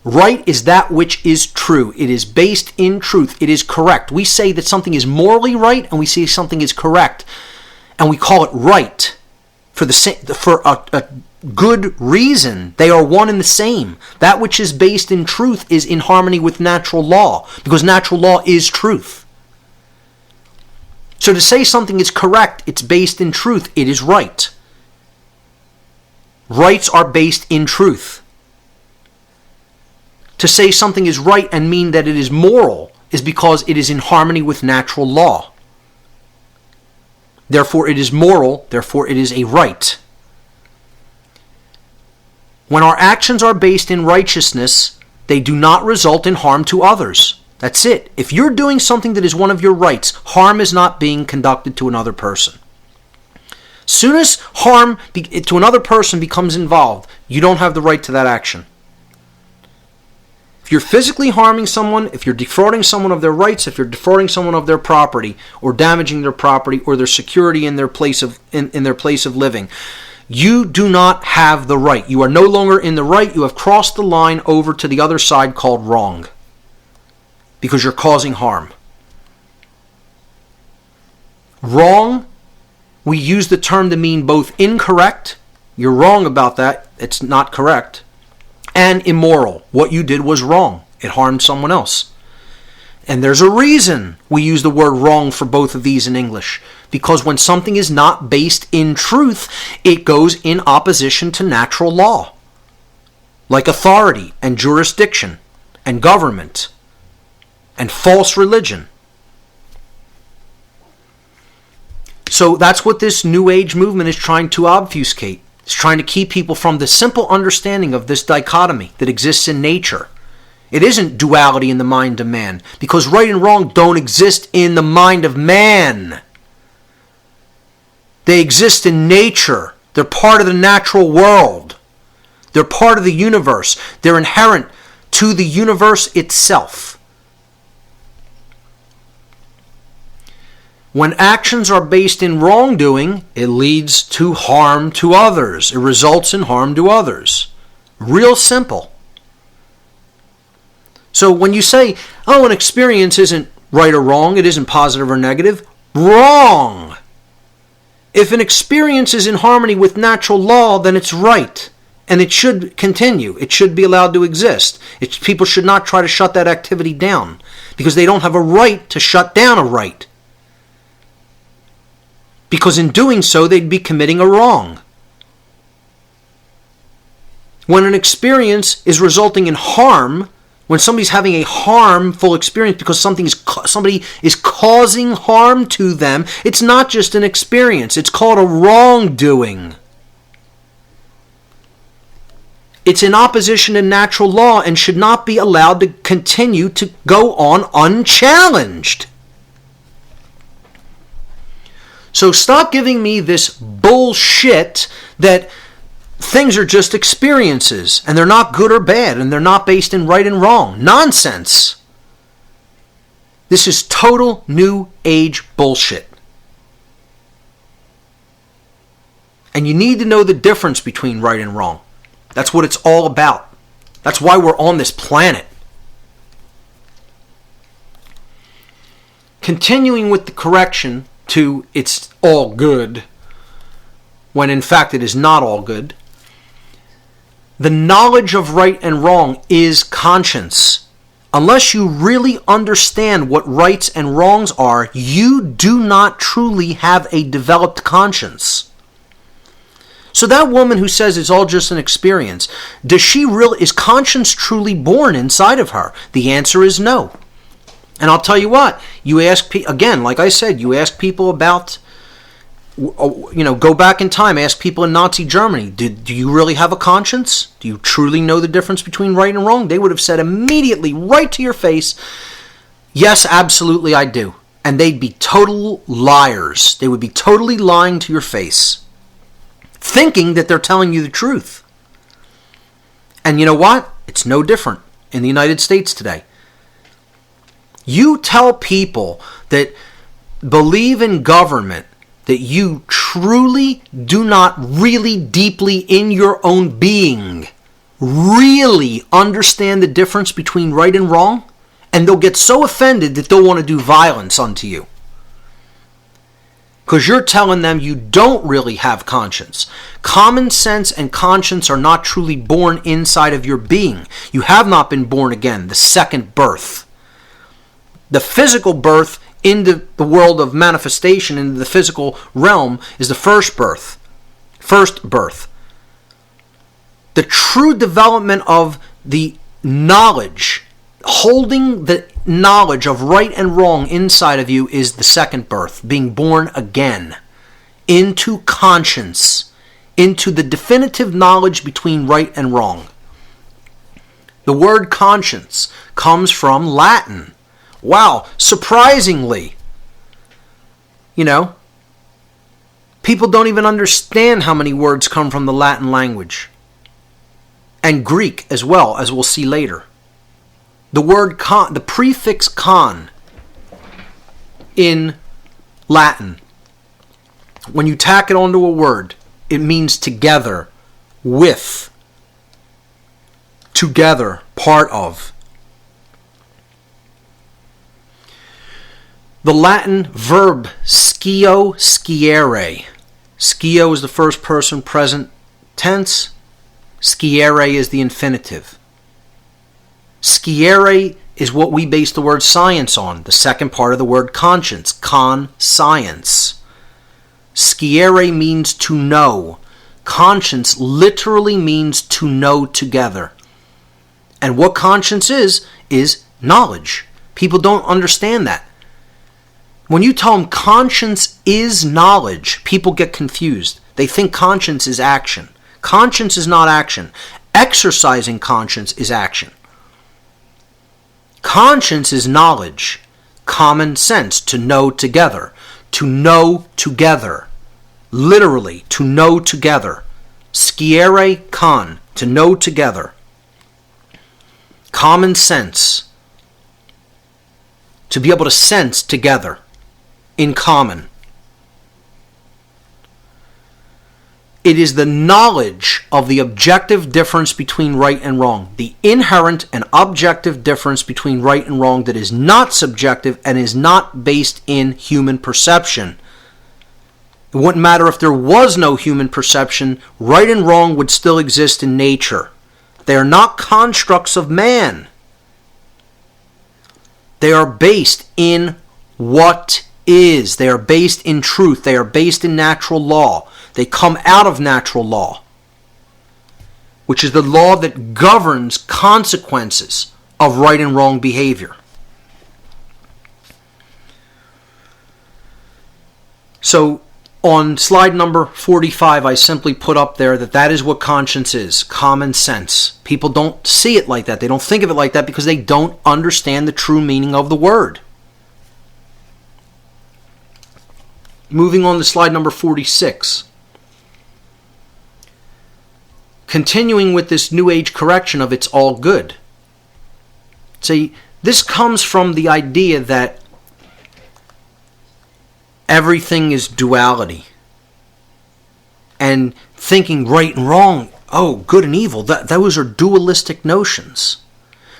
Right is that which is true. It is based in truth. It is correct. We say that something is morally right and we say something is correct. And we call it right for a good reason. They are one and the same. That which is based in truth is in harmony with natural law, because natural law is truth. So to say something is correct, it's based in truth, it is right. Rights are based in truth. To say something is right and mean that it is moral is because it is in harmony with natural law. Therefore it is moral, therefore it is a right. When our actions are based in righteousness, they do not result in harm to others. That's it. If you're doing something that is one of your rights, harm is not being conducted to another person. Soon as harm to another person becomes involved, you don't have the right to that action. If you're physically harming someone, if you're defrauding someone of their rights, if you're defrauding someone of their property, or damaging their property or their security in their place of living, you do not have the right. You are no longer in the right. You have crossed the line over to the other side called wrong, because you're causing harm. Wrong, we use the term to mean both incorrect, you're wrong about that, it's not correct, and immoral. What you did was wrong. It harmed someone else. And there's a reason we use the word wrong for both of these in English. Because when something is not based in truth, it goes in opposition to natural law. Like authority and jurisdiction and government and false religion. So that's what this New Age movement is trying to obfuscate. It's trying to keep people from the simple understanding of this dichotomy that exists in nature. It isn't duality in the mind of man, because right and wrong don't exist in the mind of man. They exist in nature. They're part of the natural world. They're part of the universe. They're inherent to the universe itself. When actions are based in wrongdoing, it leads to harm to others. It results in harm to others. Real simple. So when you say, oh, an experience isn't right or wrong, it isn't positive or negative, wrong. If an experience is in harmony with natural law, then it's right. And it should continue. It should be allowed to exist. People should not try to shut that activity down, because they don't have a right to shut down a right. Because in doing so, they'd be committing a wrong. When an experience is resulting in harm, when somebody's having a harmful experience because somebody is causing harm to them, it's not just an experience. It's called a wrongdoing. It's in opposition to natural law and should not be allowed to continue to go on unchallenged. So stop giving me this bullshit that things are just experiences and they're not good or bad and they're not based in right and wrong. Nonsense. This is total New Age bullshit. And you need to know the difference between right and wrong. That's what it's all about. That's why we're on this planet. Continuing with the correction to it's all good, when in fact it is not all good. The knowledge of right and wrong is conscience. Unless you really understand what rights and wrongs are, you do not truly have a developed conscience. So that woman who says it's all just an experience, is conscience truly born inside of her? The answer is no. And I'll tell you what, you ask, again, like I said, you ask people about, go back in time, ask people in Nazi Germany, do you really have a conscience? Do you truly know the difference between right and wrong? They would have said immediately, right to your face, yes, absolutely I do. And they'd be total liars. They would be totally lying to your face, thinking that they're telling you the truth. And you know what? It's no different in the United States today. You tell people that believe in government that you truly do not really deeply in your own being really understand the difference between right and wrong, and they'll get so offended that they'll want to do violence unto you. Because you're telling them you don't really have conscience. Common sense and conscience are not truly born inside of your being. You have not been born again, the second birth. The physical birth into the world of manifestation, into the physical realm, is the first birth. First birth. The true development of the knowledge, holding the knowledge of right and wrong inside of you, is the second birth, being born again into conscience, into the definitive knowledge between right and wrong. The word conscience comes from Latin. Wow, surprisingly. People don't even understand how many words come from the Latin language. And Greek as well, as we'll see later. The word the prefix con in Latin, when you tack it onto a word, it means together, with, together, part of. The Latin verb scio, sciere. Scio is the first person present tense. Sciere is the infinitive. Sciere is what we base the word science on, the second part of the word conscience, con-science. Sciere means to know. Conscience literally means to know together. And what conscience is knowledge. People don't understand that. When you tell them conscience is knowledge, people get confused. They think conscience is action. Conscience is not action. Exercising conscience is action. Conscience is knowledge, common sense, to know together. To know together. Literally, to know together. Sciere con, to know together. Common sense, to be able to sense together, in common. It is the knowledge of the objective difference between right and wrong, the inherent and objective difference between right and wrong that is not subjective and is not based in human perception. It wouldn't matter if there was no human perception, right and wrong would still exist in nature. They are not constructs of man. They are based in what is. They are based in truth. They are based in natural law. They come out of natural law, which is the law that governs consequences of right and wrong behavior. So on slide number 45, I simply put up there that is what conscience is, common sense. People don't see it like that. They don't think of it like that because they don't understand the true meaning of the word. Moving on to slide number 46. Continuing with this New Age correction of it's all good. See, this comes from the idea that everything is duality. And thinking right and wrong, good and evil, those are dualistic notions.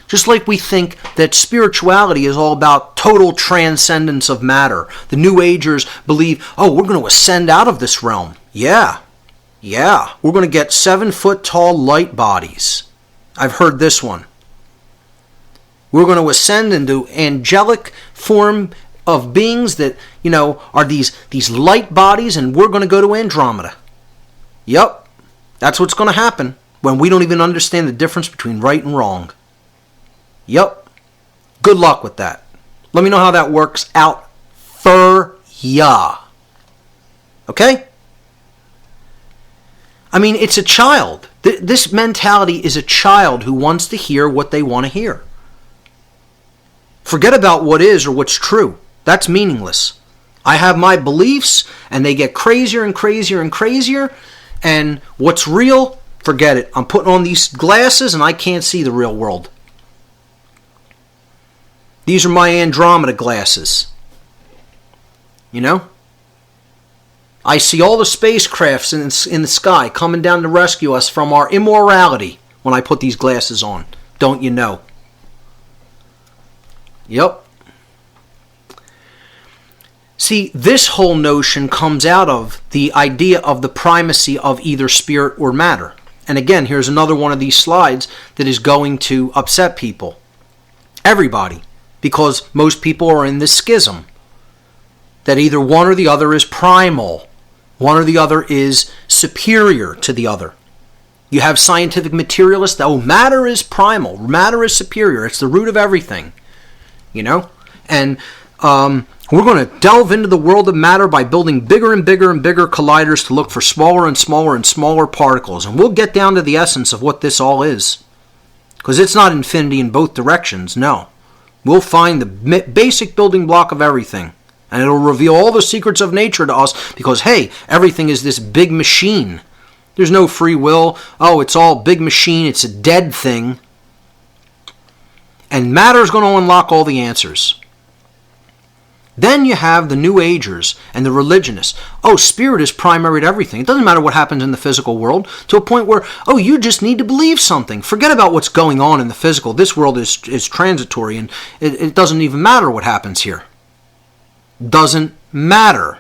Just like we think that spirituality is all about total transcendence of matter. The New Agers believe, we're going to ascend out of this realm. Yeah, we're going to get 7-foot-tall light bodies. I've heard this one. We're going to ascend into angelic form of beings that, are these light bodies, and we're going to go to Andromeda. Yep, that's what's going to happen when we don't even understand the difference between right and wrong. Yep, good luck with that. Let me know how that works out for ya. Okay? I mean, it's a child. This mentality is a child who wants to hear what they want to hear. Forget about what is or what's true. That's meaningless. I have my beliefs, and they get crazier and crazier and crazier, and what's real, forget it. I'm putting on these glasses, and I can't see the real world. These are my Andromeda glasses. You know? I see all the spacecrafts in the sky coming down to rescue us from our immorality when I put these glasses on. Don't you know? Yep. See, this whole notion comes out of the idea of the primacy of either spirit or matter. And again, here's another one of these slides that is going to upset people. Everybody. Because most people are in this schism. That either one or the other is primal. One or the other is superior to the other. You have scientific materialists that, matter is primal. Matter is superior. It's the root of everything. You know? And we're going to delve into the world of matter by building bigger and bigger and bigger colliders to look for smaller and smaller and smaller particles. And we'll get down to the essence of what this all is. Because it's not infinity in both directions, no. We'll find the basic building block of everything. And it'll reveal all the secrets of nature to us because, hey, everything is this big machine. There's no free will. Oh, it's all big machine. It's a dead thing. And matter is going to unlock all the answers. Then you have the New Agers and the religionists. Oh, spirit is primary to everything. It doesn't matter what happens in the physical world, to a point where, you just need to believe something. Forget about what's going on in the physical. This world is transitory, and it doesn't even matter what happens here. Doesn't matter.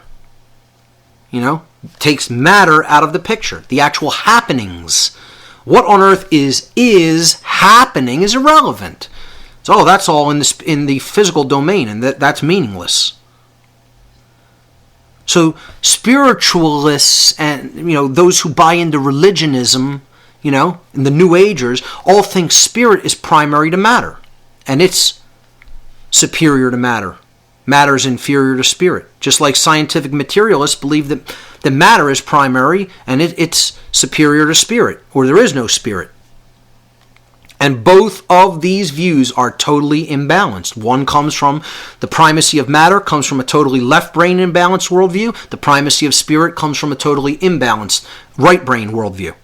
You know? It takes matter out of the picture. The actual happenings. What on earth is happening is irrelevant. So that's all in the physical domain, and that's meaningless. So spiritualists and those who buy into religionism, and the New Agers, all think spirit is primary to matter, and it's superior to matter. Matter is inferior to spirit. Just like scientific materialists believe that matter is primary and it's superior to spirit, or there is no spirit. And both of these views are totally imbalanced. One comes from the primacy of matter, comes from a totally left-brain imbalanced worldview. The primacy of spirit comes from a totally imbalanced right-brain worldview.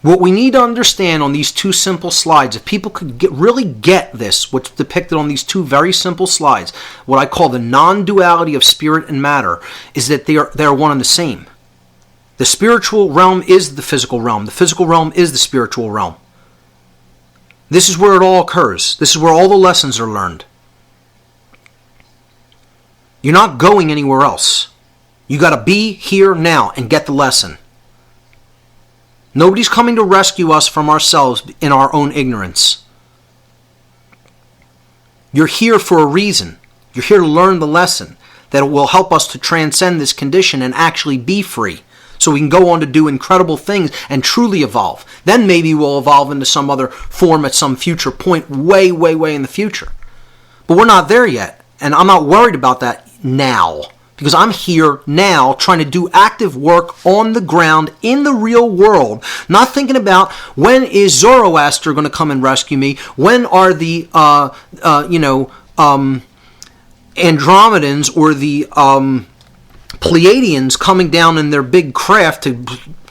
What we need to understand on these two simple slides, if people could really get this, what's depicted on these two very simple slides, what I call the non-duality of spirit and matter, is that they are one and the same. The spiritual realm is the physical realm. The physical realm is the spiritual realm. This is where it all occurs. This is where all the lessons are learned. You're not going anywhere else. You got to be here now and get the lesson. Nobody's coming to rescue us from ourselves in our own ignorance. You're here for a reason. You're here to learn the lesson that will help us to transcend this condition and actually be free. So we can go on to do incredible things and truly evolve. Then maybe we'll evolve into some other form at some future point, way, way, way in the future. But we're not there yet. And I'm not worried about that now. Because I'm here now trying to do active work on the ground in the real world. Not thinking about when is Zoroaster going to come and rescue me? When are the, Andromedans or the Pleiadians coming down in their big craft to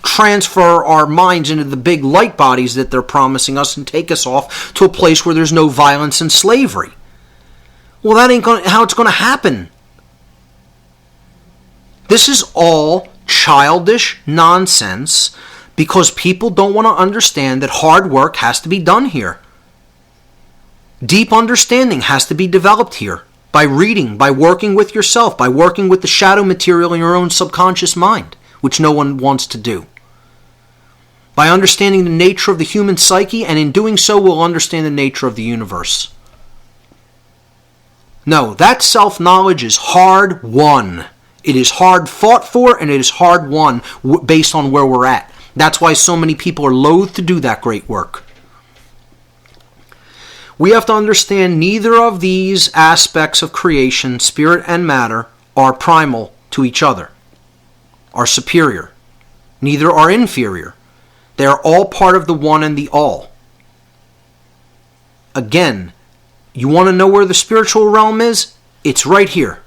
transfer our minds into the big light bodies that they're promising us and take us off to a place where there's no violence and slavery. Well, that ain't how it's going to happen. This is all childish nonsense because people don't want to understand that hard work has to be done here. Deep understanding has to be developed here. By reading, by working with yourself, by working with the shadow material in your own subconscious mind, which no one wants to do. By understanding the nature of the human psyche, and in doing so we'll understand the nature of the universe. No, that self-knowledge is hard won. It is hard fought for, and it is hard won based on where we're at. That's why so many people are loath to do that great work. We have to understand neither of these aspects of creation, spirit and matter, are primal to each other, are superior. Neither are inferior. They are all part of the one and the all. Again, you want to know where the spiritual realm is? It's right here.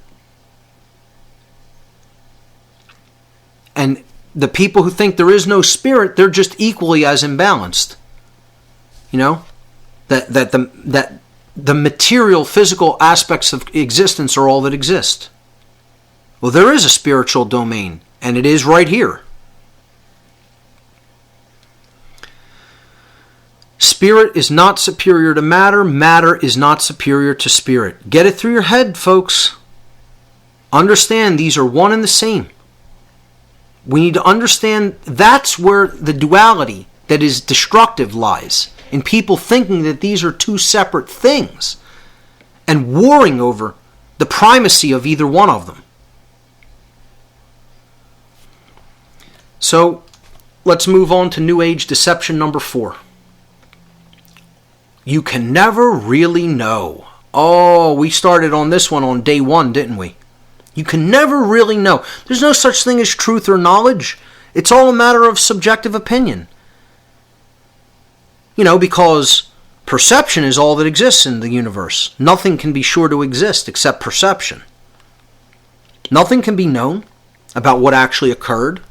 And the people who think there is no spirit, they're just equally as imbalanced. You know? That the material, physical aspects of existence are all that exist. Well, there is a spiritual domain, and it is right here. Spirit is not superior to matter. Matter is not superior to spirit. Get it through your head, folks. Understand these are one and the same. We need to understand that's where the duality that is destructive lies, in people thinking that these are two separate things and warring over the primacy of either one of them. So let's move on to New Age deception number 4. You can never really know. Oh, we started on this one on day 1, didn't we? You can never really know. There's no such thing as truth or knowledge. It's all a matter of subjective opinion. Because perception is all that exists in the universe. Nothing can be sure to exist except perception. Nothing can be known about what actually occurred.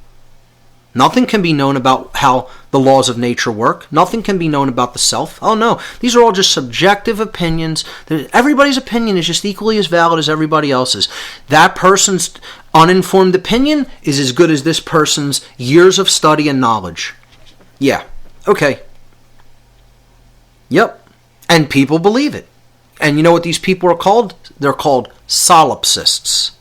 Nothing can be known about how the laws of nature work. Nothing can be known about the self. Oh no, these are all just subjective opinions. Everybody's opinion is just equally as valid as everybody else's. That person's uninformed opinion is as good as this person's years of study and knowledge. Yeah, okay. Yep, and people believe it. And you know what these people are called? They're called solipsists.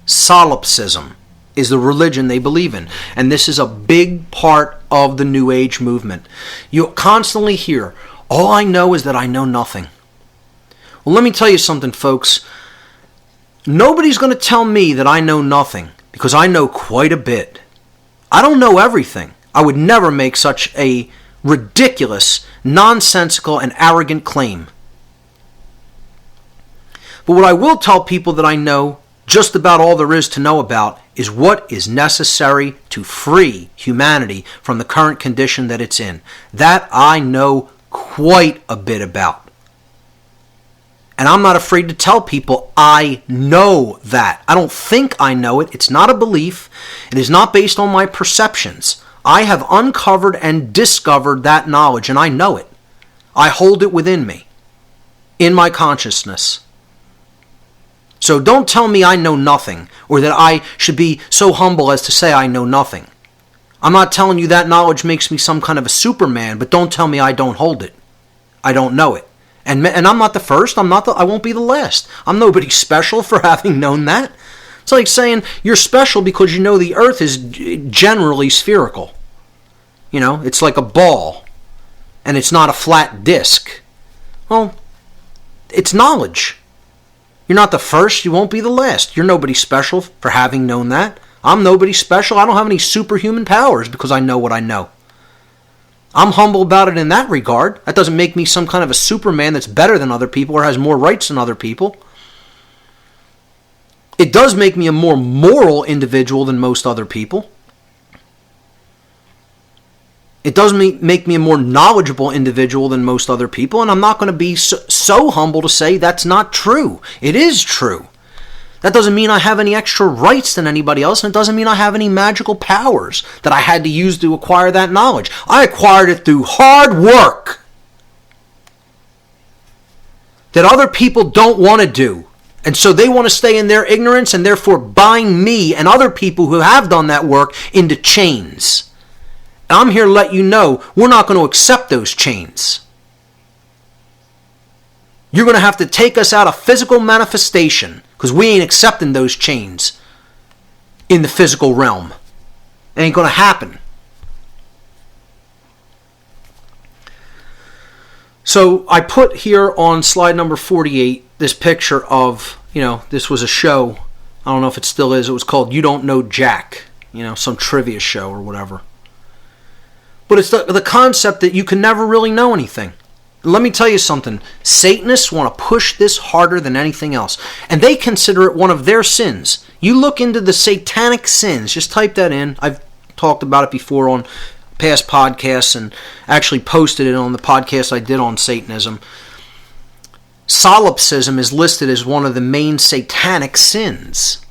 Solipsism is the religion they believe in. And this is a big part of the New Age movement. You constantly hear, all I know is that I know nothing. Well, let me tell you something, folks. Nobody's going to tell me that I know nothing, because I know quite a bit. I don't know everything. I would never make such a ridiculous, nonsensical, and arrogant claim. But what I will tell people that I know just about all there is to know about is what is necessary to free humanity from the current condition that it's in. That I know quite a bit about. And I'm not afraid to tell people I know that. I don't think I know it. It's not a belief. It is not based on my perceptions. I have uncovered and discovered that knowledge, and I know it. I hold it within me, in my consciousness. So don't tell me I know nothing, or that I should be so humble as to say I know nothing. I'm not telling you that knowledge makes me some kind of a Superman, but don't tell me I don't hold it. I don't know it. And I'm not the first, I won't be the last. I'm nobody special for having known that. It's like saying you're special because you know the earth is generally spherical. It's like a ball, and it's not a flat disc. Well, it's knowledge. You're not the first, you won't be the last. You're nobody special for having known that. I'm nobody special. I don't have any superhuman powers because I know what I know. I'm humble about it in that regard. That doesn't make me some kind of a Superman that's better than other people or has more rights than other people. It does make me a more moral individual than most other people. It does make me a more knowledgeable individual than most other people, and I'm not going to be so humble to say that's not true. It is true. That doesn't mean I have any extra rights than anybody else, and it doesn't mean I have any magical powers that I had to use to acquire that knowledge. I acquired it through hard work that other people don't want to do. And so they want to stay in their ignorance and therefore bind me and other people who have done that work into chains. I'm here to let you know we're not going to accept those chains. You're going to have to take us out of physical manifestation because we ain't accepting those chains in the physical realm. It ain't going to happen. So I put here on slide number 48 this picture of, this was a show. I don't know if it still is. It was called You Don't Know Jack. Some trivia show or whatever. But it's the concept that you can never really know anything. Let me tell you something. Satanists want to push this harder than anything else. And they consider it one of their sins. You look into the satanic sins. Just type that in. I've talked about it before on past podcasts and actually posted it on the podcast I did on Satanism. Solipsism is listed as one of the main satanic sins.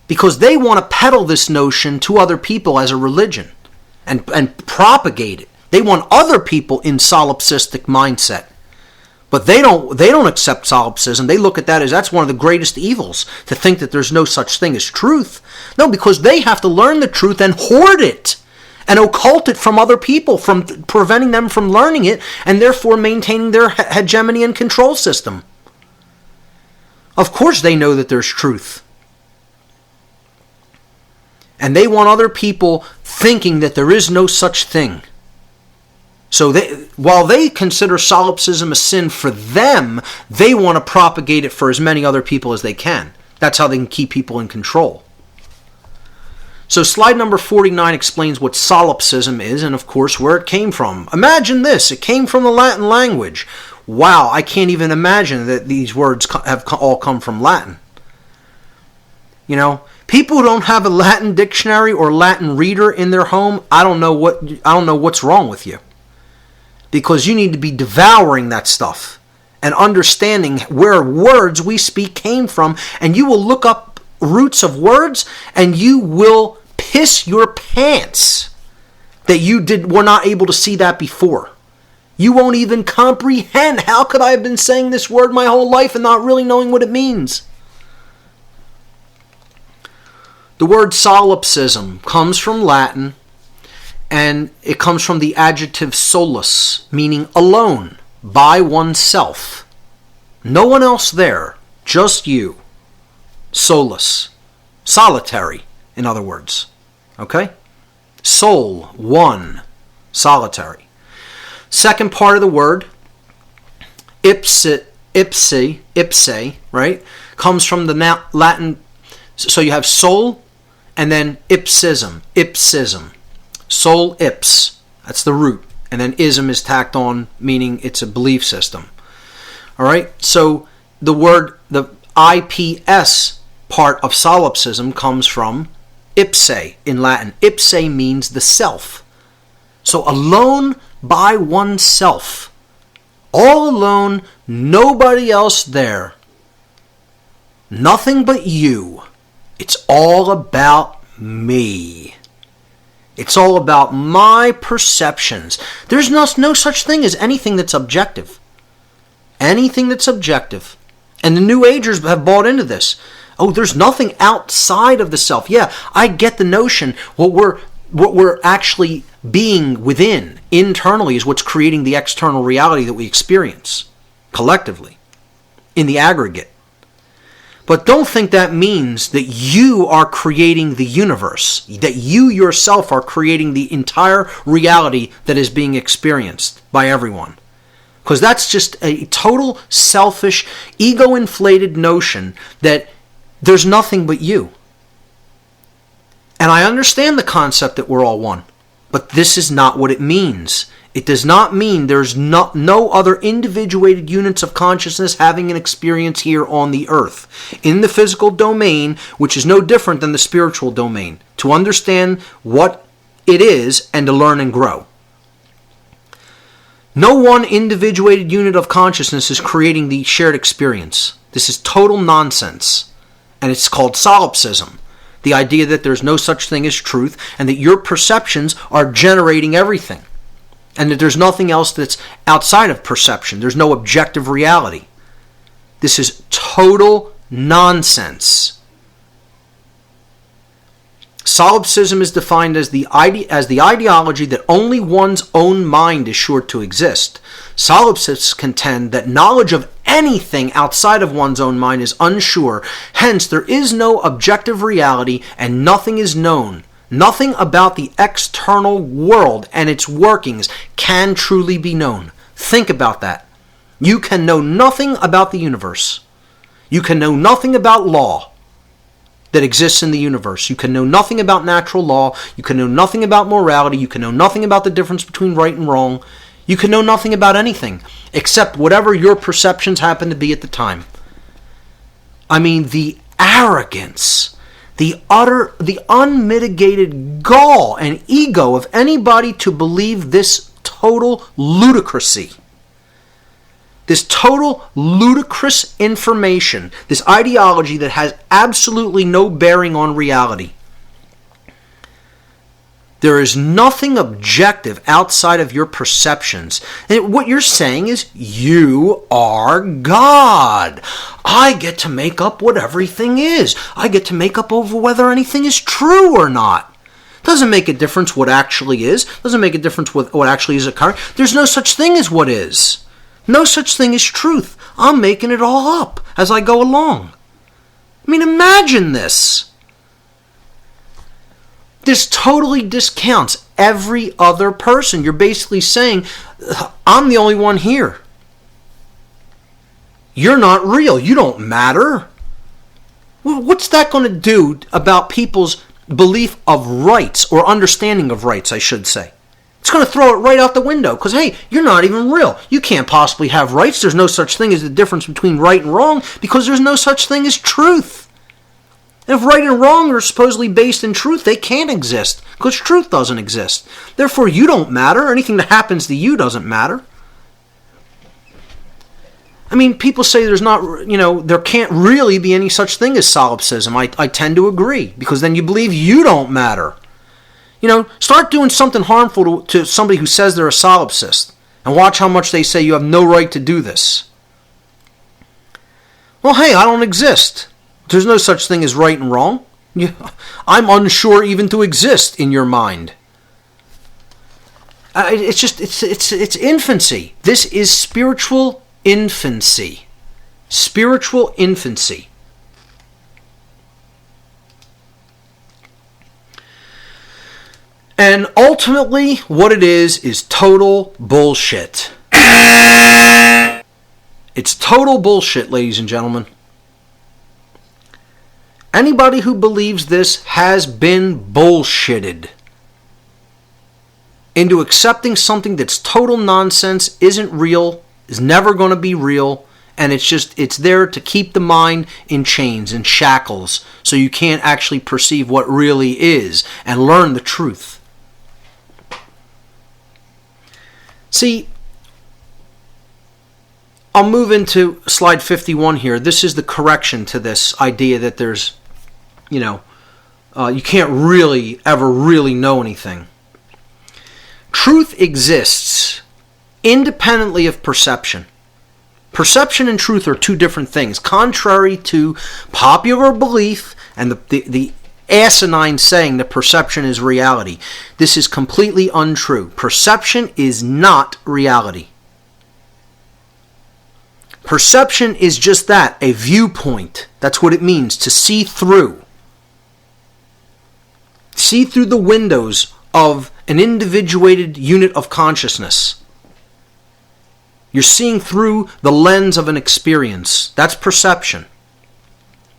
Because they want to peddle this notion to other people as a religion. And propagate it. They want other people in solipsistic mindset. But they don't accept solipsism. They look at that as that's one of the greatest evils, to think that there's no such thing as truth. No, because they have to learn the truth and hoard it and occult it from other people, from preventing them from learning it, and therefore maintaining their hegemony and control system. Of course they know that there's truth. And they want other people thinking that there is no such thing. So while they consider solipsism a sin for them, they want to propagate it for as many other people as they can. That's how they can keep people in control. So slide number 49 explains what solipsism is and, of course, where it came from. Imagine this. It came from the Latin language. Wow, I can't even imagine that these words have all come from Latin. You know, people who don't have a Latin dictionary or Latin reader in their home, I don't know what's wrong with you. Because you need to be devouring that stuff and understanding where words we speak came from, and you will look up roots of words and you will piss your pants that you were not able to see that before. You won't even comprehend. How could I have been saying this word my whole life and not really knowing what it means? The word solipsism comes from Latin, and it comes from the adjective solus, meaning alone, by oneself. No one else there, just you. Solus, solitary, in other words. Okay? Soul, one, solitary. Second part of the word, ipse, right, comes from the Latin. So you have soul and then ipsism. Soul ips, that's the root. And then ism is tacked on, meaning it's a belief system. All right? So the word, the IPS part of solipsism comes from ipse in Latin. Ipse means the self. So alone by oneself. All alone, nobody else there. Nothing but you. It's all about me. It's all about my perceptions. There's no such thing as anything that's objective. Anything that's objective. And the New Agers have bought into this. Oh, there's nothing outside of the self. Yeah, I get the notion. What we're actually being within, internally, is what's creating the external reality that we experience, collectively, in the aggregate. But don't think that means that you are creating the universe, that you yourself are creating the entire reality that is being experienced by everyone. Because that's just a total selfish, ego-inflated notion that there's nothing but you. And I understand the concept that we're all one, but this is not what it means. It does not mean there's no other individuated units of consciousness having an experience here on the earth, in the physical domain, which is no different than the spiritual domain, to understand what it is and to learn and grow. No one individuated unit of consciousness is creating the shared experience. This is total nonsense. And it's called solipsism. The idea that there's no such thing as truth and that your perceptions are generating everything. And that there's nothing else that's outside of perception. There's no objective reality. This is total nonsense. Solipsism is defined as the ideology that only one's own mind is sure to exist. Solipsists contend that knowledge of anything outside of one's own mind is unsure. Hence, there is no objective reality and nothing is known. Nothing about the external world and its workings can truly be known. Think about that. You can know nothing about the universe. You can know nothing about law that exists in the universe. You can know nothing about natural law. You can know nothing about morality. You can know nothing about the difference between right and wrong. You can know nothing about anything except whatever your perceptions happen to be at the time. I mean, the arrogance, the unmitigated gall and ego of anybody to believe this total ludicrousy. This total ludicrous information, this ideology that has absolutely no bearing on reality. There is nothing objective outside of your perceptions. And what you're saying is, you are God. I get to make up what everything is. I get to make up over whether anything is true or not. Doesn't make a difference what actually is. Doesn't make a difference what actually is occurring. There's no such thing as what is. No such thing as truth. I'm making it all up as I go along. I mean, imagine this. This totally discounts every other person. You're basically saying, I'm the only one here. You're not real. You don't matter. Well, what's that going to do about people's belief of rights, or understanding of rights, I should say? It's going to throw it right out the window because, hey, you're not even real. You can't possibly have rights. There's no such thing as the difference between right and wrong because there's no such thing as truth. And if right and wrong are supposedly based in truth, they can't exist because truth doesn't exist. Therefore, you don't matter. Anything that happens to you doesn't matter. I mean, people say there's not, there can't really be any such thing as solipsism. I tend to agree because then you believe you don't matter. Start doing something harmful to somebody who says they're a solipsist and watch how much they say you have no right to do this. Well, hey, I don't exist. There's no such thing as right and wrong. I'm unsure even to exist in your mind. It's infancy. This is spiritual infancy. Spiritual infancy. And ultimately, what it is total bullshit. It's total bullshit, ladies and gentlemen. Anybody who believes this has been bullshitted into accepting something that's total nonsense, isn't real, is never going to be real, and it's there to keep the mind in chains and shackles so you can't actually perceive what really is and learn the truth. See, I'll move into slide 51 here. This is the correction to this idea that there's, you can't really ever really know anything. Truth exists independently of perception. Perception and truth are two different things, contrary to popular belief and the asinine saying that perception is reality. This is completely untrue. Perception is not reality. Perception is just that, a viewpoint. That's what it means, to see through. See through the windows of an individuated unit of consciousness. You're seeing through the lens of an experience. That's perception.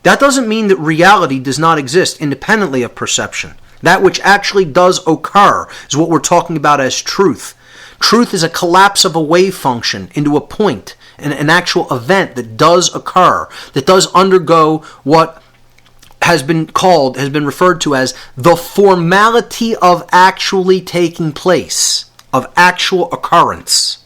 That doesn't mean that reality does not exist independently of perception. That which actually does occur is what we're talking about as truth. Truth is a collapse of a wave function into a point, an actual event that does occur, that does undergo what has been referred to as the formality of actually taking place, of actual occurrence.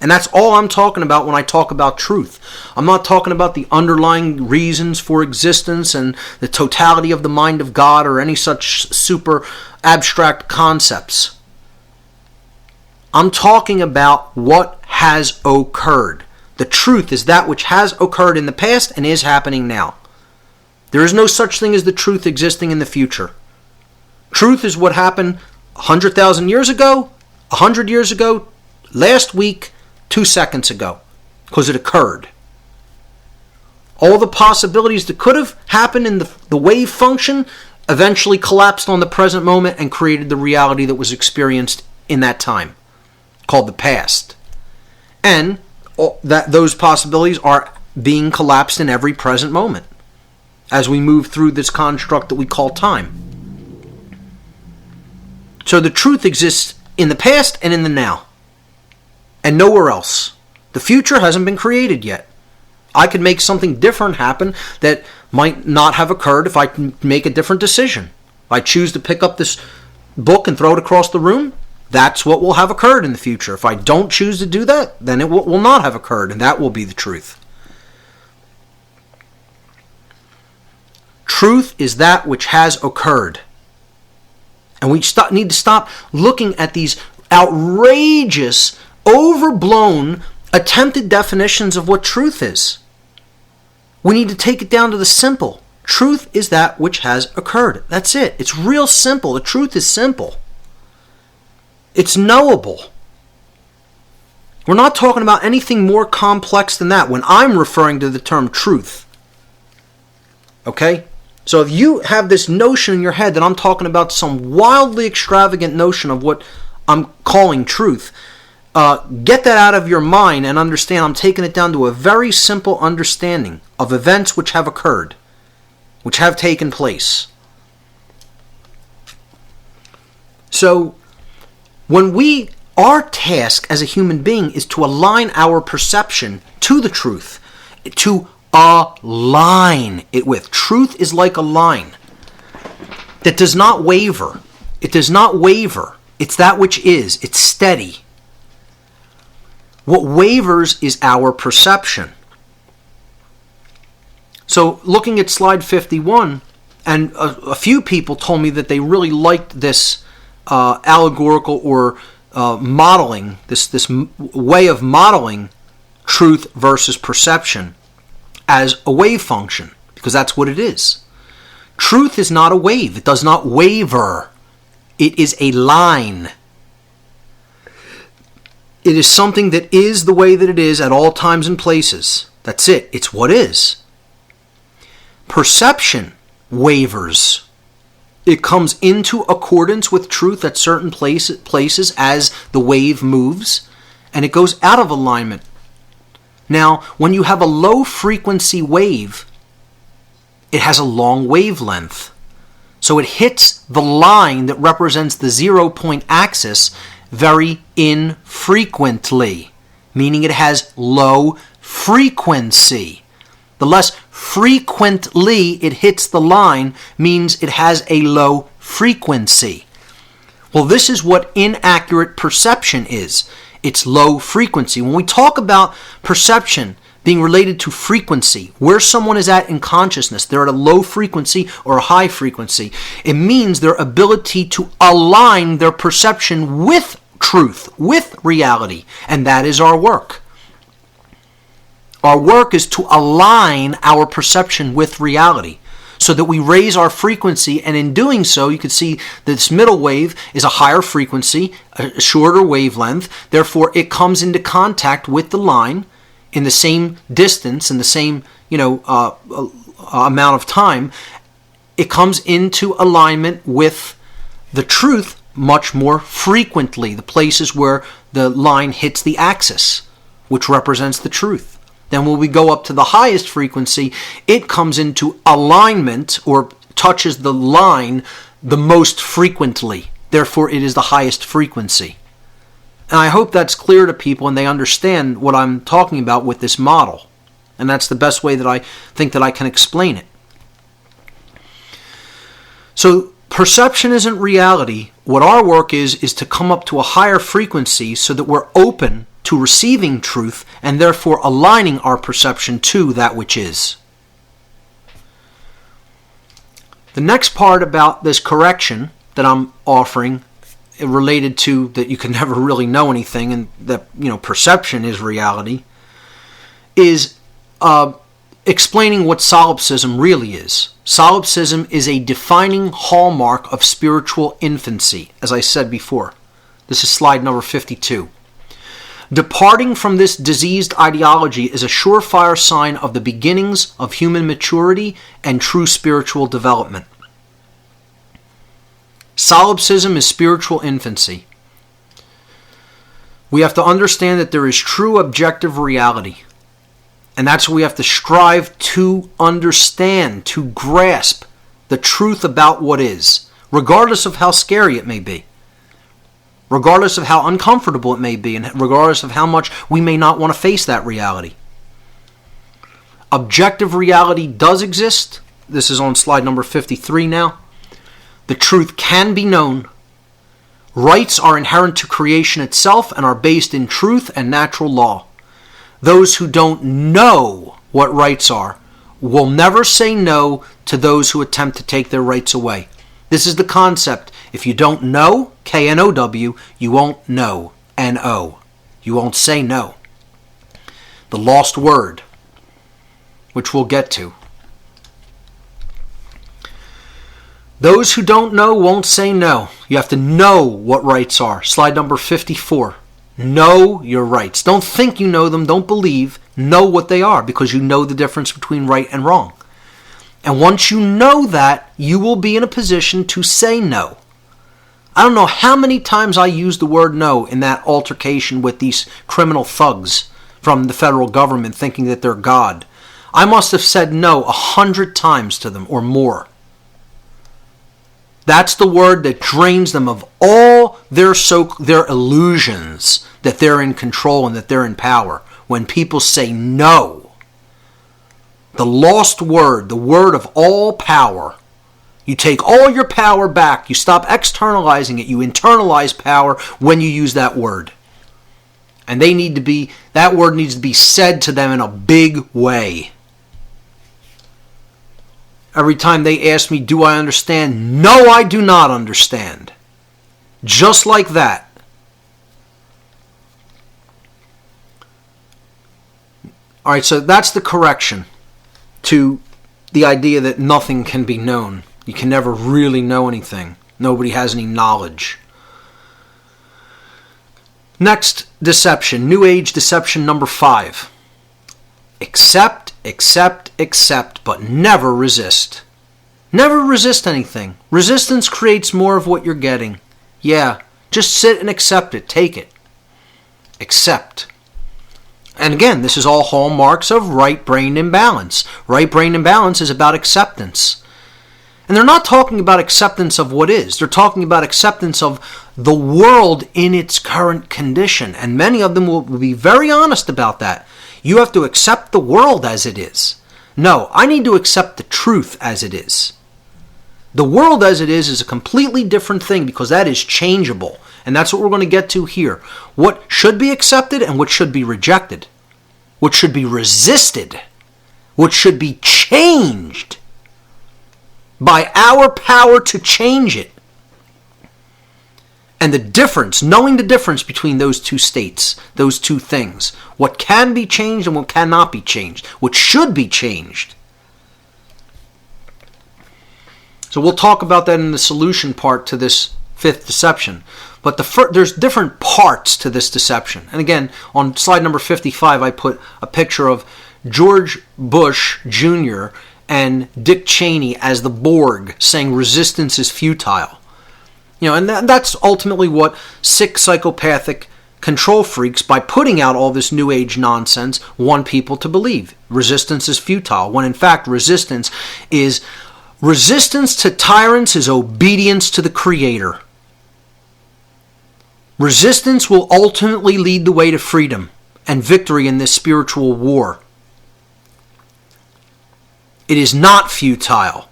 And that's all I'm talking about when I talk about truth. I'm not talking about the underlying reasons for existence and the totality of the mind of God or any such super abstract concepts. I'm talking about what has occurred. The truth is that which has occurred in the past and is happening now. There is no such thing as the truth existing in the future. Truth is what happened 100,000 years ago, 100 years ago, last week, 2 seconds ago, because it occurred. All the possibilities that could have happened in the wave function eventually collapsed on the present moment and created the reality that was experienced in that time, called the past. And those possibilities are being collapsed in every present moment as we move through this construct that we call time. So the truth exists in the past and in the now, and nowhere else. The future hasn't been created yet. I could make something different happen that might not have occurred if I can make a different decision. If I choose to pick up this book and throw it across the room, that's what will have occurred in the future. If I don't choose to do that, then it will not have occurred, and that will be the truth. Truth is that which has occurred. And we need to stop looking at these outrageous, overblown, attempted definitions of what truth is. We need to take it down to the simple. Truth is that which has occurred. That's it. It's real simple. The truth is simple. It's knowable. We're not talking about anything more complex than that when I'm referring to the term truth. Okay? So if you have this notion in your head that I'm talking about some wildly extravagant notion of what I'm calling truth, get that out of your mind and understand I'm taking it down to a very simple understanding of events which have occurred, which have taken place. So when our task as a human being is to align our perception to the truth, to align it with. Truth is like a line that does not waver. It does not waver. It's that which is. It's steady. What wavers is our perception. So looking at slide 51, and a few people told me that they really liked this allegorical or modeling, this way of modeling truth versus perception as a wave function, because that's what it is. Truth is not a wave. It does not waver. It is a line. It is something that is the way that it is at all times and places. That's it. It's what is. Perception wavers. It comes into accordance with truth at certain places as the wave moves, and it goes out of alignment. Now, when you have a low frequency wave, it has a long wavelength. So it hits the line that represents the 0 point axis very infrequently, meaning it has low frequency. The less frequently it hits the line means it has a low frequency. Well, this is what inaccurate perception is. It's low frequency. When we talk about perception being related to frequency, where someone is at in consciousness, they're at a low frequency or a high frequency, it means their ability to align their perception with truth, with reality, and that is our work. Our work is to align our perception with reality so that we raise our frequency, and in doing so, you can see this middle wave is a higher frequency, a shorter wavelength, therefore it comes into contact with the line in the same distance, in the same amount of time. It comes into alignment with the truth much more frequently, the places where the line hits the axis, which represents the truth. Then when we go up to the highest frequency, it comes into alignment or touches the line the most frequently. Therefore, it is the highest frequency. And I hope that's clear to people and they understand what I'm talking about with this model. And that's the best way that I think that I can explain it. So perception isn't reality. What our work is to come up to a higher frequency so that we're open to receiving truth and therefore aligning our perception to that which is. The next part about this correction that I'm offering, related to that you can never really know anything and that perception is reality, is explaining what solipsism really is. Solipsism is a defining hallmark of spiritual infancy, as I said before. This is slide number 52. Departing from this diseased ideology is a surefire sign of the beginnings of human maturity and true spiritual development. Solipsism is spiritual infancy. We have to understand that there is true objective reality. And that's what we have to strive to understand, to grasp the truth about what is, regardless of how scary it may be, regardless of how uncomfortable it may be, and regardless of how much we may not want to face that reality. Objective reality does exist. This is on slide number 53 now. The truth can be known. Rights are inherent to creation itself and are based in truth and natural law. Those who don't know what rights are will never say no to those who attempt to take their rights away. This is the concept If you don't know, K-N-O-W, you won't know, N-O. You won't say no. The lost word, which we'll get to. Those who don't know won't say no. You have to know what rights are. Slide number 54. Know your rights. Don't think you know them. Don't believe. Know what they are, because you know the difference between right and wrong. And once you know that, you will be in a position to say no. I don't know how many times I used the word no in that altercation with these criminal thugs from the federal government thinking that they're God. I must have said no 100 times to them or more. That's the word that drains them of all their illusions that they're in control and that they're in power. When people say no, the lost word, the word of all power, you take all your power back. You stop externalizing it. You internalize power when you use that word. And that word needs to be said to them in a big way. Every time they ask me, do I understand? No, I do not understand. Just like that. All right, so that's the correction to the idea that nothing can be known. You can never really know anything. Nobody has any knowledge. Next deception, New Age deception number 5. Accept, but never resist. Never resist anything. Resistance creates more of what you're getting. Yeah, just sit and accept it. Take it. Accept. And again, this is all hallmarks of right brain imbalance. Right brain imbalance is about acceptance. And they're not talking about acceptance of what is. They're talking about acceptance of the world in its current condition. And many of them will be very honest about that. You have to accept the world as it is. No, I need to accept the truth as it is. The world as it is a completely different thing, because that is changeable. And that's what we're going to get to here. What should be accepted and what should be rejected. What should be resisted. What should be changed by our power to change it. And the difference, knowing the difference between those two states, those two things, what can be changed and what cannot be changed, what should be changed. So we'll talk about that in the solution part to this 5th deception. But there's different parts to this deception. And again, on slide number 55, I put a picture of George Bush Jr. and Dick Cheney as the Borg saying resistance is futile. And that's ultimately what sick psychopathic control freaks, by putting out all this New Age nonsense, want people to believe. Resistance is futile, when in fact resistance to tyrants is obedience to the Creator. Resistance will ultimately lead the way to freedom and victory in this spiritual war. It is not futile.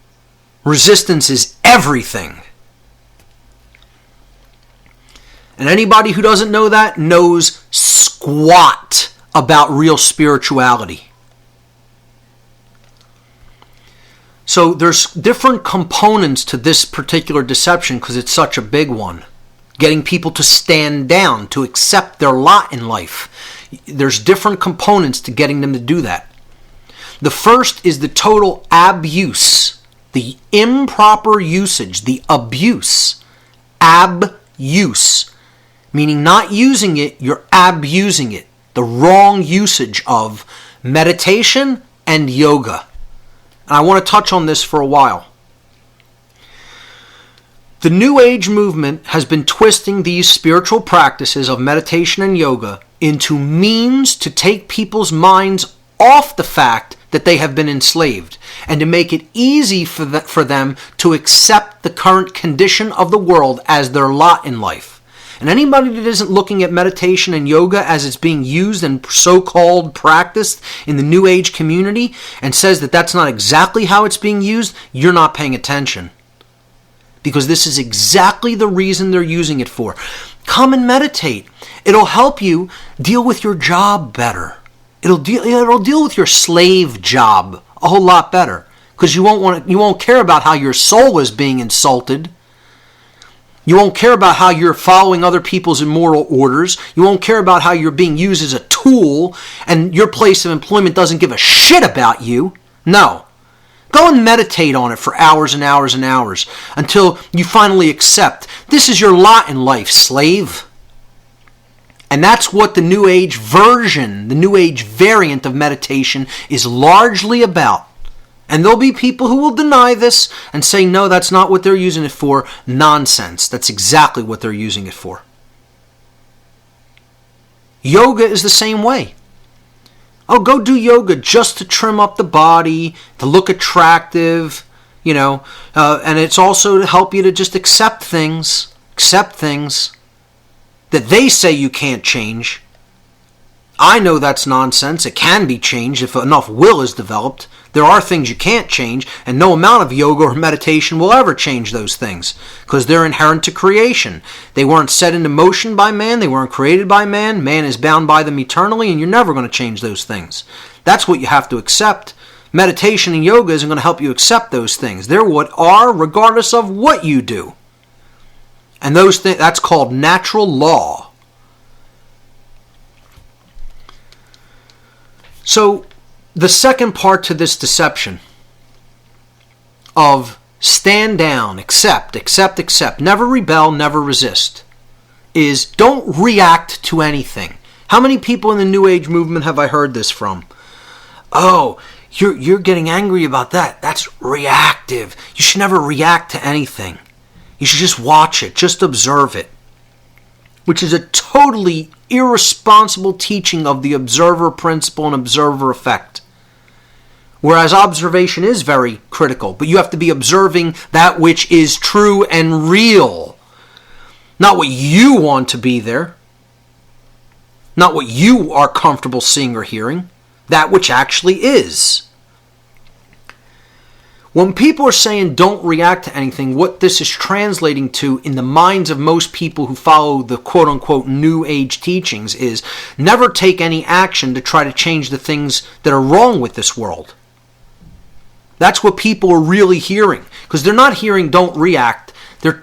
Resistance is everything. And anybody who doesn't know that knows squat about real spirituality. So there's different components to this particular deception because it's such a big one. Getting people to stand down, to accept their lot in life. There's different components to getting them to do that. The first is the total abuse, the improper usage, the abuse. Abuse. Meaning not using it, you're abusing it. The wrong usage of meditation and yoga. And I want to touch on this for a while. The New Age movement has been twisting these spiritual practices of meditation and yoga into means to take people's minds off the fact that they have been enslaved, and to make it easy for them to accept the current condition of the world as their lot in life. And anybody that isn't looking at meditation and yoga as it's being used and so-called practiced in the New Age community and says that that's not exactly how it's being used, you're not paying attention. Because this is exactly the reason they're using it for. Come and meditate. It'll help you deal with your job better. It'll deal with your slave job a whole lot better, because you won't care about how your soul is being insulted. You won't care about how you're following other people's immoral orders. You won't care about how you're being used as a tool and your place of employment doesn't give a shit about you. No. Go and meditate on it for hours and hours and hours until you finally accept this is your lot in life, slave. And that's what the New Age version, the New Age variant of meditation is largely about. And there'll be people who will deny this and say, no, that's not what they're using it for. Nonsense. That's exactly what they're using it for. Yoga is the same way. Oh, go do yoga just to trim up the body, to look attractive, and it's also to help you to just accept things that they say you can't change. I know that's nonsense. It can be changed if enough will is developed. There are things you can't change, and no amount of yoga or meditation will ever change those things because they're inherent to creation. They weren't set into motion by man. They weren't created by man. Man is bound by them eternally, and you're never going to change those things. That's what you have to accept. Meditation and yoga isn't going to help you accept those things. They're what are regardless of what you do. And those things, that's called natural law. So, the second part to this deception of stand down, accept, never rebel, never resist, is don't react to anything. How many people in the New Age movement have I heard this from? Oh, you're getting angry about that. That's reactive. You should never react to anything. You should just watch it, just observe it. Which is a totally irresponsible teaching of the observer principle and observer effect. Whereas observation is very critical, but you have to be observing that which is true and real. Not what you want to be there. Not what you are comfortable seeing or hearing. That which actually is. When people are saying don't react to anything, what this is translating to in the minds of most people who follow the quote-unquote New Age teachings is never take any action to try to change the things that are wrong with this world. That's what people are really hearing. Because they're not hearing don't react.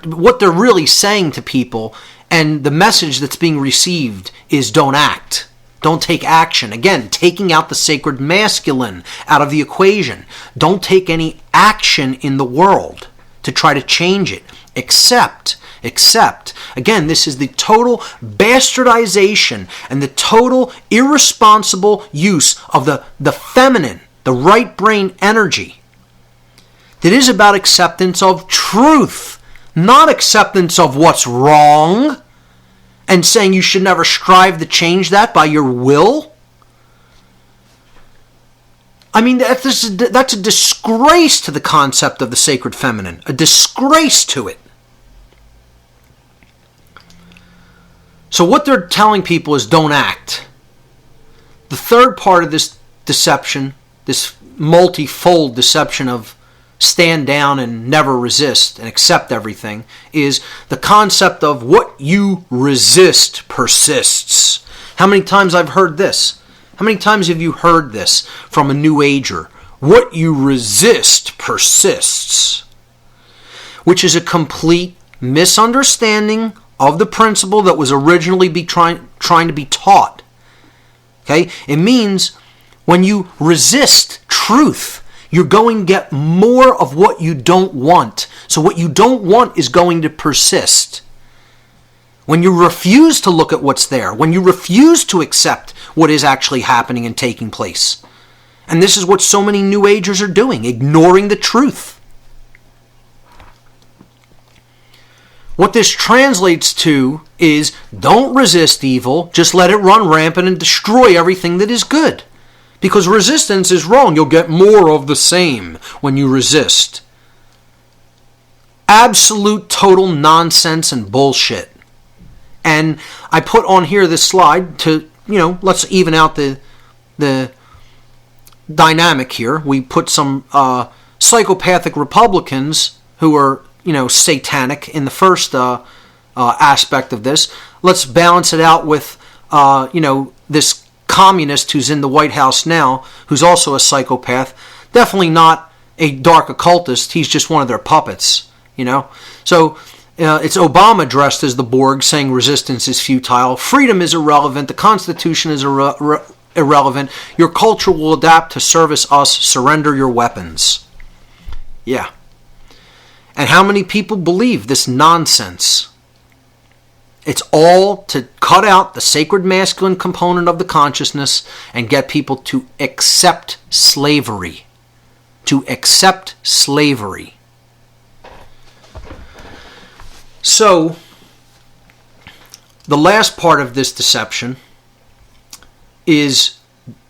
What they're really saying to people and the message that's being received is don't act. Don't take action. Again, taking out the sacred masculine out of the equation. Don't take any action in the world to try to change it. Accept. Again, this is the total bastardization and the total irresponsible use of the feminine, the right brain energy. That is about acceptance of truth, not acceptance of what's wrong. And saying you should never strive to change that by your will? I mean, that's a disgrace to the concept of the sacred feminine. A disgrace to it. So what they're telling people is don't act. The third part of this deception, this multifold deception of stand down and never resist and accept everything, is the concept of what you resist persists. How many times I've heard this? How many times have you heard this from a New Ager? What you resist persists. Which is a complete misunderstanding of the principle that was originally trying to be taught. Okay? It means when you resist truth, you're going to get more of what you don't want. So what you don't want is going to persist. When you refuse to look at what's there, when you refuse to accept what is actually happening and taking place. And this is what so many New Agers are doing, ignoring the truth. What this translates to is don't resist evil, just let it run rampant and destroy everything that is good. Because resistance is wrong. You'll get more of the same when you resist. Absolute total nonsense and bullshit. And I put on here this slide to, let's even out the dynamic here. We put some psychopathic Republicans who are, satanic in the first aspect of this. Let's balance it out with, this communist who's in the White House now, who's also a psychopath. Definitely not a dark occultist. He's just one of their puppets, So It's Obama dressed as the Borg saying resistance is futile. Freedom is irrelevant. The Constitution is irrelevant. Your culture will adapt to service us. Surrender your weapons. Yeah. And how many people believe this nonsense? It's all to cut out the sacred masculine component of the consciousness and get people to accept slavery. To accept slavery. So, the last part of this deception is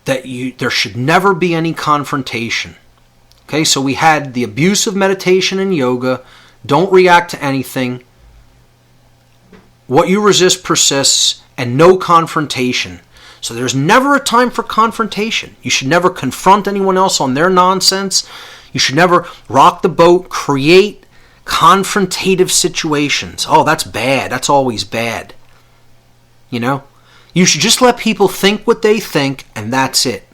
that there should never be any confrontation. Okay, so we had the abuse of meditation and yoga. Don't react to anything. What you resist persists, and no confrontation. So there's never a time for confrontation. You should never confront anyone else on their nonsense. You should never rock the boat, create confrontative situations. Oh, that's bad. That's always bad. You know? You should just let people think what they think, and that's it.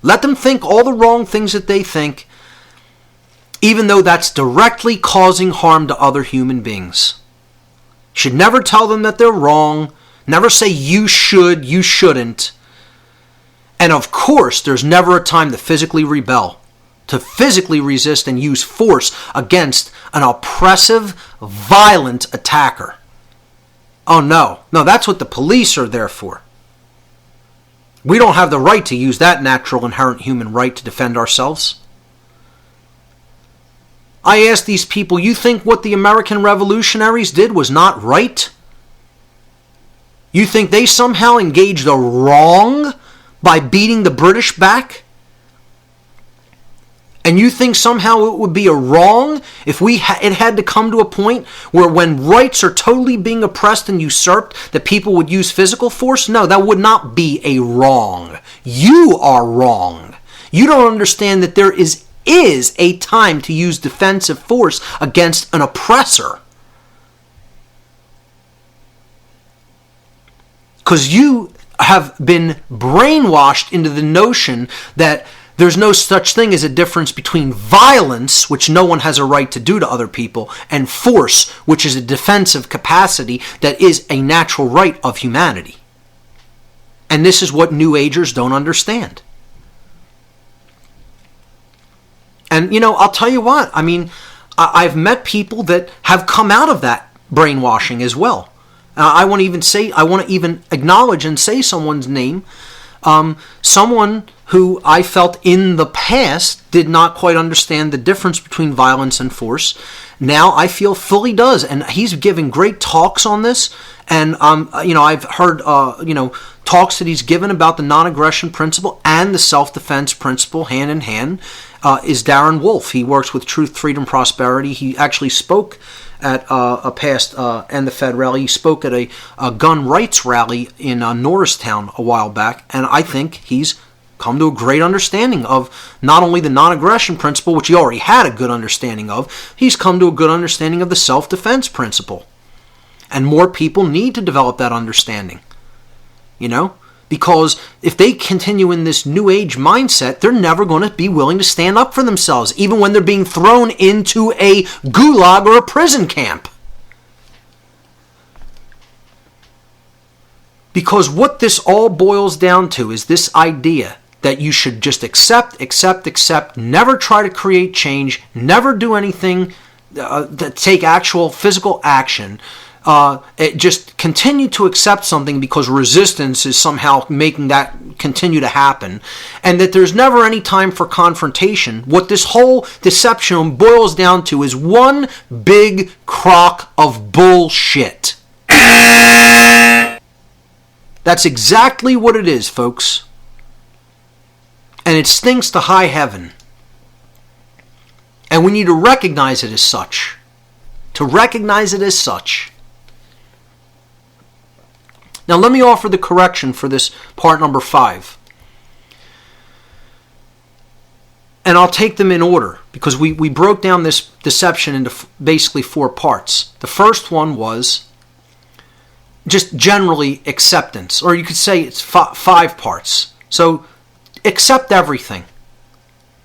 Let them think all the wrong things that they think, even though that's directly causing harm to other human beings. You should never tell them that they're wrong. Never say you should, you shouldn't. And of course, there's never a time to physically rebel, to physically resist and use force against an oppressive, violent attacker. Oh no, that's what the police are there for. We don't have the right to use that natural inherent human right to defend ourselves. I ask these people, you think what the American revolutionaries did was not right? You think they somehow engaged a wrong by beating the British back? And you think somehow it would be a wrong if it had to come to a point where when rights are totally being oppressed and usurped, that people would use physical force? No, that would not be a wrong. You are wrong. You don't understand that there is a time to use defensive force against an oppressor. Because you have been brainwashed into the notion that there's no such thing as a difference between violence, which no one has a right to do to other people, and force, which is a defensive capacity that is a natural right of humanity. And this is what New Agers don't understand. And, I'll tell you what, I've met people that have come out of that brainwashing as well. I want to even acknowledge and say someone's name. Someone who I felt in the past did not quite understand the difference between violence and force. Now I feel fully does, and he's giving great talks on this. And I've heard talks that he's given about the non-aggression principle and the self-defense principle hand in hand. Is Darren Wolf. He works with Truth, Freedom, Prosperity. He actually spoke at a past End the Fed rally. He spoke at a gun rights rally in Norristown a while back, and I think he's come to a great understanding of not only the non-aggression principle, which he already had a good understanding of, he's come to a good understanding of the self-defense principle. And more people need to develop that understanding. Because if they continue in this New Age mindset, they're never going to be willing to stand up for themselves, even when they're being thrown into a gulag or a prison camp. Because what this all boils down to is this idea that you should just accept, never try to create change, never do anything that take actual physical action. Just continue to accept something because resistance is somehow making that continue to happen, and that there's never any time for confrontation. What this whole deception boils down to is one big crock of bullshit. That's exactly what it is, folks. And it stinks to high heaven. And we need to recognize it as such. Now let me offer the correction for this part number 5. And I'll take them in order, because we broke down this deception into basically 4 parts. The first one was just generally acceptance, or you could say it's 5 parts. So accept everything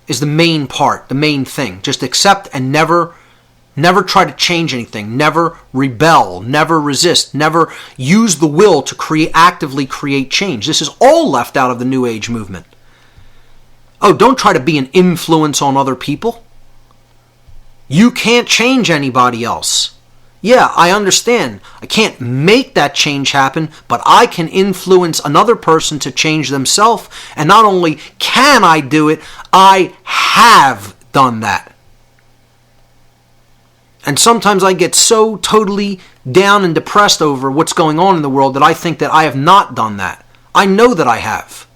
is the main part, the main thing. Just accept and never Never try to change anything. Never rebel. Never resist. Never use the will to actively create change. This is all left out of the New Age movement. Oh, don't try to be an influence on other people. You can't change anybody else. Yeah, I understand. I can't make that change happen, but I can influence another person to change themselves. And not only can I do it, I have done that. And sometimes I get so totally down and depressed over what's going on in the world that I think that I have not done that. I know that I have.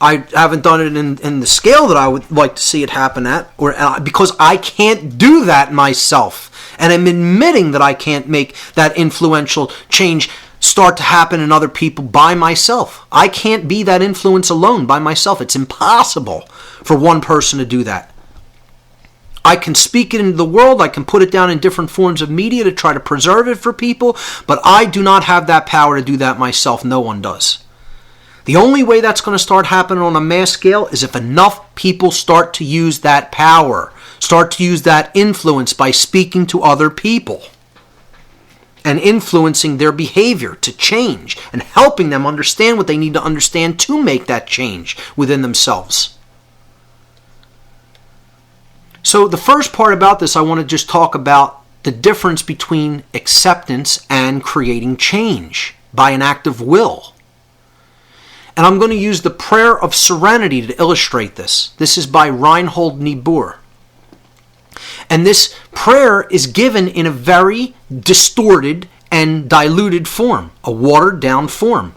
I haven't done it in the scale that I would like to see it happen at, because I can't do that myself. And I'm admitting that I can't make that influential change start to happen in other people by myself. I can't be that influence alone by myself. It's impossible for one person to do that. I can speak it into the world. I can put it down in different forms of media to try to preserve it for people, but I do not have that power to do that myself. No one does. The only way that's going to start happening on a mass scale is if enough people start to use that power, start to use that influence by speaking to other people and influencing their behavior to change and helping them understand what they need to understand to make that change within themselves. So the first part about this, I want to just talk about the difference between acceptance and creating change by an act of will. And I'm going to use the prayer of serenity to illustrate this. This is by Reinhold Niebuhr. And this prayer is given in a very distorted and diluted form, a watered down form.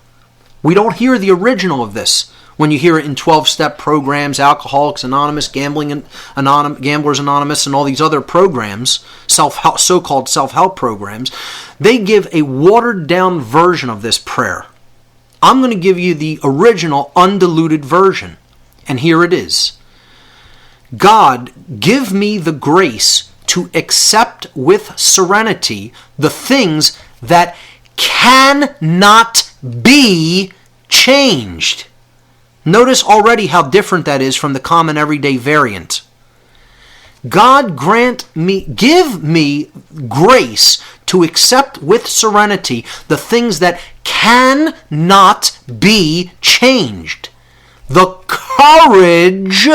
We don't hear the original of this when you hear it in 12-step programs, Alcoholics Anonymous, Gamblers Anonymous, and all these other programs, so-called self-help programs. They give a watered down version of this prayer. I'm going to give you the original undiluted version. And here it is. God, give me the grace to accept with serenity the things that cannot be changed. Notice already how different that is from the common everyday variant. God give me grace to accept with serenity the things that cannot be changed. The courage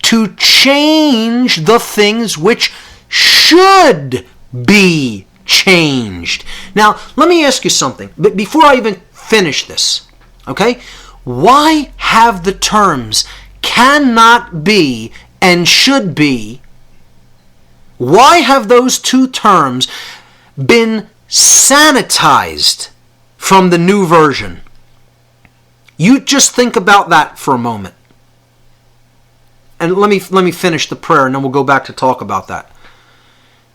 to change the things which should be changed. Now, let me ask you something. But before I even finish this, okay? Why have the terms cannot be and should be, why have those two terms been sanitized from the new version? You just think about that for a moment. And let me finish the prayer and then we'll go back to talk about that.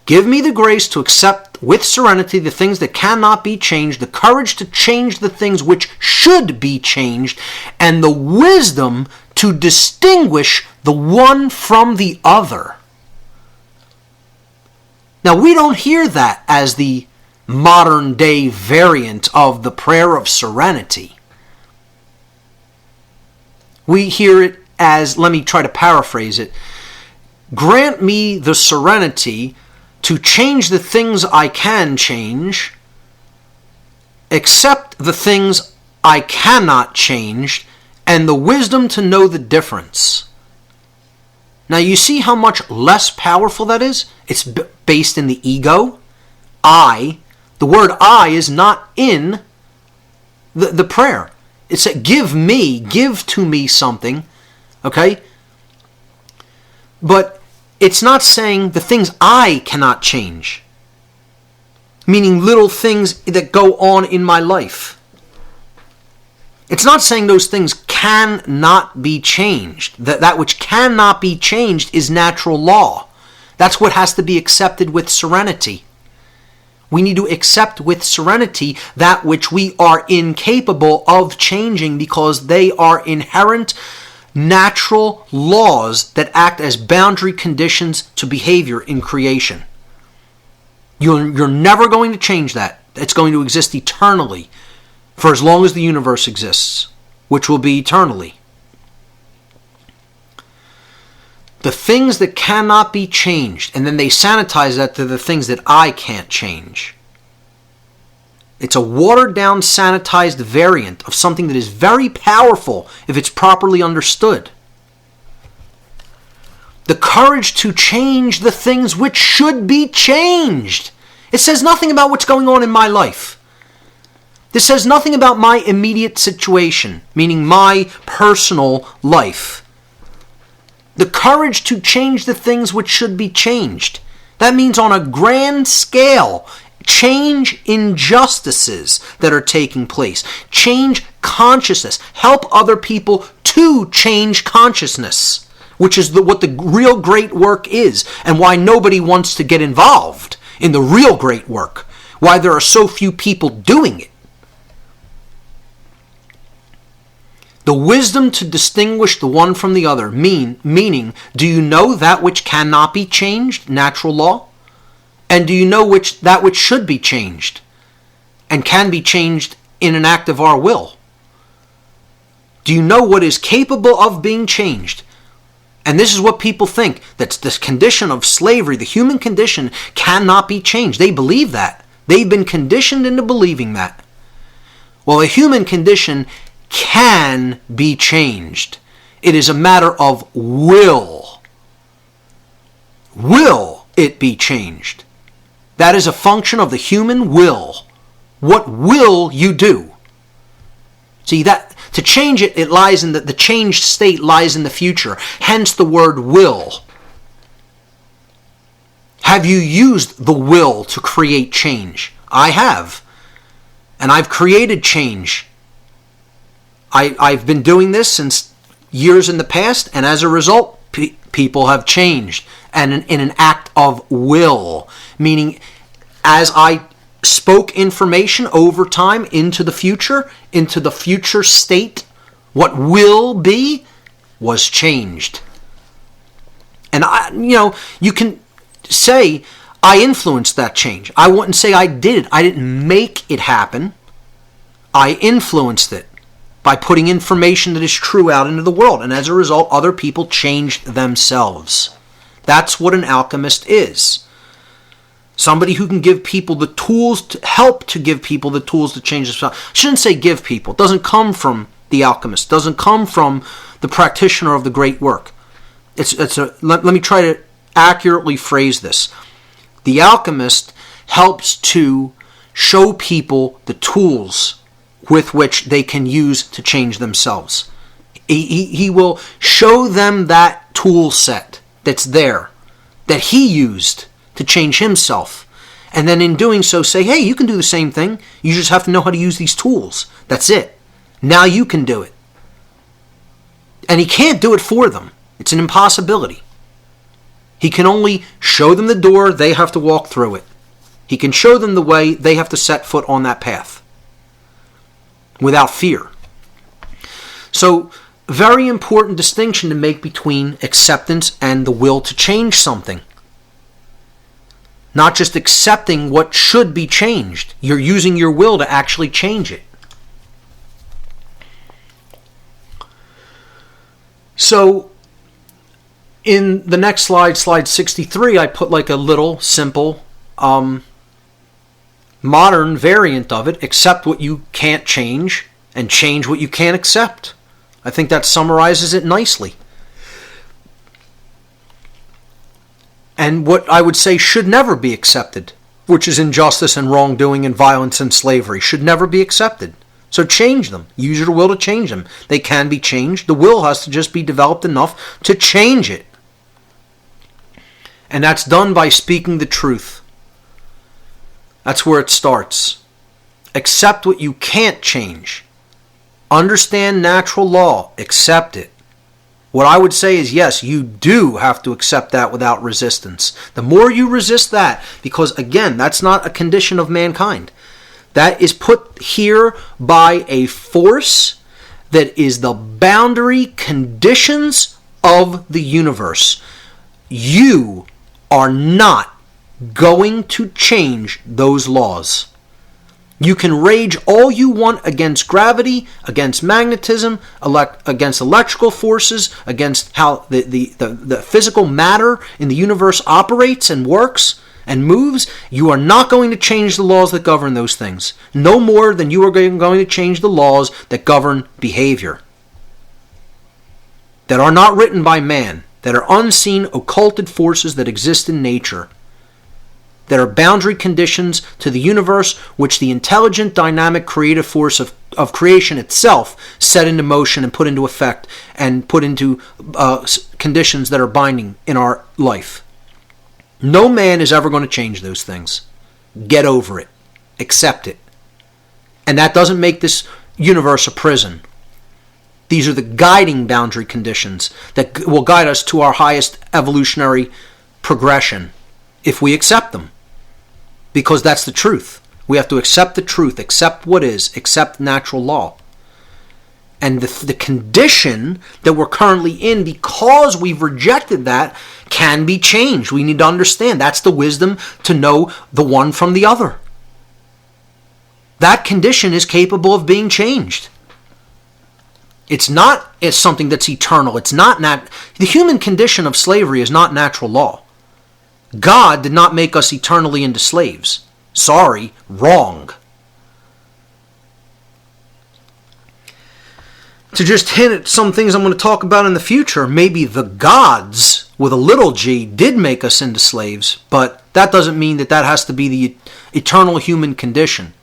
Give me the grace to accept with serenity the things that cannot be changed, the courage to change the things which should be changed, and the wisdom to distinguish the one from the other. Now, we don't hear that as the modern day variant of the prayer of serenity. We hear it as, let me try to paraphrase it, grant me the serenity to change the things I can change, accept the things I cannot change, and the wisdom to know the difference. Now you see how much less powerful that is? It's based in the ego. I. The word I is not in the prayer. It's a give to me something, okay? But it's not saying the things I cannot change, meaning little things that go on in my life. It's not saying those things cannot be changed. That which cannot be changed is natural law. That's what has to be accepted with serenity. We need to accept with serenity that which we are incapable of changing because they are inherent natural laws that act as boundary conditions to behavior in creation. You're never going to change that. It's going to exist eternally for as long as the universe exists, which will be eternally. the things that cannot be changed, and then they sanitize that to the things that I can't change. It's a watered-down, sanitized variant of something that is very powerful if it's properly understood. The courage to change the things which should be changed. It says nothing about what's going on in my life. This says nothing about my immediate situation, meaning my personal life. The courage to change the things which should be changed. That means on a grand scale, change injustices that are taking place. Change consciousness. Help other people to change consciousness, which is what the real great work is, and why nobody wants to get involved in the real great work. Why there are so few people doing it. The wisdom to distinguish the one from the other, meaning, do you know that which cannot be changed, natural law? And do you know that which should be changed and can be changed in an act of our will? Do you know what is capable of being changed? And this is what people think, that this condition of slavery, the human condition, cannot be changed. They believe that. They've been conditioned into believing that. Well, the human condition can be changed. It is a matter of will. Will it be changed? That is a function of the human will. What will you do? See, that to change it, it lies in the changed state lies in the future. Hence the word will. Have you used the will to create change? I have. And I've created change. I've been doing this since years in the past, and as a result, people have changed. And in an act of will, meaning as I spoke information over time into the future state, what will be was changed. And you can say, I influenced that change. I wouldn't say I did it. I didn't make it happen. I influenced it by putting information that is true out into the world. And as a result, other people changed themselves. That's what an alchemist is. Somebody who can give people the tools to help to give people the tools to change themselves. I shouldn't say give people. It doesn't come from the alchemist. It doesn't come from the practitioner of the great work. Let me try to accurately phrase this. The alchemist helps to show people the tools with which they can use to change themselves. He will show them that tool set that's there, that he used to change himself. And then in doing so say, hey, you can do the same thing. You just have to know how to use these tools. That's it. Now you can do it. And he can't do it for them. It's an impossibility. He can only show them the door, they have to walk through it. He can show them the way, they have to set foot on that path without fear. So, very important distinction to make between acceptance and the will to change something. Not just accepting what should be changed. You're using your will to actually change it. So, in the next slide, slide 63, I put like a little simple modern variant of it. Accept what you can't change and change what you can't accept. I think that summarizes it nicely. And what I would say should never be accepted, which is injustice and wrongdoing and violence and slavery, should never be accepted. So change them. Use your will to change them. They can be changed. The will has to just be developed enough to change it. And that's done by speaking the truth. That's where it starts. Accept what you can't change. Understand natural law. Accept it. What I would say is, yes, you do have to accept that without resistance. The more you resist that, because again, that's not a condition of mankind. That is put here by a force that is the boundary conditions of the universe. You are not going to change those laws. You can rage all you want against gravity, against magnetism, against electrical forces, against how the physical matter in the universe operates and works and moves. You are not going to change the laws that govern those things. No more than you are going to change the laws that govern behavior, that are not written by man, that are unseen, occulted forces that exist in nature, that are boundary conditions to the universe which the intelligent, dynamic, creative force of creation itself set into motion and put into effect and put into conditions that are binding in our life. No man is ever going to change those things. Get over it. Accept it. And that doesn't make this universe a prison. These are the guiding boundary conditions that will guide us to our highest evolutionary progression if we accept them. Because that's the truth. We have to accept the truth, accept what is, accept natural law. And the condition that we're currently in, because we've rejected that, can be changed. We need to understand that's the wisdom to know the one from the other. That condition is capable of being changed. It's not something that's eternal. It's not the human condition of slavery is not natural law. God did not make us eternally into slaves. Sorry, wrong. To just hint at some things I'm going to talk about in the future, maybe the gods, with a little g, did make us into slaves, but that doesn't mean that has to be the eternal human condition.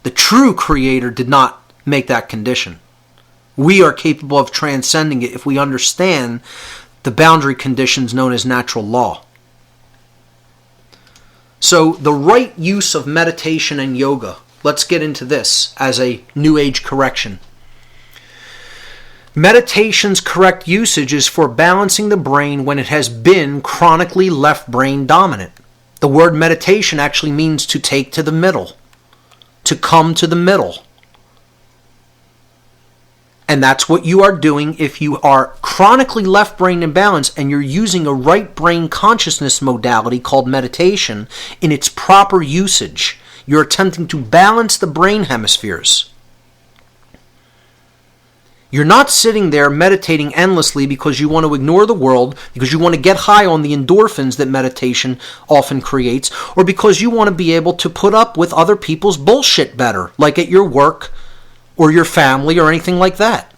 The true Creator did not make that condition. We are capable of transcending it if we understand the boundary conditions known as natural law. So the right use of meditation and yoga, let's get into this as a New Age correction. Meditation's correct usage is for balancing the brain when it has been chronically left brain dominant. The word meditation actually means to take to the middle, to come to the middle. And that's what you are doing if you are chronically left brain imbalanced and you're using a right brain consciousness modality called meditation in its proper usage. You're attempting to balance the brain hemispheres. You're not sitting there meditating endlessly because you want to ignore the world, because you want to get high on the endorphins that meditation often creates, or because you want to be able to put up with other people's bullshit better, like at your work or your family or anything like that.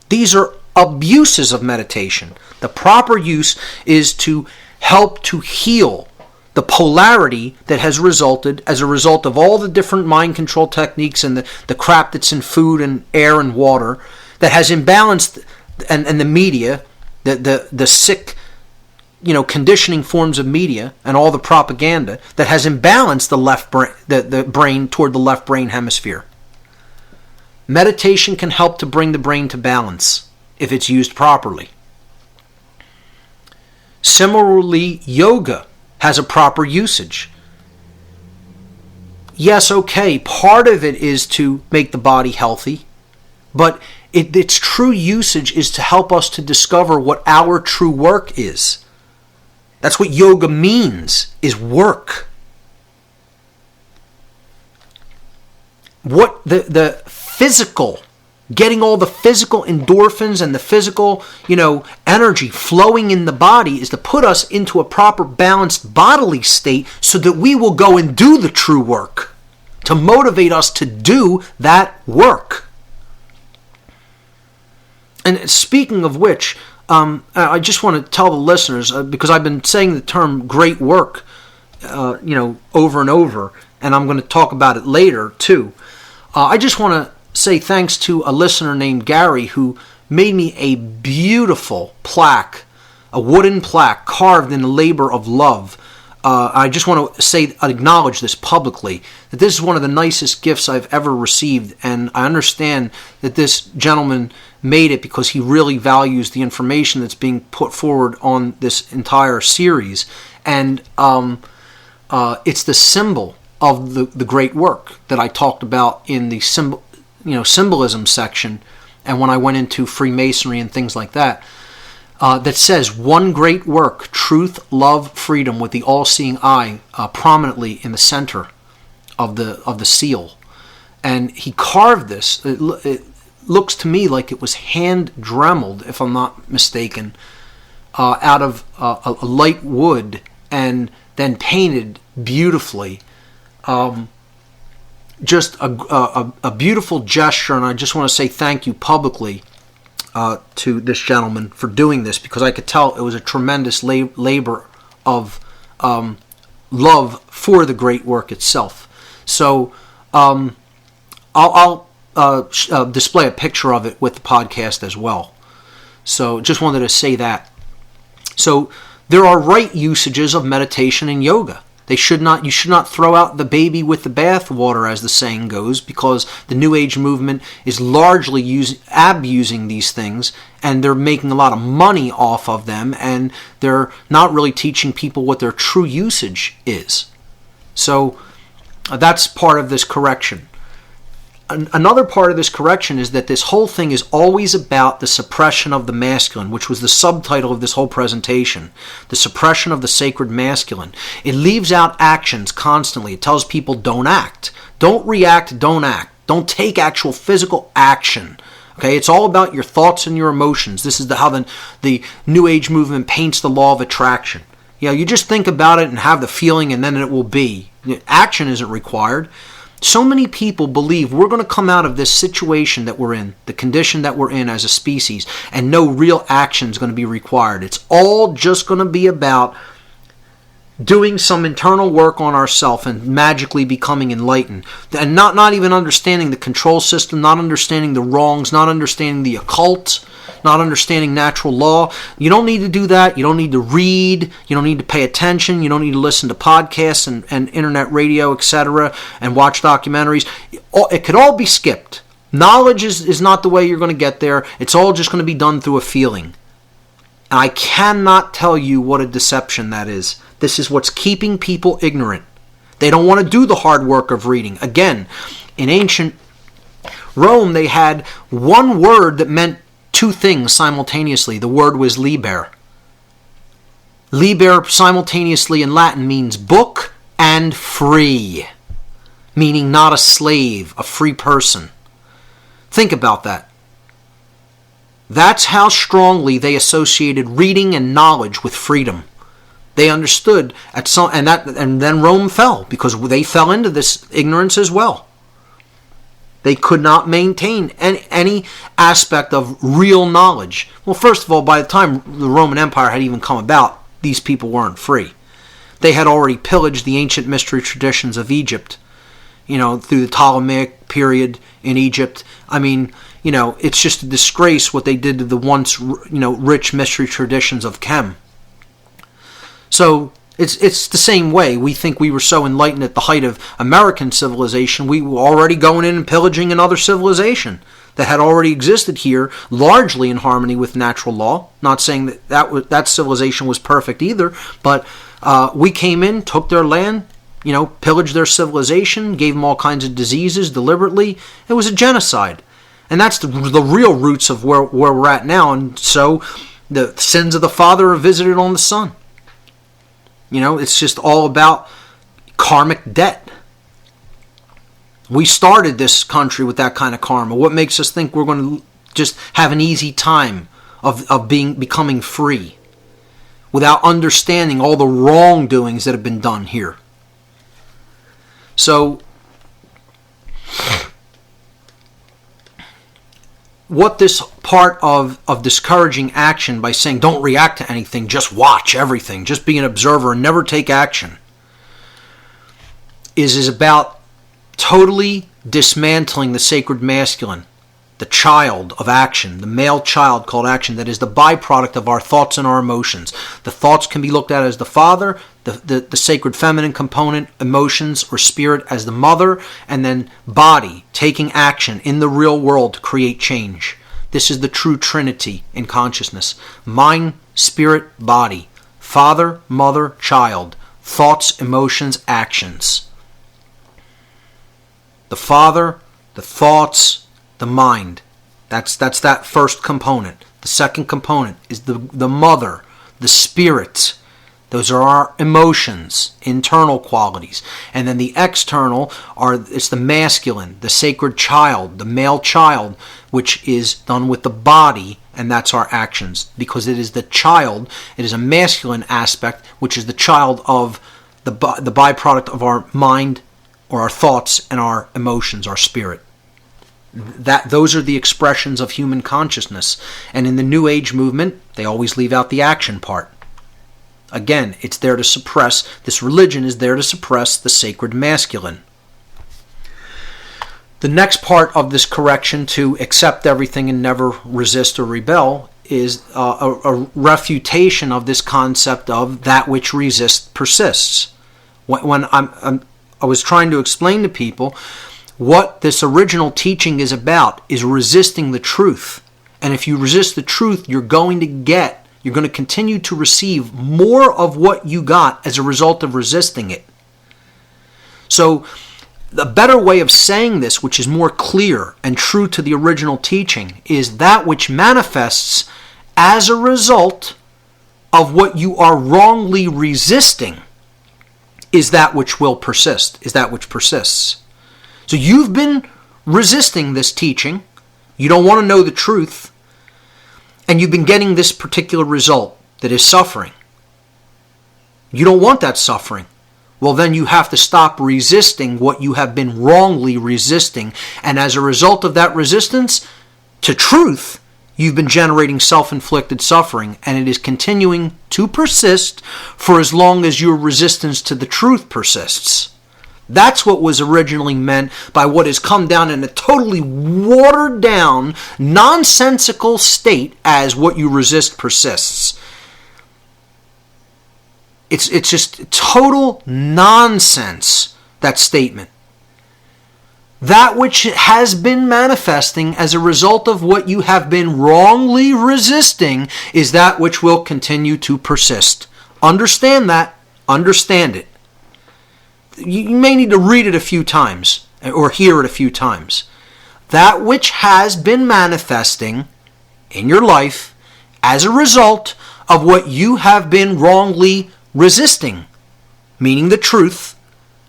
These are abuses of meditation. The proper use is to help to heal the polarity that has resulted as a result of all the different mind control techniques and the crap that's in food and air and water that has imbalanced, and the media, the sick, conditioning forms of media and all the propaganda that has imbalanced the left brain, the brain toward the left brain hemisphere. Meditation can help to bring the brain to balance if it's used properly. Similarly, yoga has a proper usage. Yes, okay, part of it is to make the body healthy, but its true usage is to help us to discover what our true work is. That's what yoga means, is work. What the physical, getting all the physical endorphins and the physical, energy flowing in the body is to put us into a proper balanced bodily state so that we will go and do the true work, to motivate us to do that work. And speaking of which, I just want to tell the listeners, because I've been saying the term great work, over and over, and I'm going to talk about it later too. I just want to say thanks to a listener named Gary who made me a beautiful plaque, a wooden plaque carved in the labor of love. I just want to acknowledge this publicly, that this is one of the nicest gifts I've ever received, and I understand that this gentleman made it because he really values the information that's being put forward on this entire series, and it's the symbol of the great work that I talked about in the symbolism section, and when I went into Freemasonry and things like that. That says one great work, truth, love, freedom, with the all-seeing eye prominently in the center. the seal, and he carved this. It looks to me like it was hand dremeled, if I'm not mistaken, out of a light wood and then painted beautifully. Just a beautiful gesture, and I just want to say thank you publicly to this gentleman for doing this, because I could tell it was a tremendous labor of love for the great work itself. So I'll display a picture of it with the podcast as well. So just wanted to say that. So there are right usages of meditation and yoga. You should not throw out the baby with the bathwater, as the saying goes, because the New Age movement is largely abusing these things, and they're making a lot of money off of them, and they're not really teaching people what their true usage is. So that's part of this correction. Another part of this correction is that this whole thing is always about the suppression of the masculine, which was the subtitle of this whole presentation. The suppression of the sacred masculine. It leaves out actions constantly. It tells people don't act. Don't react, don't act. Don't take actual physical action. Okay, it's all about your thoughts and your emotions. This is how the New Age movement paints the law of attraction. You just think about it and have the feeling, and then it will be. Action isn't required. So many people believe we're going to come out of this situation that we're in, the condition that we're in as a species, and no real action is going to be required. It's all just going to be about doing some internal work on ourselves and magically becoming enlightened. And not even understanding the control system, not understanding the wrongs, not understanding the occult, not understanding natural law. You don't need to do that. You don't need to read. You don't need to pay attention. You don't need to listen to podcasts and internet radio, etc., and watch documentaries. It could all be skipped. Knowledge is not the way you're going to get there. It's all just going to be done through a feeling. And I cannot tell you what a deception that is. This is what's keeping people ignorant. They don't want to do the hard work of reading. Again, in ancient Rome, they had one word that meant two things simultaneously. The word was liber. Liber simultaneously in Latin means book and free, meaning not a slave, a free person. Think about that. That's how strongly they associated reading and knowledge with freedom. They understood and then Rome fell because they fell into this ignorance as well. They could not maintain any aspect of real knowledge. Well, first of all, by the time the Roman Empire had even come about, these people weren't free. They had already pillaged the ancient mystery traditions of Egypt, through the Ptolemaic period in Egypt. I mean, it's just a disgrace what they did to the once, rich mystery traditions of Chem. So it's the same way. We think we were so enlightened at the height of American civilization, we were already going in and pillaging another civilization that had already existed here, largely in harmony with natural law. Not saying that civilization was perfect either, but we came in, took their land, pillaged their civilization, gave them all kinds of diseases deliberately. It was a genocide. And that's the real roots of where we're at now. And so the sins of the father are visited on the son. It's just all about karmic debt. We started this country with that kind of karma. What makes us think we're going to just have an easy time of becoming free without understanding all the wrongdoings that have been done here? So, what this part of discouraging action by saying don't react to anything, just watch everything, just be an observer and never take action, is about totally dismantling the sacred masculine, the child of action, the male child called action, that is the byproduct of our thoughts and our emotions. The thoughts can be looked at as the father, the sacred feminine component, emotions or spirit as the mother, and then body, taking action in the real world to create change. This is the true trinity in consciousness. Mind, spirit, body. Father, mother, child. Thoughts, emotions, actions. The father, the thoughts, the mind. That's that first component. The second component is the mother, the spirit, Those are our emotions, internal qualities. And then the external it's the masculine, the sacred child, the male child, which is done with the body, and that's our actions. Because it is the child, it is a masculine aspect, which is the child of the byproduct of our mind, or our thoughts, and our emotions, our spirit. Those are the expressions of human consciousness. And in the New Age movement, they always leave out the action part. Again, it's there to suppress, this religion is there to suppress the sacred masculine. The next part of this correction to accept everything and never resist or rebel is a refutation of this concept of that which resists persists. When I was trying to explain to people what this original teaching is about, is resisting the truth. And if you resist the truth, you're going to continue to receive more of what you got as a result of resisting it. So the better way of saying this, which is more clear and true to the original teaching, is that which manifests as a result of what you are wrongly resisting is that which will persist, is that which persists. So you've been resisting this teaching. You don't want to know the truth. And you've been getting this particular result that is suffering. You don't want that suffering. Well, then you have to stop resisting what you have been wrongly resisting. And as a result of that resistance to truth, you've been generating self-inflicted suffering. And it is continuing to persist for as long as your resistance to the truth persists. That's what was originally meant by what has come down in a totally watered down, nonsensical state as what you resist persists. It's just total nonsense, that statement. That which has been manifesting as a result of what you have been wrongly resisting is that which will continue to persist. Understand that. Understand it. You may need to read it a few times or hear it a few times. That which has been manifesting in your life as a result of what you have been wrongly resisting, meaning the truth,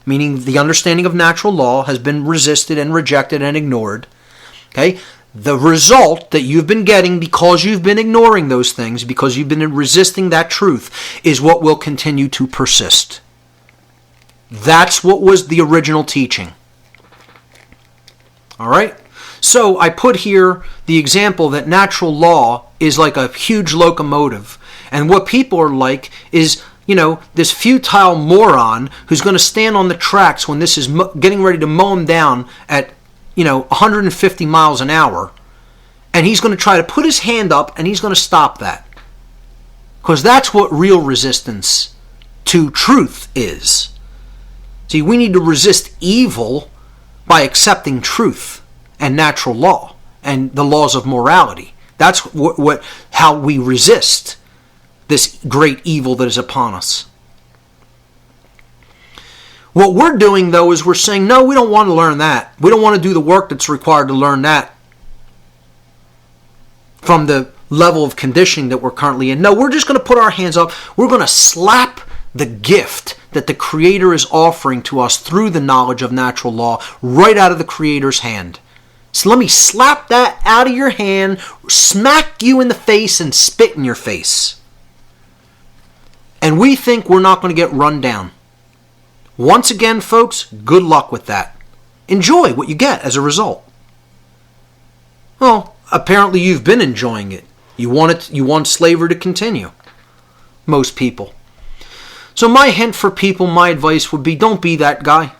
meaning the understanding of natural law has been resisted and rejected and ignored. Okay? The result that you've been getting because you've been ignoring those things, because you've been resisting that truth, is what will continue to persist. That's what was the original teaching. All right? So I put here the example that natural law is like a huge locomotive. And what people are like is, this futile moron who's going to stand on the tracks when this is getting ready to mow him down at, 150 miles an hour. And he's going to try to put his hand up and he's going to stop that. Because that's what real resistance to truth is. See, we need to resist evil by accepting truth and natural law and the laws of morality. That's how we resist this great evil that is upon us. What we're doing, though, is we're saying, no, we don't want to learn that. We don't want to do the work that's required to learn that from the level of conditioning that we're currently in. No, we're just going to put our hands up. We're going to slap the gift that the Creator is offering to us through the knowledge of natural law right out of the Creator's hand. So let me slap that out of your hand, smack you in the face, and spit in your face. And we think we're not going to get run down. Once again, folks, good luck with that. Enjoy what you get as a result. Well, apparently you've been enjoying it. You want slavery to continue. Most people. So my hint for people, my advice would be, don't be that guy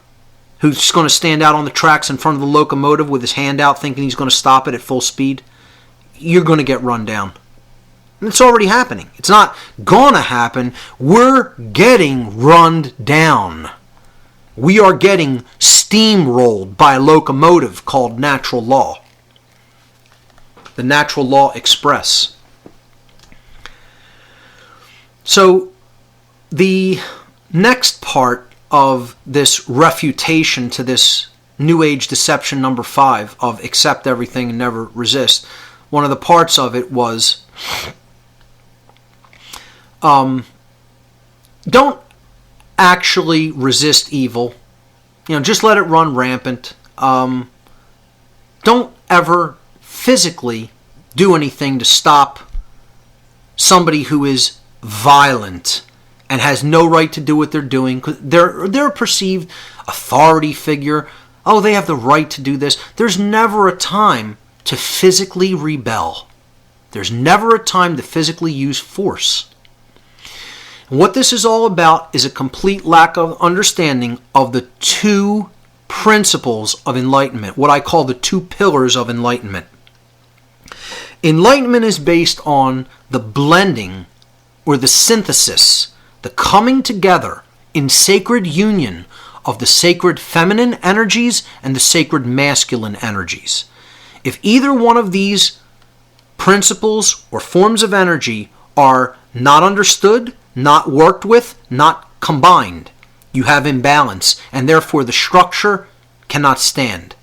who's just going to stand out on the tracks in front of the locomotive with his hand out thinking he's going to stop it at full speed. You're going to get run down. And it's already happening. It's not going to happen. We're getting run down. We are getting steamrolled by a locomotive called natural law. The Natural Law Express. So the next part of this refutation to this New Age deception number 5 of accept everything and never resist, one of the parts of it was don't actually resist evil. Just let it run rampant. Don't ever physically do anything to stop somebody who is violent and has no right to do what they're doing. They're a perceived authority figure. Oh, they have the right to do this. There's never a time to physically rebel. There's never a time to physically use force. And what this is all about is a complete lack of understanding of the two principles of enlightenment, what I call the two pillars of enlightenment. Enlightenment is based on the blending or the synthesis, the coming together in sacred union of the sacred feminine energies and the sacred masculine energies. If either one of these principles or forms of energy are not understood, not worked with, not combined, you have imbalance, and therefore the structure cannot stand,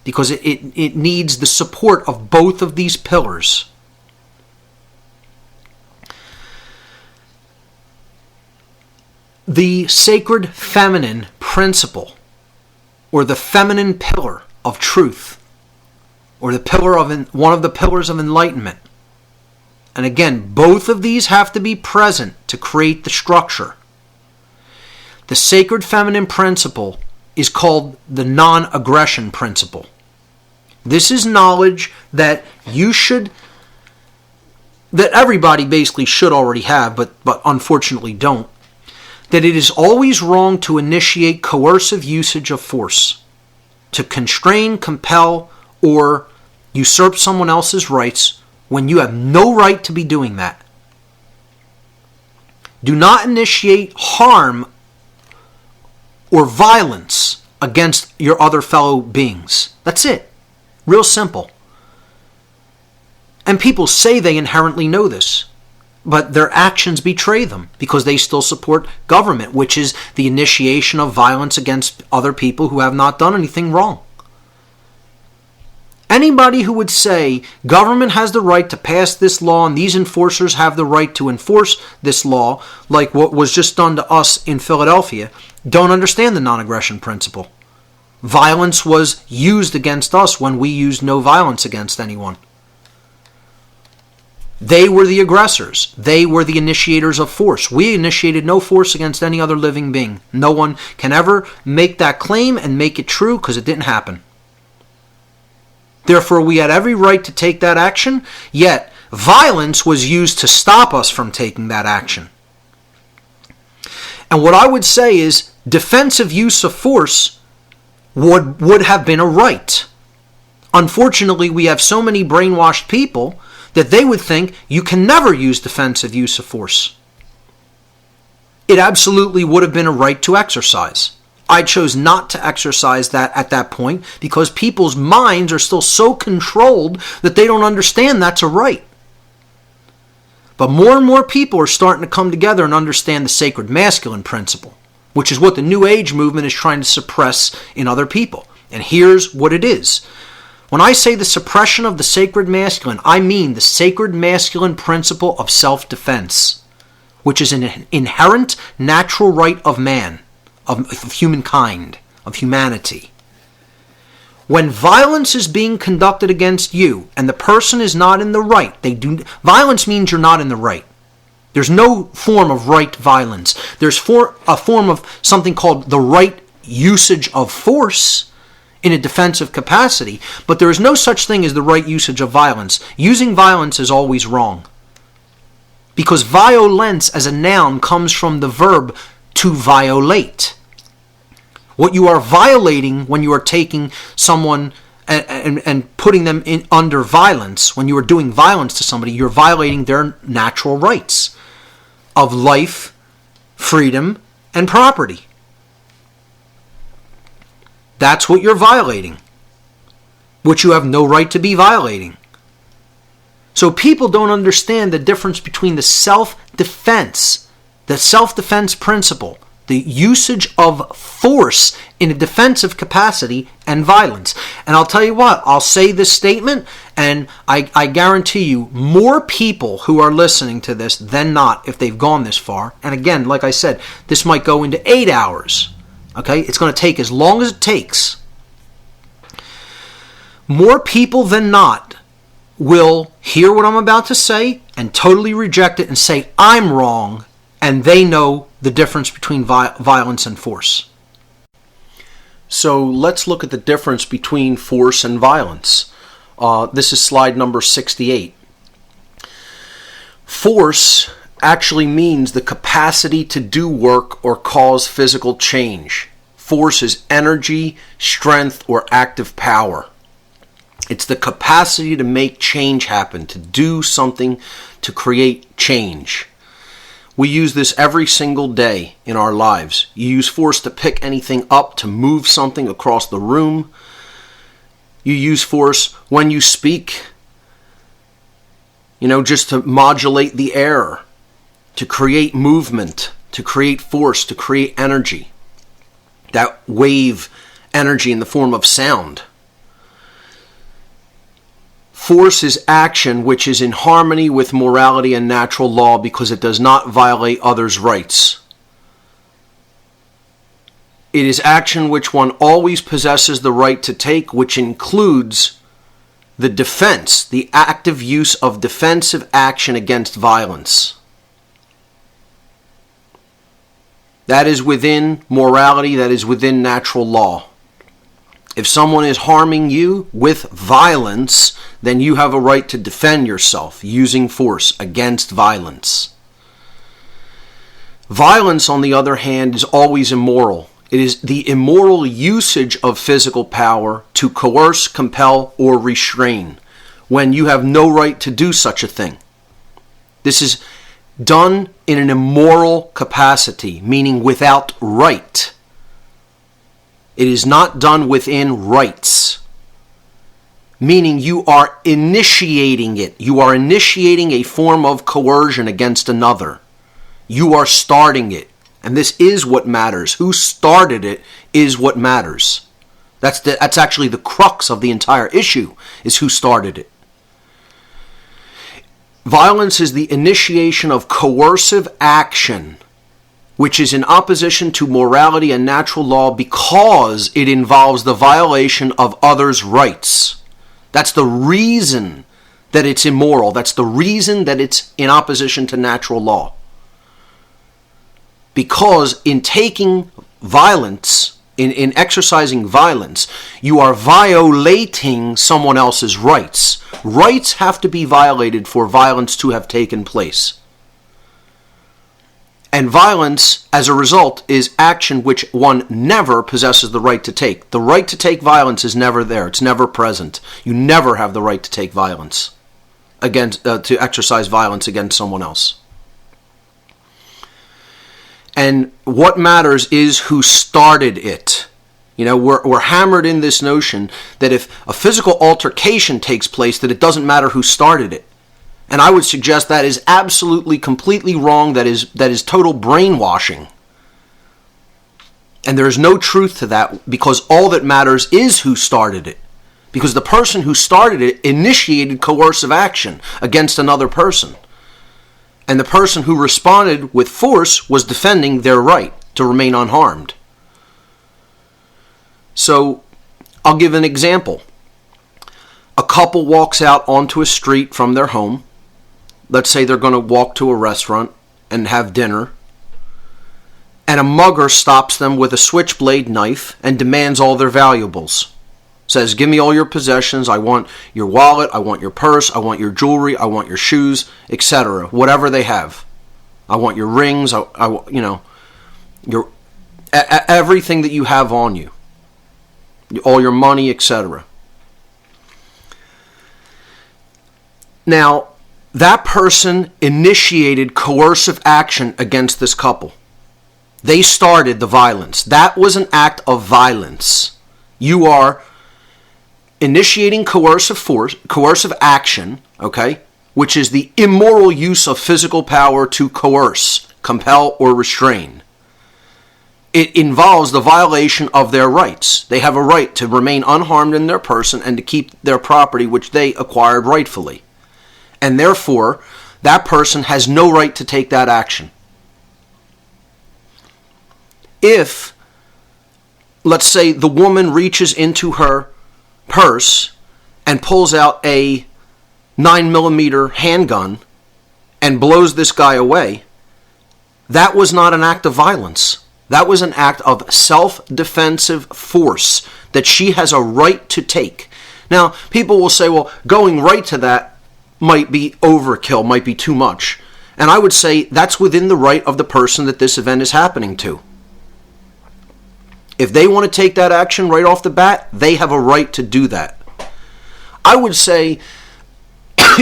because it needs the support of both of these pillars. The sacred feminine principle, or the feminine pillar of truth, or the pillar of one of the pillars of enlightenment. And again, both of these have to be present to create the structure. The sacred feminine principle is called the non-aggression principle. This is knowledge that that everybody basically should already have, but unfortunately don't. That it is always wrong to initiate coercive usage of force, to constrain, compel, or usurp someone else's rights when you have no right to be doing that. Do not initiate harm or violence against your other fellow beings. That's it. Real simple. And people say they inherently know this, but their actions betray them because they still support government, which is the initiation of violence against other people who have not done anything wrong. Anybody who would say government has the right to pass this law and these enforcers have the right to enforce this law, like what was just done to us in Philadelphia, don't understand the non-aggression principle. Violence was used against us when we used no violence against anyone. They were the aggressors. They were the initiators of force. We initiated no force against any other living being. No one can ever make that claim and make it true because it didn't happen. Therefore, we had every right to take that action, yet violence was used to stop us from taking that action. And what I would say is defensive use of force would have been a right. Unfortunately, we have so many brainwashed people that they would think you can never use defensive use of force. It absolutely would have been a right to exercise. I chose not to exercise that at that point because people's minds are still so controlled that they don't understand that's a right. But more and more people are starting to come together and understand the sacred masculine principle, which is what the New Age movement is trying to suppress in other people. And here's what it is. When I say the suppression of the sacred masculine, I mean the sacred masculine principle of self-defense, which is an inherent natural right of man, of humankind, of humanity. When violence is being conducted against you and the person is not in the right, violence means you're not in the right. There's no form of right violence. There's a form of something called the right usage of force in a defensive capacity, but there is no such thing as the right usage of violence. Using violence is always wrong. Because violence as a noun comes from the verb to violate. What you are violating when you are taking someone and putting them in under violence, when you are doing violence to somebody, you're violating their natural rights of life, freedom, and property. That's what you're violating, which you have no right to be violating. So people don't understand the difference between the self-defense principle, The usage of force in a defensive capacity and violence. And I'll tell you what, I'll say this statement, and I guarantee you more people who are listening to this than not, if they've gone this far. And again, like I said, this might go into 8 hours. Okay? It's going to take as long as it takes. More people than not will hear what I'm about to say and totally reject it and say, I'm wrong, and they know the difference between violence and force. So let's look at the difference between force and violence. This is slide number 68. Force actually means the capacity to do work or cause physical change. Force is energy, strength, or active power. It's the capacity to make change happen, to do something, to create change. We use this every single day in our lives. You use force to pick anything up, to move something across the room. You use force when you speak, just to modulate the air, to create movement, to create force, to create energy. That wave energy in the form of sound. Force is action which is in harmony with morality and natural law because it does not violate others' rights. It is action which one always possesses the right to take, which includes the defense, the active use of defensive action against violence. That is within morality, that is within natural law. If someone is harming you with violence, then you have a right to defend yourself using force against violence. Violence, on the other hand, is always immoral. It is the immoral usage of physical power to coerce, compel, or restrain when you have no right to do such a thing. This is done in an immoral capacity, meaning without right. It is not done within rights, meaning you are initiating it. You are initiating a form of coercion against another. You are starting it. And this is what matters. Who started it is what matters. That's actually the crux of the entire issue, is who started it. Violence is the initiation of coercive action, which is in opposition to morality and natural law because it involves the violation of others' rights. That's the reason that it's immoral. That's the reason that it's in opposition to natural law. Because in taking violence, in exercising violence, you are violating someone else's rights. Rights have to be violated for violence to have taken place. And violence, as a result, is action which one never possesses the right to take. The right to take violence is never there. It's never present. You never have the right to take violence, to exercise violence against someone else. And what matters is who started it. We're hammered in this notion that if a physical altercation takes place, that it doesn't matter who started it. And I would suggest that is absolutely, completely wrong. That is total brainwashing. And there is no truth to that, because all that matters is who started it. Because the person who started it initiated coercive action against another person. And the person who responded with force was defending their right to remain unharmed. So, I'll give an example. A couple walks out onto a street from their home. Let's say they're going to walk to a restaurant and have dinner. And a mugger stops them with a switchblade knife and demands all their valuables. Says, give me all your possessions. I want your wallet. I want your purse. I want your jewelry. I want your shoes, etc. Whatever they have. I want your rings. Your everything that you have on you. All your money, etc. Now, that person initiated coercive action against this couple. They started the violence. That was an act of violence. You are initiating coercive action, okay, which is the immoral use of physical power to coerce, compel, or restrain. it involves the violation of their rights. They have a right to remain unharmed in their person and to keep their property which they acquired rightfully. And therefore, that person has no right to take that action. If, let's say, the woman reaches into her purse and pulls out a 9mm handgun and blows this guy away, that was not an act of violence. That was an act of self-defensive force that she has a right to take. Now, people will say, well, going right to that might be overkill, might be too much. And I would say that's within the right of the person that this event is happening to. If they want to take that action right off the bat, they have a right to do that. I would say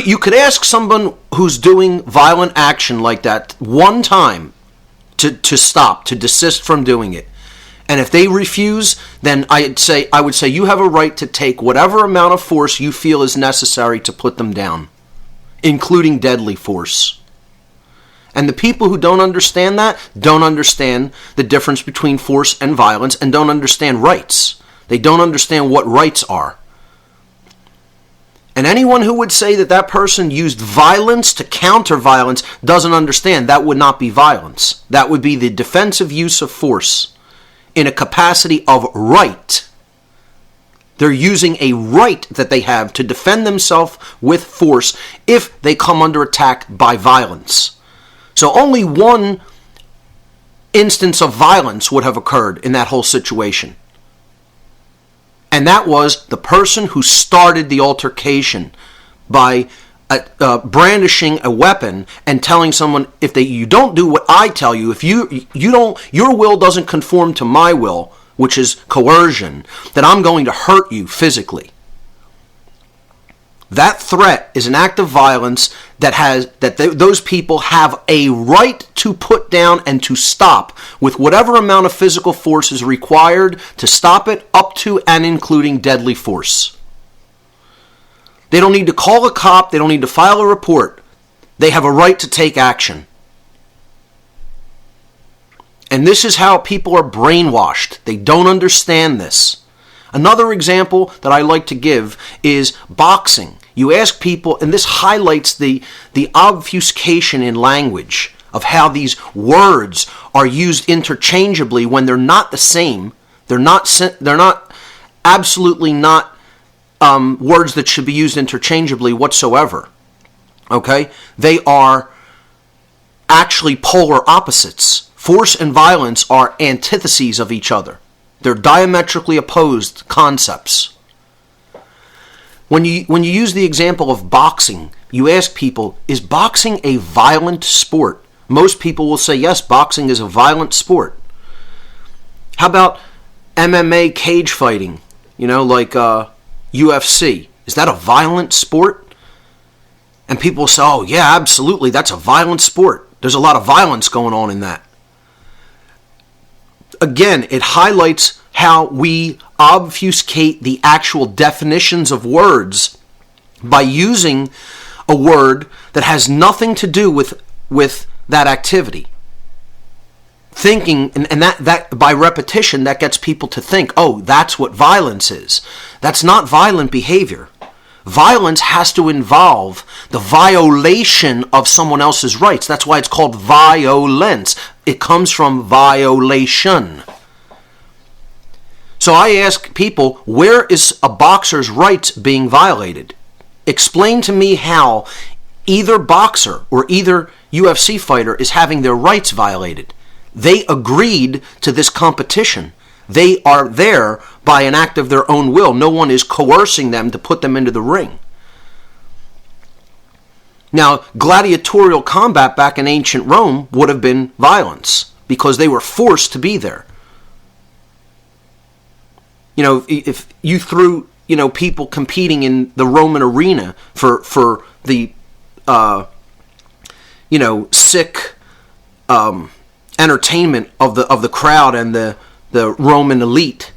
you could ask someone who's doing violent action like that one time to stop, to desist from doing it. And if they refuse, then I would say you have a right to take whatever amount of force you feel is necessary to put them down, including deadly force. And the people who don't understand that don't understand the difference between force and violence and don't understand rights. They don't understand what rights are. And anyone who would say that that person used violence to counter violence doesn't understand. That would not be violence. That would be the defensive use of force in a capacity of right. They're using a right that they have to defend themselves with force if they come under attack by violence. So only one instance of violence would have occurred in that whole situation. And that was the person who started the altercation by brandishing a weapon and telling someone, if you don't do what I tell you, if your will doesn't conform to my will, which is coercion, then I'm going to hurt you physically. That threat is an act of violence those people have a right to put down and to stop with whatever amount of physical force is required to stop it, up to and including deadly force. They don't need to call a cop. They don't need to file a report. They have a right to take action. And this is how people are brainwashed. They don't understand this. Another example that I like to give is boxing. You ask people, and this highlights the obfuscation in language of how these words are used interchangeably when they're not the same. They're not absolutely not words that should be used interchangeably whatsoever. Okay? They are actually polar opposites. Force and violence are antitheses of each other. They're diametrically opposed concepts. When you use the example of boxing, you ask people, is boxing a violent sport? Most people will say, yes, boxing is a violent sport. How about MMA cage fighting? Like UFC. Is that a violent sport? And people will say, oh, yeah, absolutely, that's a violent sport. There's a lot of violence going on in that. Again, it highlights how we obfuscate the actual definitions of words by using a word that has nothing to do with that activity. Thinking, and that by repetition, that gets people to think, oh, that's what violence is. That's not violent behavior. Violence has to involve the violation of someone else's rights. That's why it's called violence. It comes from violation. So I ask people, where is a boxer's rights being violated? Explain to me how either boxer or either UFC fighter is having their rights violated. They agreed to this competition. They are there by an act of their own will. No one is coercing them to put them into the ring. Now, gladiatorial combat back in ancient Rome would have been violence because they were forced to be there. If you threw, people competing in the Roman arena for the, sick entertainment of the crowd and the Roman elite,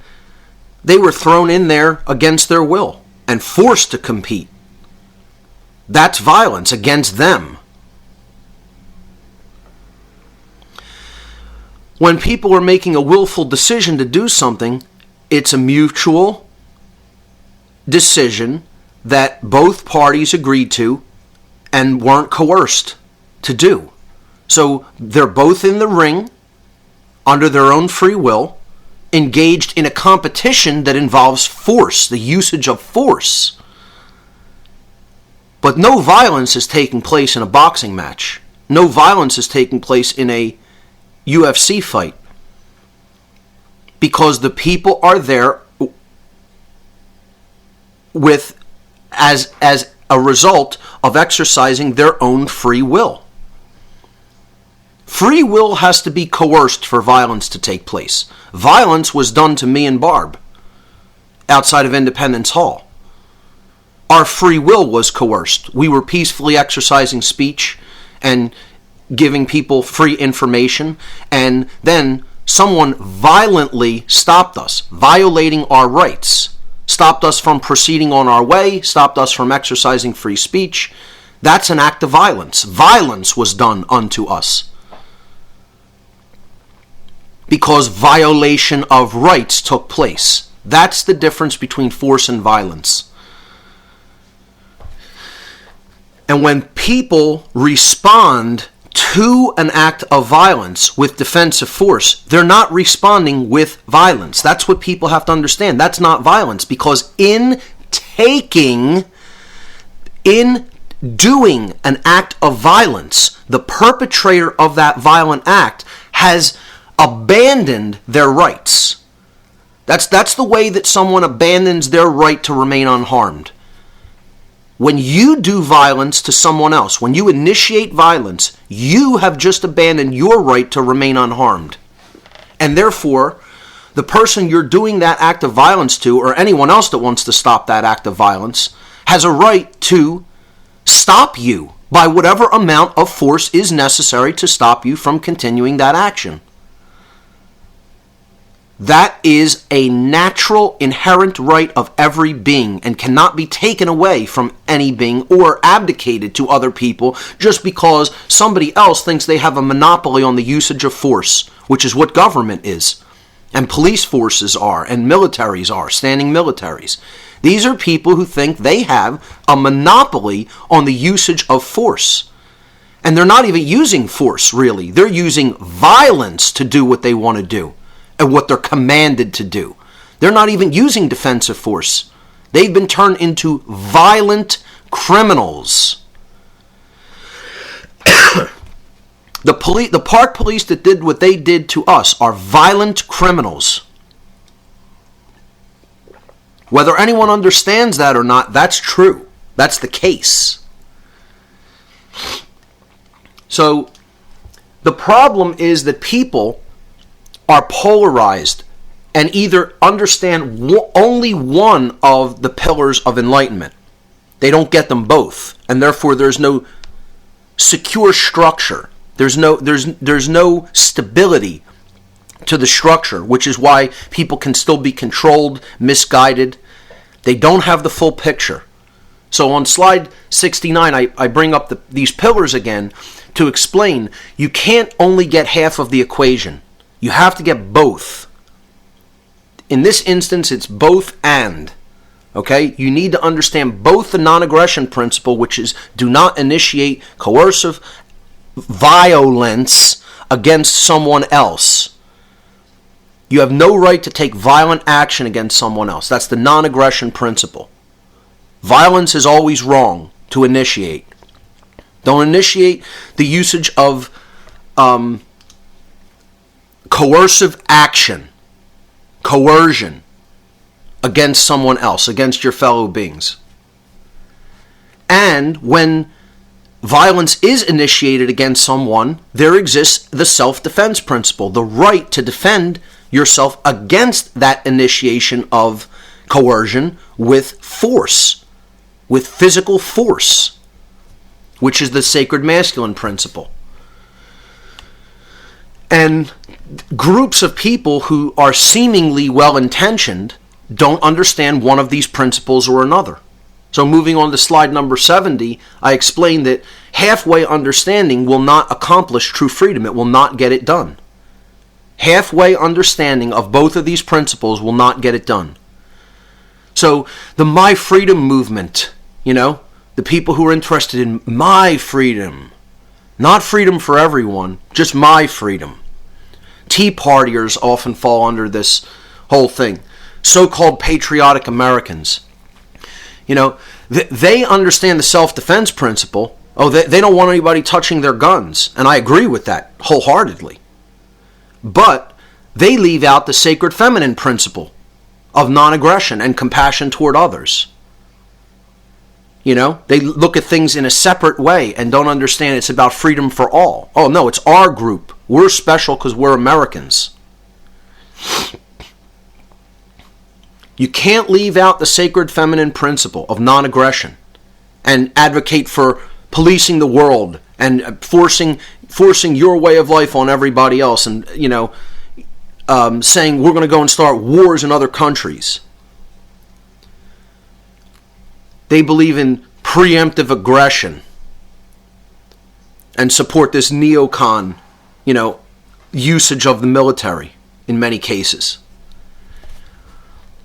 they were thrown in there against their will and forced to compete. That's violence against them. when people are making a willful decision to do something, it's a mutual decision that both parties agreed to and weren't coerced to do. So they're both in the ring under their own free will, engaged in a competition that involves force, the usage of force. But no violence is taking place in a boxing match. No violence is taking place in a UFC fight. Because the people are there with as a result of exercising their own free will. Free will has to be coerced for violence to take place. Violence was done to me and Barb outside of Independence Hall. Our free will was coerced. We were peacefully exercising speech and giving people free information, and then someone violently stopped us, violating our rights, stopped us from proceeding on our way, stopped us from exercising free speech. That's an act of violence. Violence was done unto us, because violation of rights took place. That's the difference between force and violence. And when people respond to an act of violence with defensive force, they're not responding with violence. That's what people have to understand. That's not violence, because in doing an act of violence, the perpetrator of that violent act has abandoned their rights. That's the way that someone abandons their right to remain unharmed. When you do violence to someone else, when you initiate violence, you have just abandoned your right to remain unharmed. And therefore, the person you're doing that act of violence to, or anyone else that wants to stop that act of violence, has a right to stop you by whatever amount of force is necessary to stop you from continuing that action. That is a natural, inherent right of every being and cannot be taken away from any being or abdicated to other people just because somebody else thinks they have a monopoly on the usage of force, which is what government is, and police forces are, and militaries are, standing militaries. These are people who think they have a monopoly on the usage of force. And they're not even using force, really. They're using violence to do what they want to do and what they're commanded to do. They're not even using defensive force. They've been turned into violent criminals. The park police that did what they did to us are violent criminals. Whether anyone understands that or not, that's true. That's the case. So, the problem is that people are polarized and either understand only one of the pillars of enlightenment. They don't get them both, and therefore there's no secure structure. There's no stability to the structure, which is why people can still be controlled, misguided. They don't have the full picture. So on slide 69, I bring up these pillars again to explain you can't only get half of the equation. You have to get both. In this instance, it's both and. Okay? You need to understand both the non-aggression principle, which is do not initiate coercive violence against someone else. You have no right to take violent action against someone else. That's the non-aggression principle. Violence is always wrong to initiate. Don't initiate the usage of coercive action, coercion against someone else, against your fellow beings. And when violence is initiated against someone, there exists the self-defense principle, the right to defend yourself against that initiation of coercion with force, with physical force, which is the sacred masculine principle. And groups of people who are seemingly well-intentioned don't understand one of these principles or another. So moving on to slide number 70, I explained that halfway understanding will not accomplish true freedom. It will not get it done. halfway understanding of both of these principles will not get it done. So the My Freedom movement, the people who are interested in my freedom, not freedom for everyone, just my freedom. Tea partiers often fall under this whole thing. So-called patriotic Americans. They understand the self-defense principle. They don't want anybody touching their guns. And I agree with that wholeheartedly. But they leave out the sacred feminine principle of non-aggression and compassion toward others. They look at things in a separate way and don't understand it's about freedom for all. Oh, no, it's our group. We're special because we're Americans. You can't leave out the sacred feminine principle of non-aggression and advocate for policing the world and forcing your way of life on everybody else and, saying we're going to go and start wars in other countries. They believe in preemptive aggression and support this neocon, usage of the military in many cases.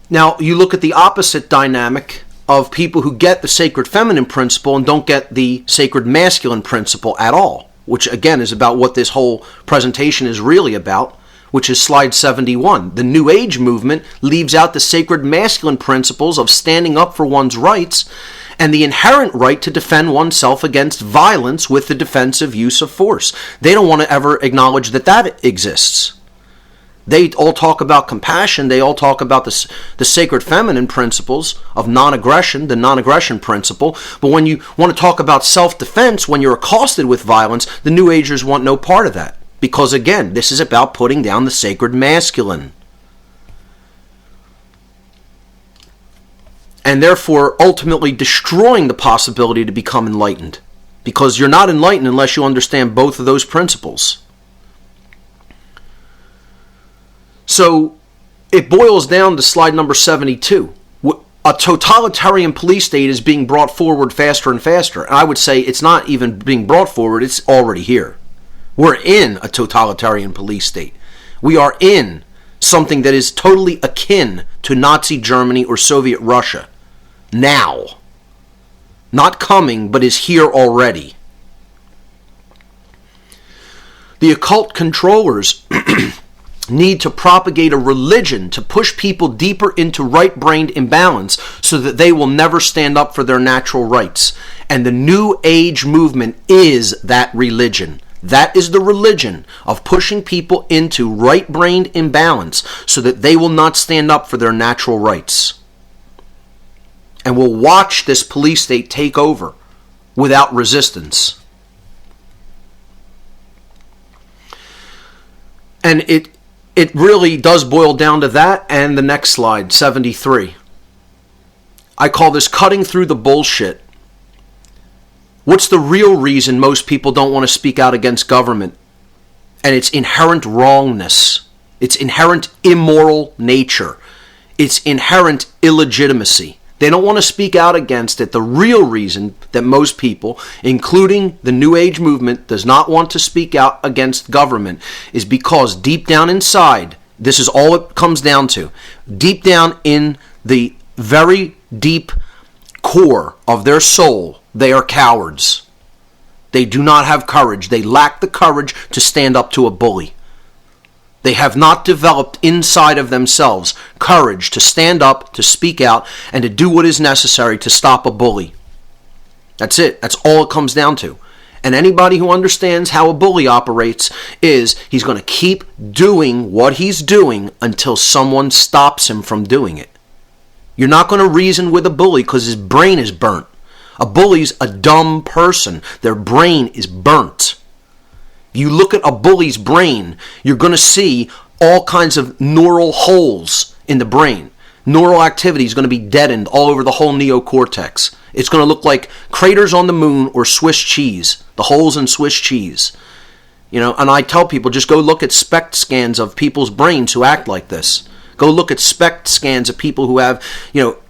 Now, you look at the opposite dynamic of people who get the sacred feminine principle and don't get the sacred masculine principle at all, which again is about what this whole presentation is really about, which is slide 71. The New Age movement leaves out the sacred masculine principles of standing up for one's rights and the inherent right to defend oneself against violence with the defensive use of force. They don't want to ever acknowledge that exists. They all talk about compassion. They all talk about the sacred feminine principles of non-aggression, the non-aggression principle. But when you want to talk about self-defense, when you're accosted with violence, the New Agers want no part of that. Because again, this is about putting down the sacred masculine. And therefore ultimately destroying the possibility to become enlightened. Because you're not enlightened unless you understand both of those principles. So it boils down to slide number 72. A totalitarian police state is being brought forward faster and faster. And I would say it's not even being brought forward, it's already here. We're in a totalitarian police state. We are in something that is totally akin to Nazi Germany or Soviet Russia. Now. Not coming, but is here already. The occult controllers need to propagate a religion to push people deeper into right-brained imbalance so that they will never stand up for their natural rights. And the New Age movement is that religion. That is the religion of pushing people into right-brained imbalance so that they will not stand up for their natural rights. And will watch this police state take over without resistance. And it really does boil down to that and the next slide, 73. I call this cutting through the bullshit. What's the real reason most people don't want to speak out against government? And it's inherent wrongness. It's inherent immoral nature. It's inherent illegitimacy. They don't want to speak out against it. The real reason that most people, including the New Age movement, does not want to speak out against government is because deep down inside, this is all it comes down to, deep down in the very deep core of their soul, they are cowards. They do not have courage. They lack the courage to stand up to a bully. They have not developed inside of themselves courage to stand up, to speak out, and to do what is necessary to stop a bully. That's it. That's all it comes down to. And anybody who understands how a bully operates is he's going to keep doing what he's doing until someone stops him from doing it. You're not going to reason with a bully because his brain is burnt. A bully's a dumb person. Their brain is burnt. You look at a bully's brain, you're going to see all kinds of neural holes in the brain. Neural activity is going to be deadened all over the whole neocortex. It's going to look like craters on the moon or Swiss cheese, the holes in Swiss cheese. And I tell people, just go look at SPECT scans of people's brains who act like this. Go look at SPECT scans of people who have,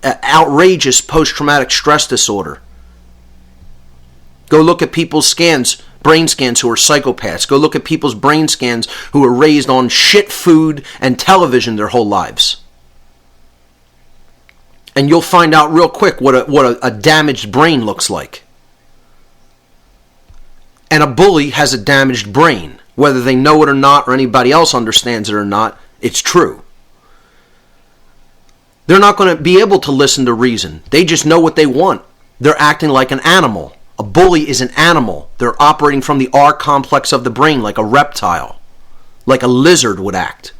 outrageous post-traumatic stress disorder. Go look at people's scans, brain scans who are psychopaths. Go look at people's brain scans who were raised on shit food and television their whole lives. And you'll find out real quick what a damaged brain looks like. And a bully has a damaged brain. Whether they know it or not, or anybody else understands it or not, it's true. They're not going to be able to listen to reason. They just know what they want. They're acting like an animal. A bully is an animal. They're operating from the R complex of the brain like a reptile, like a lizard would act.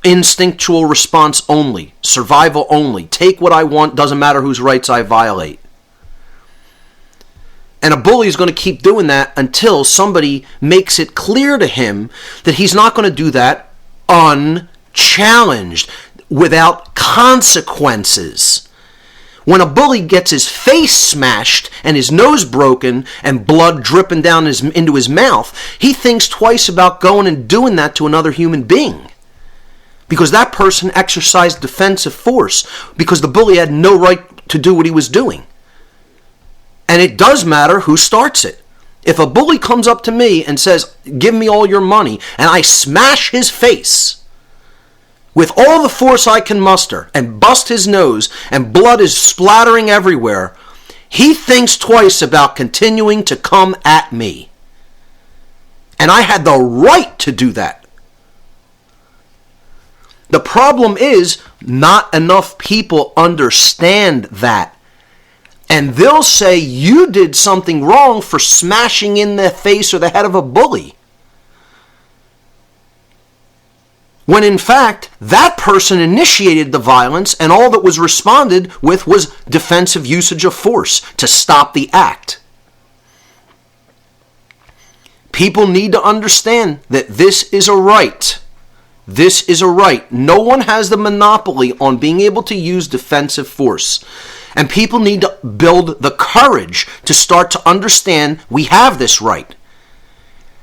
Instinctual response only. Survival only. Take what I want, doesn't matter whose rights I violate. And a bully is going to keep doing that until somebody makes it clear to him that he's not going to do that unchallenged, without consequences. When a bully gets his face smashed and his nose broken and blood dripping down into his mouth, he thinks twice about going and doing that to another human being. Because that person exercised defensive force because the bully had no right to do what he was doing. And it does matter who starts it. If a bully comes up to me and says, "Give me all your money," and I smash his face with all the force I can muster and bust his nose and blood is splattering everywhere, he thinks twice about continuing to come at me. And I had the right to do that. The problem is not enough people understand that. And they'll say you did something wrong for smashing in the face or the head of a bully. When in fact, that person initiated the violence and all that was responded with was defensive usage of force to stop the act. People need to understand that this is a right. This is a right. No one has the monopoly on being able to use defensive force. And people need to build the courage to start to understand we have this right.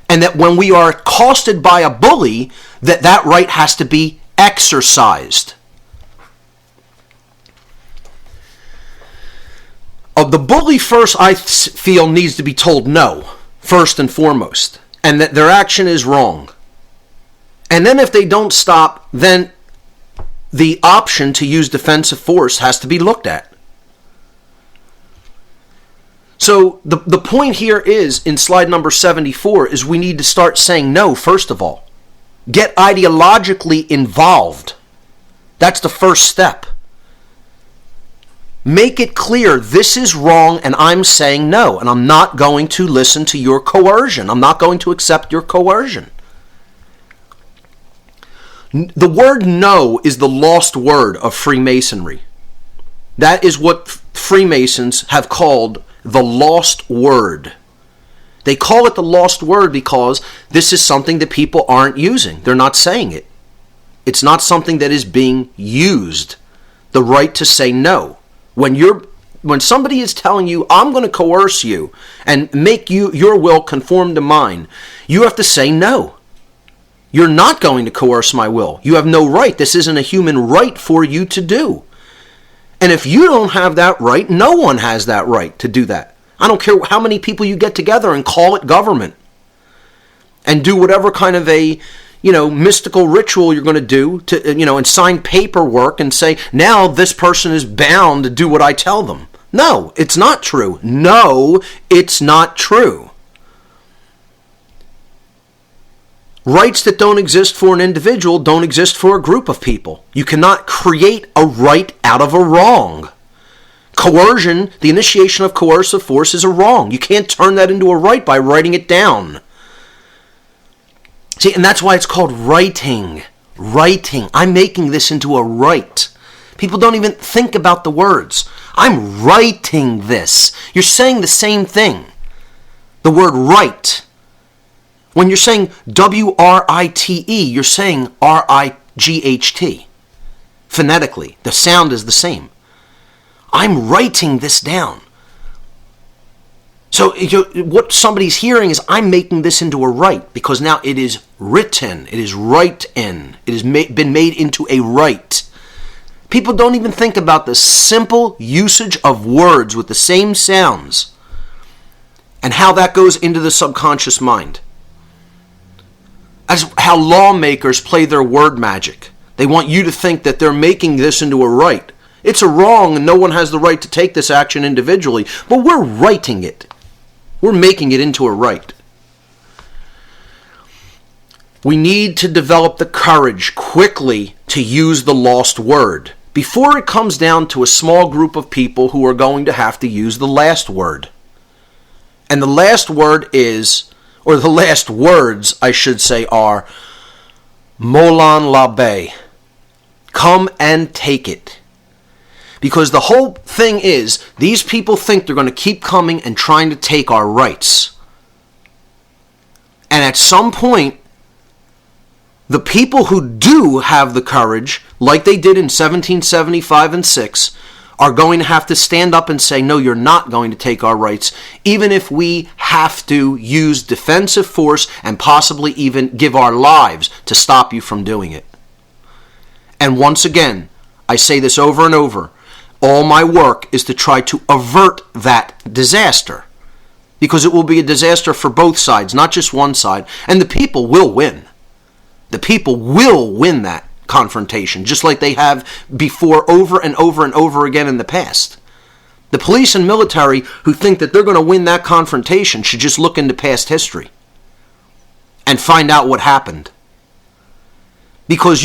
And that when we are accosted by a bully, that right has to be exercised. The bully first, I feel, needs to be told no, first and foremost. And that their action is wrong. And then if they don't stop, then the option to use defensive force has to be looked at. So the point here is, in slide number 74, is we need to start saying no, first of all. Get ideologically involved. That's the first step. Make it clear this is wrong and I'm saying no. And I'm not going to listen to your coercion. I'm not going to accept your coercion. The word no is the lost word of Freemasonry. That is what Freemasons have called the lost word. They call it the lost word because this is something that people aren't using. They're not saying it. It's not something that is being used. The right to say no. When somebody is telling you, I'm going to coerce you and make your will conform to mine, you have to say no. You're not going to coerce my will. You have no right. This isn't a human right for you to do. And if you don't have that right, no one has that right to do that. I don't care how many people you get together and call it government and do whatever kind of a, mystical ritual you're going to do to, and sign paperwork and say, now this person is bound to do what I tell them. No, it's not true. No, it's not true. Rights that don't exist for an individual don't exist for a group of people. You cannot create a right out of a wrong. Coercion, the initiation of coercive force, is a wrong. You can't turn that into a right by writing it down. See, and that's why it's called writing. Writing. I'm making this into a right. People don't even think about the words. I'm writing this. You're saying the same thing. The word right. When you're saying W-R-I-T-E, you're saying R-I-G-H-T. Phonetically, the sound is the same. I'm writing this down. So what somebody's hearing is I'm making this into a right because now it is written. It is right-in. It has been made into a right. People don't even think about the simple usage of words with the same sounds and how that goes into the subconscious mind. That's how lawmakers play their word magic. They want you to think that they're making this into a right. It's a wrong, and no one has the right to take this action individually, but we're righting it. We're making it into a right. We need to develop the courage quickly to use the lost word before it comes down to a small group of people who are going to have to use the last word. And the last word is, or the last words, I should say, are Molan Labe. Come and take it. Because the whole thing is, these people think they're going to keep coming and trying to take our rights. And at some point, the people who do have the courage, like they did in 1775 and 6, are going to have to stand up and say, no, you're not going to take our rights, even if we have to use defensive force and possibly even give our lives to stop you from doing it. And once again, I say this over and over, all my work is to try to avert that disaster, because it will be a disaster for both sides, not just one side, and the people will win. The people will win that confrontation, just like they have before over and over and over again in the past. The police and military who think that they're going to win that confrontation should just look into past history and find out what happened. Because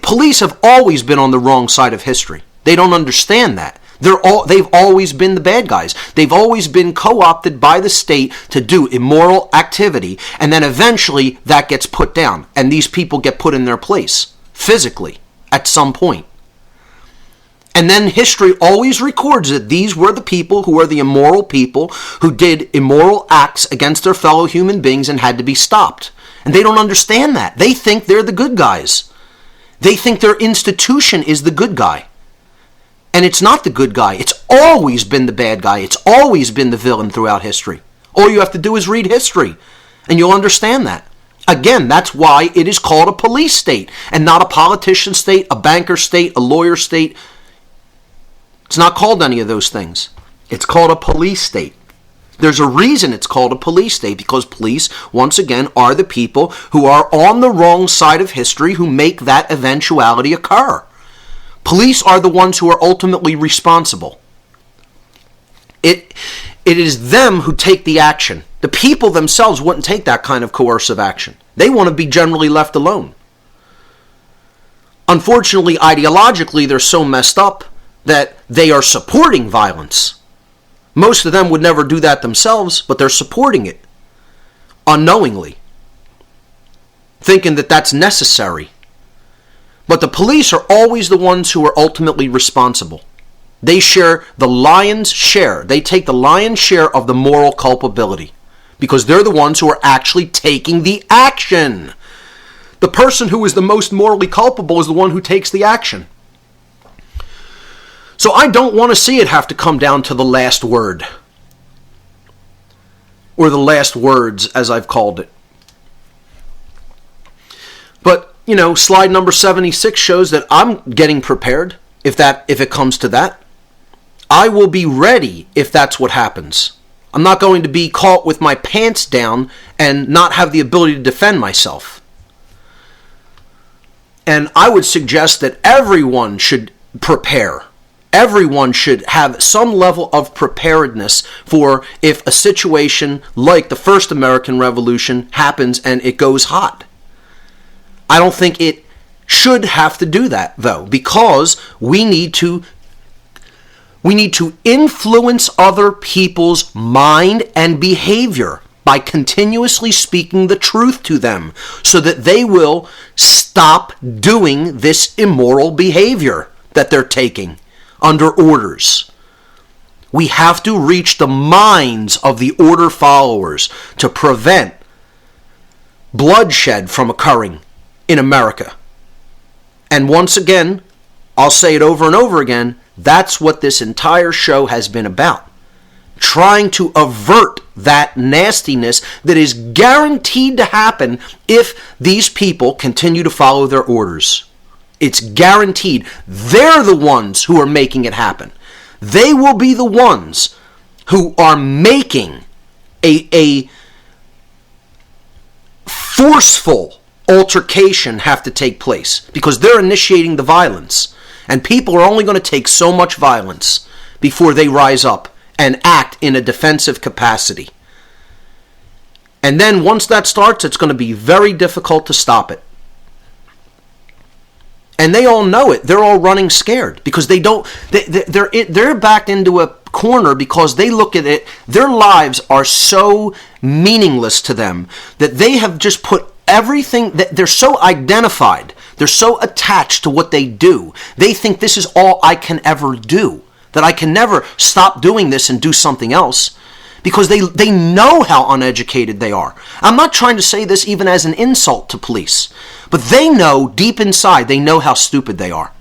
police have always been on the wrong side of history. They don't understand that. They've always been the bad guys. They've always been co-opted by the state to do immoral activity, and then eventually that gets put down, and these people get put in their place, physically, at some point. And then history always records that these were the people who were the immoral people who did immoral acts against their fellow human beings and had to be stopped. And they don't understand that. They think they're the good guys. They think their institution is the good guy. And it's not the good guy. It's always been the bad guy. It's always been the villain throughout history. All you have to do is read history, and you'll understand that. Again, that's why it is called a police state, and not a politician state, a banker state, a lawyer state. It's not called any of those things. It's called a police state. There's a reason it's called a police state, because police, once again, are the people who are on the wrong side of history who make that eventuality occur. Police are the ones who are ultimately responsible. It is them who take the action. The people themselves wouldn't take that kind of coercive action. They want to be generally left alone. Unfortunately, ideologically, they're so messed up that they are supporting violence. Most of them would never do that themselves, but they're supporting it unknowingly, thinking that that's necessary. But the police are always the ones who are ultimately responsible. They share the lion's share. They take the lion's share of the moral culpability, because they're the ones who are actually taking the action. The person who is the most morally culpable is the one who takes the action. So I don't want to see it have to come down to the last word, or the last words, as I've called it. But slide number 76 shows that I'm getting prepared if it comes to that. I will be ready if that's what happens. I'm not going to be caught with my pants down and not have the ability to defend myself. And I would suggest that everyone should prepare. Everyone should have some level of preparedness for if a situation like the first American Revolution happens and it goes hot. I don't think it should have to do that, though, because we need to influence other people's mind and behavior by continuously speaking the truth to them so that they will stop doing this immoral behavior that they're taking under orders. We have to reach the minds of the order followers to prevent bloodshed from occurring in America. And once again, I'll say it over and over again, that's what this entire show has been about. Trying to avert that nastiness that is guaranteed to happen if these people continue to follow their orders. It's guaranteed. They're the ones who are making it happen. They will be the ones who are making a forceful altercation have to take place because they're initiating the violence. And people are only going to take so much violence before they rise up and act in a defensive capacity. And then once that starts, it's going to be very difficult to stop it. And they all know it. They're all running scared because they don't. They're backed into a corner because they look at it. Their lives are so meaningless to them that they have just put everything. That they're so identified. They're so attached to what they do. They think this is all I can ever do. That I can never stop doing this and do something else. Because they know how uneducated they are. I'm not trying to say this even as an insult to police. But they know, deep inside, they know how stupid they are.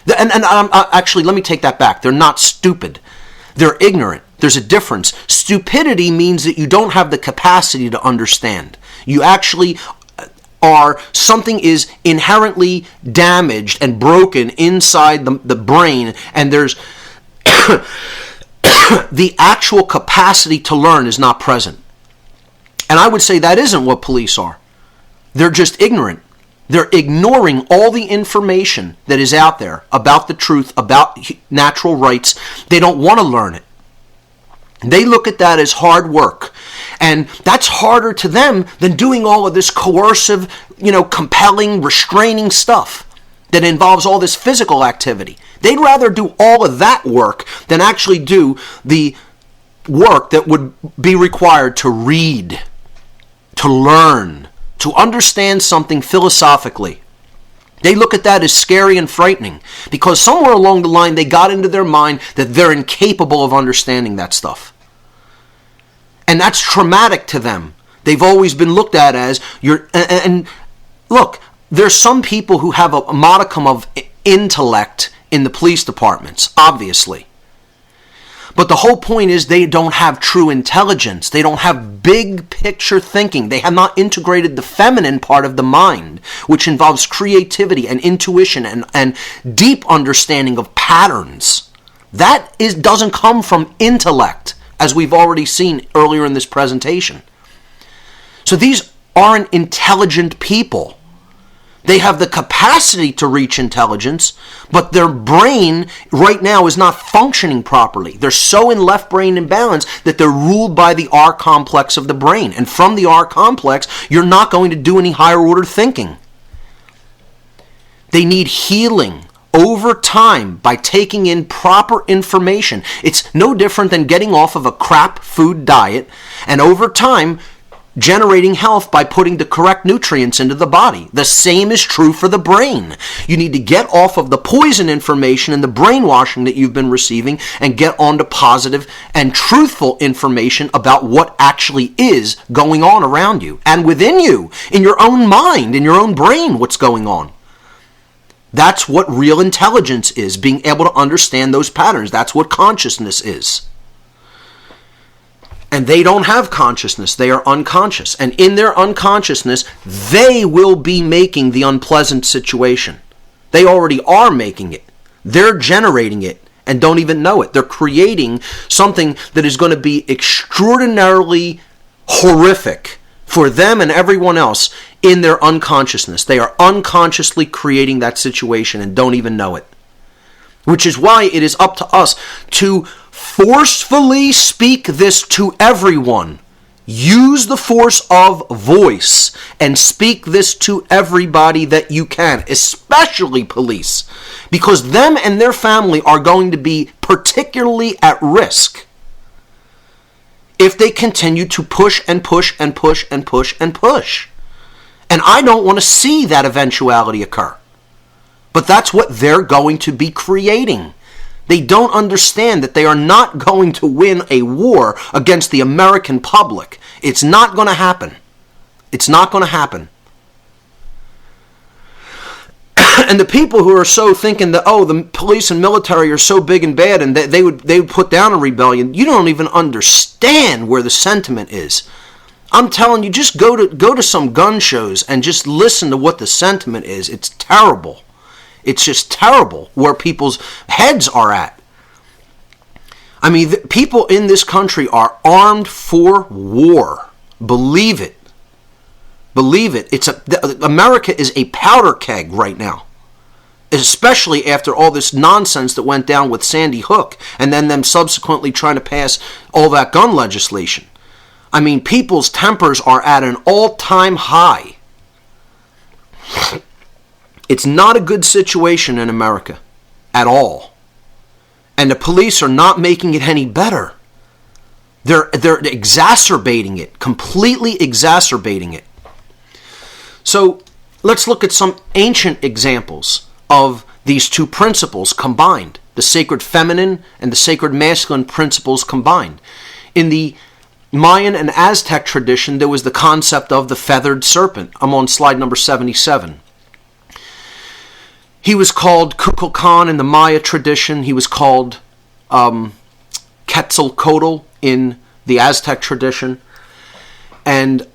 And actually, let me take that back. They're not stupid. They're ignorant. There's a difference. Stupidity means that you don't have the capacity to understand. You actually are, something is inherently damaged and broken inside the brain, and there's the actual capacity to learn is not present. And I would say that isn't what police are. They're just ignorant. They're ignoring all the information that is out there about the truth, about natural rights. They don't want to learn it. They look at that as hard work. And that's harder to them than doing all of this coercive, compelling, restraining stuff that involves all this physical activity. They'd rather do all of that work than actually do the work that would be required to read, to learn, to understand something philosophically. They look at that as scary and frightening because somewhere along the line they got into their mind that they're incapable of understanding that stuff. And that's traumatic to them. They've always been looked at as, and look, there's some people who have a modicum of intellect in the police departments, obviously. But the whole point is they don't have true intelligence. They don't have big picture thinking. They have not integrated the feminine part of the mind, which involves creativity and intuition and deep understanding of patterns. That doesn't come from intellect, as we've already seen earlier in this presentation. So these aren't intelligent people. They have the capacity to reach intelligence, but their brain right now is not functioning properly. They're so in left brain imbalance that they're ruled by the R complex of the brain. And from the R complex, you're not going to do any higher order thinking. They need healing over time by taking in proper information. It's no different than getting off of a crap food diet and over time generating health by putting the correct nutrients into the body. The same is true for the brain. You need to get off of the poison information and the brainwashing that you've been receiving and get onto positive and truthful information about what actually is going on around you and within you, in your own mind, in your own brain, what's going on. That's what real intelligence is, being able to understand those patterns. That's what consciousness is. And they don't have consciousness. They are unconscious. And in their unconsciousness, they will be making the unpleasant situation. They already are making it. They're generating it and don't even know it. They're creating something that is going to be extraordinarily horrific for them and everyone else in their unconsciousness. They are unconsciously creating that situation and don't even know it. Which is why it is up to us to forcefully speak this to everyone. Use the force of voice and speak this to everybody that you can, especially police, because them and their family are going to be particularly at risk if they continue to push and push and push and push and push. And I don't want to see that eventuality occur. But that's what they're going to be creating. They don't understand that they are not going to win a war against the American public. It's not going to happen. It's not going to happen. And the people who are so thinking that, the police and military are so big and bad and they would put down a rebellion, you don't even understand where the sentiment is. I'm telling you, just go to some gun shows and just listen to what the sentiment is. It's terrible. It's just terrible where people's heads are at. I mean, people in this country are armed for war. Believe it. Believe it. America is a powder keg right now. Especially after all this nonsense that went down with Sandy Hook, and then them subsequently trying to pass all that gun legislation. I mean, people's tempers are at an all-time high. It's not a good situation in America at all. And the police are not making it any better. They're exacerbating it, completely exacerbating it. So let's look at some ancient examples of these two principles combined, the sacred feminine and the sacred masculine principles combined. In the Mayan and Aztec tradition, there was the concept of the feathered serpent. I'm on slide number 77. He was called Kukulkan in the Maya tradition. He was called Quetzalcoatl in the Aztec tradition. And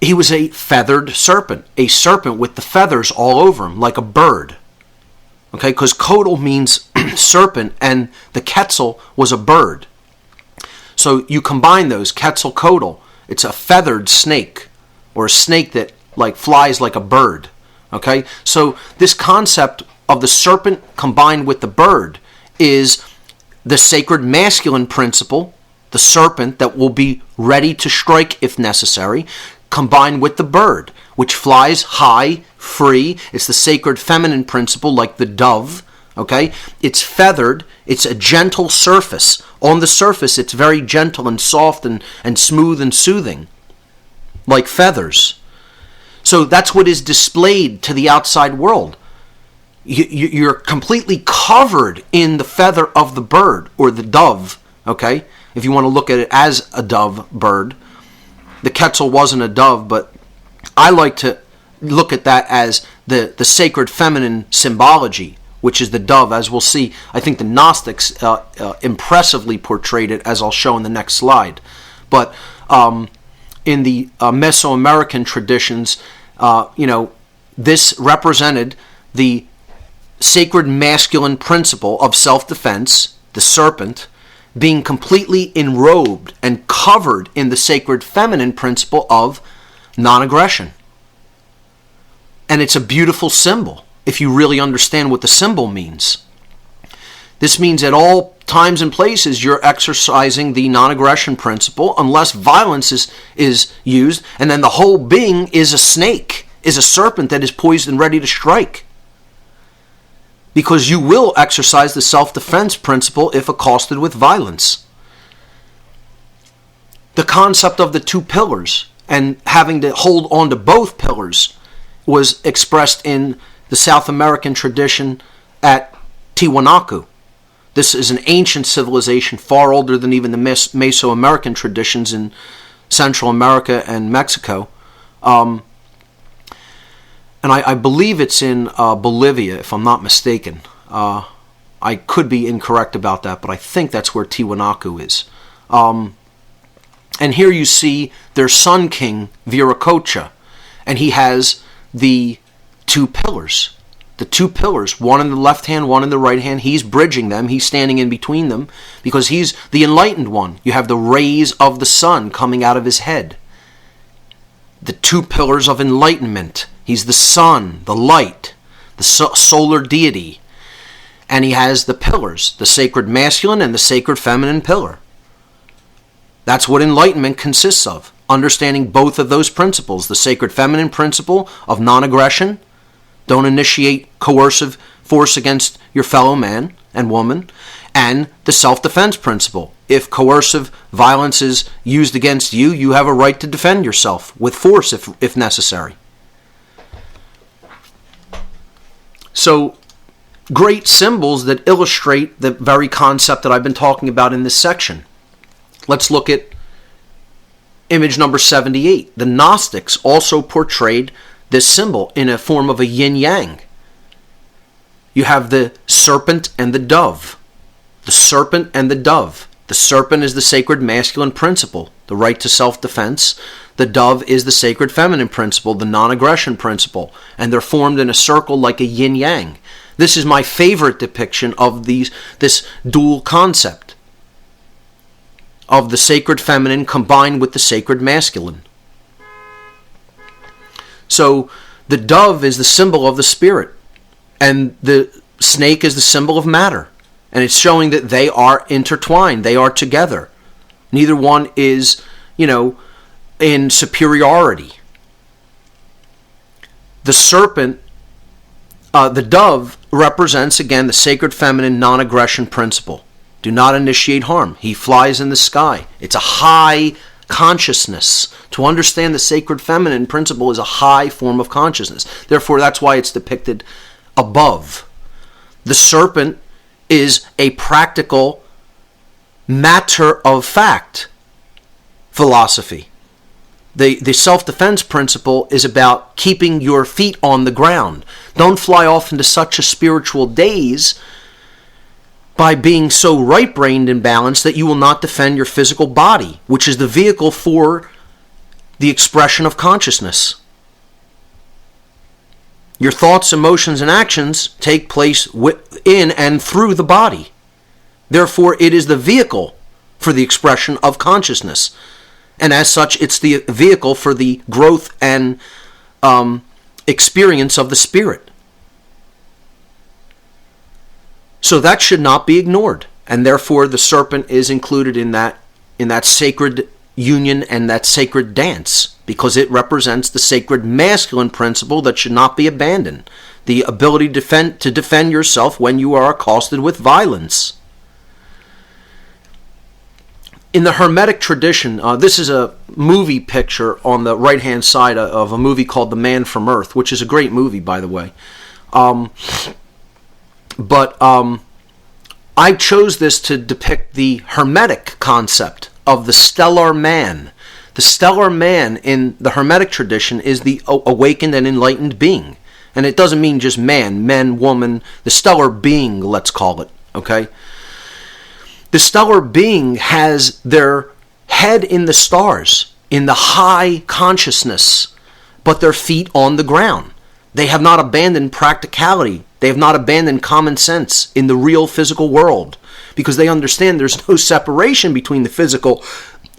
he was a feathered serpent, a serpent with the feathers all over him, like a bird. Okay, because Coatl means serpent, and the Quetzal was a bird. So you combine those, Quetzalcoatl, it's a feathered snake, or a snake that like flies like a bird. Okay, so this concept of the serpent combined with the bird is the sacred masculine principle, the serpent that will be ready to strike if necessary, combined with the bird, which flies high, free. It's the sacred feminine principle, like the dove. Okay, it's feathered. It's a gentle surface. On the surface, it's very gentle and soft and smooth and soothing, like feathers. So that's what is displayed to the outside world. You're completely covered in the feather of the bird or the dove. Okay, if you want to look at it as a dove bird. The Quetzal wasn't a dove, but I like to look at that as the sacred feminine symbology, which is the dove. As we'll see, I think the Gnostics impressively portrayed it, as I'll show in the next slide. But in the Mesoamerican traditions, this represented the sacred masculine principle of self-defense, the serpent, being completely enrobed and covered in the sacred feminine principle of non-aggression. And it's a beautiful symbol if you really understand what the symbol means. This means at all times and places you're exercising the non-aggression principle unless violence is used, and then the whole being is a snake, is a serpent that is poised and ready to strike. Because you will exercise the self-defense principle if accosted with violence. The concept of the two pillars and having to hold on to both pillars was expressed in the South American tradition at Tiwanaku. This is an ancient civilization, far older than even the Mesoamerican traditions in Central America and Mexico. And I believe it's in Bolivia, if I'm not mistaken. I could be incorrect about that, but I think that's where Tiwanaku is. And here you see their sun king, Viracocha, and he has the two pillars. The two pillars, one in the left hand, one in the right hand. He's bridging them. He's standing in between them because he's the enlightened one. You have the rays of the sun coming out of his head. The two pillars of enlightenment. He's the sun, the light, the solar deity. And he has the pillars, the sacred masculine and the sacred feminine pillar. That's what enlightenment consists of. Understanding both of those principles. The sacred feminine principle of non-aggression. Don't initiate coercive force against your fellow man and woman. And the self-defense principle. If coercive violence is used against you, you have a right to defend yourself with force if necessary. So, great symbols that illustrate the very concept that I've been talking about in this section. Let's look at image number 78. The Gnostics also portrayed this symbol in a form of a yin-yang. You have the serpent and the dove. The serpent and the dove. The serpent is the sacred masculine principle, the right to self-defense. The dove is the sacred feminine principle, the non-aggression principle. And they're formed in a circle like a yin-yang. This is my favorite depiction of this dual concept. of the sacred feminine combined with the sacred masculine. So the dove is the symbol of the spirit, and the snake is the symbol of matter. And it's showing that they are intertwined. They are together. Neither one is, in superiority. The serpent, the dove, represents, again, the sacred feminine non-aggression principle. Do not initiate harm. He flies in the sky. It's a high consciousness. To understand the sacred feminine principle is a high form of consciousness. Therefore, that's why it's depicted above. The serpent is a practical matter of fact philosophy. The self-defense principle is about keeping your feet on the ground. Don't fly off into such a spiritual daze by being so right-brained and balanced that you will not defend your physical body, which is the vehicle for the expression of consciousness. Your thoughts, emotions, and actions take place within and through the body. Therefore, it is the vehicle for the expression of consciousness. And as such, it's the vehicle for the growth and experience of the spirit. So that should not be ignored. And therefore, the serpent is included in that sacred union and that sacred dance, because it represents the sacred masculine principle that should not be abandoned. The ability to defend yourself when you are accosted with violence. In the Hermetic tradition, this is a movie picture on the right-hand side of a movie called The Man from Earth, which is a great movie, by the way. But I chose this to depict the Hermetic concept of the stellar man. The stellar man in the Hermetic tradition is the awakened and enlightened being. And it doesn't mean just man, woman, the stellar being, let's call it, okay? The stellar being has their head in the stars, in the high consciousness, but their feet on the ground. They have not abandoned practicality. They have not abandoned common sense in the real physical world, because they understand there's no separation between the physical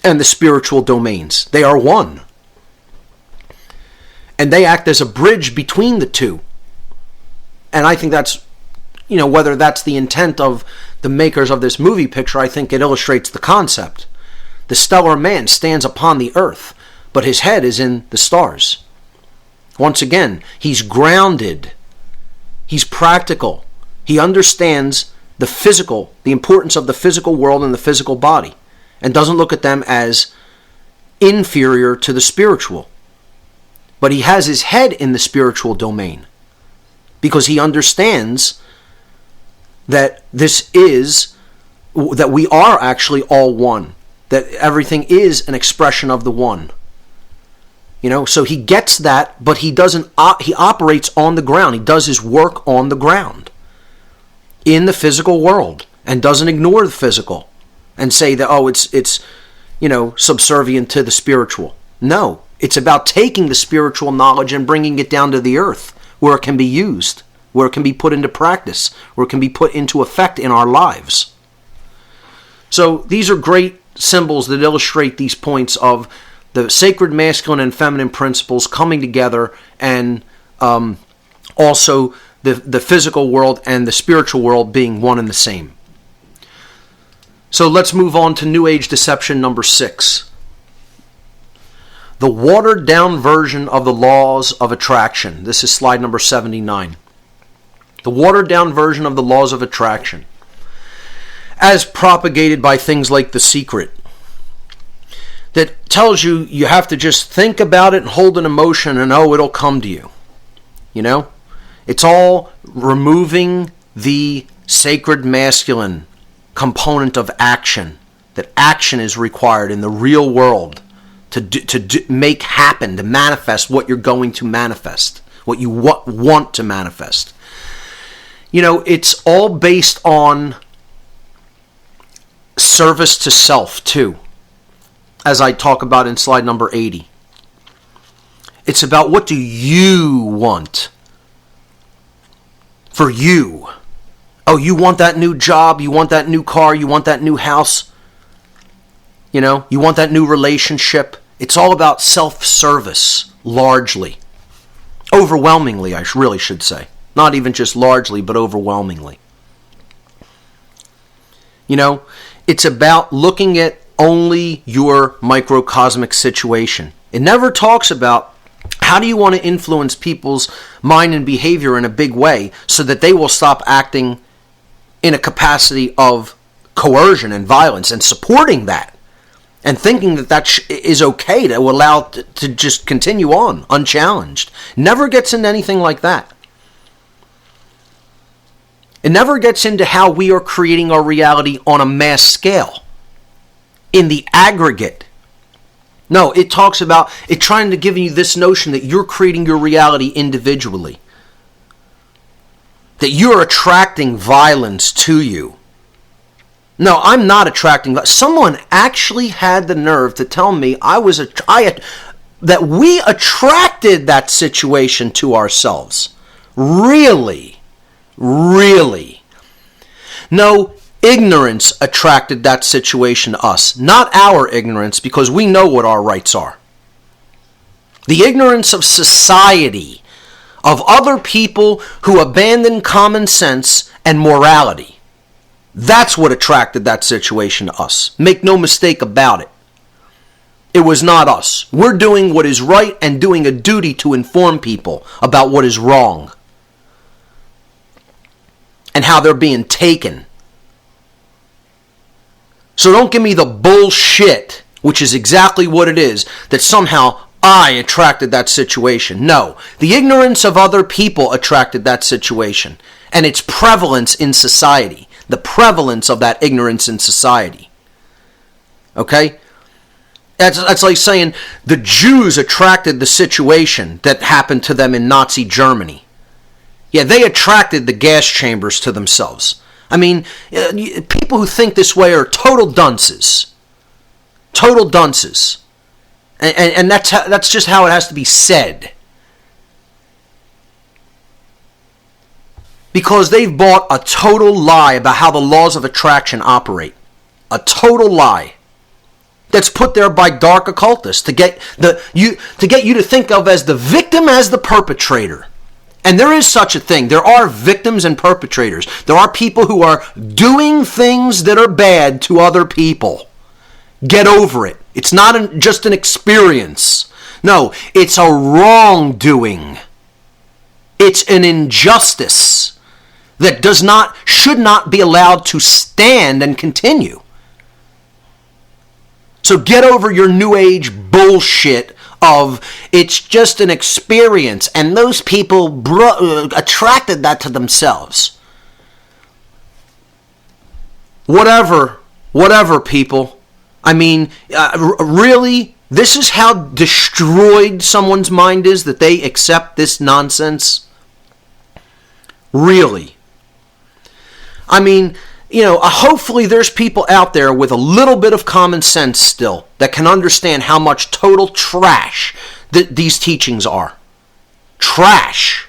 and the spiritual domains. They are one. And they act as a bridge between the two. And I think that's, whether that's the intent of the makers of this movie picture, I think it illustrates the concept. The stellar man stands upon the earth, but his head is in the stars. Once again, he's grounded. He's practical. He understands the importance of the physical world and the physical body, and doesn't look at them as inferior to the spiritual. But he has his head in the spiritual domain, because he understands that that we are actually all one, that everything is an expression of the one. So he gets that, but he operates on the ground. He does his work on the ground in the physical world, and doesn't ignore the physical and say that, it's subservient to the spiritual. No, it's about taking the spiritual knowledge and bringing it down to the earth where it can be used, where it can be put into practice, where it can be put into effect in our lives. So these are great symbols that illustrate these points of the sacred masculine and feminine principles coming together, and also the physical world and the spiritual world being one and the same. So let's move on to New Age deception number 6. The watered down version of the laws of attraction. This is slide number 79. The watered down version of the laws of attraction, as propagated by things like The Secret, that tells you have to just think about it and hold an emotion and it'll come to you. It's all removing the sacred masculine component of action, that action is required in the real world to make happen, to manifest what you're going to manifest, what you want to manifest. It's all based on service to self too, as I talk about in slide number 80. It's about, what do you want for you? Oh, you want that new job, you want that new car, you want that new house. You want that new relationship. It's all about self-service, largely. Overwhelmingly, I really should say. Not even just largely, but overwhelmingly. It's about looking at only your microcosmic situation. It never talks about how do you want to influence people's mind and behavior in a big way so that they will stop acting in a capacity of coercion and violence and supporting that and thinking that is okay to allow to just continue on unchallenged. Never gets into anything like that. It never gets into how we are creating our reality on a mass scale, in the aggregate. No, it talks about it trying to give you this notion that you're creating your reality individually, that you're attracting violence to you. No, I'm not attracting violence. Someone actually had the nerve to tell me that we attracted that situation to ourselves. Really? Really? No, ignorance attracted that situation to us, not our ignorance, because we know what our rights are. The ignorance of society, of other people who abandon common sense and morality. That's what attracted that situation to us. Make no mistake about it. It was not us. We're doing what is right and doing a duty to inform people about what is wrong and how they're being taken. So don't give me the bullshit, which is exactly what it is, that somehow I attracted that situation. No, the ignorance of other people attracted that situation and its prevalence in society. The prevalence of that ignorance in society. Okay? That's like saying the Jews attracted the situation that happened to them in Nazi Germany. Yeah, they attracted the gas chambers to themselves. I mean, people who think this way are total dunces. Total dunces. And that's just how it has to be said. Because they've bought a total lie about how the laws of attraction operate. A total lie. That's put there by dark occultists to get you to think of as the victim as the perpetrator. And there is such a thing. There are victims and perpetrators. There are people who are doing things that are bad to other people. Get over it. It's not just an experience. No, it's a wrongdoing. It's an injustice that should not be allowed to stand and continue. So get over your New Age bullshit of it's just an experience and those people attracted that to themselves. Whatever people. I mean, really, this is how destroyed someone's mind is, that they accept this nonsense? Really? I mean, hopefully there's people out there with a little bit of common sense still that can understand how much total trash these teachings are. Trash.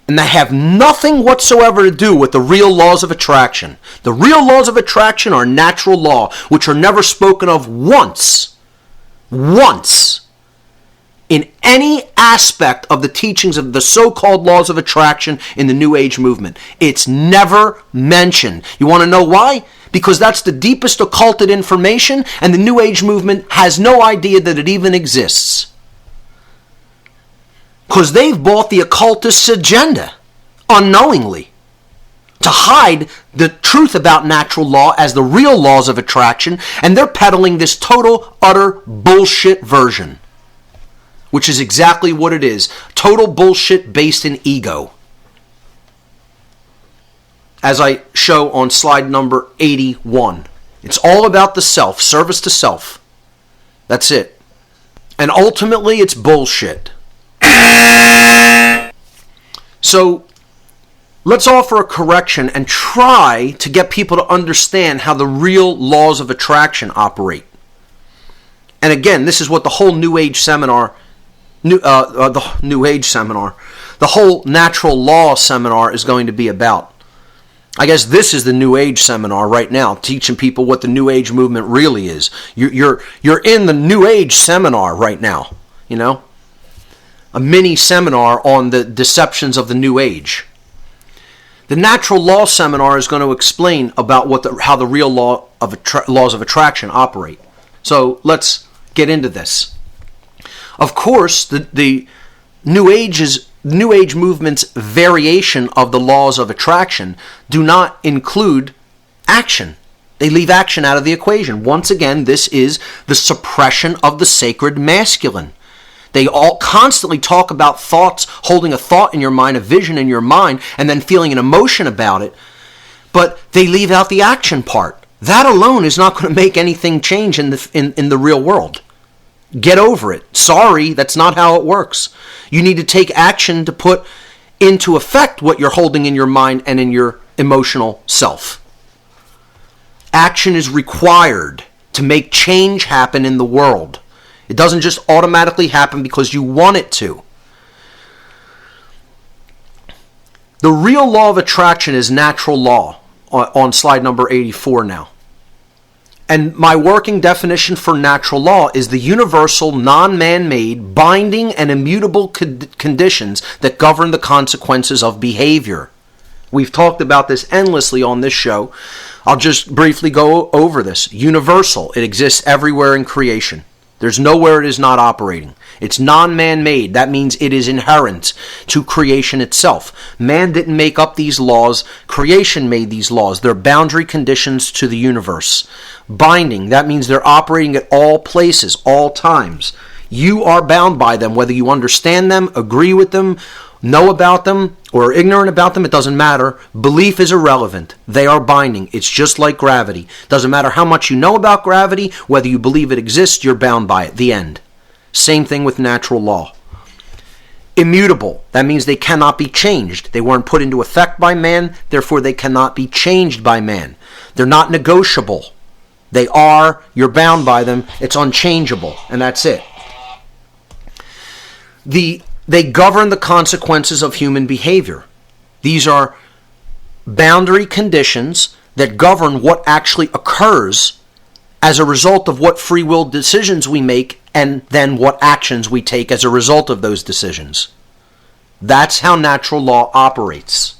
And they have nothing whatsoever to do with the real laws of attraction. The real laws of attraction are natural law, which are never spoken of once in any aspect of the teachings of the so-called laws of attraction in the New Age movement. It's never mentioned. You want to know why? Because that's the deepest occulted information, and the New Age movement has no idea that it even exists. Because they've bought the occultist's agenda, unknowingly, to hide the truth about natural law as the real laws of attraction, and they're peddling this total, utter bullshit version. Which is exactly what it is. Total bullshit based in ego. As I show on slide number 81. It's all about the self, service to self. That's it. And ultimately it's bullshit. So, let's offer a correction and try to get people to understand how the real laws of attraction operate. And again, this is what the whole New Age seminar the whole natural law seminar is going to be about. I guess this is the New Age seminar right now, teaching people what the New Age movement really is. You're in the New Age seminar right now, a mini seminar on the deceptions of the New Age. The natural law seminar is going to explain about how the real laws of attraction operate. So let's get into this. Of course, the New Age movement's variation of the laws of attraction do not include action. They leave action out of the equation. Once again, this is the suppression of the sacred masculine. They all constantly talk about thoughts, holding a thought in your mind, a vision in your mind, and then feeling an emotion about it. But they leave out the action part. That alone is not going to make anything change in the real world. Get over it. Sorry, that's not how it works. You need to take action to put into effect what you're holding in your mind and in your emotional self. Action is required to make change happen in the world. It doesn't just automatically happen because you want it to. The real law of attraction is natural law on slide number 84 now. And my working definition for natural law is the universal, non-man-made, binding, and immutable conditions that govern the consequences of behavior. We've talked about this endlessly on this show. I'll just briefly go over this. Universal. It exists everywhere in creation. There's nowhere it is not operating. It's non-man-made. That means it is inherent to creation itself. Man didn't make up these laws. Creation made these laws. They're boundary conditions to the universe. Binding. That means they're operating at all places, all times. You are bound by them, whether you understand them, agree with them, know about them, or are ignorant about them. It doesn't matter. Belief is irrelevant. They are binding. It's just like gravity. Doesn't matter how much you know about gravity, whether you believe it exists, you're bound by it. The end. Same thing with natural law. Immutable. That means they cannot be changed. They weren't put into effect by man, therefore they cannot be changed by man. They're not negotiable. They are, you're bound by them, it's unchangeable, and that's it. They govern the consequences of human behavior. These are boundary conditions that govern what actually occurs as a result of what free will decisions we make and then what actions we take as a result of those decisions. That's how natural law operates.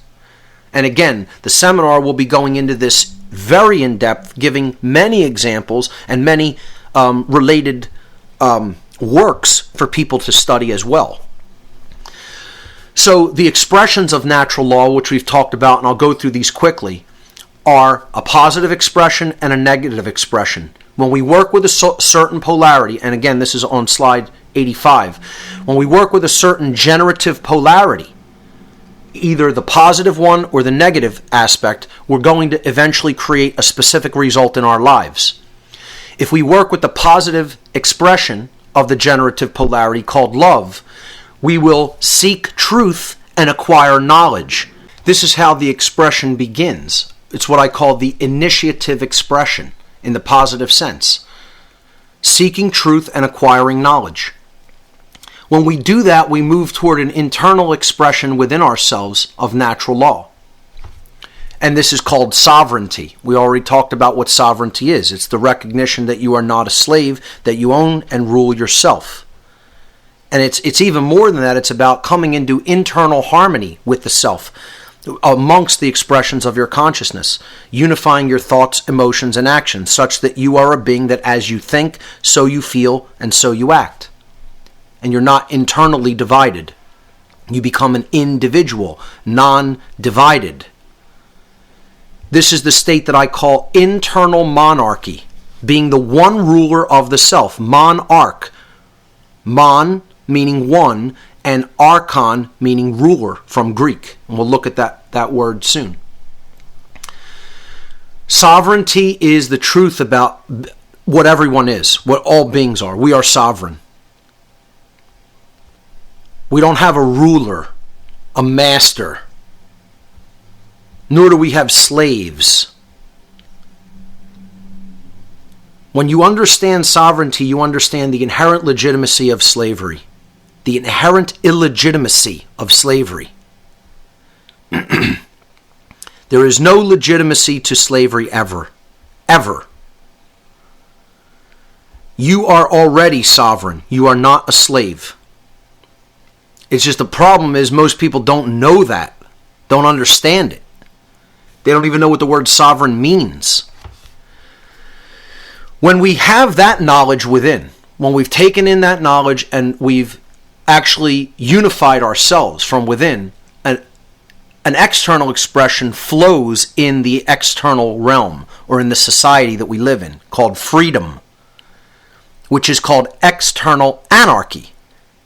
And again, the seminar will be going into this very in-depth, giving many examples and many related works for people to study as well. So the expressions of natural law, which we've talked about, and I'll go through these quickly, are a positive expression and a negative expression. When we work with a certain polarity, and again, this is on slide 85, when we work with a certain generative polarity, either the positive one or the negative aspect, we're going to eventually create a specific result in our lives. If we work with the positive expression of the generative polarity called love, we will seek truth and acquire knowledge. This is how the expression begins. It's what I call the initiative expression in the positive sense. Seeking truth and acquiring knowledge. When we do that, we move toward an internal expression within ourselves of natural law. And this is called sovereignty. We already talked about what sovereignty is. It's the recognition that you are not a slave, that you own and rule yourself. And it's even more than that. It's about coming into internal harmony with the self amongst the expressions of your consciousness, unifying your thoughts, emotions, and actions such that you are a being that as you think, so you feel, and so you act. And you're not internally divided. You become an individual, non-divided. This is the state that I call internal monarchy, being the one ruler of the self, monarch. Mon meaning one, and archon meaning ruler from Greek. And we'll look at that word soon. Sovereignty is the truth about what everyone is, what all beings are. We are sovereign. We don't have a ruler, a master, nor do we have slaves. When you understand sovereignty, you understand the inherent legitimacy of slavery, the inherent illegitimacy of slavery. There is no legitimacy to slavery ever. Ever. You are already sovereign. You are not a slave. It's just the problem is most people don't know that, don't understand it. They don't even know what the word sovereign means. When we have that knowledge within, when we've taken in that knowledge and we've actually unified ourselves from within, an external expression flows in the external realm or in the society that we live in called freedom, which is called external anarchy.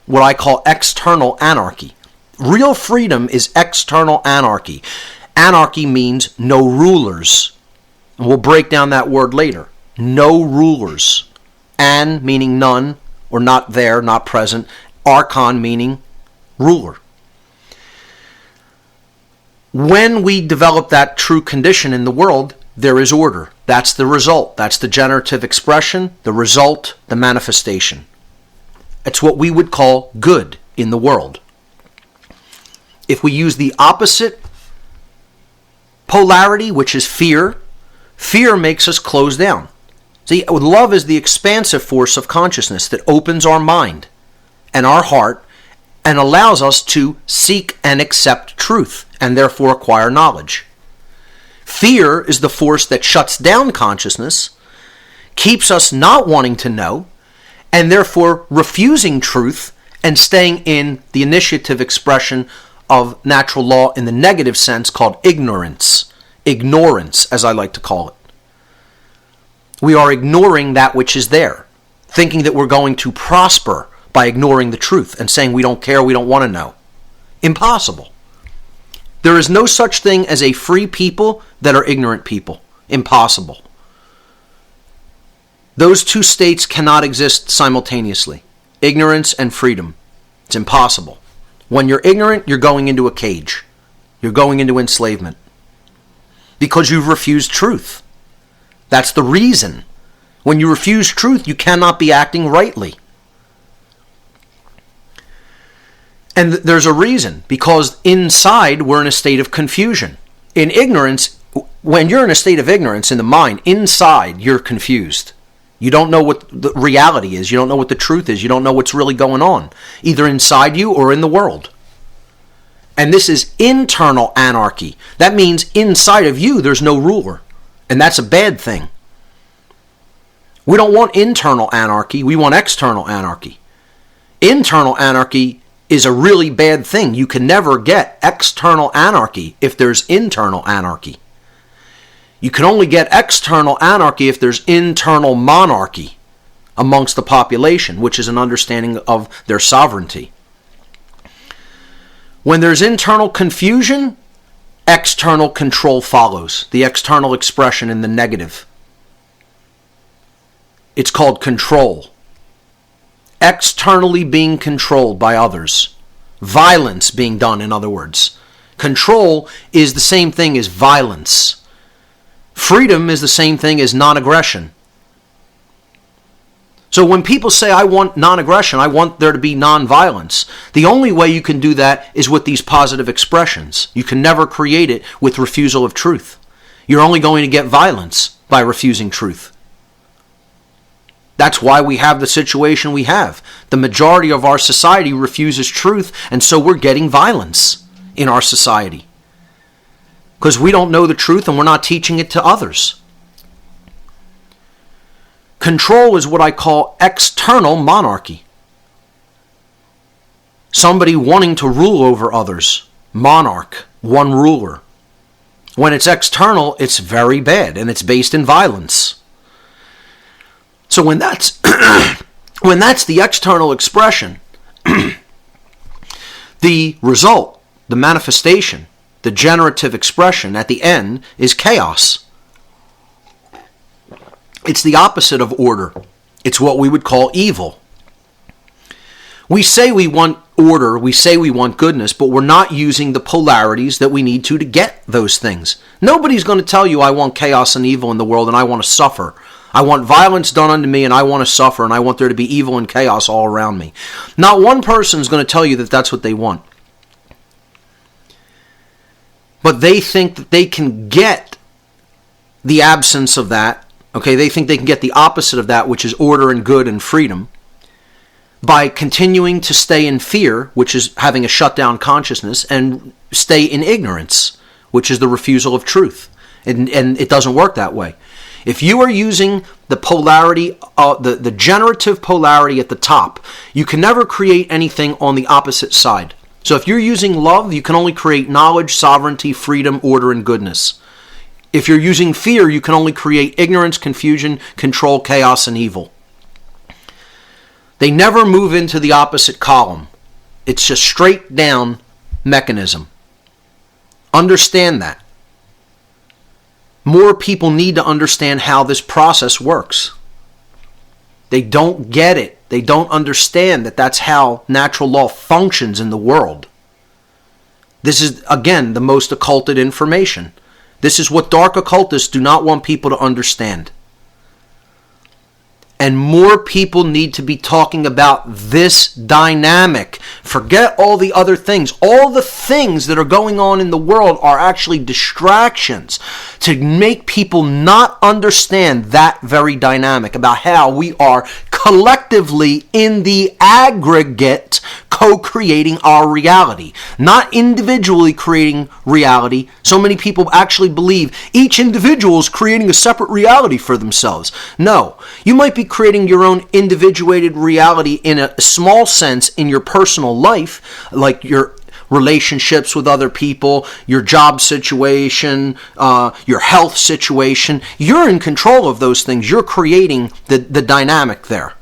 What I call external anarchy. Real freedom is external anarchy. Anarchy means no rulers. And we'll break down that word later. No rulers. An meaning none, or not there, not present. Archon meaning ruler. When we develop that true condition in the world, there is order. That's the result. That's the generative expression, the result, the manifestation. It's what we would call good in the world. If we use the opposite polarity, which is fear, fear makes us close down. See, love is the expansive force of consciousness that opens our mind and our heart and allows us to seek and accept truth and therefore acquire knowledge. Fear is the force that shuts down consciousness, keeps us not wanting to know, and therefore refusing truth and staying in the initiative expression of natural law in the negative sense called ignorance. Ignorance, as I like to call it. We are ignoring that which is there, thinking that we're going to prosper by ignoring the truth and saying we don't care, we don't want to know. Impossible. There is no such thing as a free people that are ignorant people. Impossible. Those two states cannot exist simultaneously. Ignorance and freedom. It's impossible. When you're ignorant, you're going into a cage. You're going into enslavement. Because you've refused truth. That's the reason. When you refuse truth, you cannot be acting rightly. And there's a reason. Because inside, we're in a state of confusion. In ignorance, when you're in a state of ignorance in the mind, inside, you're confused. You don't know what the reality is. You don't know what the truth is. You don't know what's really going on, either inside you or in the world. And this is internal anarchy. That means inside of you, there's no ruler. And that's a bad thing. We don't want internal anarchy. We want external anarchy. Internal anarchy is a really bad thing. You can never get external anarchy if there's internal anarchy. You can only get external anarchy if there's internal monarchy amongst the population, which is an understanding of their sovereignty. When there's internal confusion, external control follows. The external expression in the negative. It's called control. Externally being controlled by others. Violence being done, in other words. Control is the same thing as violence. Freedom is the same thing as non-aggression. So when people say, I want non-aggression, I want there to be non-violence, the only way you can do that is with these positive expressions. You can never create it with refusal of truth. You're only going to get violence by refusing truth. That's why we have the situation we have. The majority of our society refuses truth, and so we're getting violence in our society. Because we don't know the truth and we're not teaching it to others. Control is what I call external monarchy. Somebody wanting to rule over others. Monarch, one ruler. When it's external, it's very bad and it's based in violence. So when that's when that's the external expression, the result, the manifestation, the generative expression at the end is chaos. It's the opposite of order. It's what we would call evil. We say we want order, we say we want goodness, but we're not using the polarities that we need to get those things. Nobody's going to tell you I want chaos and evil in the world and I want to suffer. I want violence done unto me and I want to suffer and I want there to be evil and chaos all around me. Not one person is going to tell you that that's what they want. But they think that they can get the absence of that. Okay, they think they can get the opposite of that, which is order and good and freedom, by continuing to stay in fear, which is having a shutdown consciousness, and stay in ignorance, which is the refusal of truth. And it doesn't work that way. If you are using the polarity, the generative polarity at the top, you can never create anything on the opposite side. So if you're using love, you can only create knowledge, sovereignty, freedom, order, and goodness. If you're using fear, you can only create ignorance, confusion, control, chaos, and evil. They never move into the opposite column. It's just straight down mechanism. Understand that. More people need to understand how this process works. They don't get it. They don't understand that that's how natural law functions in the world. This is, again, the most occulted information. This is what dark occultists do not want people to understand. And more people need to be talking about this dynamic. Forget all the other things. All the things that are going on in the world are actually distractions to make people not understand that very dynamic about how we are collectively in the aggregate co-creating our reality, not individually creating reality. So many people actually believe each individual is creating a separate reality for themselves. No, you might be creating your own individuated reality in a small sense in your personal life, like your relationships with other people, your job situation, your health situation. You're in control of those things. You're creating the dynamic there.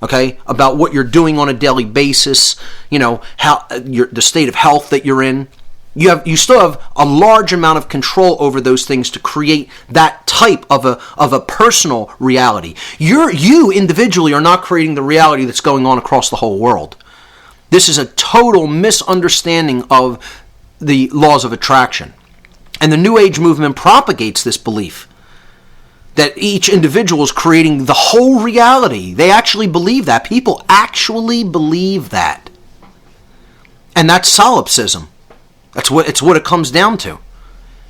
Okay, about what you're doing on a daily basis, how the state of health that you're in. You still have a large amount of control over those things to create that type of a personal reality. You individually are not creating the reality that's going on across the whole world. This is a total misunderstanding of the laws of attraction. And the New Age movement propagates this belief that each individual is creating the whole reality. They actually believe that. People actually believe that. And that's solipsism. It's what it comes down to.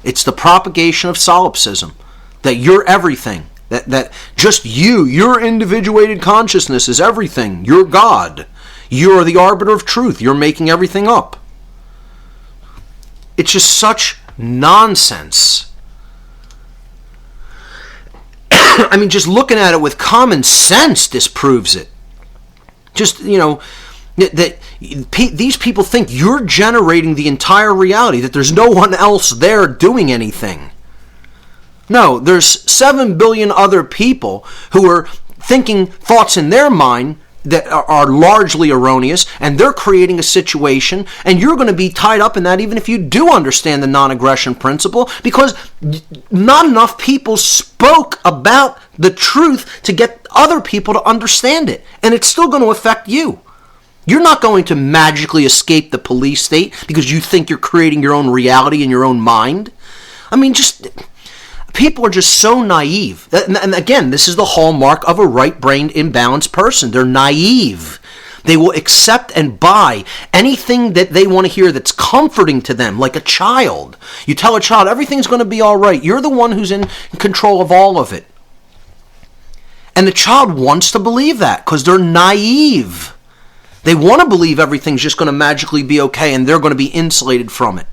It's the propagation of solipsism. That you're everything. That just your individuated consciousness is everything. You're God. You're the arbiter of truth. You're making everything up. It's just such nonsense. I mean, just looking at it with common sense disproves it. Just, that these people think you're generating the entire reality, that there's no one else there doing anything. No, there's 7 billion other people who are thinking thoughts in their mind that are largely erroneous, and they're creating a situation, and you're going to be tied up in that even if you do understand the non-aggression principle, because not enough people spoke about the truth to get other people to understand it, and it's still going to affect you. You're not going to magically escape the police state because you think you're creating your own reality in your own mind. I mean, people are just so naive. And again, this is the hallmark of a right-brained, imbalanced person. They're naive. They will accept and buy anything that they want to hear that's comforting to them, like a child. You tell a child, everything's going to be all right. You're the one who's in control of all of it. And the child wants to believe that because they're naive. They want to believe everything's just going to magically be okay and they're going to be insulated from it.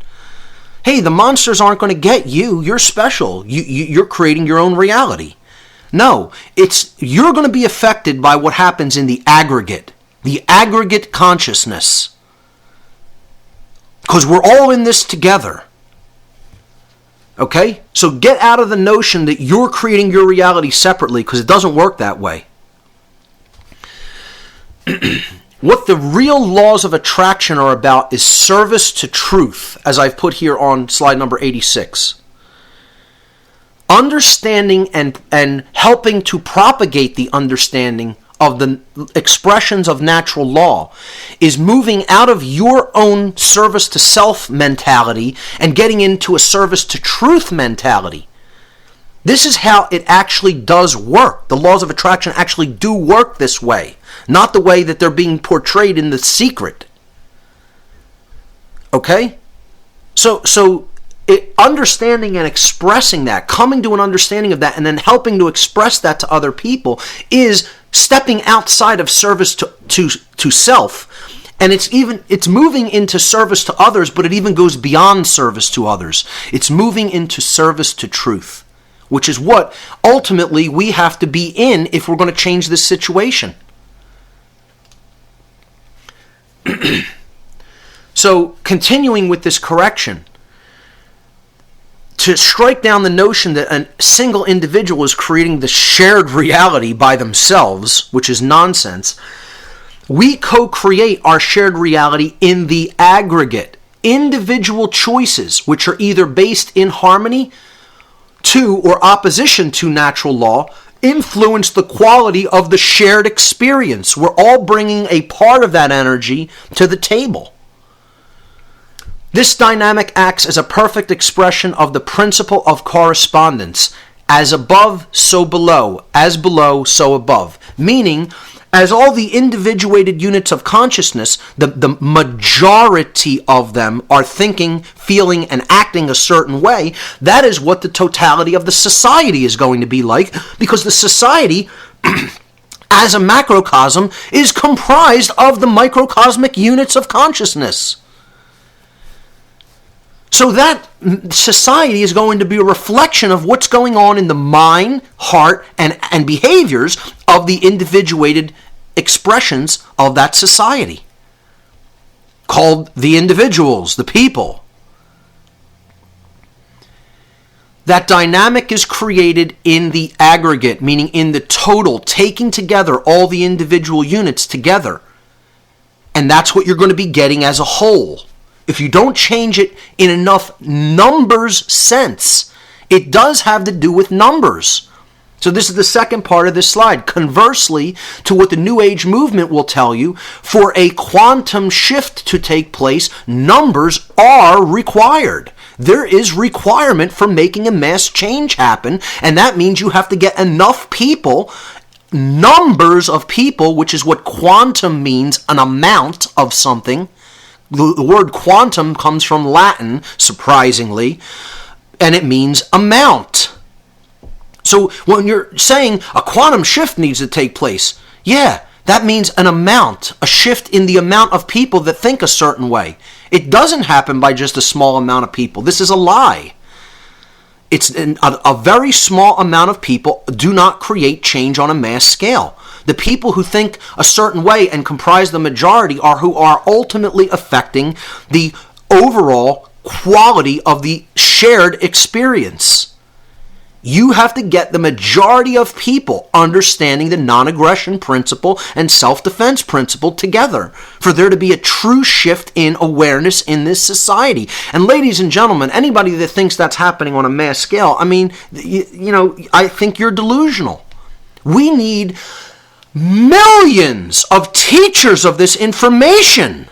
Hey, the monsters aren't going to get you. You're special. You're creating your own reality. No, you're going to be affected by what happens in the aggregate consciousness. Because we're all in this together. Okay? So get out of the notion that you're creating your reality separately, because it doesn't work that way. What the real laws of attraction are about is service to truth, as I've put here on slide number 86. Understanding and helping to propagate the understanding of the expressions of natural law is moving out of your own service to self mentality and getting into a service to truth mentality. This is how it actually does work. The laws of attraction actually do work this way, not the way that they're being portrayed in The Secret. Okay? So understanding and expressing that, coming to an understanding of that, and then helping to express that to other people is stepping outside of service to self. And it's moving into service to others, but it even goes beyond service to others. It's moving into service to truth, which is what ultimately we have to be in if we're going to change this situation. So, continuing with this correction, to strike down the notion that a single individual is creating the shared reality by themselves, which is nonsense, we co-create our shared reality in the aggregate. Individual choices, which are either based in harmony to or opposition to natural law, influence the quality of the shared experience. We're all bringing a part of that energy to the table. This dynamic acts as a perfect expression of the principle of correspondence. As above, so below. As below, so above. Meaning, as all the individuated units of consciousness, the majority of them are thinking, feeling, and acting a certain way, that is what the totality of the society is going to be like, because the society, as a macrocosm, is comprised of the microcosmic units of consciousness. So that society is going to be a reflection of what's going on in the mind, heart, and behaviors of the individuated expressions of that society, called the individuals, the people. That dynamic is created in the aggregate, meaning in the total, taking together all the individual units together. And that's what you're going to be getting as a whole. If you don't change it in enough numbers sense, it does have to do with numbers. So this is the second part of this slide. Conversely to what the New Age movement will tell you, for a quantum shift to take place, numbers are required. There is requirement for making a mass change happen, and that means you have to get enough people, numbers of people, which is what quantum means, an amount of something. The word quantum comes from Latin, surprisingly, and it means amount. So when you're saying a quantum shift needs to take place, yeah, that means an amount, a shift in the amount of people that think a certain way. It doesn't happen by just a small amount of people. This is a lie. It's a very small amount of people do not create change on a mass scale. The people who think a certain way and comprise the majority are who are ultimately affecting the overall quality of the shared experience. You have to get the majority of people understanding the non-aggression principle and self-defense principle together for there to be a true shift in awareness in this society. And ladies and gentlemen, anybody that thinks that's happening on a mass scale, I mean, I think you're delusional. We need millions of teachers of this information.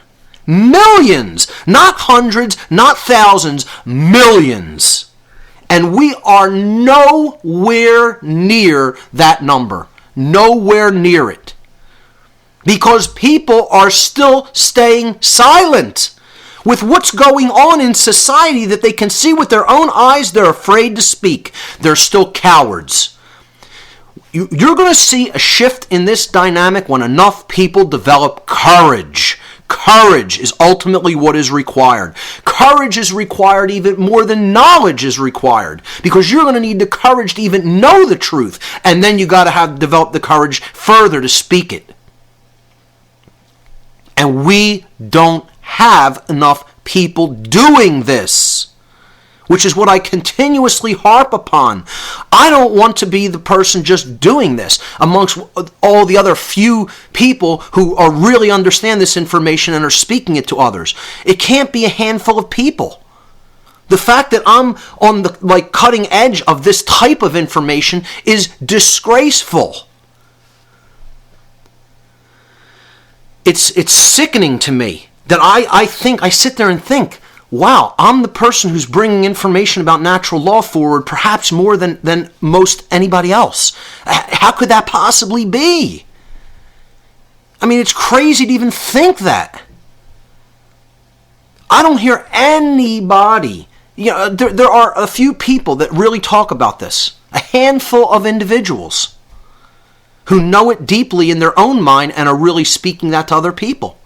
Millions. Not hundreds, not thousands, millions. And we are nowhere near that number. Nowhere near it. Because people are still staying silent. With what's going on in society that they can see with their own eyes, they're afraid to speak. They're still cowards. You're going to see a shift in this dynamic when enough people develop courage. Courage is ultimately what is required. Courage is required even more than knowledge is required, because you're going to need the courage to even know the truth, and then you got to develop the courage further to speak it. And we don't have enough people doing this, which is what I continuously harp upon. I don't want to be the person just doing this amongst all the other few people who are really understand this information and are speaking it to others. It can't be a handful of people. The fact that I'm on the cutting edge of this type of information is disgraceful. It's sickening to me that I sit there and think, wow, I'm the person who's bringing information about natural law forward perhaps more than most anybody else. How could that possibly be? I mean, it's crazy to even think that. I don't hear anybody There are a few people that really talk about this. A handful of individuals who know it deeply in their own mind and are really speaking that to other people.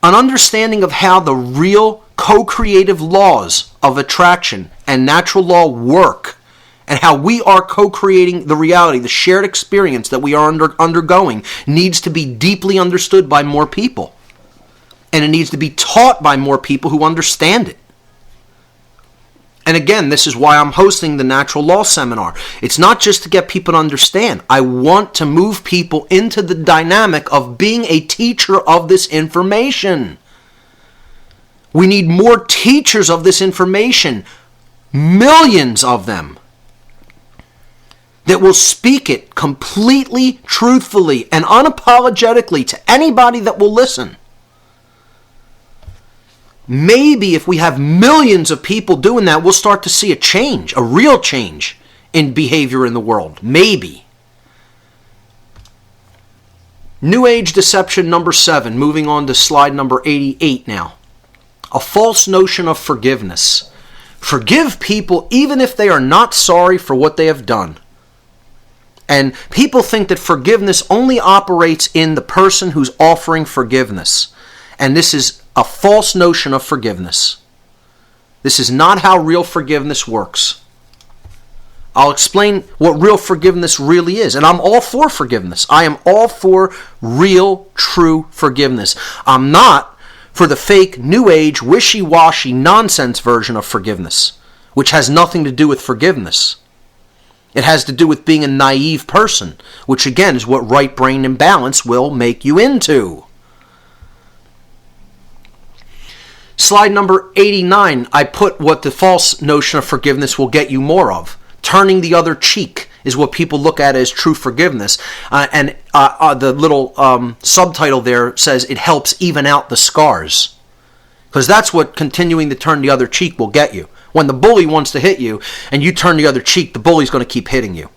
An understanding of how the real co-creative laws of attraction and natural law work, and how we are co-creating the reality, the shared experience that we are undergoing, needs to be deeply understood by more people. And it needs to be taught by more people who understand it. And again, this is why I'm hosting the Natural Law Seminar. It's not just to get people to understand. I want to move people into the dynamic of being a teacher of this information. We need more teachers of this information, millions of them, that will speak it completely, truthfully, and unapologetically to anybody that will listen. Maybe if we have millions of people doing that, we'll start to see a change, a real change in behavior in the world. Maybe. New Age deception number 7, moving on to slide number 88 now. A false notion of forgiveness. Forgive people even if they are not sorry for what they have done. And people think that forgiveness only operates in the person who's offering forgiveness. And this is a false notion of forgiveness. This is not how real forgiveness works. I'll explain what real forgiveness really is. And I'm all for forgiveness. I am all for real, true forgiveness. I'm not for the fake, new age, wishy-washy, nonsense version of forgiveness, which has nothing to do with forgiveness. It has to do with being a naive person, which again is what right brain imbalance will make you into. Slide number 89, I put what the false notion of forgiveness will get you more of. Turning the other cheek is what people look at as true forgiveness. And the little subtitle there says it helps even out the scars. Because that's what continuing to turn the other cheek will get you. When the bully wants to hit you and you turn the other cheek, the bully's going to keep hitting you.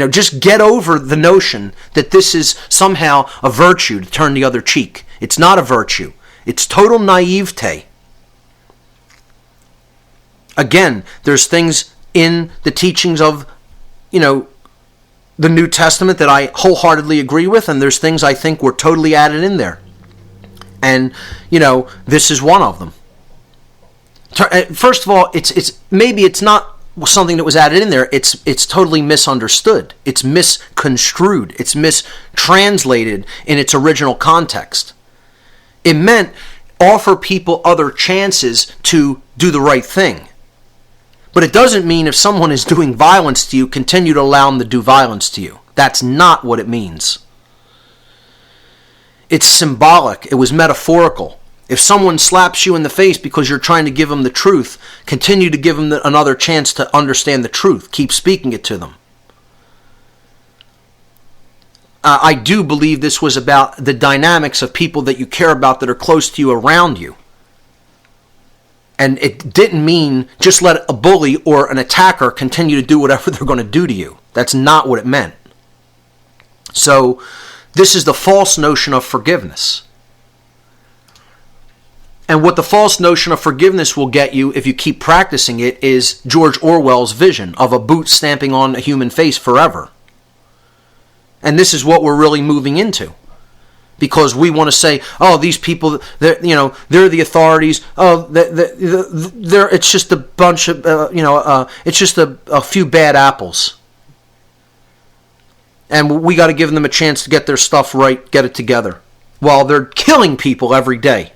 Just get over the notion that this is somehow a virtue to turn the other cheek. It's not a virtue. It's total naivete. Again, there's things in the teachings of, the New Testament that I wholeheartedly agree with, and there's things I think were totally added in there. And, this is one of them. First of all, it's not something that was added in there. It's totally misunderstood. It's misconstrued. It's mistranslated in its original context. It meant offer people other chances to do the right thing. But it doesn't mean if someone is doing violence to you, continue to allow them to do violence to you. That's not what it means. It's symbolic. It was metaphorical. If someone slaps you in the face because you're trying to give them the truth, continue to give them another chance to understand the truth. Keep speaking it to them. I do believe this was about the dynamics of people that you care about that are close to you, around you. And it didn't mean just let a bully or an attacker continue to do whatever they're going to do to you. That's not what it meant. So this is the false notion of forgiveness. And what the false notion of forgiveness will get you if you keep practicing it is George Orwell's vision of a boot stamping on a human face forever. And this is what we're really moving into. Because we want to say, oh, these people, they're the authorities. Oh, it's just a bunch of, it's just a few bad apples. And we got to give them a chance to get their stuff right, get it together. While they're killing people every day.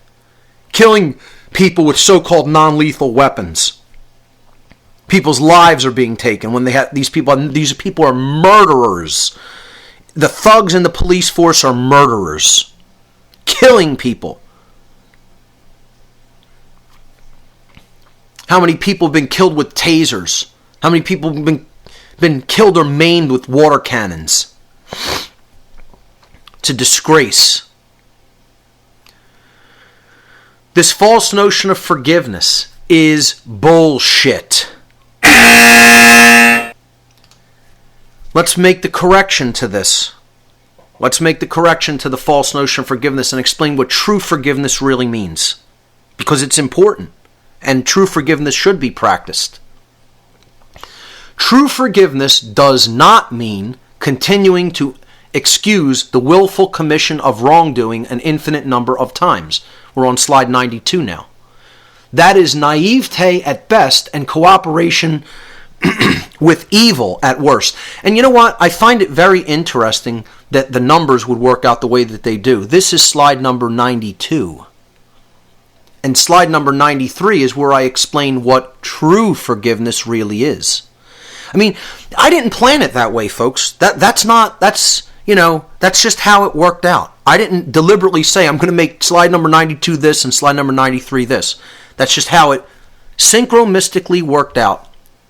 Killing people with so-called non-lethal weapons. People's lives are being taken when they have these people are murderers. The thugs in the police force are murderers, killing people. How many people have been killed with tasers? How many people have been killed or maimed with water cannons? It's a disgrace. This false notion of forgiveness is bullshit. Let's make the correction to this. Let's make the correction to the false notion of forgiveness and explain what true forgiveness really means. Because it's important. and true forgiveness should be practiced. True forgiveness does not mean continuing to excuse the willful commission of wrongdoing an infinite number of times. We're on slide 92 now. That is naivete at best and cooperation with evil at worst. And you know what? I find it very interesting that the numbers would work out the way that they do. This is slide number 92. And slide number 93 is where I explain what true forgiveness really is. I mean, I didn't plan it that way, folks. That's just how it worked out. I didn't deliberately say I'm going to make slide number 92 this and slide number 93 this. That's just how it synchronistically worked out.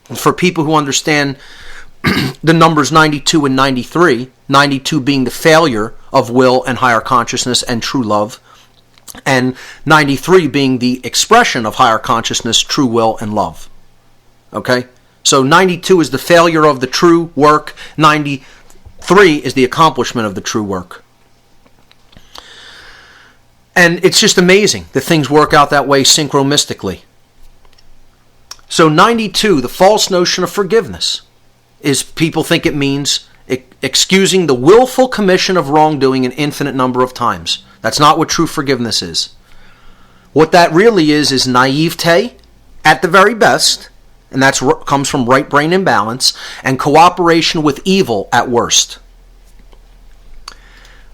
And for people who understand the numbers 92 and 93, 92 being the failure of will and higher consciousness and true love, and 93 being the expression of higher consciousness, true will, and love. Okay? So 92 is the failure of the true work. 93 is the accomplishment of the true work. And it's just amazing that things work out that way synchronistically. So 92, the false notion of forgiveness, is people think it means excusing the willful commission of wrongdoing an infinite number of times. That's not what true forgiveness is. What that really is naivete at the very best, and that comes from right brain imbalance, and cooperation with evil at worst.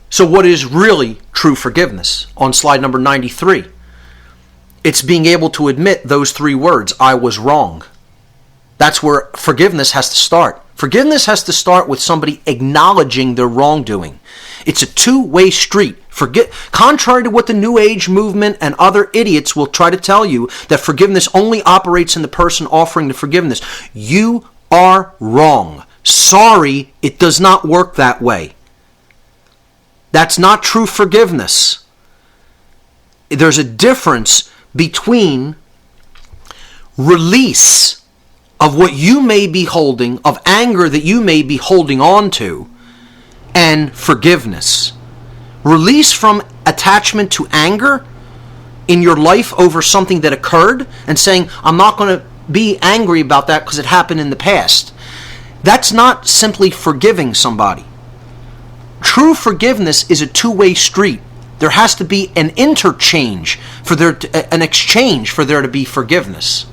So what is really true forgiveness? On slide number 93, it's being able to admit those three words, I was wrong. That's where forgiveness has to start. Forgiveness has to start with somebody acknowledging their wrongdoing. It's a two-way street. Contrary to what the New Age movement and other idiots will try to tell you, that forgiveness only operates in the person offering the forgiveness. You are wrong. Sorry, it does not work that way. That's not true forgiveness. There's a difference between release of what you may be holding, of anger that you may be holding on to, and forgiveness. Release from attachment to anger in your life over something that occurred and saying, I'm not going to be angry about that because it happened in the past. That's not simply forgiving somebody. True forgiveness is a two-way street. There has to be an interchange an exchange for there to be forgiveness.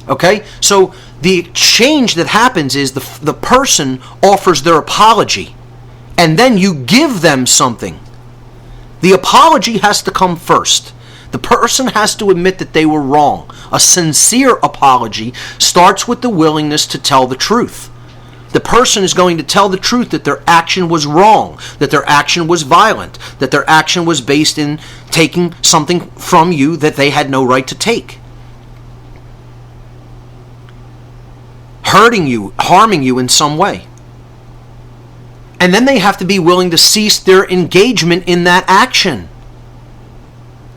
Okay? So the exchange that happens is the person offers their apology, and then you give them something. The apology has to come first. The person has to admit that they were wrong. A sincere apology starts with the willingness to tell the truth. The person is going to tell the truth that their action was wrong, that their action was violent, that their action was based in taking something from you that they had no right to take. Hurting you, harming you in some way. And then they have to be willing to cease their engagement in that action.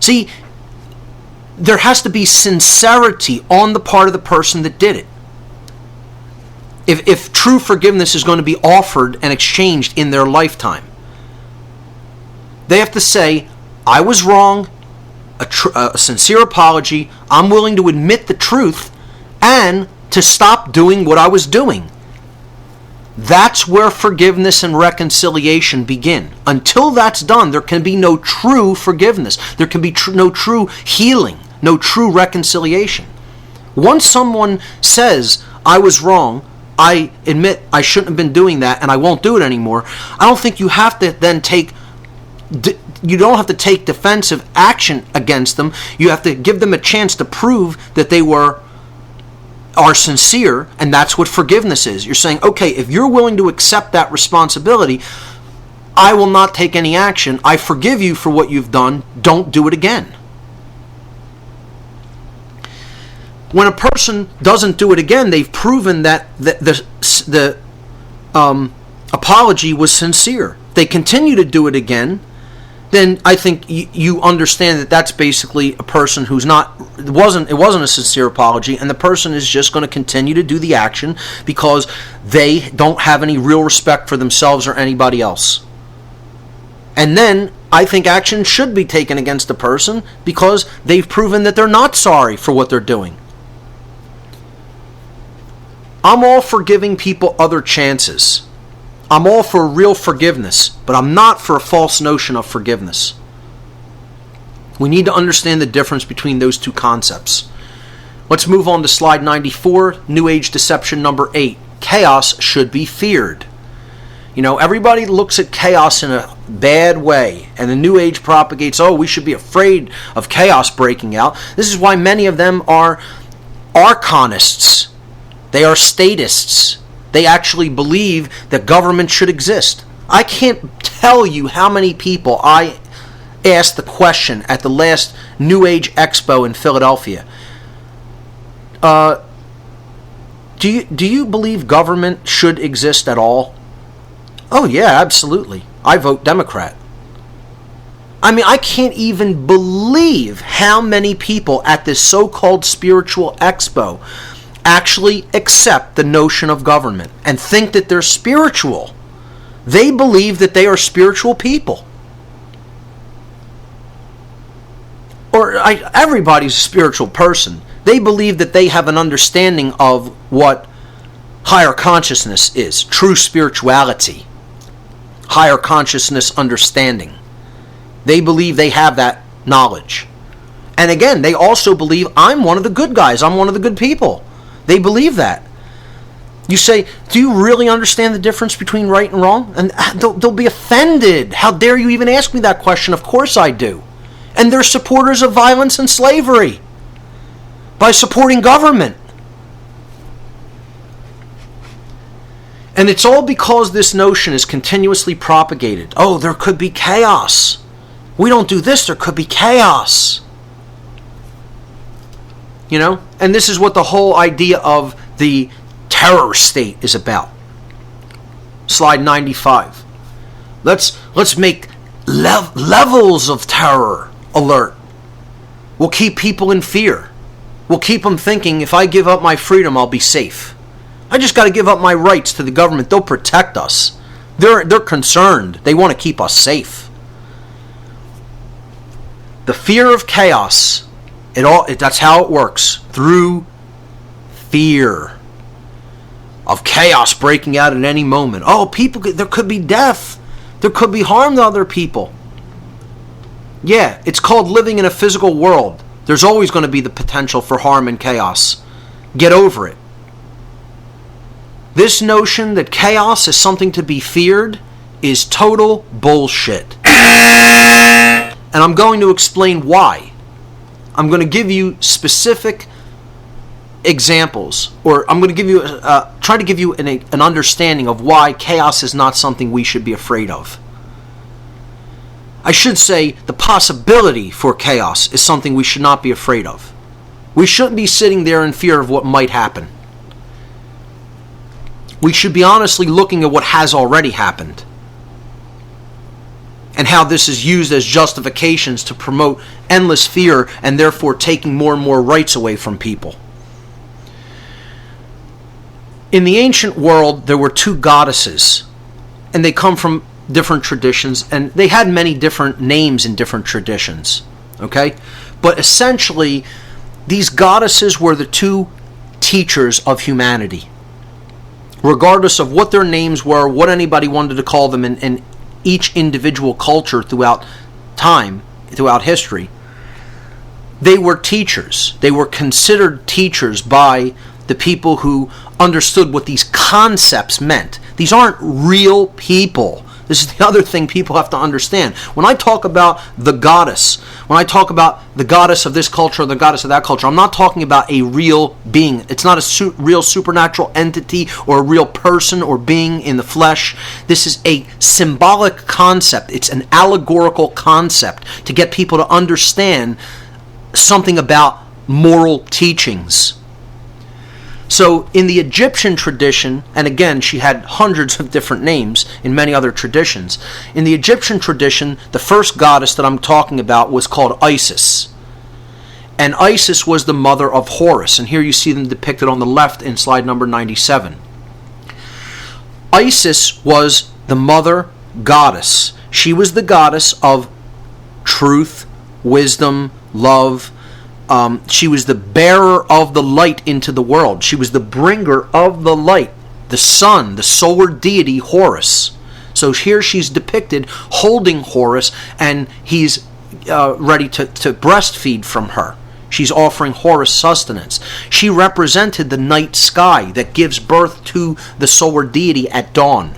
See, there has to be sincerity on the part of the person that did it. If true forgiveness is going to be offered and exchanged in their lifetime, they have to say, I was wrong, a sincere apology, I'm willing to admit the truth, and to stop doing what I was doing. That's where forgiveness and reconciliation begin. Until that's done, there can be no true forgiveness. There can be no true healing, no true reconciliation. Once someone says, I was wrong, I admit I shouldn't have been doing that and I won't do it anymore, I don't think you have to then you don't have to take defensive action against them. You have to give them a chance to prove that they are sincere, and that's what forgiveness is. You're saying, okay, if you're willing to accept that responsibility, I will not take any action. I forgive you for what you've done. Don't do it again. When a person doesn't do it again, they've proven that the apology was sincere. They continue to do it again, then I think you understand that that's basically a person who's it wasn't a sincere apology, and the person is just going to continue to do the action because they don't have any real respect for themselves or anybody else. And then I think action should be taken against a person because they've proven that they're not sorry for what they're doing. I'm all for giving people other chances. I'm all for real forgiveness, but I'm not for a false notion of forgiveness. We need to understand the difference between those two concepts. Let's move on to slide 94, New Age deception number 8. Chaos should be feared. You know, everybody looks at chaos in a bad way, and the New Age propagates, we should be afraid of chaos breaking out. This is why many of them are archonists. They are statists. They actually believe that government should exist. I can't tell you how many people I asked the question at the last New Age Expo in Philadelphia. Do you believe government should exist at all? Oh yeah, absolutely. I vote Democrat. I mean, I can't even believe how many people at this so-called spiritual expo actually accept the notion of government and think that they're spiritual. They believe that they are spiritual people. Everybody's a spiritual person. They believe that they have an understanding of what higher consciousness is, true spirituality, higher consciousness understanding. They believe they have that knowledge. And again, they also believe I'm one of the good guys, I'm one of the good people. They believe that. You say, do you really understand the difference between right and wrong? And they'll be offended. How dare you even ask me that question? Of course I do. And they're supporters of violence and slavery by supporting government. And it's all because this notion is continuously propagated. Oh, there could be chaos. We don't do this, there could be chaos. You know? And this is what the whole idea of the terror state is about. Slide 95. Let's make levels of terror alert. We'll keep people in fear. We'll keep them thinking, if I give up my freedom, I'll be safe. I just got to give up my rights to the government. They'll protect us. They're concerned. They want to keep us safe. The fear of chaos, that's how it works. Through fear of chaos breaking out at any moment. There could be death. There could be harm to other people. Yeah, it's called living in a physical world. There's always going to be the potential for harm and chaos. Get over it. This notion that chaos is something to be feared is total bullshit. And I'm going to explain why. I'm going to give you specific examples, or I'm going to give you try to give you an understanding of why chaos is not something we should be afraid of. I should say the possibility for chaos is something we should not be afraid of. We shouldn't be sitting there in fear of what might happen. We should be honestly looking at what has already happened and how this is used as justifications to promote endless fear and therefore taking more and more rights away from people. In the ancient world, there were two goddesses, and they come from different traditions, and they had many different names in different traditions, okay? But essentially, these goddesses were the two teachers of humanity. Regardless of what their names were, what anybody wanted to call them in each individual culture throughout time, throughout history, they were teachers. They were considered teachers by the people who understood what these concepts meant. These aren't real people. This is the other thing people have to understand. When I talk about the goddess, when I talk about the goddess of this culture or the goddess of that culture, I'm not talking about a real being. It's not a real supernatural entity or a real person or being in the flesh. This is a symbolic concept. It's an allegorical concept to get people to understand something about moral teachings. So in the Egyptian tradition, and again, she had hundreds of different names in many other traditions. In the Egyptian tradition, the first goddess that I'm talking about was called Isis. And Isis was the mother of Horus. And here you see them depicted on the left in slide number 97. Isis was the mother goddess. She was the goddess of truth, wisdom, love. She was the bearer of the light into the world. She was the bringer of the light, the sun, the solar deity Horus. So here she's depicted holding Horus, and he's ready to breastfeed from her. She's offering Horus sustenance. She represented the night sky that gives birth to the solar deity at dawn.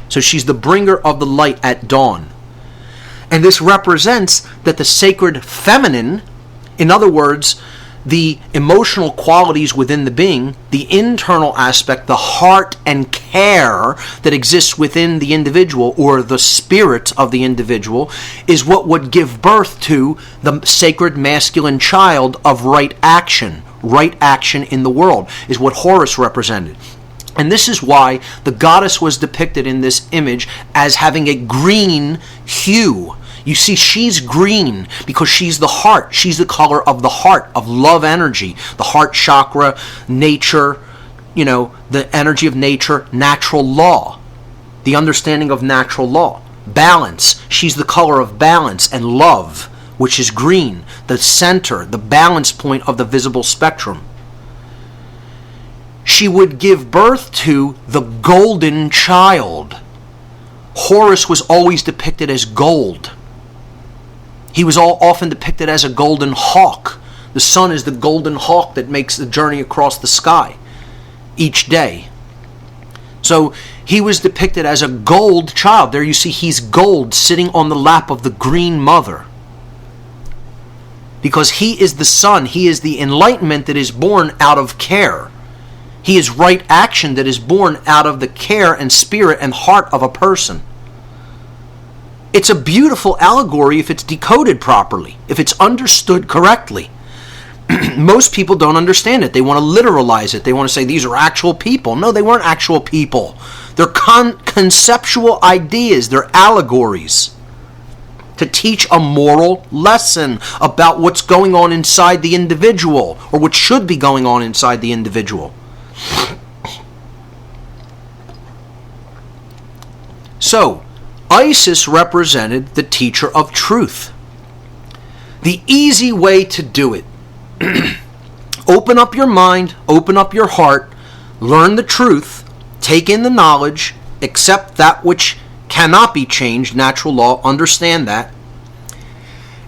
So she's the bringer of the light at dawn. And this represents that the sacred feminine, in other words, the emotional qualities within the being, the internal aspect, the heart and care that exists within the individual, or the spirit of the individual, is what would give birth to the sacred masculine child of right action. Right action in the world is what Horus represented. And this is why the goddess was depicted in this image as having a green hue. You see, she's green because she's the heart. She's the color of the heart, of love energy. The heart chakra, nature, the energy of nature, natural law. The understanding of natural law. Balance. She's the color of balance and love, which is green. The center, the balance point of the visible spectrum. She would give birth to the golden child. Horus was always depicted as gold. He was often depicted as a golden hawk. The sun is the golden hawk that makes the journey across the sky each day. So he was depicted as a gold child. There you see he's gold sitting on the lap of the green mother. Because he is the sun. He is the enlightenment that is born out of care. He is right action that is born out of the care and spirit and heart of a person. It's a beautiful allegory if it's decoded properly, if it's understood correctly. Most people don't understand it. They want to literalize it. They want to say these are actual people. No, they weren't actual people. They're conceptual ideas. They're allegories to teach a moral lesson about what's going on inside the individual, or what should be going on inside the individual. So, Isis represented the teacher of truth. The easy way to do it. Open up your mind, open up your heart, learn the truth, take in the knowledge, accept that which cannot be changed, natural law, understand that,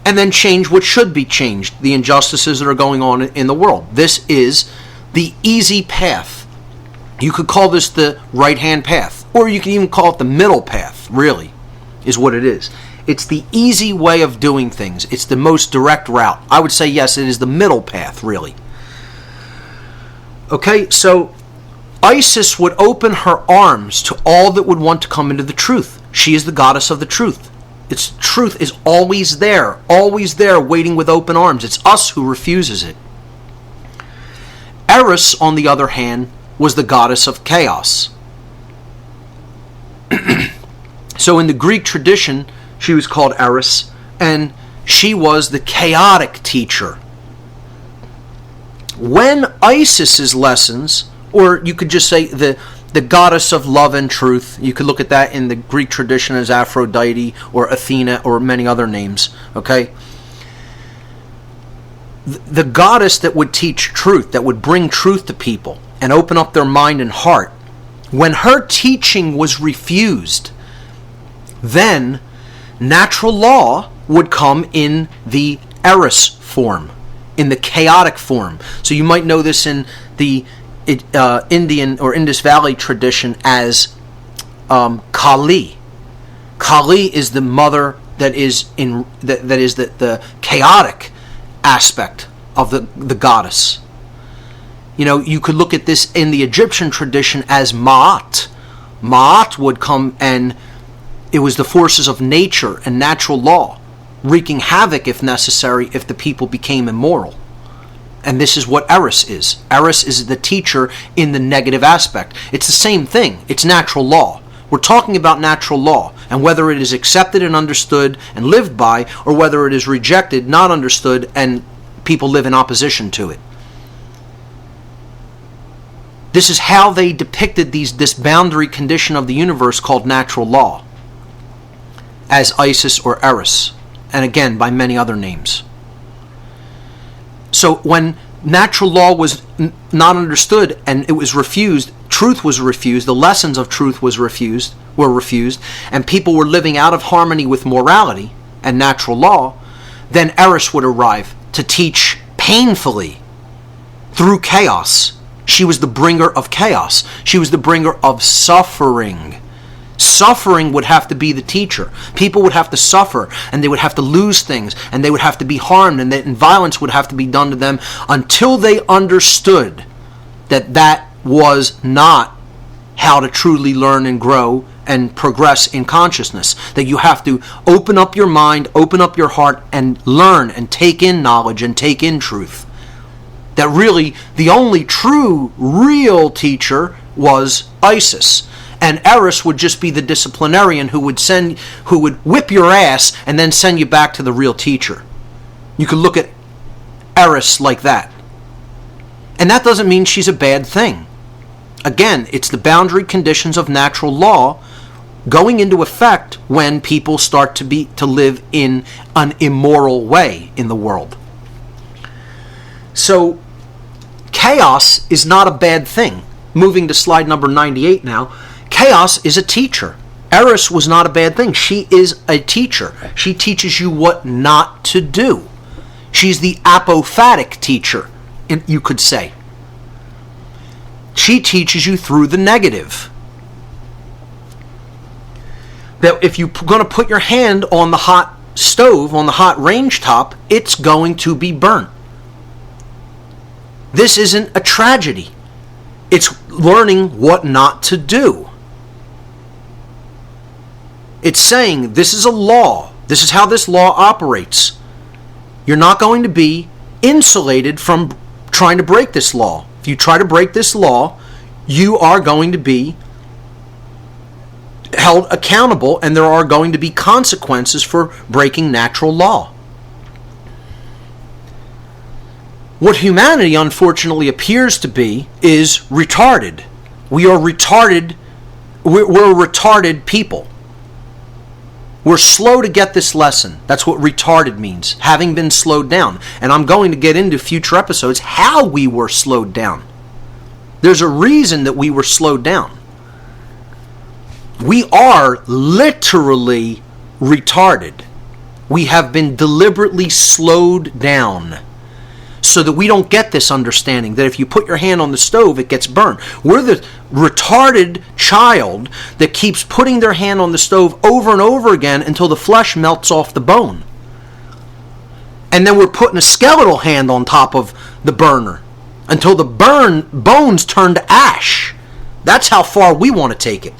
and then change what should be changed, the injustices that are going on in the world. This is the easy path. You could call this the right-hand path, or you can even call it the middle path, really, is what it is. It's the easy way of doing things. It's the most direct route. I would say, yes, it is the middle path, really. Okay, so Isis would open her arms to all that would want to come into the truth. She is the goddess of the truth. Its truth is always there, waiting with open arms. It's us who refuses it. Eris, on the other hand, was the goddess of chaos. So in the Greek tradition, she was called Eris, and she was the chaotic teacher. When Isis's lessons, or you could just say the goddess of love and truth, you could look at that in the Greek tradition as Aphrodite or Athena or many other names, okay? The goddess that would teach truth, that would bring truth to people and open up their mind and heart, when her teaching was refused, then natural law would come in the Eris form, in the chaotic form. So you might know this in the Indian or Indus Valley tradition as Kali. Kali is the mother that is the chaotic aspect of the goddess. You could look at this in the Egyptian tradition as Ma'at. Ma'at would come, and it was the forces of nature and natural law, wreaking havoc if necessary if the people became immoral. And this is what Eris is. Eris is the teacher in the negative aspect. It's the same thing. It's natural law. We're talking about natural law, and whether it is accepted and understood and lived by, or whether it is rejected, not understood, and people live in opposition to it. This is how they depicted this boundary condition of the universe called natural law, as Isis or Eris. and again by many other names. So when natural law was not understood and it was refused, truth was refused, the lessons of truth were refused, and people were living out of harmony with morality and natural law, then Eris would arrive to teach painfully through chaos. She was the bringer of chaos. She was the bringer of suffering. Suffering would have to be the teacher. People would have to suffer, and they would have to lose things, and they would have to be harmed, and violence would have to be done to them until they understood that that was not how to truly learn and grow and progress in consciousness. That you have to open up your mind, open up your heart, and learn and take in knowledge and take in truth. That really the only true, real teacher was Isis. And Eris would just be the disciplinarian who would whip your ass and then send you back to the real teacher. You could look at Eris like that. And that doesn't mean she's a bad thing. Again, it's the boundary conditions of natural law going into effect when people start to live in an immoral way in the world. So, chaos is not a bad thing. Moving to slide number 98 now. Chaos is a teacher. Eris was not a bad thing. She is a teacher. She teaches you what not to do. She's the apophatic teacher, you could say. She teaches you through the negative. That if you're going to put your hand on the hot stove, on the hot range top, it's going to be burnt. This isn't a tragedy. It's learning what not to do. It's saying this is a law. This is how this law operates. You're not going to be insulated from trying to break this law. If you try to break this law, you are going to be held accountable, and there are going to be consequences for breaking natural law. What humanity unfortunately appears to be is retarded. We are retarded. We're retarded people. We're slow to get this lesson. That's what retarded means, having been slowed down. And I'm going to get into future episodes how we were slowed down. There's a reason that we were slowed down. We are literally retarded. We have been deliberately slowed down so that we don't get this understanding that if you put your hand on the stove, it gets burned. We're the retarded child that keeps putting their hand on the stove over and over again until the flesh melts off the bone. And then we're putting a skeletal hand on top of the burner until the bones turn to ash. That's how far we want to take it.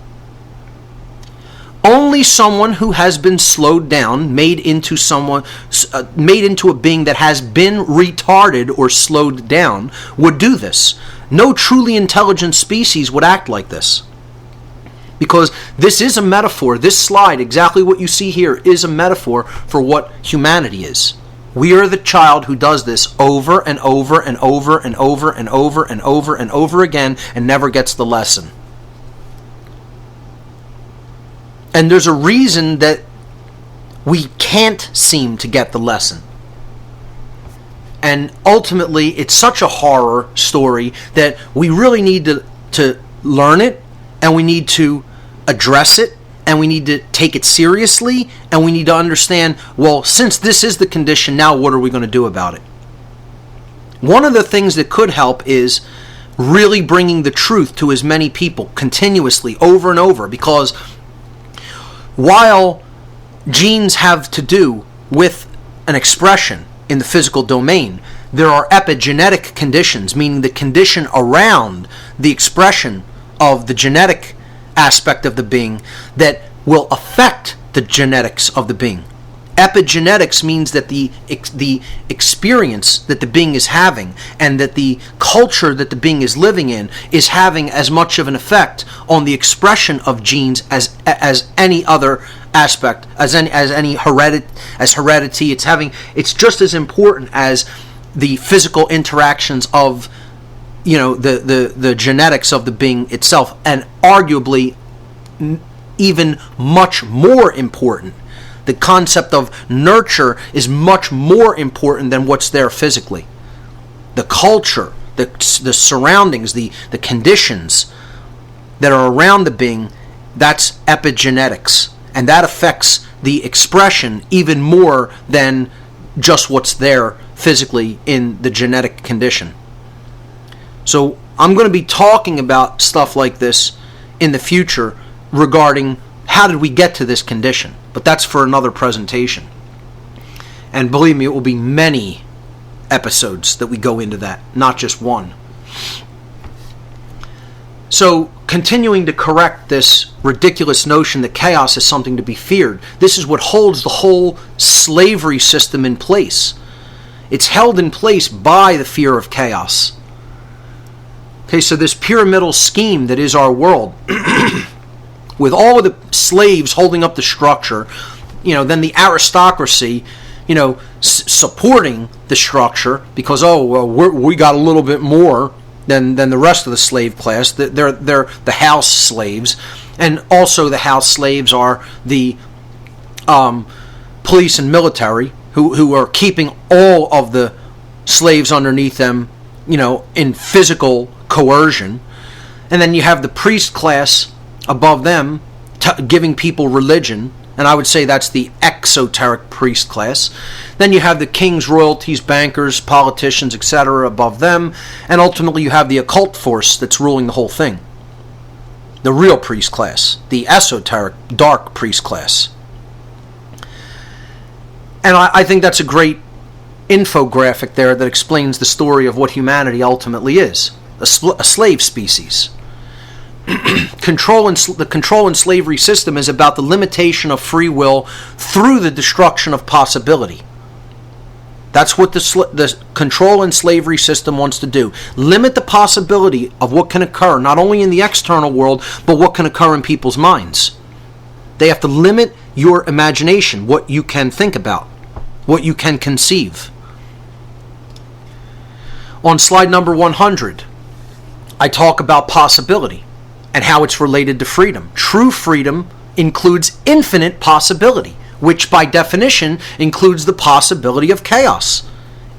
Only someone who has been slowed down, made into a being that has been retarded or slowed down, would do this. No truly intelligent species would act like this. Because this is a metaphor. This slide, exactly what you see here, is a metaphor for what humanity is. We are the child who does this over and over and over and over and over and over and over again and never gets the lesson. And there's a reason that we can't seem to get the lesson. And ultimately, it's such a horror story that we really need to learn it, and we need to address it, and we need to take it seriously, and we need to understand, well, since this is the condition, now what are we going to do about it? One of the things that could help is really bringing the truth to as many people continuously, over and over, because while genes have to do with an expression in the physical domain, there are epigenetic conditions, meaning the condition around the expression of the genetic aspect of the being that will affect the genetics of the being. Epigenetics means that the experience that the being is having and that the culture that the being is living in is having as much of an effect on the expression of genes as any other aspect, as heredity. It's just as important as the physical interactions of the genetics of the being itself, and arguably even much more important The concept of nurture is much more important than what's there physically. The culture, the surroundings, the conditions that are around the being, that's epigenetics. And that affects the expression even more than just what's there physically in the genetic condition. So I'm going to be talking about stuff like this in the future regarding how did we get to this condition. But that's for another presentation. And believe me, it will be many episodes that we go into that, not just one. So, continuing to correct this ridiculous notion that chaos is something to be feared, this is what holds the whole slavery system in place. It's held in place by the fear of chaos. Okay, so this pyramidal scheme that is our world, with all of the slaves holding up the structure, then the aristocracy, supporting the structure because, we got a little bit more than the rest of the slave class. They're the house slaves, and also the house slaves are the police and military who are keeping all of the slaves underneath them, in physical coercion. And then you have the priest class above them giving people religion, and I would say that's the exoteric priest class. Then you have the kings, royalties, bankers, politicians, etc. above them, and ultimately you have the occult force that's ruling the whole thing. The real priest class, the esoteric, dark priest class. And I think that's a great infographic there that explains the story of what humanity ultimately is, a slave species. The control and slavery system is about the limitation of free will through the destruction of possibility. That's what the control and slavery system wants to do. Limit the possibility of what can occur, not only in the external world, but what can occur in people's minds. They have to limit your imagination, what you can think about, what you can conceive. On slide number 100, I talk about possibility and how it's related to freedom. True freedom includes infinite possibility, which by definition includes the possibility of chaos.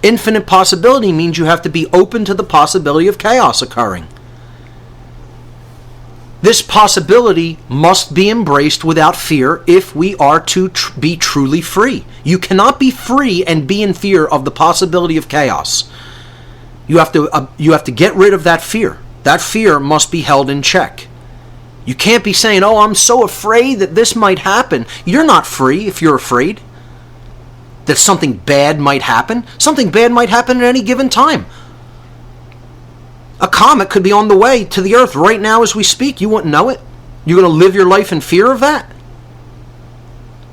Infinite possibility means you have to be open to the possibility of chaos occurring. This possibility must be embraced without fear if we are to be truly free. You cannot be free and be in fear of the possibility of chaos. You have to get rid of that fear. That fear must be held in check. You can't be saying, I'm so afraid that this might happen. You're not free if you're afraid that something bad might happen. Something bad might happen at any given time. A comet could be on the way to the Earth right now as we speak. You wouldn't know it. You're going to live your life in fear of that?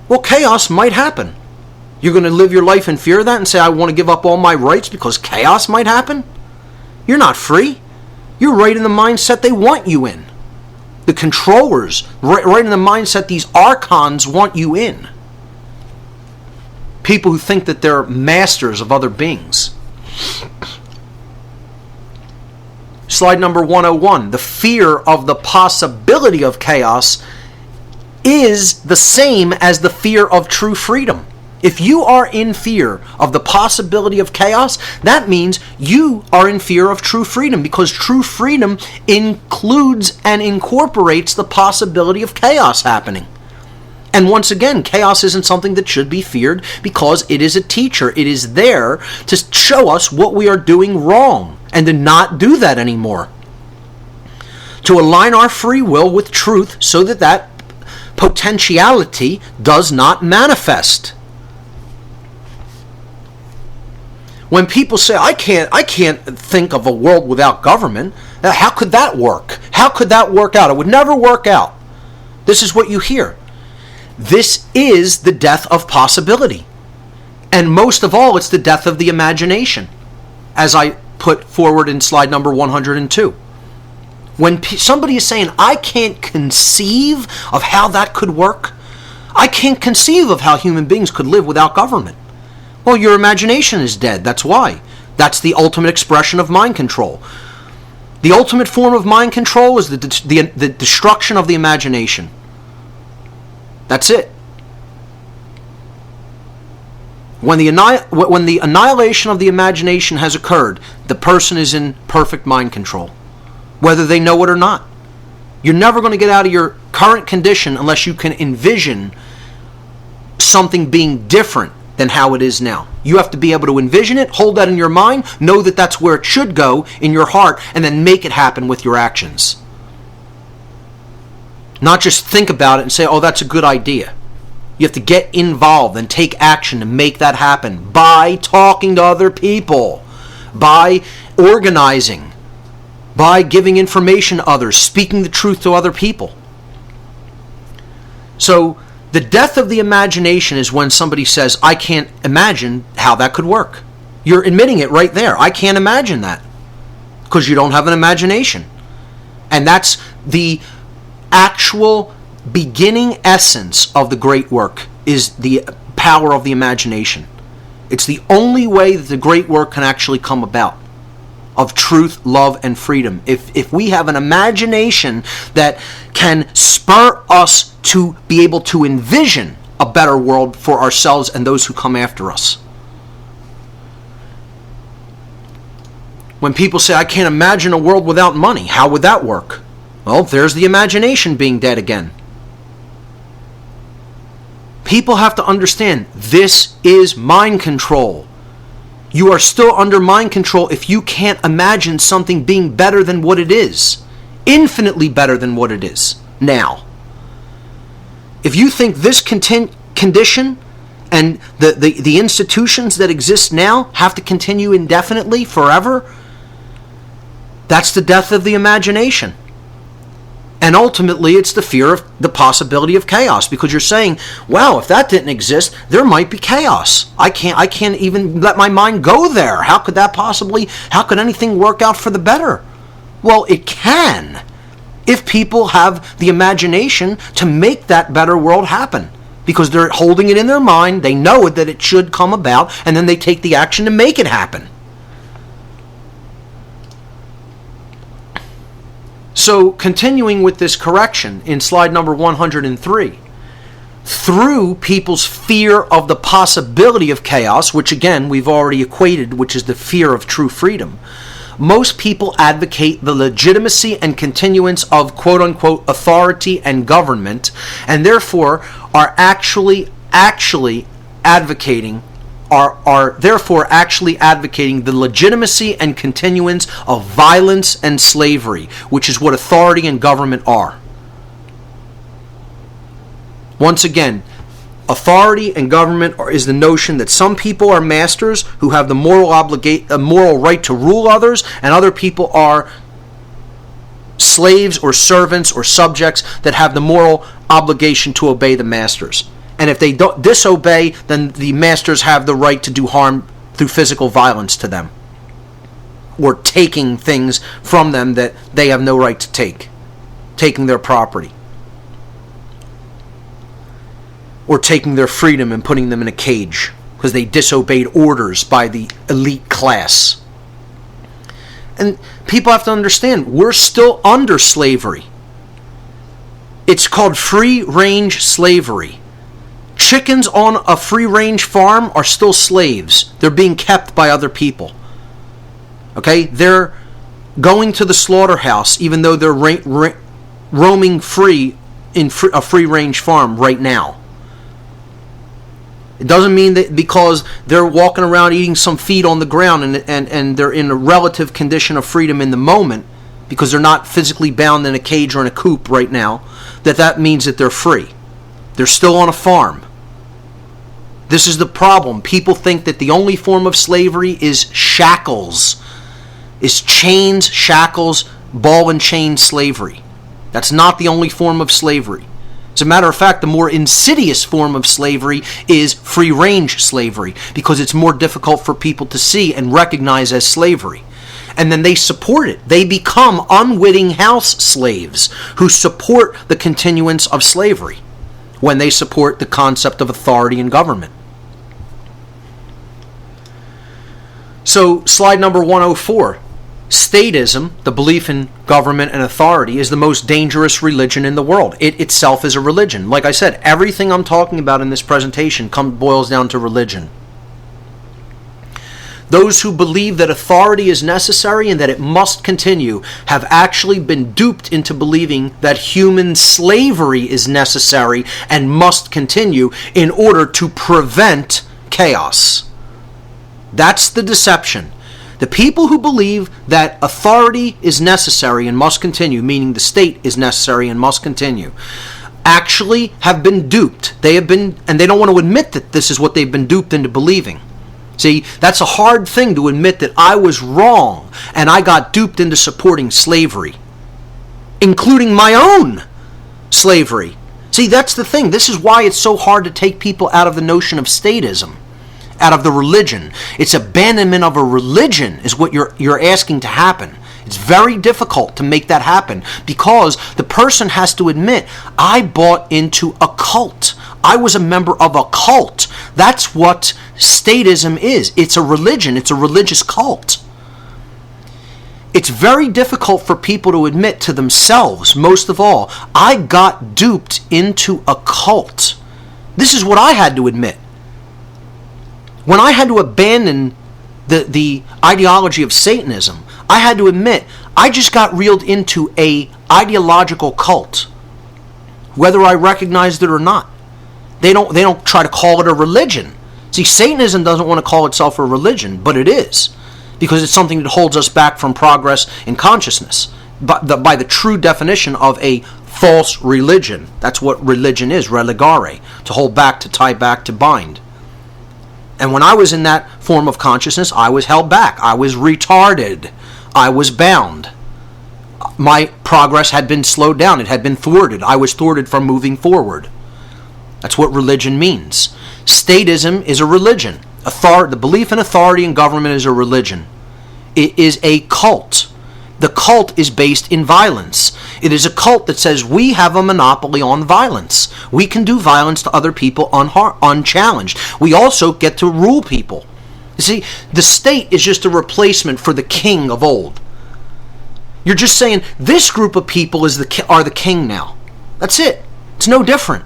Well, chaos might happen. You're going to live your life in fear of that and say, I want to give up all my rights because chaos might happen? You're not free. You're right in the mindset they want you in. The controllers, right in the mindset these archons want you in. People who think that they're masters of other beings. Slide number 101. The fear of the possibility of chaos is the same as the fear of true freedom. If you are in fear of the possibility of chaos, that means you are in fear of true freedom, because true freedom includes and incorporates the possibility of chaos happening. And once again, chaos isn't something that should be feared because it is a teacher. It is there to show us what we are doing wrong and to not do that anymore. To align our free will with truth so that that potentiality does not manifest. When people say, I can't think of a world without government, how could that work? How could that work out? It would never work out. This is what you hear. This is the death of possibility. And most of all, it's the death of the imagination, as I put forward in slide number 102. When somebody is saying, I can't conceive of how that could work, I can't conceive of how human beings could live without government. Well, your imagination is dead. That's why. That's the ultimate expression of mind control. The ultimate form of mind control is the destruction of the imagination. That's it. When the annihilation of the imagination has occurred, the person is in perfect mind control, whether they know it or not. You're never going to get out of your current condition unless you can envision something being different than how it is now. You have to be able to envision it, hold that in your mind, know that that's where it should go in your heart, and then make it happen with your actions. Not just think about it and say, oh, that's a good idea. You have to get involved and take action to make that happen by talking to other people, by organizing, by giving information to others, speaking the truth to other people. So the death of the imagination is when somebody says, I can't imagine how that could work. You're admitting it right there. I can't imagine that because you don't have an imagination. And that's the actual beginning essence of the great work, is the power of the imagination. It's the only way that the great work can actually come about, of truth, love, and freedom. If we have an imagination that can spur us to be able to envision a better world for ourselves and those who come after us. When people say, I can't imagine a world without money, how would that work? Well, there's the imagination being dead again. People have to understand this is mind control. You are still under mind control if you can't imagine something being better than what it is. Infinitely better than what it is now. If you think this condition and the institutions that exist now have to continue indefinitely, forever, that's the death of the imagination. And ultimately, it's the fear of the possibility of chaos, because you're saying, wow, if that didn't exist, there might be chaos. I can't even let my mind go there. How could anything work out for the better? Well, it can, if people have the imagination to make that better world happen, because they're holding it in their mind, they know that it should come about, and then they take the action to make it happen. So, continuing with this correction in slide number 103, through people's fear of the possibility of chaos, which again we've already equated, which is the fear of true freedom, most people advocate the legitimacy and continuance of quote-unquote authority and government, and therefore are actually advocating the legitimacy and continuance of violence and slavery, which is what authority and government are. Once again, authority and government is the notion that some people are masters who have the moral right to rule others, and other people are slaves or servants or subjects that have the moral obligation to obey the masters. And if they don't disobey, then the masters have the right to do harm through physical violence to them, or taking things from them that they have no right to take, taking their property, or taking their freedom and putting them in a cage because they disobeyed orders by the elite class. And people have to understand, we're still under slavery. It's called free-range slavery. Chickens on a free-range farm are still slaves. They're being kept by other people. Okay? They're going to the slaughterhouse even though they're roaming free in a free-range farm right now. It doesn't mean that because they're walking around eating some feed on the ground and they're in a relative condition of freedom in the moment, because they're not physically bound in a cage or in a coop right now, that means that they're free. They're still on a farm. This is the problem. People think that the only form of slavery is shackles, is chains, shackles, ball and chain slavery. That's not the only form of slavery. As a matter of fact, the more insidious form of slavery is free-range slavery, because it's more difficult for people to see and recognize as slavery. And then they support it. They become unwitting house slaves who support the continuance of slavery when they support the concept of authority and government. So, slide number 104. Statism, the belief in government and authority, is the most dangerous religion in the world. It itself is a religion. Like I said, everything I'm talking about in this presentation boils down to religion. those who believe that authority is necessary and that it must continue have actually been duped into believing that human slavery is necessary and must continue in order to prevent chaos. That's the deception. The people who believe that authority is necessary and must continue, meaning the state is necessary and must continue, actually have been duped. They have been, and they don't want to admit that this is what they've been duped into believing. See, that's a hard thing to admit, that I was wrong and I got duped into supporting slavery, including my own slavery. See, that's the thing. This is why it's so hard to take people out of the notion of statism, out of the religion. It's abandonment of a religion is what you're asking to happen. It's very difficult to make that happen because the person has to admit, I bought into a cult. I was a member of a cult. That's what statism is. It's a religion. It's a religious cult. It's very difficult for people to admit to themselves, most of all, I got duped into a cult. This is what I had to admit. When I had to abandon the ideology of Satanism, I had to admit I just got reeled into a ideological cult, whether I recognized it or not. They don't try to call it a religion. See, Satanism doesn't want to call itself a religion, but it is, because it's something that holds us back from progress in consciousness by the true definition of a false religion. That's what religion is, religare, to hold back, to tie back, to bind. And when I was in that form of consciousness, I was held back. I was retarded. I was bound. My progress had been slowed down. It had been thwarted. I was thwarted from moving forward. That's what religion means. Statism is a religion. The belief in authority and government is a religion. It is a cult. The cult is based in violence. It is a cult that says we have a monopoly on violence. We can do violence to other people unchallenged. We also get to rule people. You see, the state is just a replacement for the king of old. You're just saying this group of people are the king now. That's it. It's no different.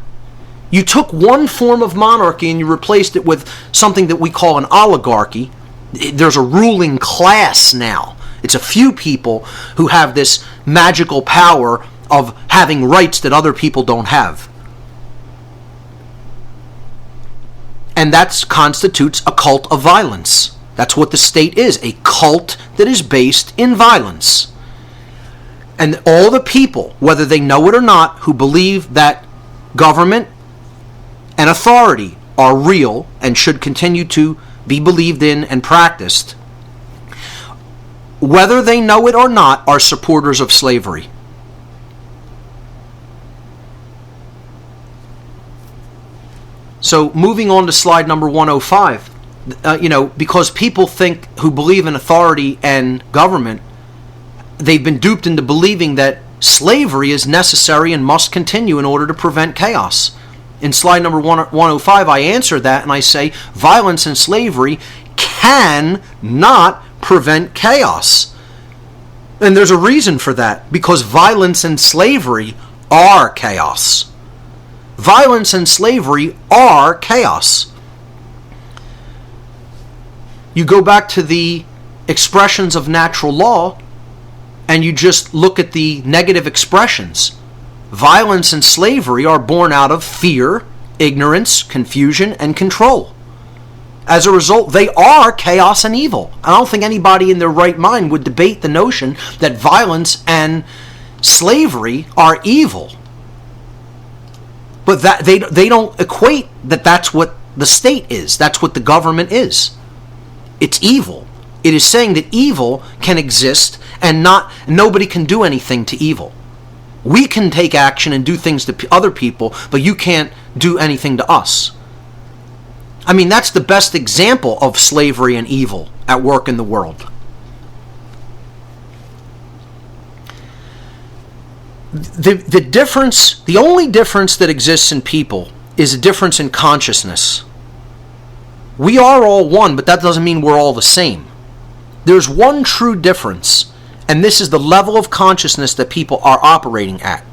You took one form of monarchy and you replaced it with something that we call an oligarchy. There's a ruling class now. It's a few people who have this magical power of having rights that other people don't have. And that constitutes a cult of violence. That's what the state is, a cult that is based in violence. And all the people, whether they know it or not, who believe that government and authority are real and should continue to be believed in and practiced, whether they know it or not, are supporters of slavery. So moving on to slide number 105, because people who believe in authority and government, they've been duped into believing that slavery is necessary and must continue in order to prevent chaos. In slide number 105, I answer that and I say violence and slavery cannot prevent chaos. And there's a reason for that, because violence and slavery are chaos. Violence and slavery are chaos. You go back to the expressions of natural law and you just look at the negative expressions. Violence and slavery are born out of fear, ignorance, confusion, and control. As a result, they are chaos and evil. I don't think anybody in their right mind would debate the notion that violence and slavery are evil. But that they don't equate that that's what the state is. That's what the government is. It's evil. It is saying that evil can exist and nobody can do anything to evil. We can take action and do things to other people, but you can't do anything to us. I mean, that's the best example of slavery and evil at work in the world. The only difference that exists in people is a difference in consciousness. We are all one, but that doesn't mean we're all the same. There's one true difference, and this is the level of consciousness that people are operating at.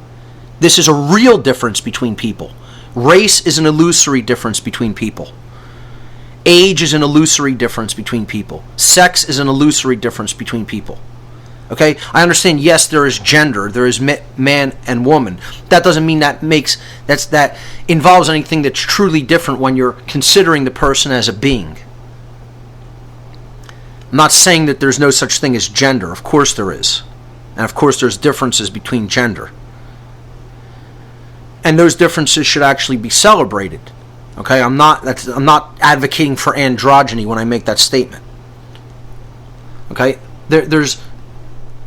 This is a real difference between people. Race is an illusory difference between people. Age is an illusory difference between people. Sex is an illusory difference between people. Okay? I understand, yes, there is gender. There is man and woman. That doesn't mean that involves anything that's truly different when you're considering the person as a being. I'm not saying that there's no such thing as gender. Of course there is. And of course there's differences between gender. And those differences should actually be celebrated. Okay? I'm not advocating for androgyny when I make that statement. Okay? There's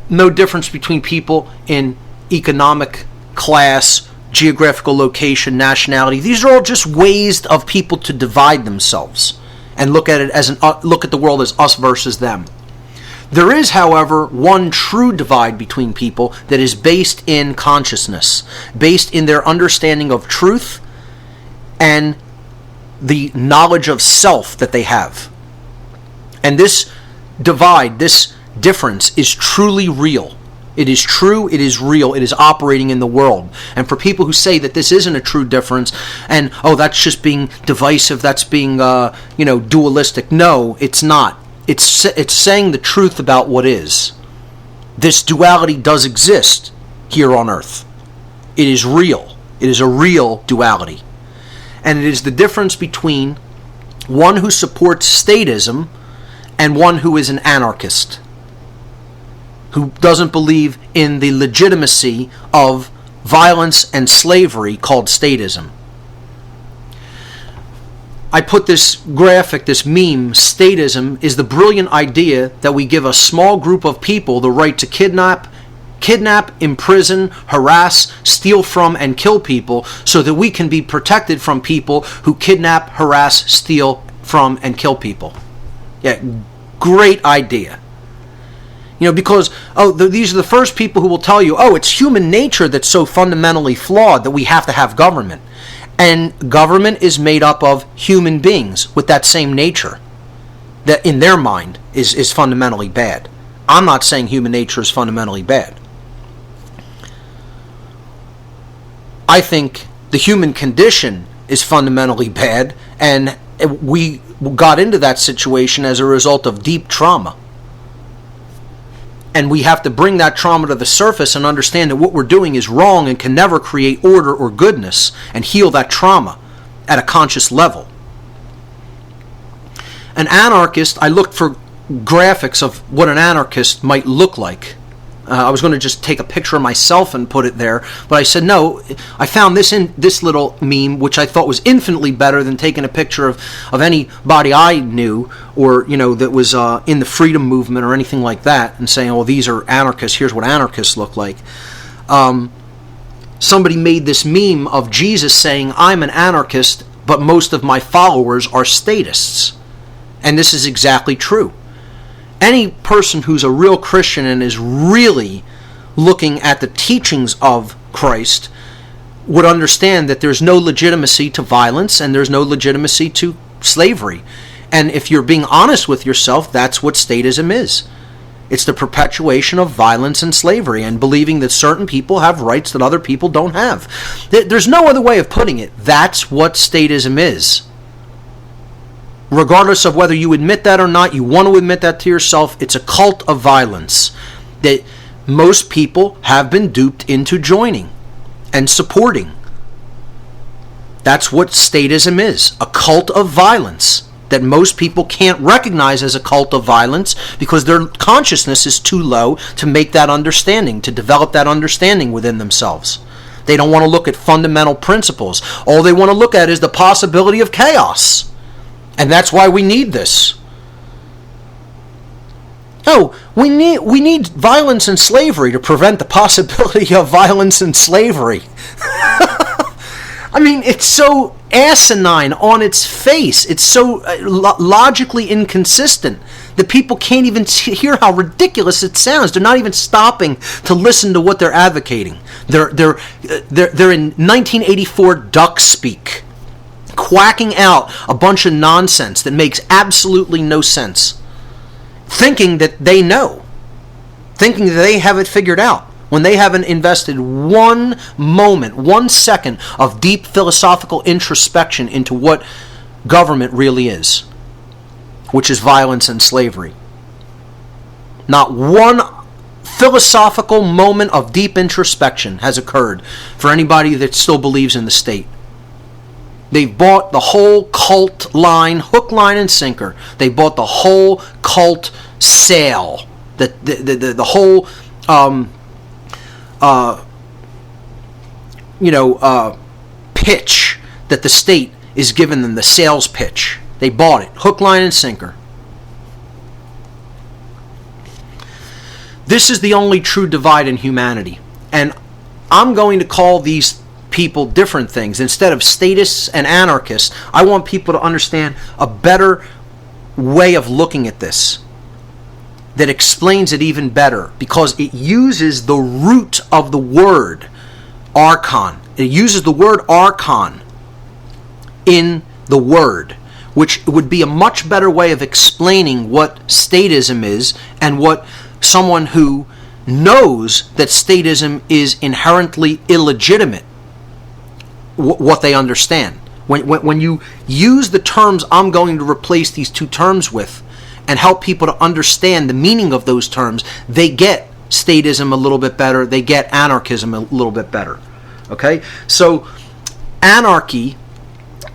no difference between people in economic class, geographical location, nationality. These are all just ways of people to divide themselves and look at it as look at the world as us versus them. There is, however, one true divide between people that is based in consciousness, based in their understanding of truth and the knowledge of self that they have. And this divide, this difference is truly real. It is true, it is real, it is operating in the world. And for people who say that this isn't a true difference, and, oh, that's just being divisive, that's being, dualistic. No, it's not. It's saying the truth about what is. This duality does exist here on earth. It is real. It is a real duality. And it is the difference between one who supports statism and one who is an anarchist, who doesn't believe in the legitimacy of violence and slavery called statism. I put this graphic, this meme, statism is the brilliant idea that we give a small group of people the right to kidnap, imprison, harass, steal from, and kill people so that we can be protected from people who kidnap, harass, steal from, and kill people. Yeah, great idea. Because, these are the first people who will tell you, it's human nature that's so fundamentally flawed that we have to have government. And government is made up of human beings with that same nature that in their mind is fundamentally bad. I'm not saying human nature is fundamentally bad. I think the human condition is fundamentally bad, and we got into that situation as a result of deep trauma. And we have to bring that trauma to the surface and understand that what we're doing is wrong and can never create order or goodness, and heal that trauma at a conscious level. An anarchist, I looked for graphics of what an anarchist might look like. I was going to just take a picture of myself and put it there, but I said no. I found this in this little meme, which I thought was infinitely better than taking a picture of anybody I knew or that was in the freedom movement or anything like that, and saying, "Oh, these are anarchists. Here's what anarchists look like." Somebody made this meme of Jesus saying, "I'm an anarchist, but most of my followers are statists," and this is exactly true. Any person who's a real Christian and is really looking at the teachings of Christ would understand that there's no legitimacy to violence and there's no legitimacy to slavery. And if you're being honest with yourself, that's what statism is. It's the perpetuation of violence and slavery and believing that certain people have rights that other people don't have. There's no other way of putting it. That's what statism is. Regardless of whether you admit that or not, you want to admit that to yourself, it's a cult of violence that most people have been duped into joining and supporting. That's what statism is, a cult of violence that most people can't recognize as a cult of violence because their consciousness is too low to make that understanding, to develop that understanding within themselves. They don't want to look at fundamental principles. All they want to look at is the possibility of chaos. And that's why we need this. We need violence and slavery to prevent the possibility of violence and slavery. I mean, it's so asinine on its face. It's so logically inconsistent that people can't even hear how ridiculous it sounds. They're not even stopping to listen to what they're advocating. They're in 1984 duck speak, quacking out a bunch of nonsense that makes absolutely no sense, thinking that they know, thinking that they have it figured out, when they haven't invested one moment, 1 second of deep philosophical introspection into what government really is. which is violence and slavery. Not one philosophical moment of deep introspection has occurred for anybody that still believes in the state. They've bought the whole cult line, hook, line, and sinker. They bought the whole cult sale, the whole pitch that the state is giving them, the sales pitch. They bought it, hook, line, and sinker. This is the only true divide in humanity. And I'm going to call these people different things. Instead of statists and anarchists, I want people to understand a better way of looking at this that explains it even better, because it uses the root of the word archon. It uses the word archon in the word, which would be a much better way of explaining what statism is and what someone who knows that statism is inherently illegitimate, what they understand. When you use the terms I'm going to replace these two terms with and help people to understand the meaning of those terms, they get statism a little bit better, they get anarchism a little bit better. Okay? So anarchy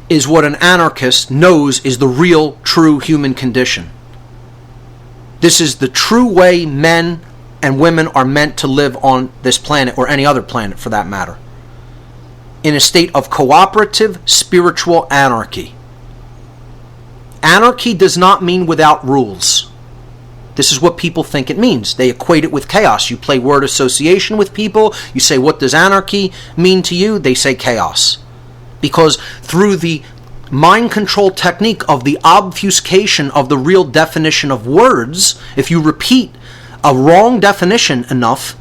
is what an anarchist knows is the real, true human condition. This is the true way men and women are meant to live on this planet, or any other planet for that matter, in a state of cooperative spiritual anarchy. Anarchy does not mean without rules. This is what people think it means. They equate it with chaos. You play word association with people. You say, what does anarchy mean to you? They say chaos. Because through the mind control technique of the obfuscation of the real definition of words, if you repeat a wrong definition enough,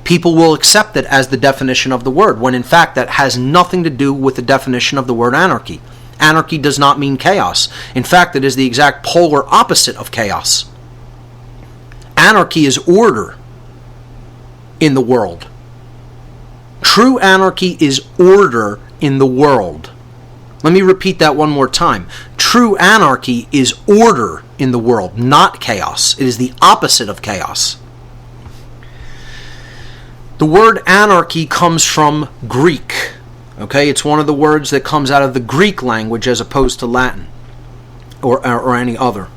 people will accept it as the definition of the word, when in fact that has nothing to do with the definition of the word anarchy. Anarchy does not mean chaos. In fact, it is the exact polar opposite of chaos. Anarchy is order in the world. True anarchy is order in the world. Let me repeat that one more time. True anarchy is order in the world, not chaos. It is the opposite of chaos. The word anarchy comes from Greek. Okay, it's one of the words that comes out of the Greek language as opposed to Latin or any other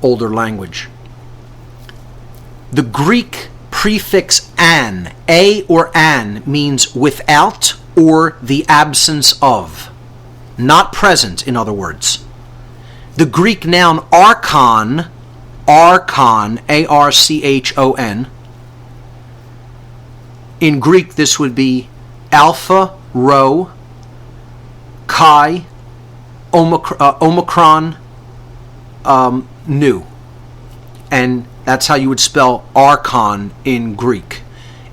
older language. The Greek prefix an, a or an, means without or the absence of. Not present, in other words. The Greek noun archon, A-R-C-H-O-N. In Greek, this would be alpha, rho, chi, omicron, nu. And that's how you would spell archon in Greek.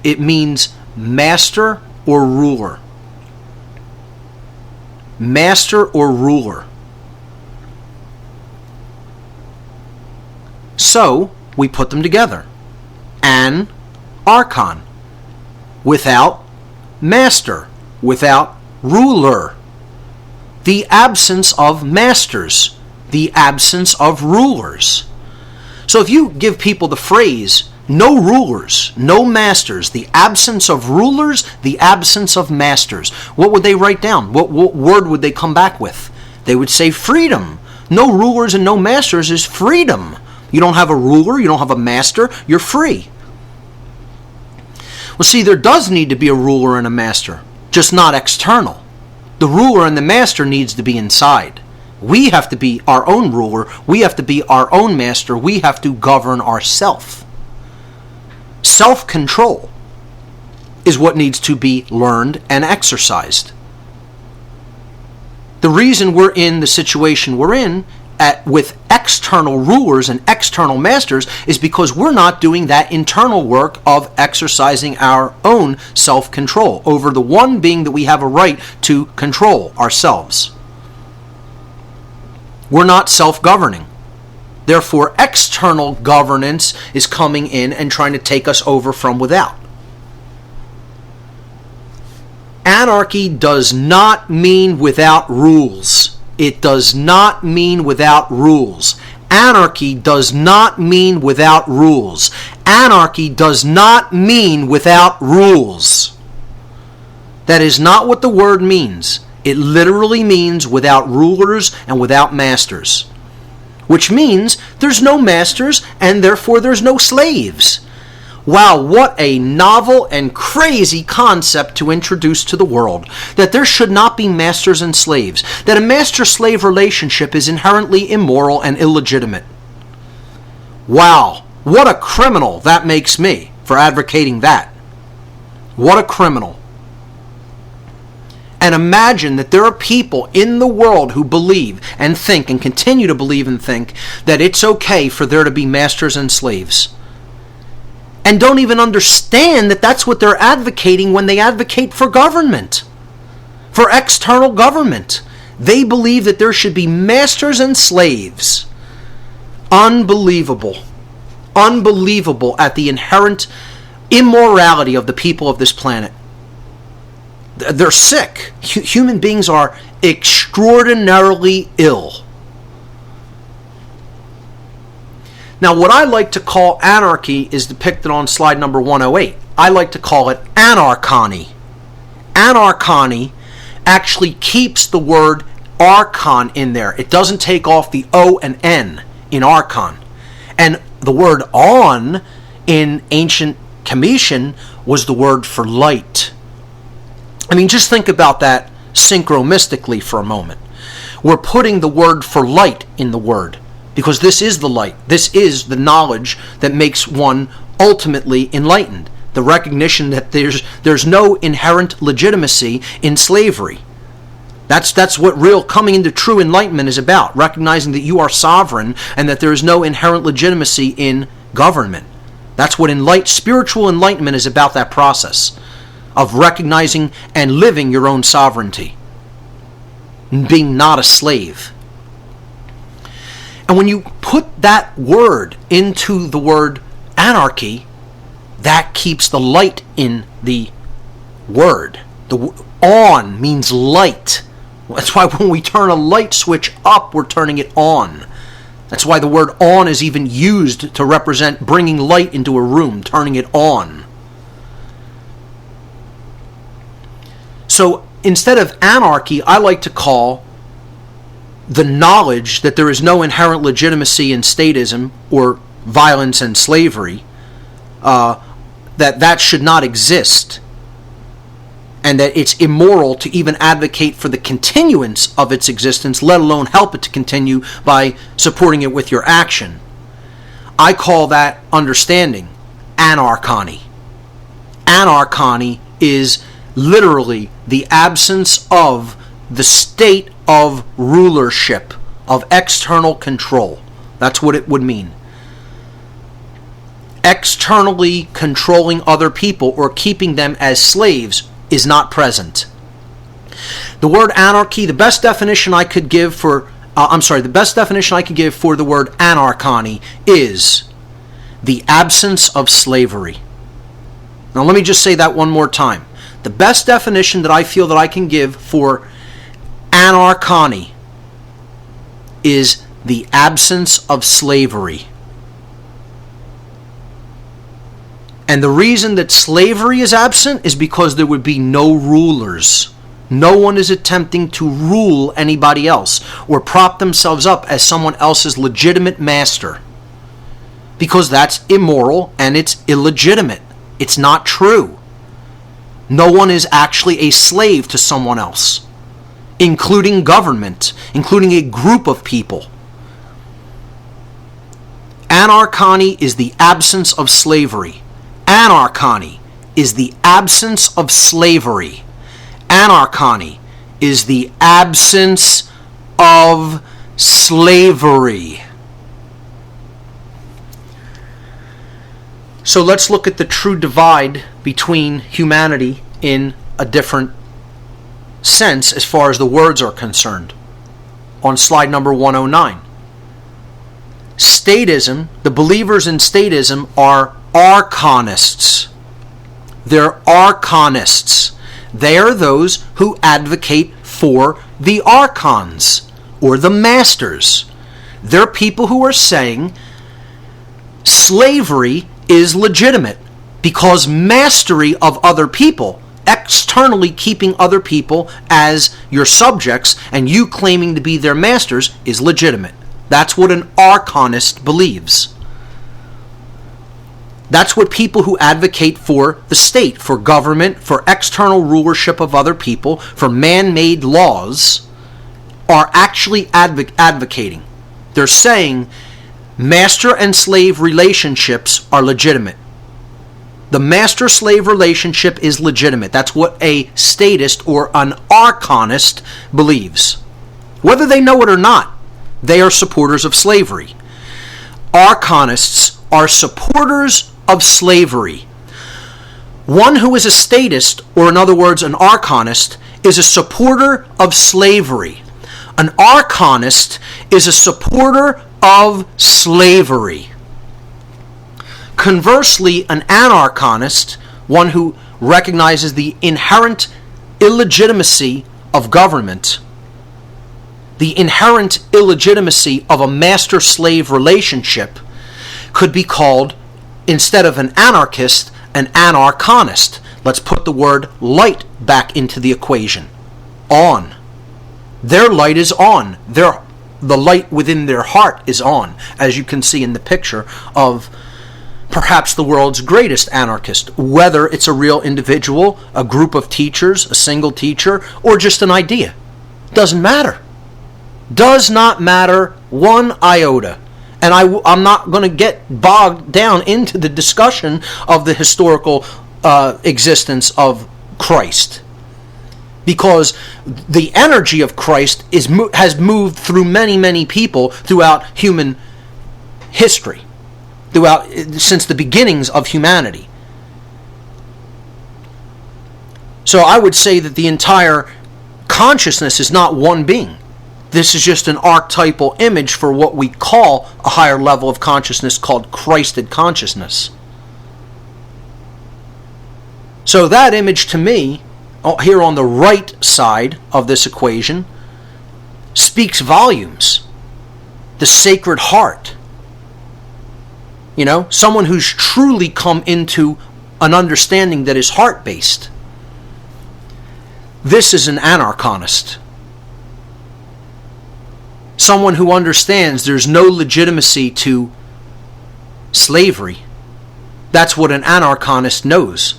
It means master or ruler. Master or ruler. So, we put them together. An archon. Without master. Without ruler. The absence of masters. The absence of rulers. So if you give people the phrase, no rulers, no masters, the absence of rulers, the absence of masters, what would they write down? What word would they come back with? They would say freedom. No rulers and no masters is freedom. You don't have a ruler, you don't have a master, you're free. Well, see, there does need to be a ruler and a master, just not external. The ruler and the master needs to be inside. We have to be our own ruler. We have to be our own master. We have to govern ourselves. Self-control is what needs to be learned and exercised. The reason we're in the situation we're in with external rulers and external masters is because we're not doing that internal work of exercising our own self-control over the one being that we have a right to control ourselves. We're not self-governing. Therefore, external governance is coming in and trying to take us over from without. Anarchy does not mean without rules. It does not mean without rules. Anarchy does not mean without rules. Anarchy does not mean without rules. That is not what the word means. It literally means without rulers and without masters. Which means there's no masters and therefore there's no slaves. Wow, what a novel and crazy concept to introduce to the world. That there should not be masters and slaves. That a master-slave relationship is inherently immoral and illegitimate. Wow, what a criminal that makes me for advocating that. What a criminal. And imagine that there are people in the world who believe and think and continue to believe and think that it's okay for there to be masters and slaves. And don't even understand that that's what they're advocating when they advocate for government, for external government. They believe that there should be masters and slaves. Unbelievable. Unbelievable at the inherent immorality of the people of this planet. They're sick. Human beings are extraordinarily ill. Now, what I like to call anarchy is depicted on slide number 108. I like to call it anarchony. Anarchony actually keeps the word archon in there. It doesn't take off the O and N in archon. And the word on in ancient Comitian was the word for light. I mean, just think about that synchromystically for a moment. We're putting the word for light in the word because this is the light. This is the knowledge that makes one ultimately enlightened. The recognition that there's no inherent legitimacy in slavery. That's what real coming into true enlightenment is about, recognizing that you are sovereign and that there is no inherent legitimacy in government. That's what spiritual enlightenment is about, that process of recognizing and living your own sovereignty and being not a slave. And when you put that word into the word anarchy, that keeps the light in the word. The on means light. That's why when we turn a light switch up, we're turning it on. That's why the word on is even used to represent bringing light into a room, turning it on. So instead of anarchy, I like to call the knowledge that there is no inherent legitimacy in statism or violence and slavery, that should not exist, and that it's immoral to even advocate for the continuance of its existence, let alone help it to continue by supporting it with your action. I call that understanding anarchony. Anarchony is literally the absence of the state of rulership, of external control. That's what it would mean. Externally controlling other people or keeping them as slaves is not present. The word anarchy, the best definition I could give for the word anarchony is the absence of slavery. Now let me just say that one more time. The best definition that I feel that I can give for anarchony is the absence of slavery. And the reason that slavery is absent is because there would be no rulers. No one is attempting to rule anybody else or prop themselves up as someone else's legitimate master. Because that's immoral and it's illegitimate. It's not true. No one is actually a slave to someone else, including government, including a group of people. Anarchony is the absence of slavery. Anarchony is the absence of slavery. Anarchony is the absence of slavery. So let's look at the true divide between humanity in a different sense as far as the words are concerned. On slide number 109. Statism, the believers in statism are archonists. They're archonists. They are those who advocate for the archons. or the masters. They're people who are saying slavery is legitimate because mastery of other people, externally keeping other people as your subjects and you claiming to be their masters, is legitimate. That's what an archonist believes. That's what people who advocate for the state, for government, for external rulership of other people, for man-made laws, are actually advocating. They're saying master and slave relationships are legitimate. The master-slave relationship is legitimate. That's what a statist or an archonist believes. Whether they know it or not, they are supporters of slavery. Archonists are supporters of slavery. One who is a statist, or in other words, an archonist, is a supporter of slavery. An archonist is a supporter of slavery. Conversely, an anarchonist, one who recognizes the inherent illegitimacy of government, the inherent illegitimacy of a master-slave relationship, could be called, instead of an anarchist, an anarchonist. Let's put the word light back into the equation. On. Their light is on. The light within their heart is on, as you can see in the picture of perhaps the world's greatest anarchist, whether it's a real individual, a group of teachers, a single teacher, or just an idea. Doesn't matter. Does not matter one iota. And I'm not going to get bogged down into the discussion of the historical existence of Christ, because the energy of Christ has moved through many, many people throughout human history, since the beginnings of humanity. So I would say that the entire consciousness is not one being. This is just an archetypal image for what we call a higher level of consciousness called Christed consciousness. So that image to me, here on the right side of this equation, speaks volumes. The Sacred Heart. Someone who's truly come into an understanding that is heart-based. This is an anarchonist. Someone who understands there's no legitimacy to slavery. That's what an anarchonist knows.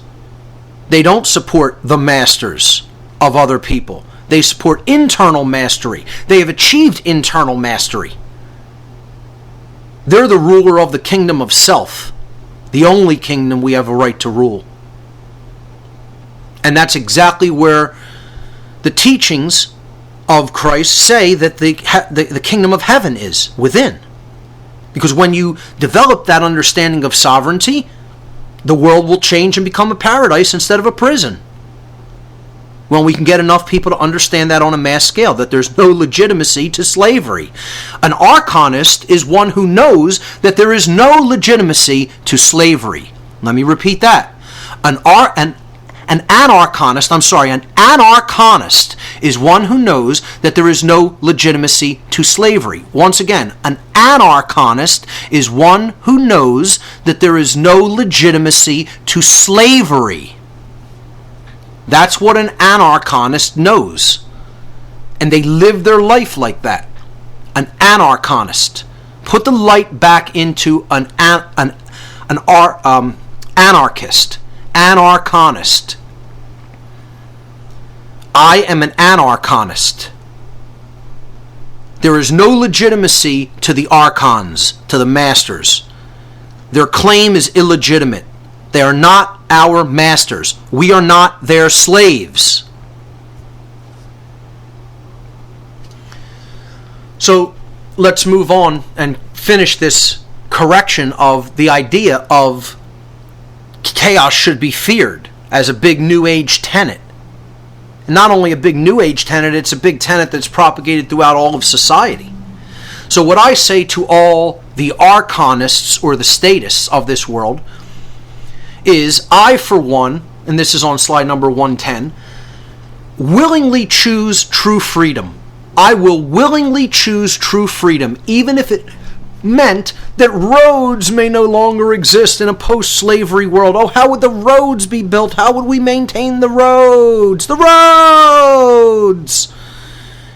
They don't support the masters of other people. They support internal mastery. They have achieved internal mastery. They're the ruler of the kingdom of self, the only kingdom we have a right to rule. And that's exactly where the teachings of Christ say that the kingdom of heaven is within. Because when you develop that understanding of sovereignty, the world will change and become a paradise instead of a prison. When we can get enough people to understand that on a mass scale, that there's no legitimacy to slavery. An archonist is one who knows that there is no legitimacy to slavery. Let me repeat that. An anarchonist is one who knows that there is no legitimacy to slavery. Once again, an anarchonist is one who knows that there is no legitimacy to slavery. That's what an anarchonist knows. And they live their life like that. An anarchonist. Put the light back into an anarchist. Anarchonist. I am an anarchonist. There is no legitimacy to the archons, to the masters. Their claim is illegitimate. They are not our masters. We are not their slaves. So let's move on and finish this correction of the idea of chaos should be feared as a big New Age tenet. Not only a big New Age tenet, it's a big tenet that's propagated throughout all of society. So what I say to all the archonists or the statists of this world is, I for one, and this is on slide number 110, willingly choose true freedom. I will willingly choose true freedom, even if it meant that roads may no longer exist in a post-slavery world. Oh, how would the roads be built? How would we maintain the roads? The roads!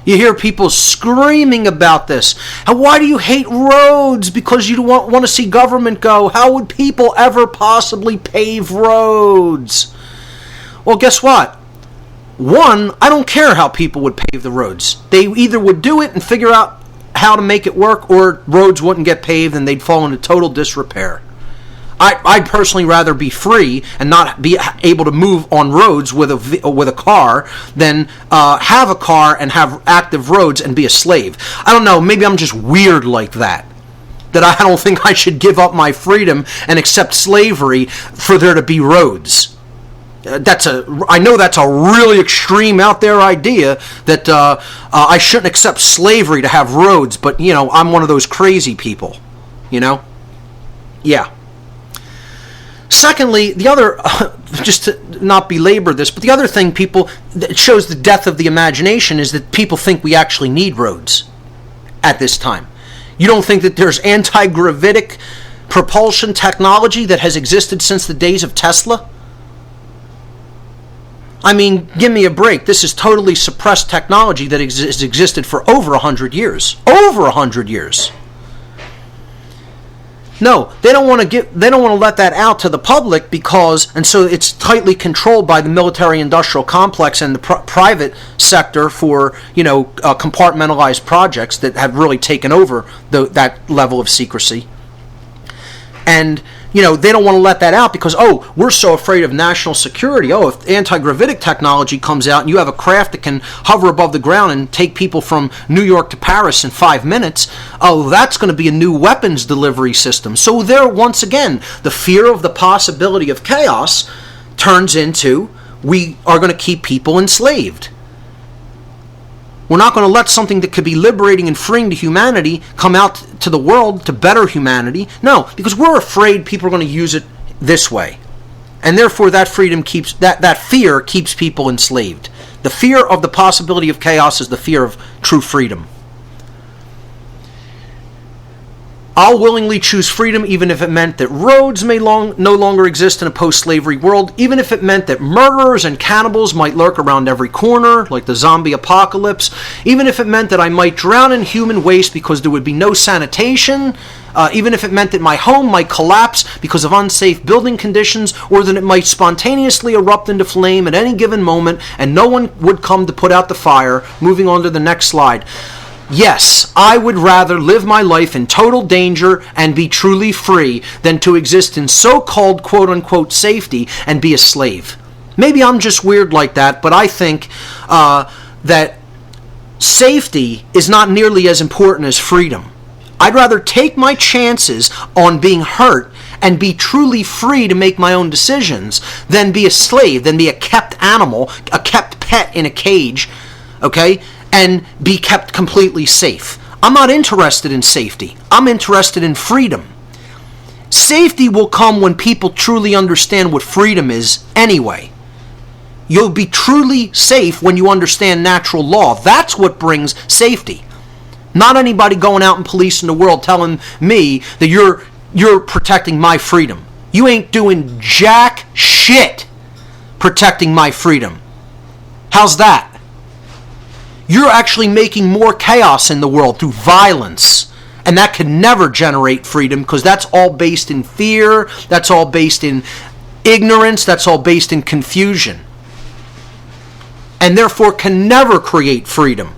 You hear people screaming about this. And why do you hate roads? Because you don't want to see government go. How would people ever possibly pave roads? Well, guess what? One, I don't care how people would pave the roads. They either would do it and figure out how to make it work, or roads wouldn't get paved and they'd fall into total disrepair. I'd personally rather be free and not be able to move on roads with a car than have a car and have active roads and be a slave. I don't know, maybe I'm just weird like that. That I don't think I should give up my freedom and accept slavery for there to be roads. I know that's a really extreme out there idea that I shouldn't accept slavery to have roads, but I'm one of those crazy people, Yeah. Secondly, the other, just to not belabor this, but the other thing that shows the death of the imagination is that people think we actually need roads at this time. You don't think that there's anti-gravitic propulsion technology that has existed since the days of Tesla? I mean, give me a break. This is totally suppressed technology that has existed for over 100 years. Over 100 years. No, they don't want to let that out to the public and so it's tightly controlled by the military-industrial complex and the private sector for compartmentalized projects that have really taken over that level of secrecy. And they don't want to let that out because, we're so afraid of national security. If anti-gravitic technology comes out and you have a craft that can hover above the ground and take people from New York to Paris in 5 minutes, that's going to be a new weapons delivery system. So there, once again, the fear of the possibility of chaos turns into we are going to keep people enslaved. We're not going to let something that could be liberating and freeing to humanity come out to the world to better humanity. No, because we're afraid people are going to use it this way. And therefore that fear keeps people enslaved. The fear of the possibility of chaos is the fear of true freedom. I'll willingly choose freedom even if it meant that roads may no longer exist in a post-slavery world, even if it meant that murderers and cannibals might lurk around every corner, like the zombie apocalypse, even if it meant that I might drown in human waste because there would be no sanitation, even if it meant that my home might collapse because of unsafe building conditions, or that it might spontaneously erupt into flame at any given moment and no one would come to put out the fire. Moving on to the next slide. Yes, I would rather live my life in total danger and be truly free than to exist in so-called quote-unquote safety and be a slave. Maybe I'm just weird like that, but I think that safety is not nearly as important as freedom. I'd rather take my chances on being hurt and be truly free to make my own decisions than be a slave, than be a kept animal, a kept pet in a cage, okay? And be kept completely safe. I'm not interested in safety. I'm interested in freedom. Safety will come when people truly understand what freedom is anyway. You'll be truly safe when you understand natural law. That's what brings safety. Not anybody going out and policing the world telling me that you're protecting my freedom. You ain't doing jack shit protecting my freedom. How's that? You're actually making more chaos in the world through violence. And that can never generate freedom because that's all based in fear, that's all based in ignorance, that's all based in confusion. And therefore can never create freedom.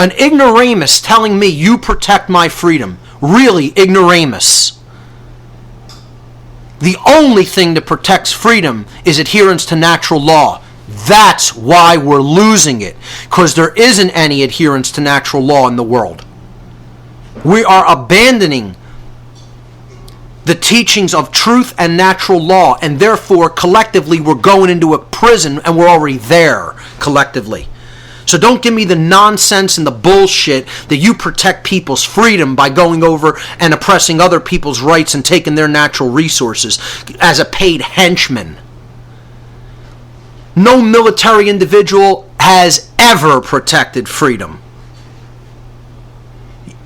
An ignoramus telling me you protect my freedom. Really, ignoramus. The only thing that protects freedom is adherence to natural law. That's why we're losing it, because there isn't any adherence to natural law in the world. We are abandoning the teachings of truth and natural law, and therefore collectively we're going into a prison, and we're already there collectively. So don't give me the nonsense and the bullshit that you protect people's freedom by going over and oppressing other people's rights and taking their natural resources as a paid henchman. No military individual has ever protected freedom.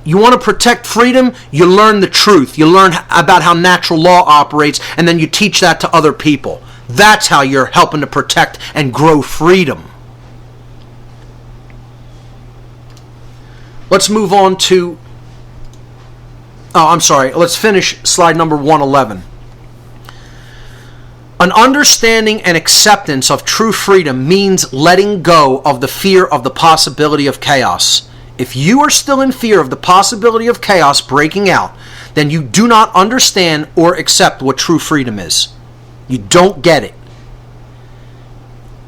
You want to protect freedom? You learn the truth. You learn about how natural law operates, and then you teach that to other people. That's how you're helping to protect and grow freedom. Let's move on to... Let's finish slide number 111. An understanding and acceptance of true freedom means letting go of the fear of the possibility of chaos. If you are still in fear of the possibility of chaos breaking out, then you do not understand or accept what true freedom is. You don't get it.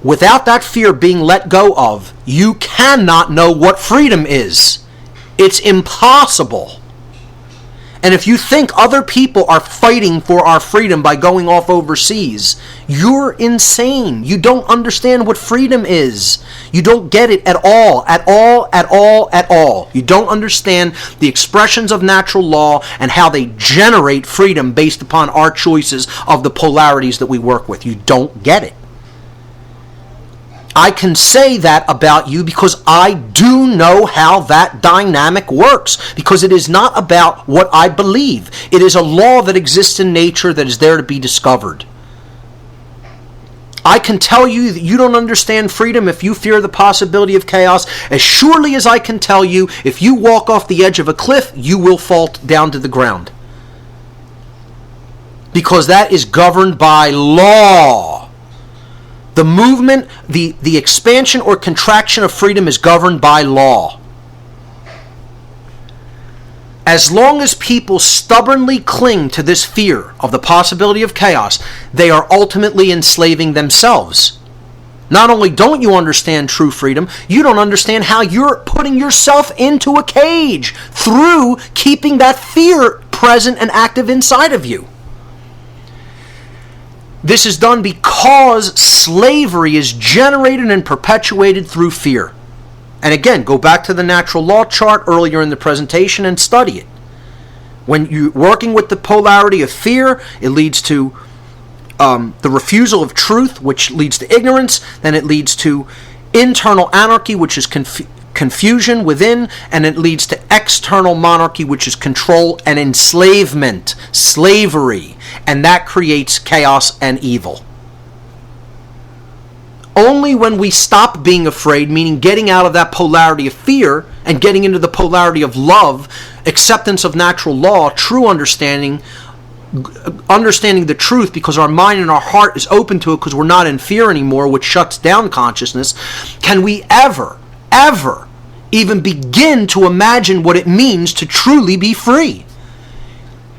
Without that fear being let go of, you cannot know what freedom is. It's impossible. And if you think other people are fighting for our freedom by going off overseas, you're insane. You don't understand what freedom is. You don't get it at all, at all, at all, at all. You don't understand the expressions of natural law and how they generate freedom based upon our choices of the polarities that we work with. You don't get it. I can say that about you because I do know how that dynamic works, because it is not about what I believe. It is a law that exists in nature that is there to be discovered. I can tell you that you don't understand freedom if you fear the possibility of chaos, as surely as I can tell you if you walk off the edge of a cliff, you will fall down to the ground. Because that is governed by law. The movement, the expansion or contraction of freedom is governed by law. As long as people stubbornly cling to this fear of the possibility of chaos, they are ultimately enslaving themselves. Not only don't you understand true freedom, you don't understand how you're putting yourself into a cage through keeping that fear present and active inside of you. This is done because slavery is generated and perpetuated through fear. And again, go back to the natural law chart earlier in the presentation and study it. When you're working with the polarity of fear, it leads to the refusal of truth, which leads to ignorance. Then it leads to internal anarchy, which is confusion within. And it leads to external monarchy, which is control and enslavement, slavery. And that creates chaos and evil. Only when we stop being afraid, meaning getting out of that polarity of fear and getting into the polarity of love, acceptance of natural law, true understanding the truth because our mind and our heart is open to it because we're not in fear anymore, which shuts down consciousness, can we ever even begin to imagine what it means to truly be free.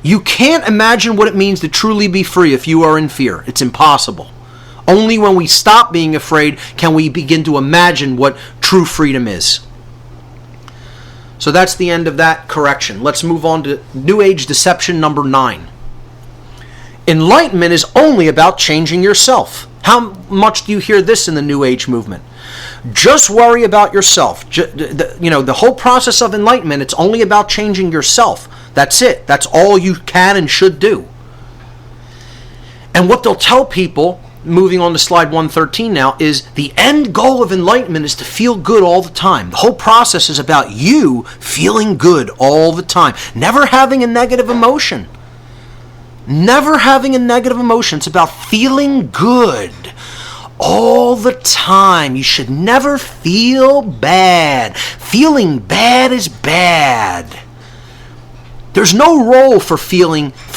You can't imagine what it means to truly be free if you are in fear. It's impossible. Only when we stop being afraid can we begin to imagine what true freedom is. So that's the end of that correction. Let's move on to New Age deception number 9. Enlightenment is only about changing yourself. How much do you hear this in the New Age movement? Just worry about yourself. The whole process of enlightenment, it's only about changing yourself. That's it. That's all you can and should do. And what they'll tell people, moving on to slide 113 now, is the end goal of enlightenment is to feel good all the time. The whole process is about you feeling good all the time. Never having a negative emotion. Never having a negative emotion. It's about feeling good all the time. You should never feel bad. Feeling bad is bad. There's no role for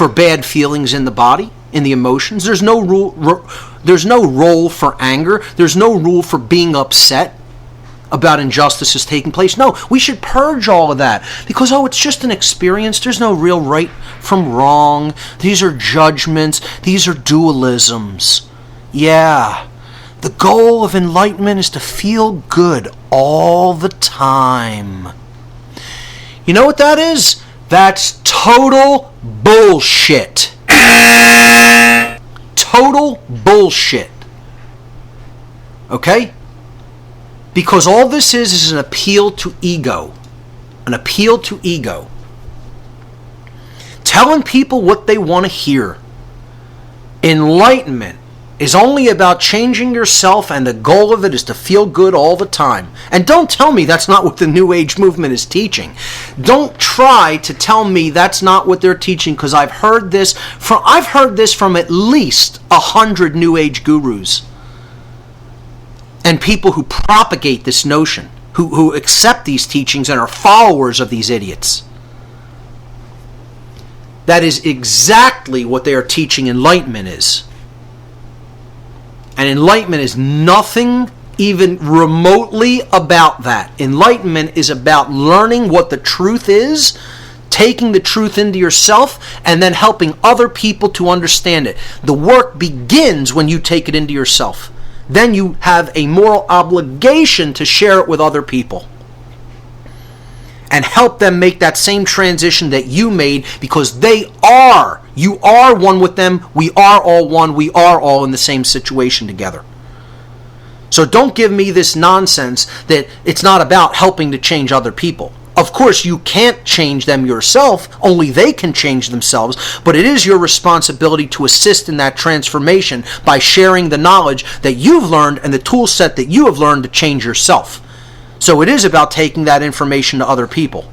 bad feelings in the body, in the emotions. There's no role for anger. There's no rule for being upset about injustices taking place. No, we should purge all of that because, it's just an experience. There's no real right from wrong. These are judgments. These are dualisms. Yeah. The goal of enlightenment is to feel good all the time. You know what that is? That's total bullshit. Total bullshit. Okay? Because all this is an appeal to ego. An appeal to ego. Telling people what they want to hear. Enlightenment is only about changing yourself, and the goal of it is to feel good all the time. And don't tell me that's not what the New Age movement is teaching. Don't try to tell me that's not what they're teaching, because I've heard this from at least 100 New Age gurus and people who propagate this notion, who accept these teachings and are followers of these idiots. That is exactly what they are teaching enlightenment is. And enlightenment is nothing even remotely about that. Enlightenment is about learning what the truth is, taking the truth into yourself, and then helping other people to understand it. The work begins when you take it into yourself. Then you have a moral obligation to share it with other people and help them make that same transition that you made, because you are one with them, we are all one, we are all in the same situation together. So don't give me this nonsense that it's not about helping to change other people. Of course, you can't change them yourself, only they can change themselves, but it is your responsibility to assist in that transformation by sharing the knowledge that you've learned and the tool set that you have learned to change yourself. So it is about taking that information to other people.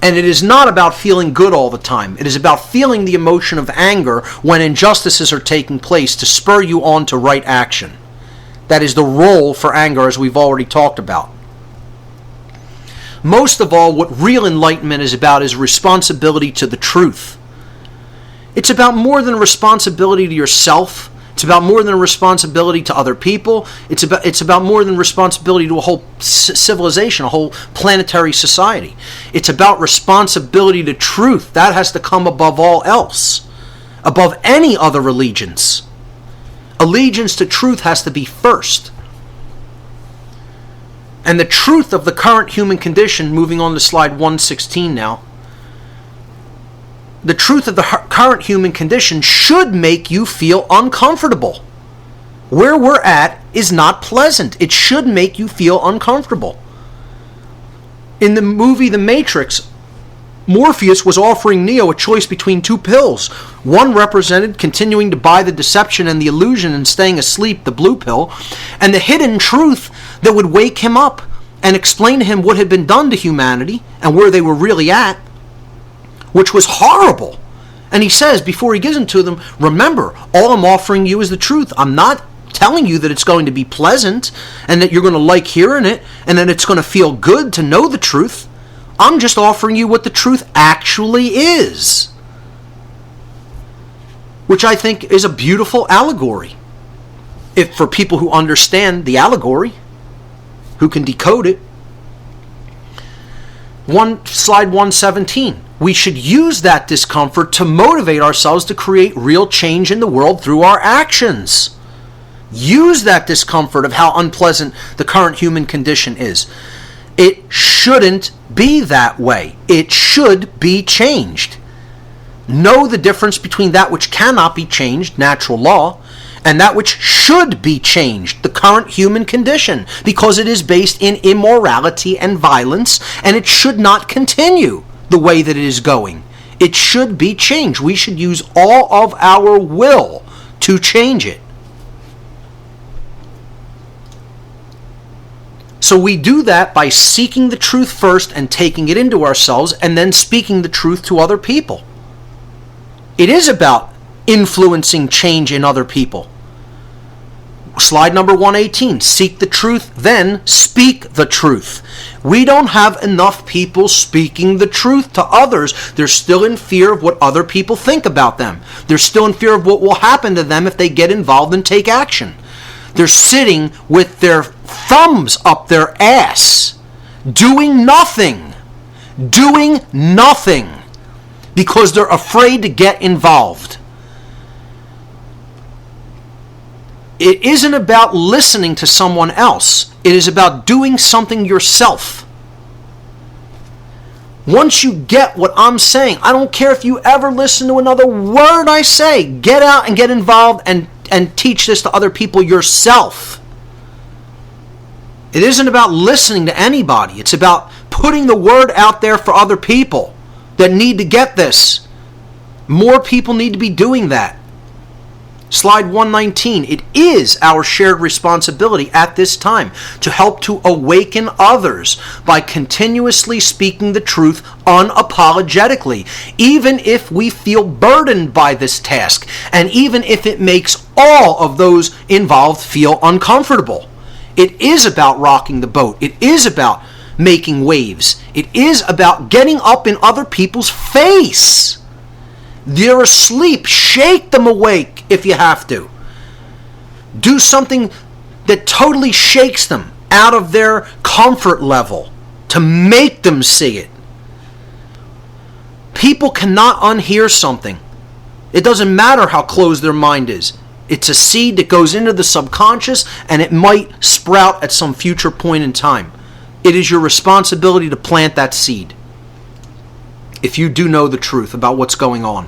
And it is not about feeling good all the time. It is about feeling the emotion of anger when injustices are taking place to spur you on to right action. That is the role for anger, as we've already talked about. Most of all, what real enlightenment is about is responsibility to the truth. It's about more than responsibility to yourself. It's about more than a responsibility to other people. It's about more than responsibility to a whole civilization, a whole planetary society. It's about responsibility to truth. That has to come above all else, above any other allegiance. Allegiance to truth has to be first. And the truth of the current human condition, moving on to slide 116 now, the truth of the current human condition should make you feel uncomfortable. Where we're at is not pleasant. It should make you feel uncomfortable. In the movie The Matrix, Morpheus was offering Neo a choice between two pills. One represented continuing to buy the deception and the illusion and staying asleep, the blue pill, and the hidden truth that would wake him up and explain to him what had been done to humanity and where they were really at, which was horrible. And he says, before he gives it to them, remember, all I'm offering you is the truth. I'm not telling you that it's going to be pleasant and that you're going to like hearing it and that it's going to feel good to know the truth. I'm just offering you what the truth actually is. Which I think is a beautiful allegory. If for people who understand the allegory, who can decode it. Slide 117. We should use that discomfort to motivate ourselves to create real change in the world through our actions. Use that discomfort of how unpleasant the current human condition is. It shouldn't be that way. It should be changed. Know the difference between that which cannot be changed, natural law, and that which should be changed, the current human condition, because it is based in immorality and violence, and it should not continue the way that it is going. It should be changed. We should use all of our will to change it. So we do that by seeking the truth first and taking it into ourselves, and then speaking the truth to other people. It is about influencing change in other people. Slide number 118, seek the truth, then speak the truth. We don't have enough people speaking the truth to others. They're still in fear of what other people think about them. They're still in fear of what will happen to them if they get involved and take action. They're sitting with their thumbs up their ass, doing nothing, because they're afraid to get involved. It isn't about listening to someone else. It is about doing something yourself. Once you get what I'm saying, I don't care if you ever listen to another word I say, get out and get involved and teach this to other people yourself. It isn't about listening to anybody. It's about putting the word out there for other people that need to get this. More people need to be doing that. Slide 119, it is our shared responsibility at this time to help to awaken others by continuously speaking the truth unapologetically, even if we feel burdened by this task, and even if it makes all of those involved feel uncomfortable. It is about rocking the boat. It is about making waves. It is about getting up in other people's face. They're asleep. Shake them awake if you have to. Do something that totally shakes them out of their comfort level to make them see it. People cannot unhear something. It doesn't matter how closed their mind is. It's a seed that goes into the subconscious, and it might sprout at some future point in time. It is your responsibility to plant that seed, if you do know the truth about what's going on.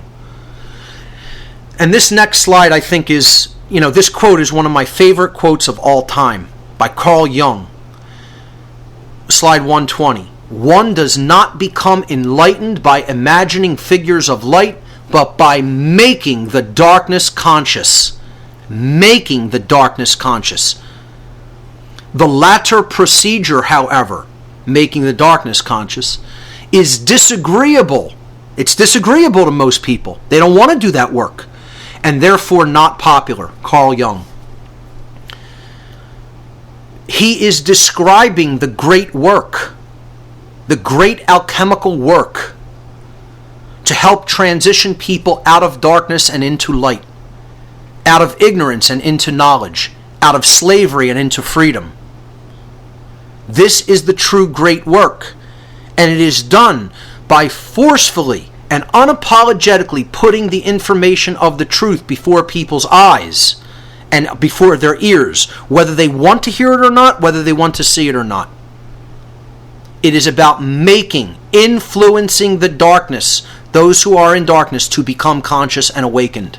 And this next slide, I think, is, this quote is one of my favorite quotes of all time by Carl Jung. Slide 120. One does not become enlightened by imagining figures of light, but by making the darkness conscious. Making the darkness conscious. The latter procedure, however, making the darkness conscious, is disagreeable. It's disagreeable to most people. They don't want to do that work, and therefore not popular. Carl Jung. He is describing the great work, the great alchemical work, to help transition people out of darkness and into light, out of ignorance and into knowledge, out of slavery and into freedom. This is the true great work, and it is done by forcefully and unapologetically putting the information of the truth before people's eyes and before their ears, whether they want to hear it or not, whether they want to see it or not. It is about influencing the darkness, those who are in darkness, to become conscious and awakened.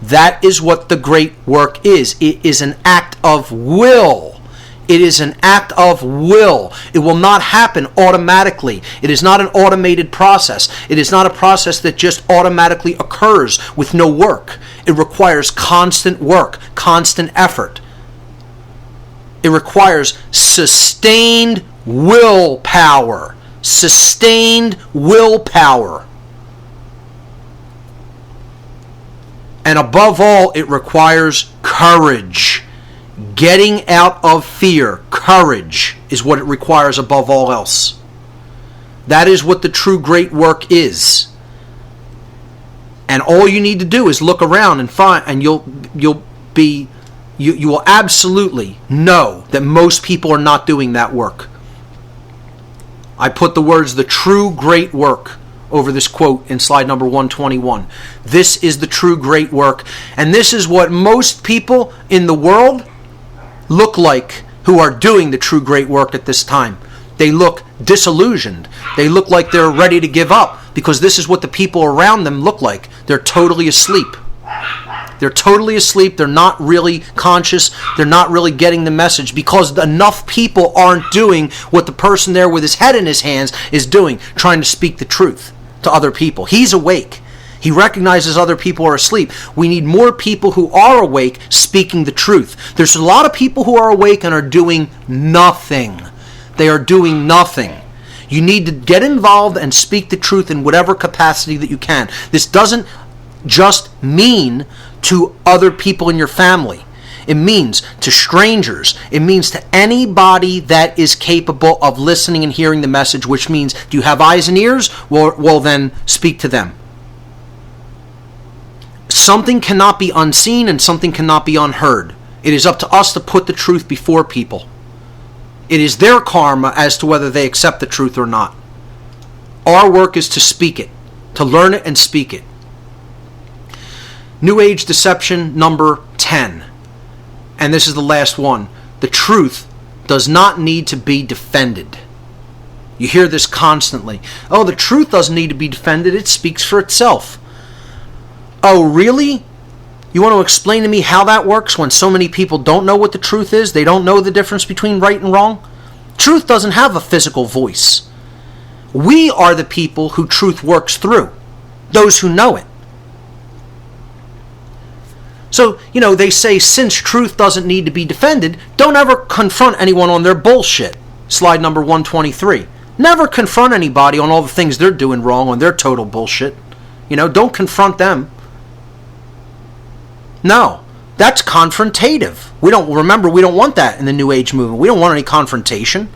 That is what the great work is. It is an act of will. It is an act of will. It will not happen automatically. It is not an automated process. It is not a process that just automatically occurs with no work. It requires constant work, constant effort. It requires sustained willpower. Sustained willpower. And above all, it requires courage. Getting out of fear. Courage is what it requires above all else. That is what the true great work is. And all you need to do is look around and find, and you will absolutely know that most people are not doing that work. I put the words "the true great work" over this quote in slide number 121. This is the true great work, and this is what most people in the world look like who are doing the true great work at this time. They look disillusioned. They look like they're ready to give up, because this is what the people around them look like. They're totally asleep. They're totally asleep. They're not really conscious. They're not really getting the message, because enough people aren't doing what the person there with his head in his hands is doing, trying to speak the truth to other people. He's awake. He recognizes other people are asleep. We need more people who are awake speaking the truth. There's a lot of people who are awake and are doing nothing. They are doing nothing. You need to get involved and speak the truth in whatever capacity that you can. This doesn't just mean to other people in your family. It means to strangers. It means to anybody that is capable of listening and hearing the message, which means, do you have eyes and ears? Well, then speak to them. Something cannot be unseen and something cannot be unheard. It is up to us to put the truth before people. It is their karma as to whether they accept the truth or not. Our work is to speak it, to learn it and speak it. New Age deception number 10. And this is the last one. The truth does not need to be defended. You hear this constantly. Oh, the truth doesn't need to be defended. It speaks for itself. Oh, really? You want to explain to me how that works when so many people don't know what the truth is? They don't know the difference between right and wrong? Truth doesn't have a physical voice. We are the people who truth works through, those who know it. So, they say since truth doesn't need to be defended, don't ever confront anyone on their bullshit. Slide number 123. Never confront anybody on all the things they're doing wrong, on their total bullshit. Don't confront them. No, that's confrontative. We don't want that in the New Age movement. We don't want any confrontation.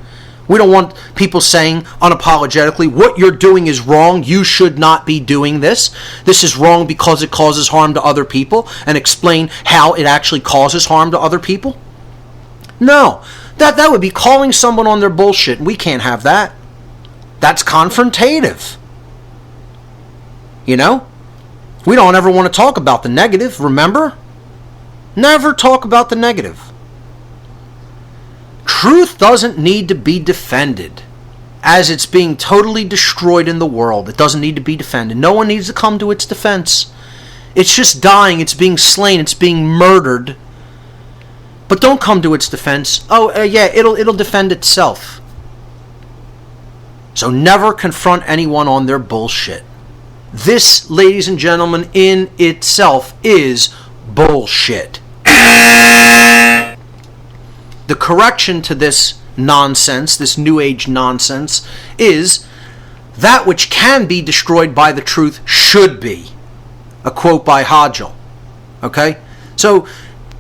We don't want people saying unapologetically, what you're doing is wrong, you should not be doing this. This is wrong because it causes harm to other people, and explain how it actually causes harm to other people. No, that would be calling someone on their bullshit, and we can't have that. That's confrontative. We don't ever want to talk about the negative, remember? Never talk about the negative. Truth doesn't need to be defended. As it's being totally destroyed in the world, it doesn't need to be defended. No one needs to come to its defense. It's just dying, it's being slain, it's being murdered. But don't come to its defense. It'll defend itself. So never confront anyone on their bullshit. This, ladies and gentlemen, in itself is bullshit. The correction to this nonsense, this New Age nonsense, is that which can be destroyed by the truth should be. A quote by Hodgel. Okay? So,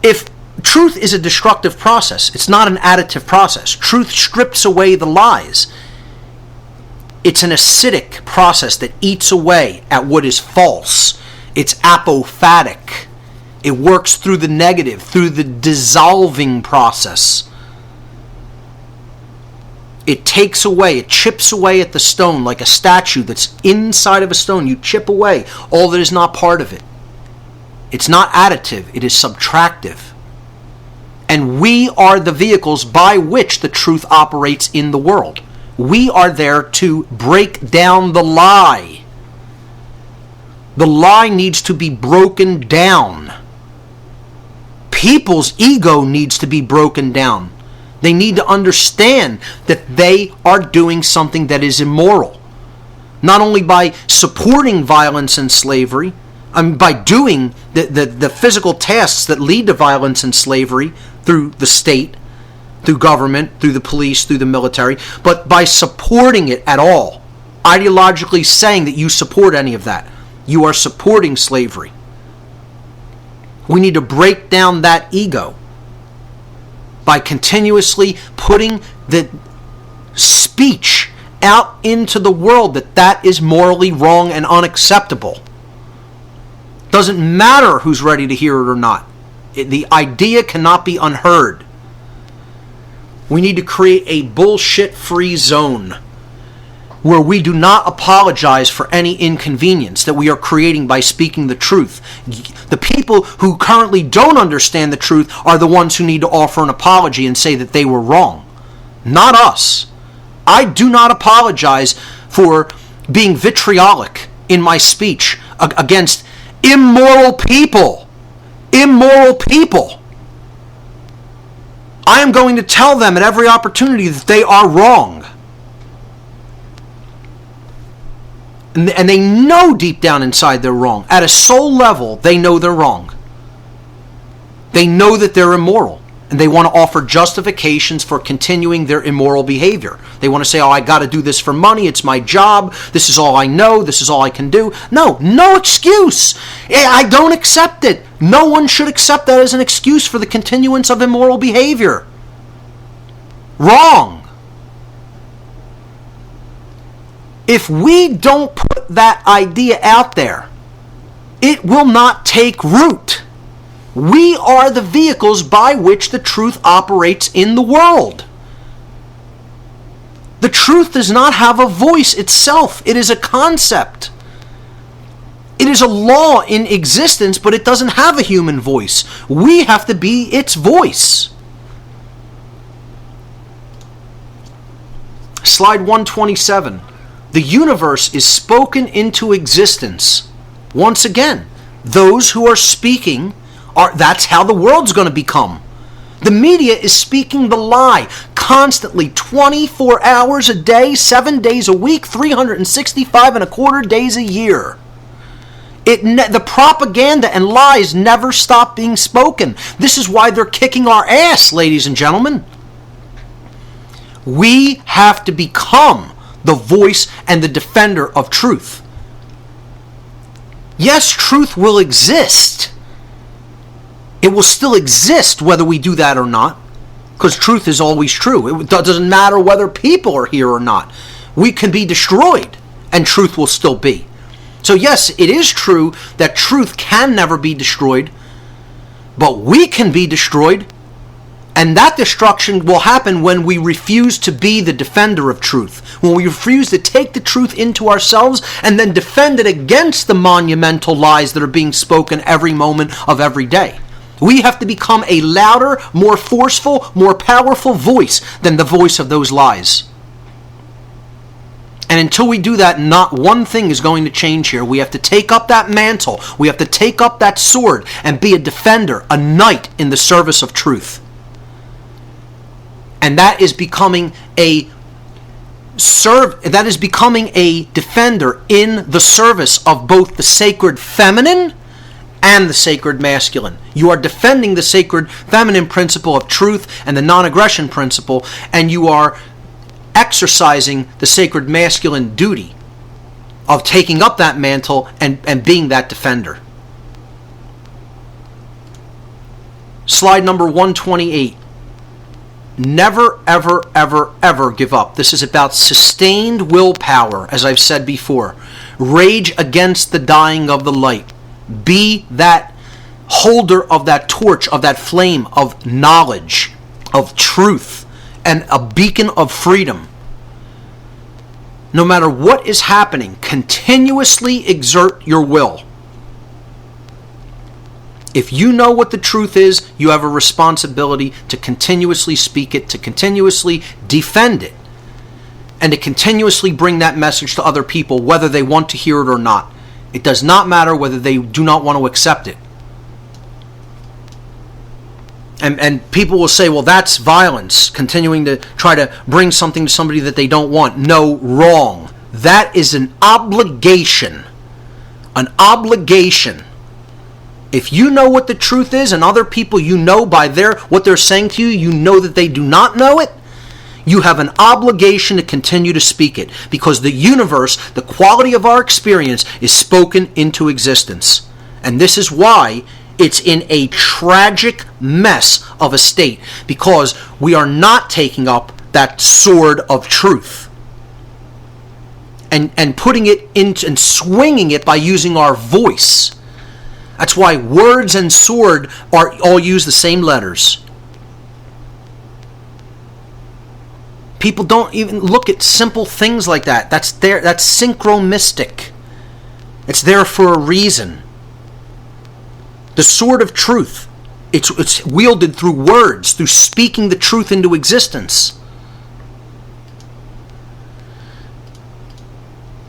if truth is a destructive process, it's not an additive process. Truth strips away the lies. It's an acidic process that eats away at what is false. It's apophatic. It works through the negative, through the dissolving process. It takes away, it chips away at the stone like a statue that's inside of a stone. You chip away all that is not part of it. It's not additive, it is subtractive. And we are the vehicles by which the truth operates in the world. We are there to break down the lie. The lie needs to be broken down. People's ego needs to be broken down. They need to understand that they are doing something that is immoral. Not only by supporting violence and slavery, by doing the physical tasks that lead to violence and slavery through the state, through government, through the police, through the military, but by supporting it at all. Ideologically saying that you support any of that. You are supporting slavery. We need to break down that ego by continuously putting the speech out into the world that is morally wrong and unacceptable. Doesn't matter who's ready to hear it or not. The idea cannot be unheard. We need to create a bullshit-free zone where we do not apologize for any inconvenience that we are creating by speaking the truth. The people who currently don't understand the truth are the ones who need to offer an apology and say that they were wrong. Not us. I do not apologize for being vitriolic in my speech against immoral people. Immoral people. I am going to tell them at every opportunity that they are wrong. And they know deep down inside they're wrong. At a soul level, they know they're wrong. They know that they're immoral. And they want to offer justifications for continuing their immoral behavior. They want to say, I got to do this for money. It's my job. This is all I know. This is all I can do. No excuse. I don't accept it. No one should accept that as an excuse for the continuance of immoral behavior. Wrong. If we don't put that idea out there, it will not take root. We are the vehicles by which the truth operates in the world. The truth does not have a voice itself. It is a concept. It is a law in existence, but it doesn't have a human voice. We have to be its voice. Slide 127. The universe is spoken into existence. Once again, those who are speaking, that's how the world's going to become. The media is speaking the lie constantly, 24 hours a day, 7 days a week, 365 and a quarter days a year. The propaganda and lies never stop being spoken. This is why they're kicking our ass, ladies and gentlemen. We have to become the voice and the defender of truth. Yes, truth will exist. It will still exist whether we do that or not, because truth is always true. It doesn't matter whether people are here or not. We can be destroyed and truth will still be. So yes, it is true that truth can never be destroyed, but we can be destroyed, and that destruction will happen when we refuse to be the defender of truth, when we refuse to take the truth into ourselves and then defend it against the monumental lies that are being spoken every moment of every day. We have to become a louder, more forceful, more powerful voice than the voice of those lies. And until we do that, not one thing is going to change here. We have to take up that mantle. We have to take up that sword and be a defender, a knight in the service of truth. And that is becoming a defender in the service of both the sacred feminine and the sacred masculine. You are defending the sacred feminine principle of truth and the non-aggression principle, and you are exercising the sacred masculine duty of taking up that mantle and being that defender. Slide number 128. Never, ever, ever, ever give up. This is about sustained willpower, as I've said before. Rage against the dying of the light. Be that holder of that torch, of that flame of knowledge, of truth, and a beacon of freedom. No matter what is happening, continuously exert your will. If you know what the truth is, you have a responsibility to continuously speak it, to continuously defend it, and to continuously bring that message to other people, whether they want to hear it or not. It does not matter whether they do not want to accept it. And people will say, well, that's violence, continuing to try to bring something to somebody that they don't want. No, wrong. That is an obligation. An obligation. If you know what the truth is, and other people you know by what they're saying to you, you know that they do not know it, you have an obligation to continue to speak it, because the universe, the quality of our experience, is spoken into existence. And this is why it's in a tragic mess of a state, because we are not taking up that sword of truth and putting it into and swinging it by using our voice. That's why words and sword all use the same letters. People don't even look at simple things like that. That's synchromistic. It's there for a reason. The sword of truth, it's wielded through words, through speaking the truth into existence.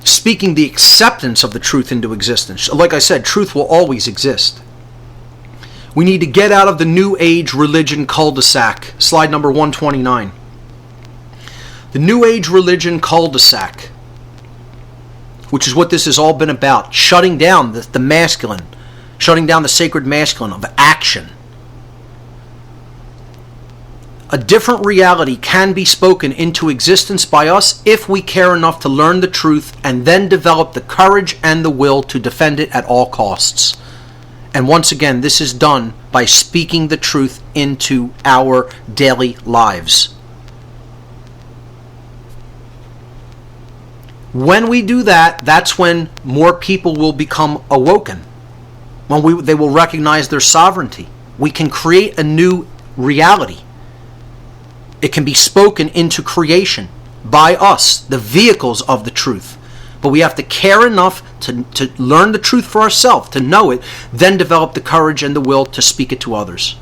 Speaking the acceptance of the truth into existence. Like I said, truth will always exist. We need to get out of the New Age religion cul-de-sac. Slide number 129. The New Age religion cul-de-sac, which is what this has all been about, shutting down the masculine, shutting down the sacred masculine of action. A different reality can be spoken into existence by us if we care enough to learn the truth and then develop the courage and the will to defend it at all costs. And once again, this is done by speaking the truth into our daily lives. When we do that, that's when more people will become awoken. When they will recognize their sovereignty. We can create a new reality. It can be spoken into creation by us, the vehicles of the truth. But we have to care enough to learn the truth for ourselves, to know it, then develop the courage and the will to speak it to others.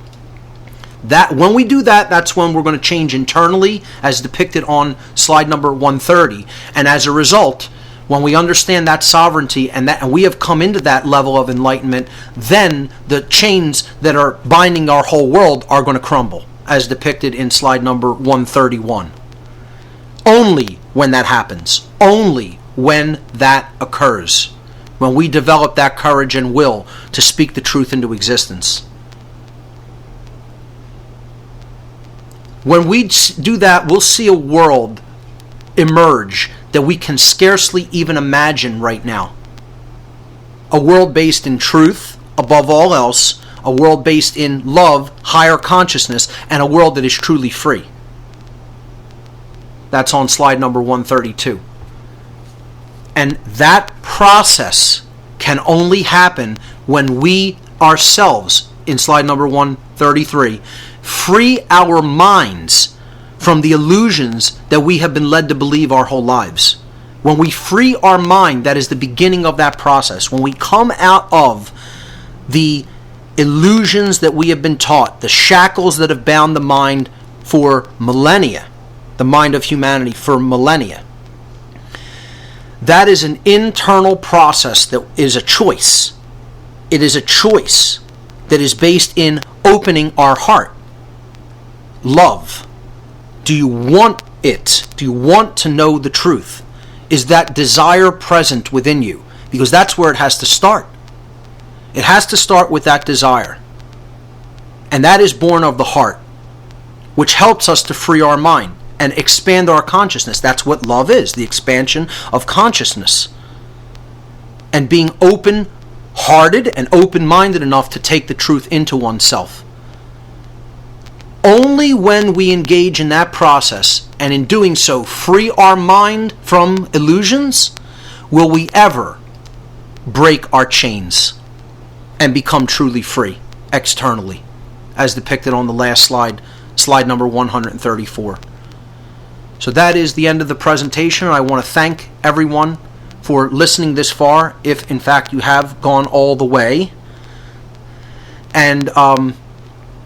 That when we do that, that's when we're going to change internally, as depicted on slide number 130. And as a result, when we understand that sovereignty and we have come into that level of enlightenment, then the chains that are binding our whole world are going to crumble, as depicted in slide number 131. Only when that happens, only when that occurs, when we develop that courage and will to speak the truth into existence. When we do that, we'll see a world emerge that we can scarcely even imagine right now. A world based in truth, above all else, a world based in love, higher consciousness, and a world that is truly free. That's on slide number 132. And that process can only happen when we ourselves, in slide number 133, free our minds from the illusions that we have been led to believe our whole lives. When we free our mind, that is the beginning of that process. When we come out of the illusions that we have been taught, the shackles that have bound the mind for millennia, the mind of humanity for millennia. That is an internal process that is a choice. It is a choice that is based in opening our heart. Love. Do you want it? Do you want to know the truth? Is that desire present within you? Because that's where it has to start. It has to start with that desire. And that is born of the heart, which helps us to free our mind and expand our consciousness. That's what love is, the expansion of consciousness. And being open-hearted and open-minded enough to take the truth into oneself. Only when we engage in that process, and in doing so free our mind from illusions, will we ever break our chains and become truly free externally, as depicted on the last slide, slide number 134. So that is the end of the presentation. I want to thank everyone for listening this far, if in fact you have gone all the way. And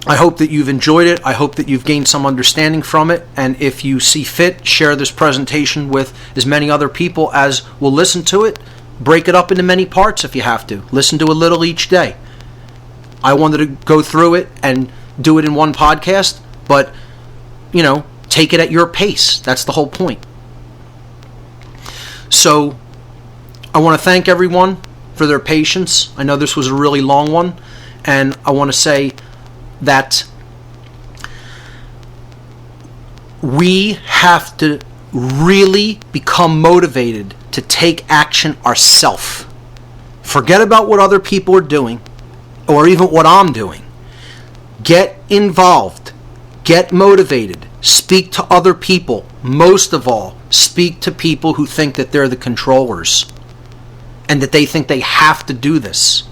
I hope that you've enjoyed it. I hope that you've gained some understanding from it. And if you see fit, share this presentation with as many other people as will listen to it. Break it up into many parts if you have to. Listen to a little each day. I wanted to go through it and do it in one podcast, but, take it at your pace. That's the whole point. So, I want to thank everyone for their patience. I know this was a really long one, and I want to say that we have to really become motivated to take action ourselves. Forget about what other people are doing, or even what I'm doing. Get involved. Get motivated. Speak to other people. Most of all, speak to people who think that they're the controllers and that they think they have to do this.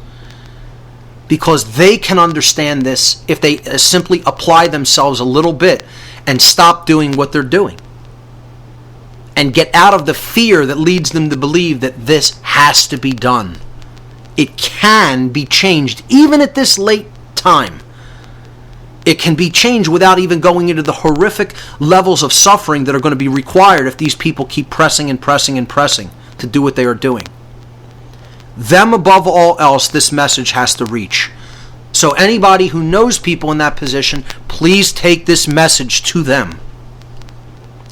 Because they can understand this if they simply apply themselves a little bit and stop doing what they're doing. And get out of the fear that leads them to believe that this has to be done. It can be changed, even at this late time. It can be changed without even going into the horrific levels of suffering that are going to be required if these people keep pressing and pressing and pressing to do what they are doing. Them above all else, this message has to reach. So anybody who knows people in that position, please take this message to them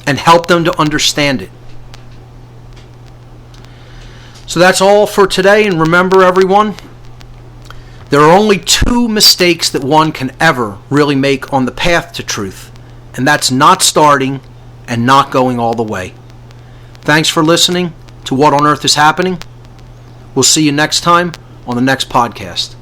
and help them to understand it. So that's all for today, and remember everyone, there are only two mistakes that one can ever really make on the path to truth, and that's not starting and not going all the way. Thanks for listening to What on Earth is Happening. We'll see you next time on the next podcast.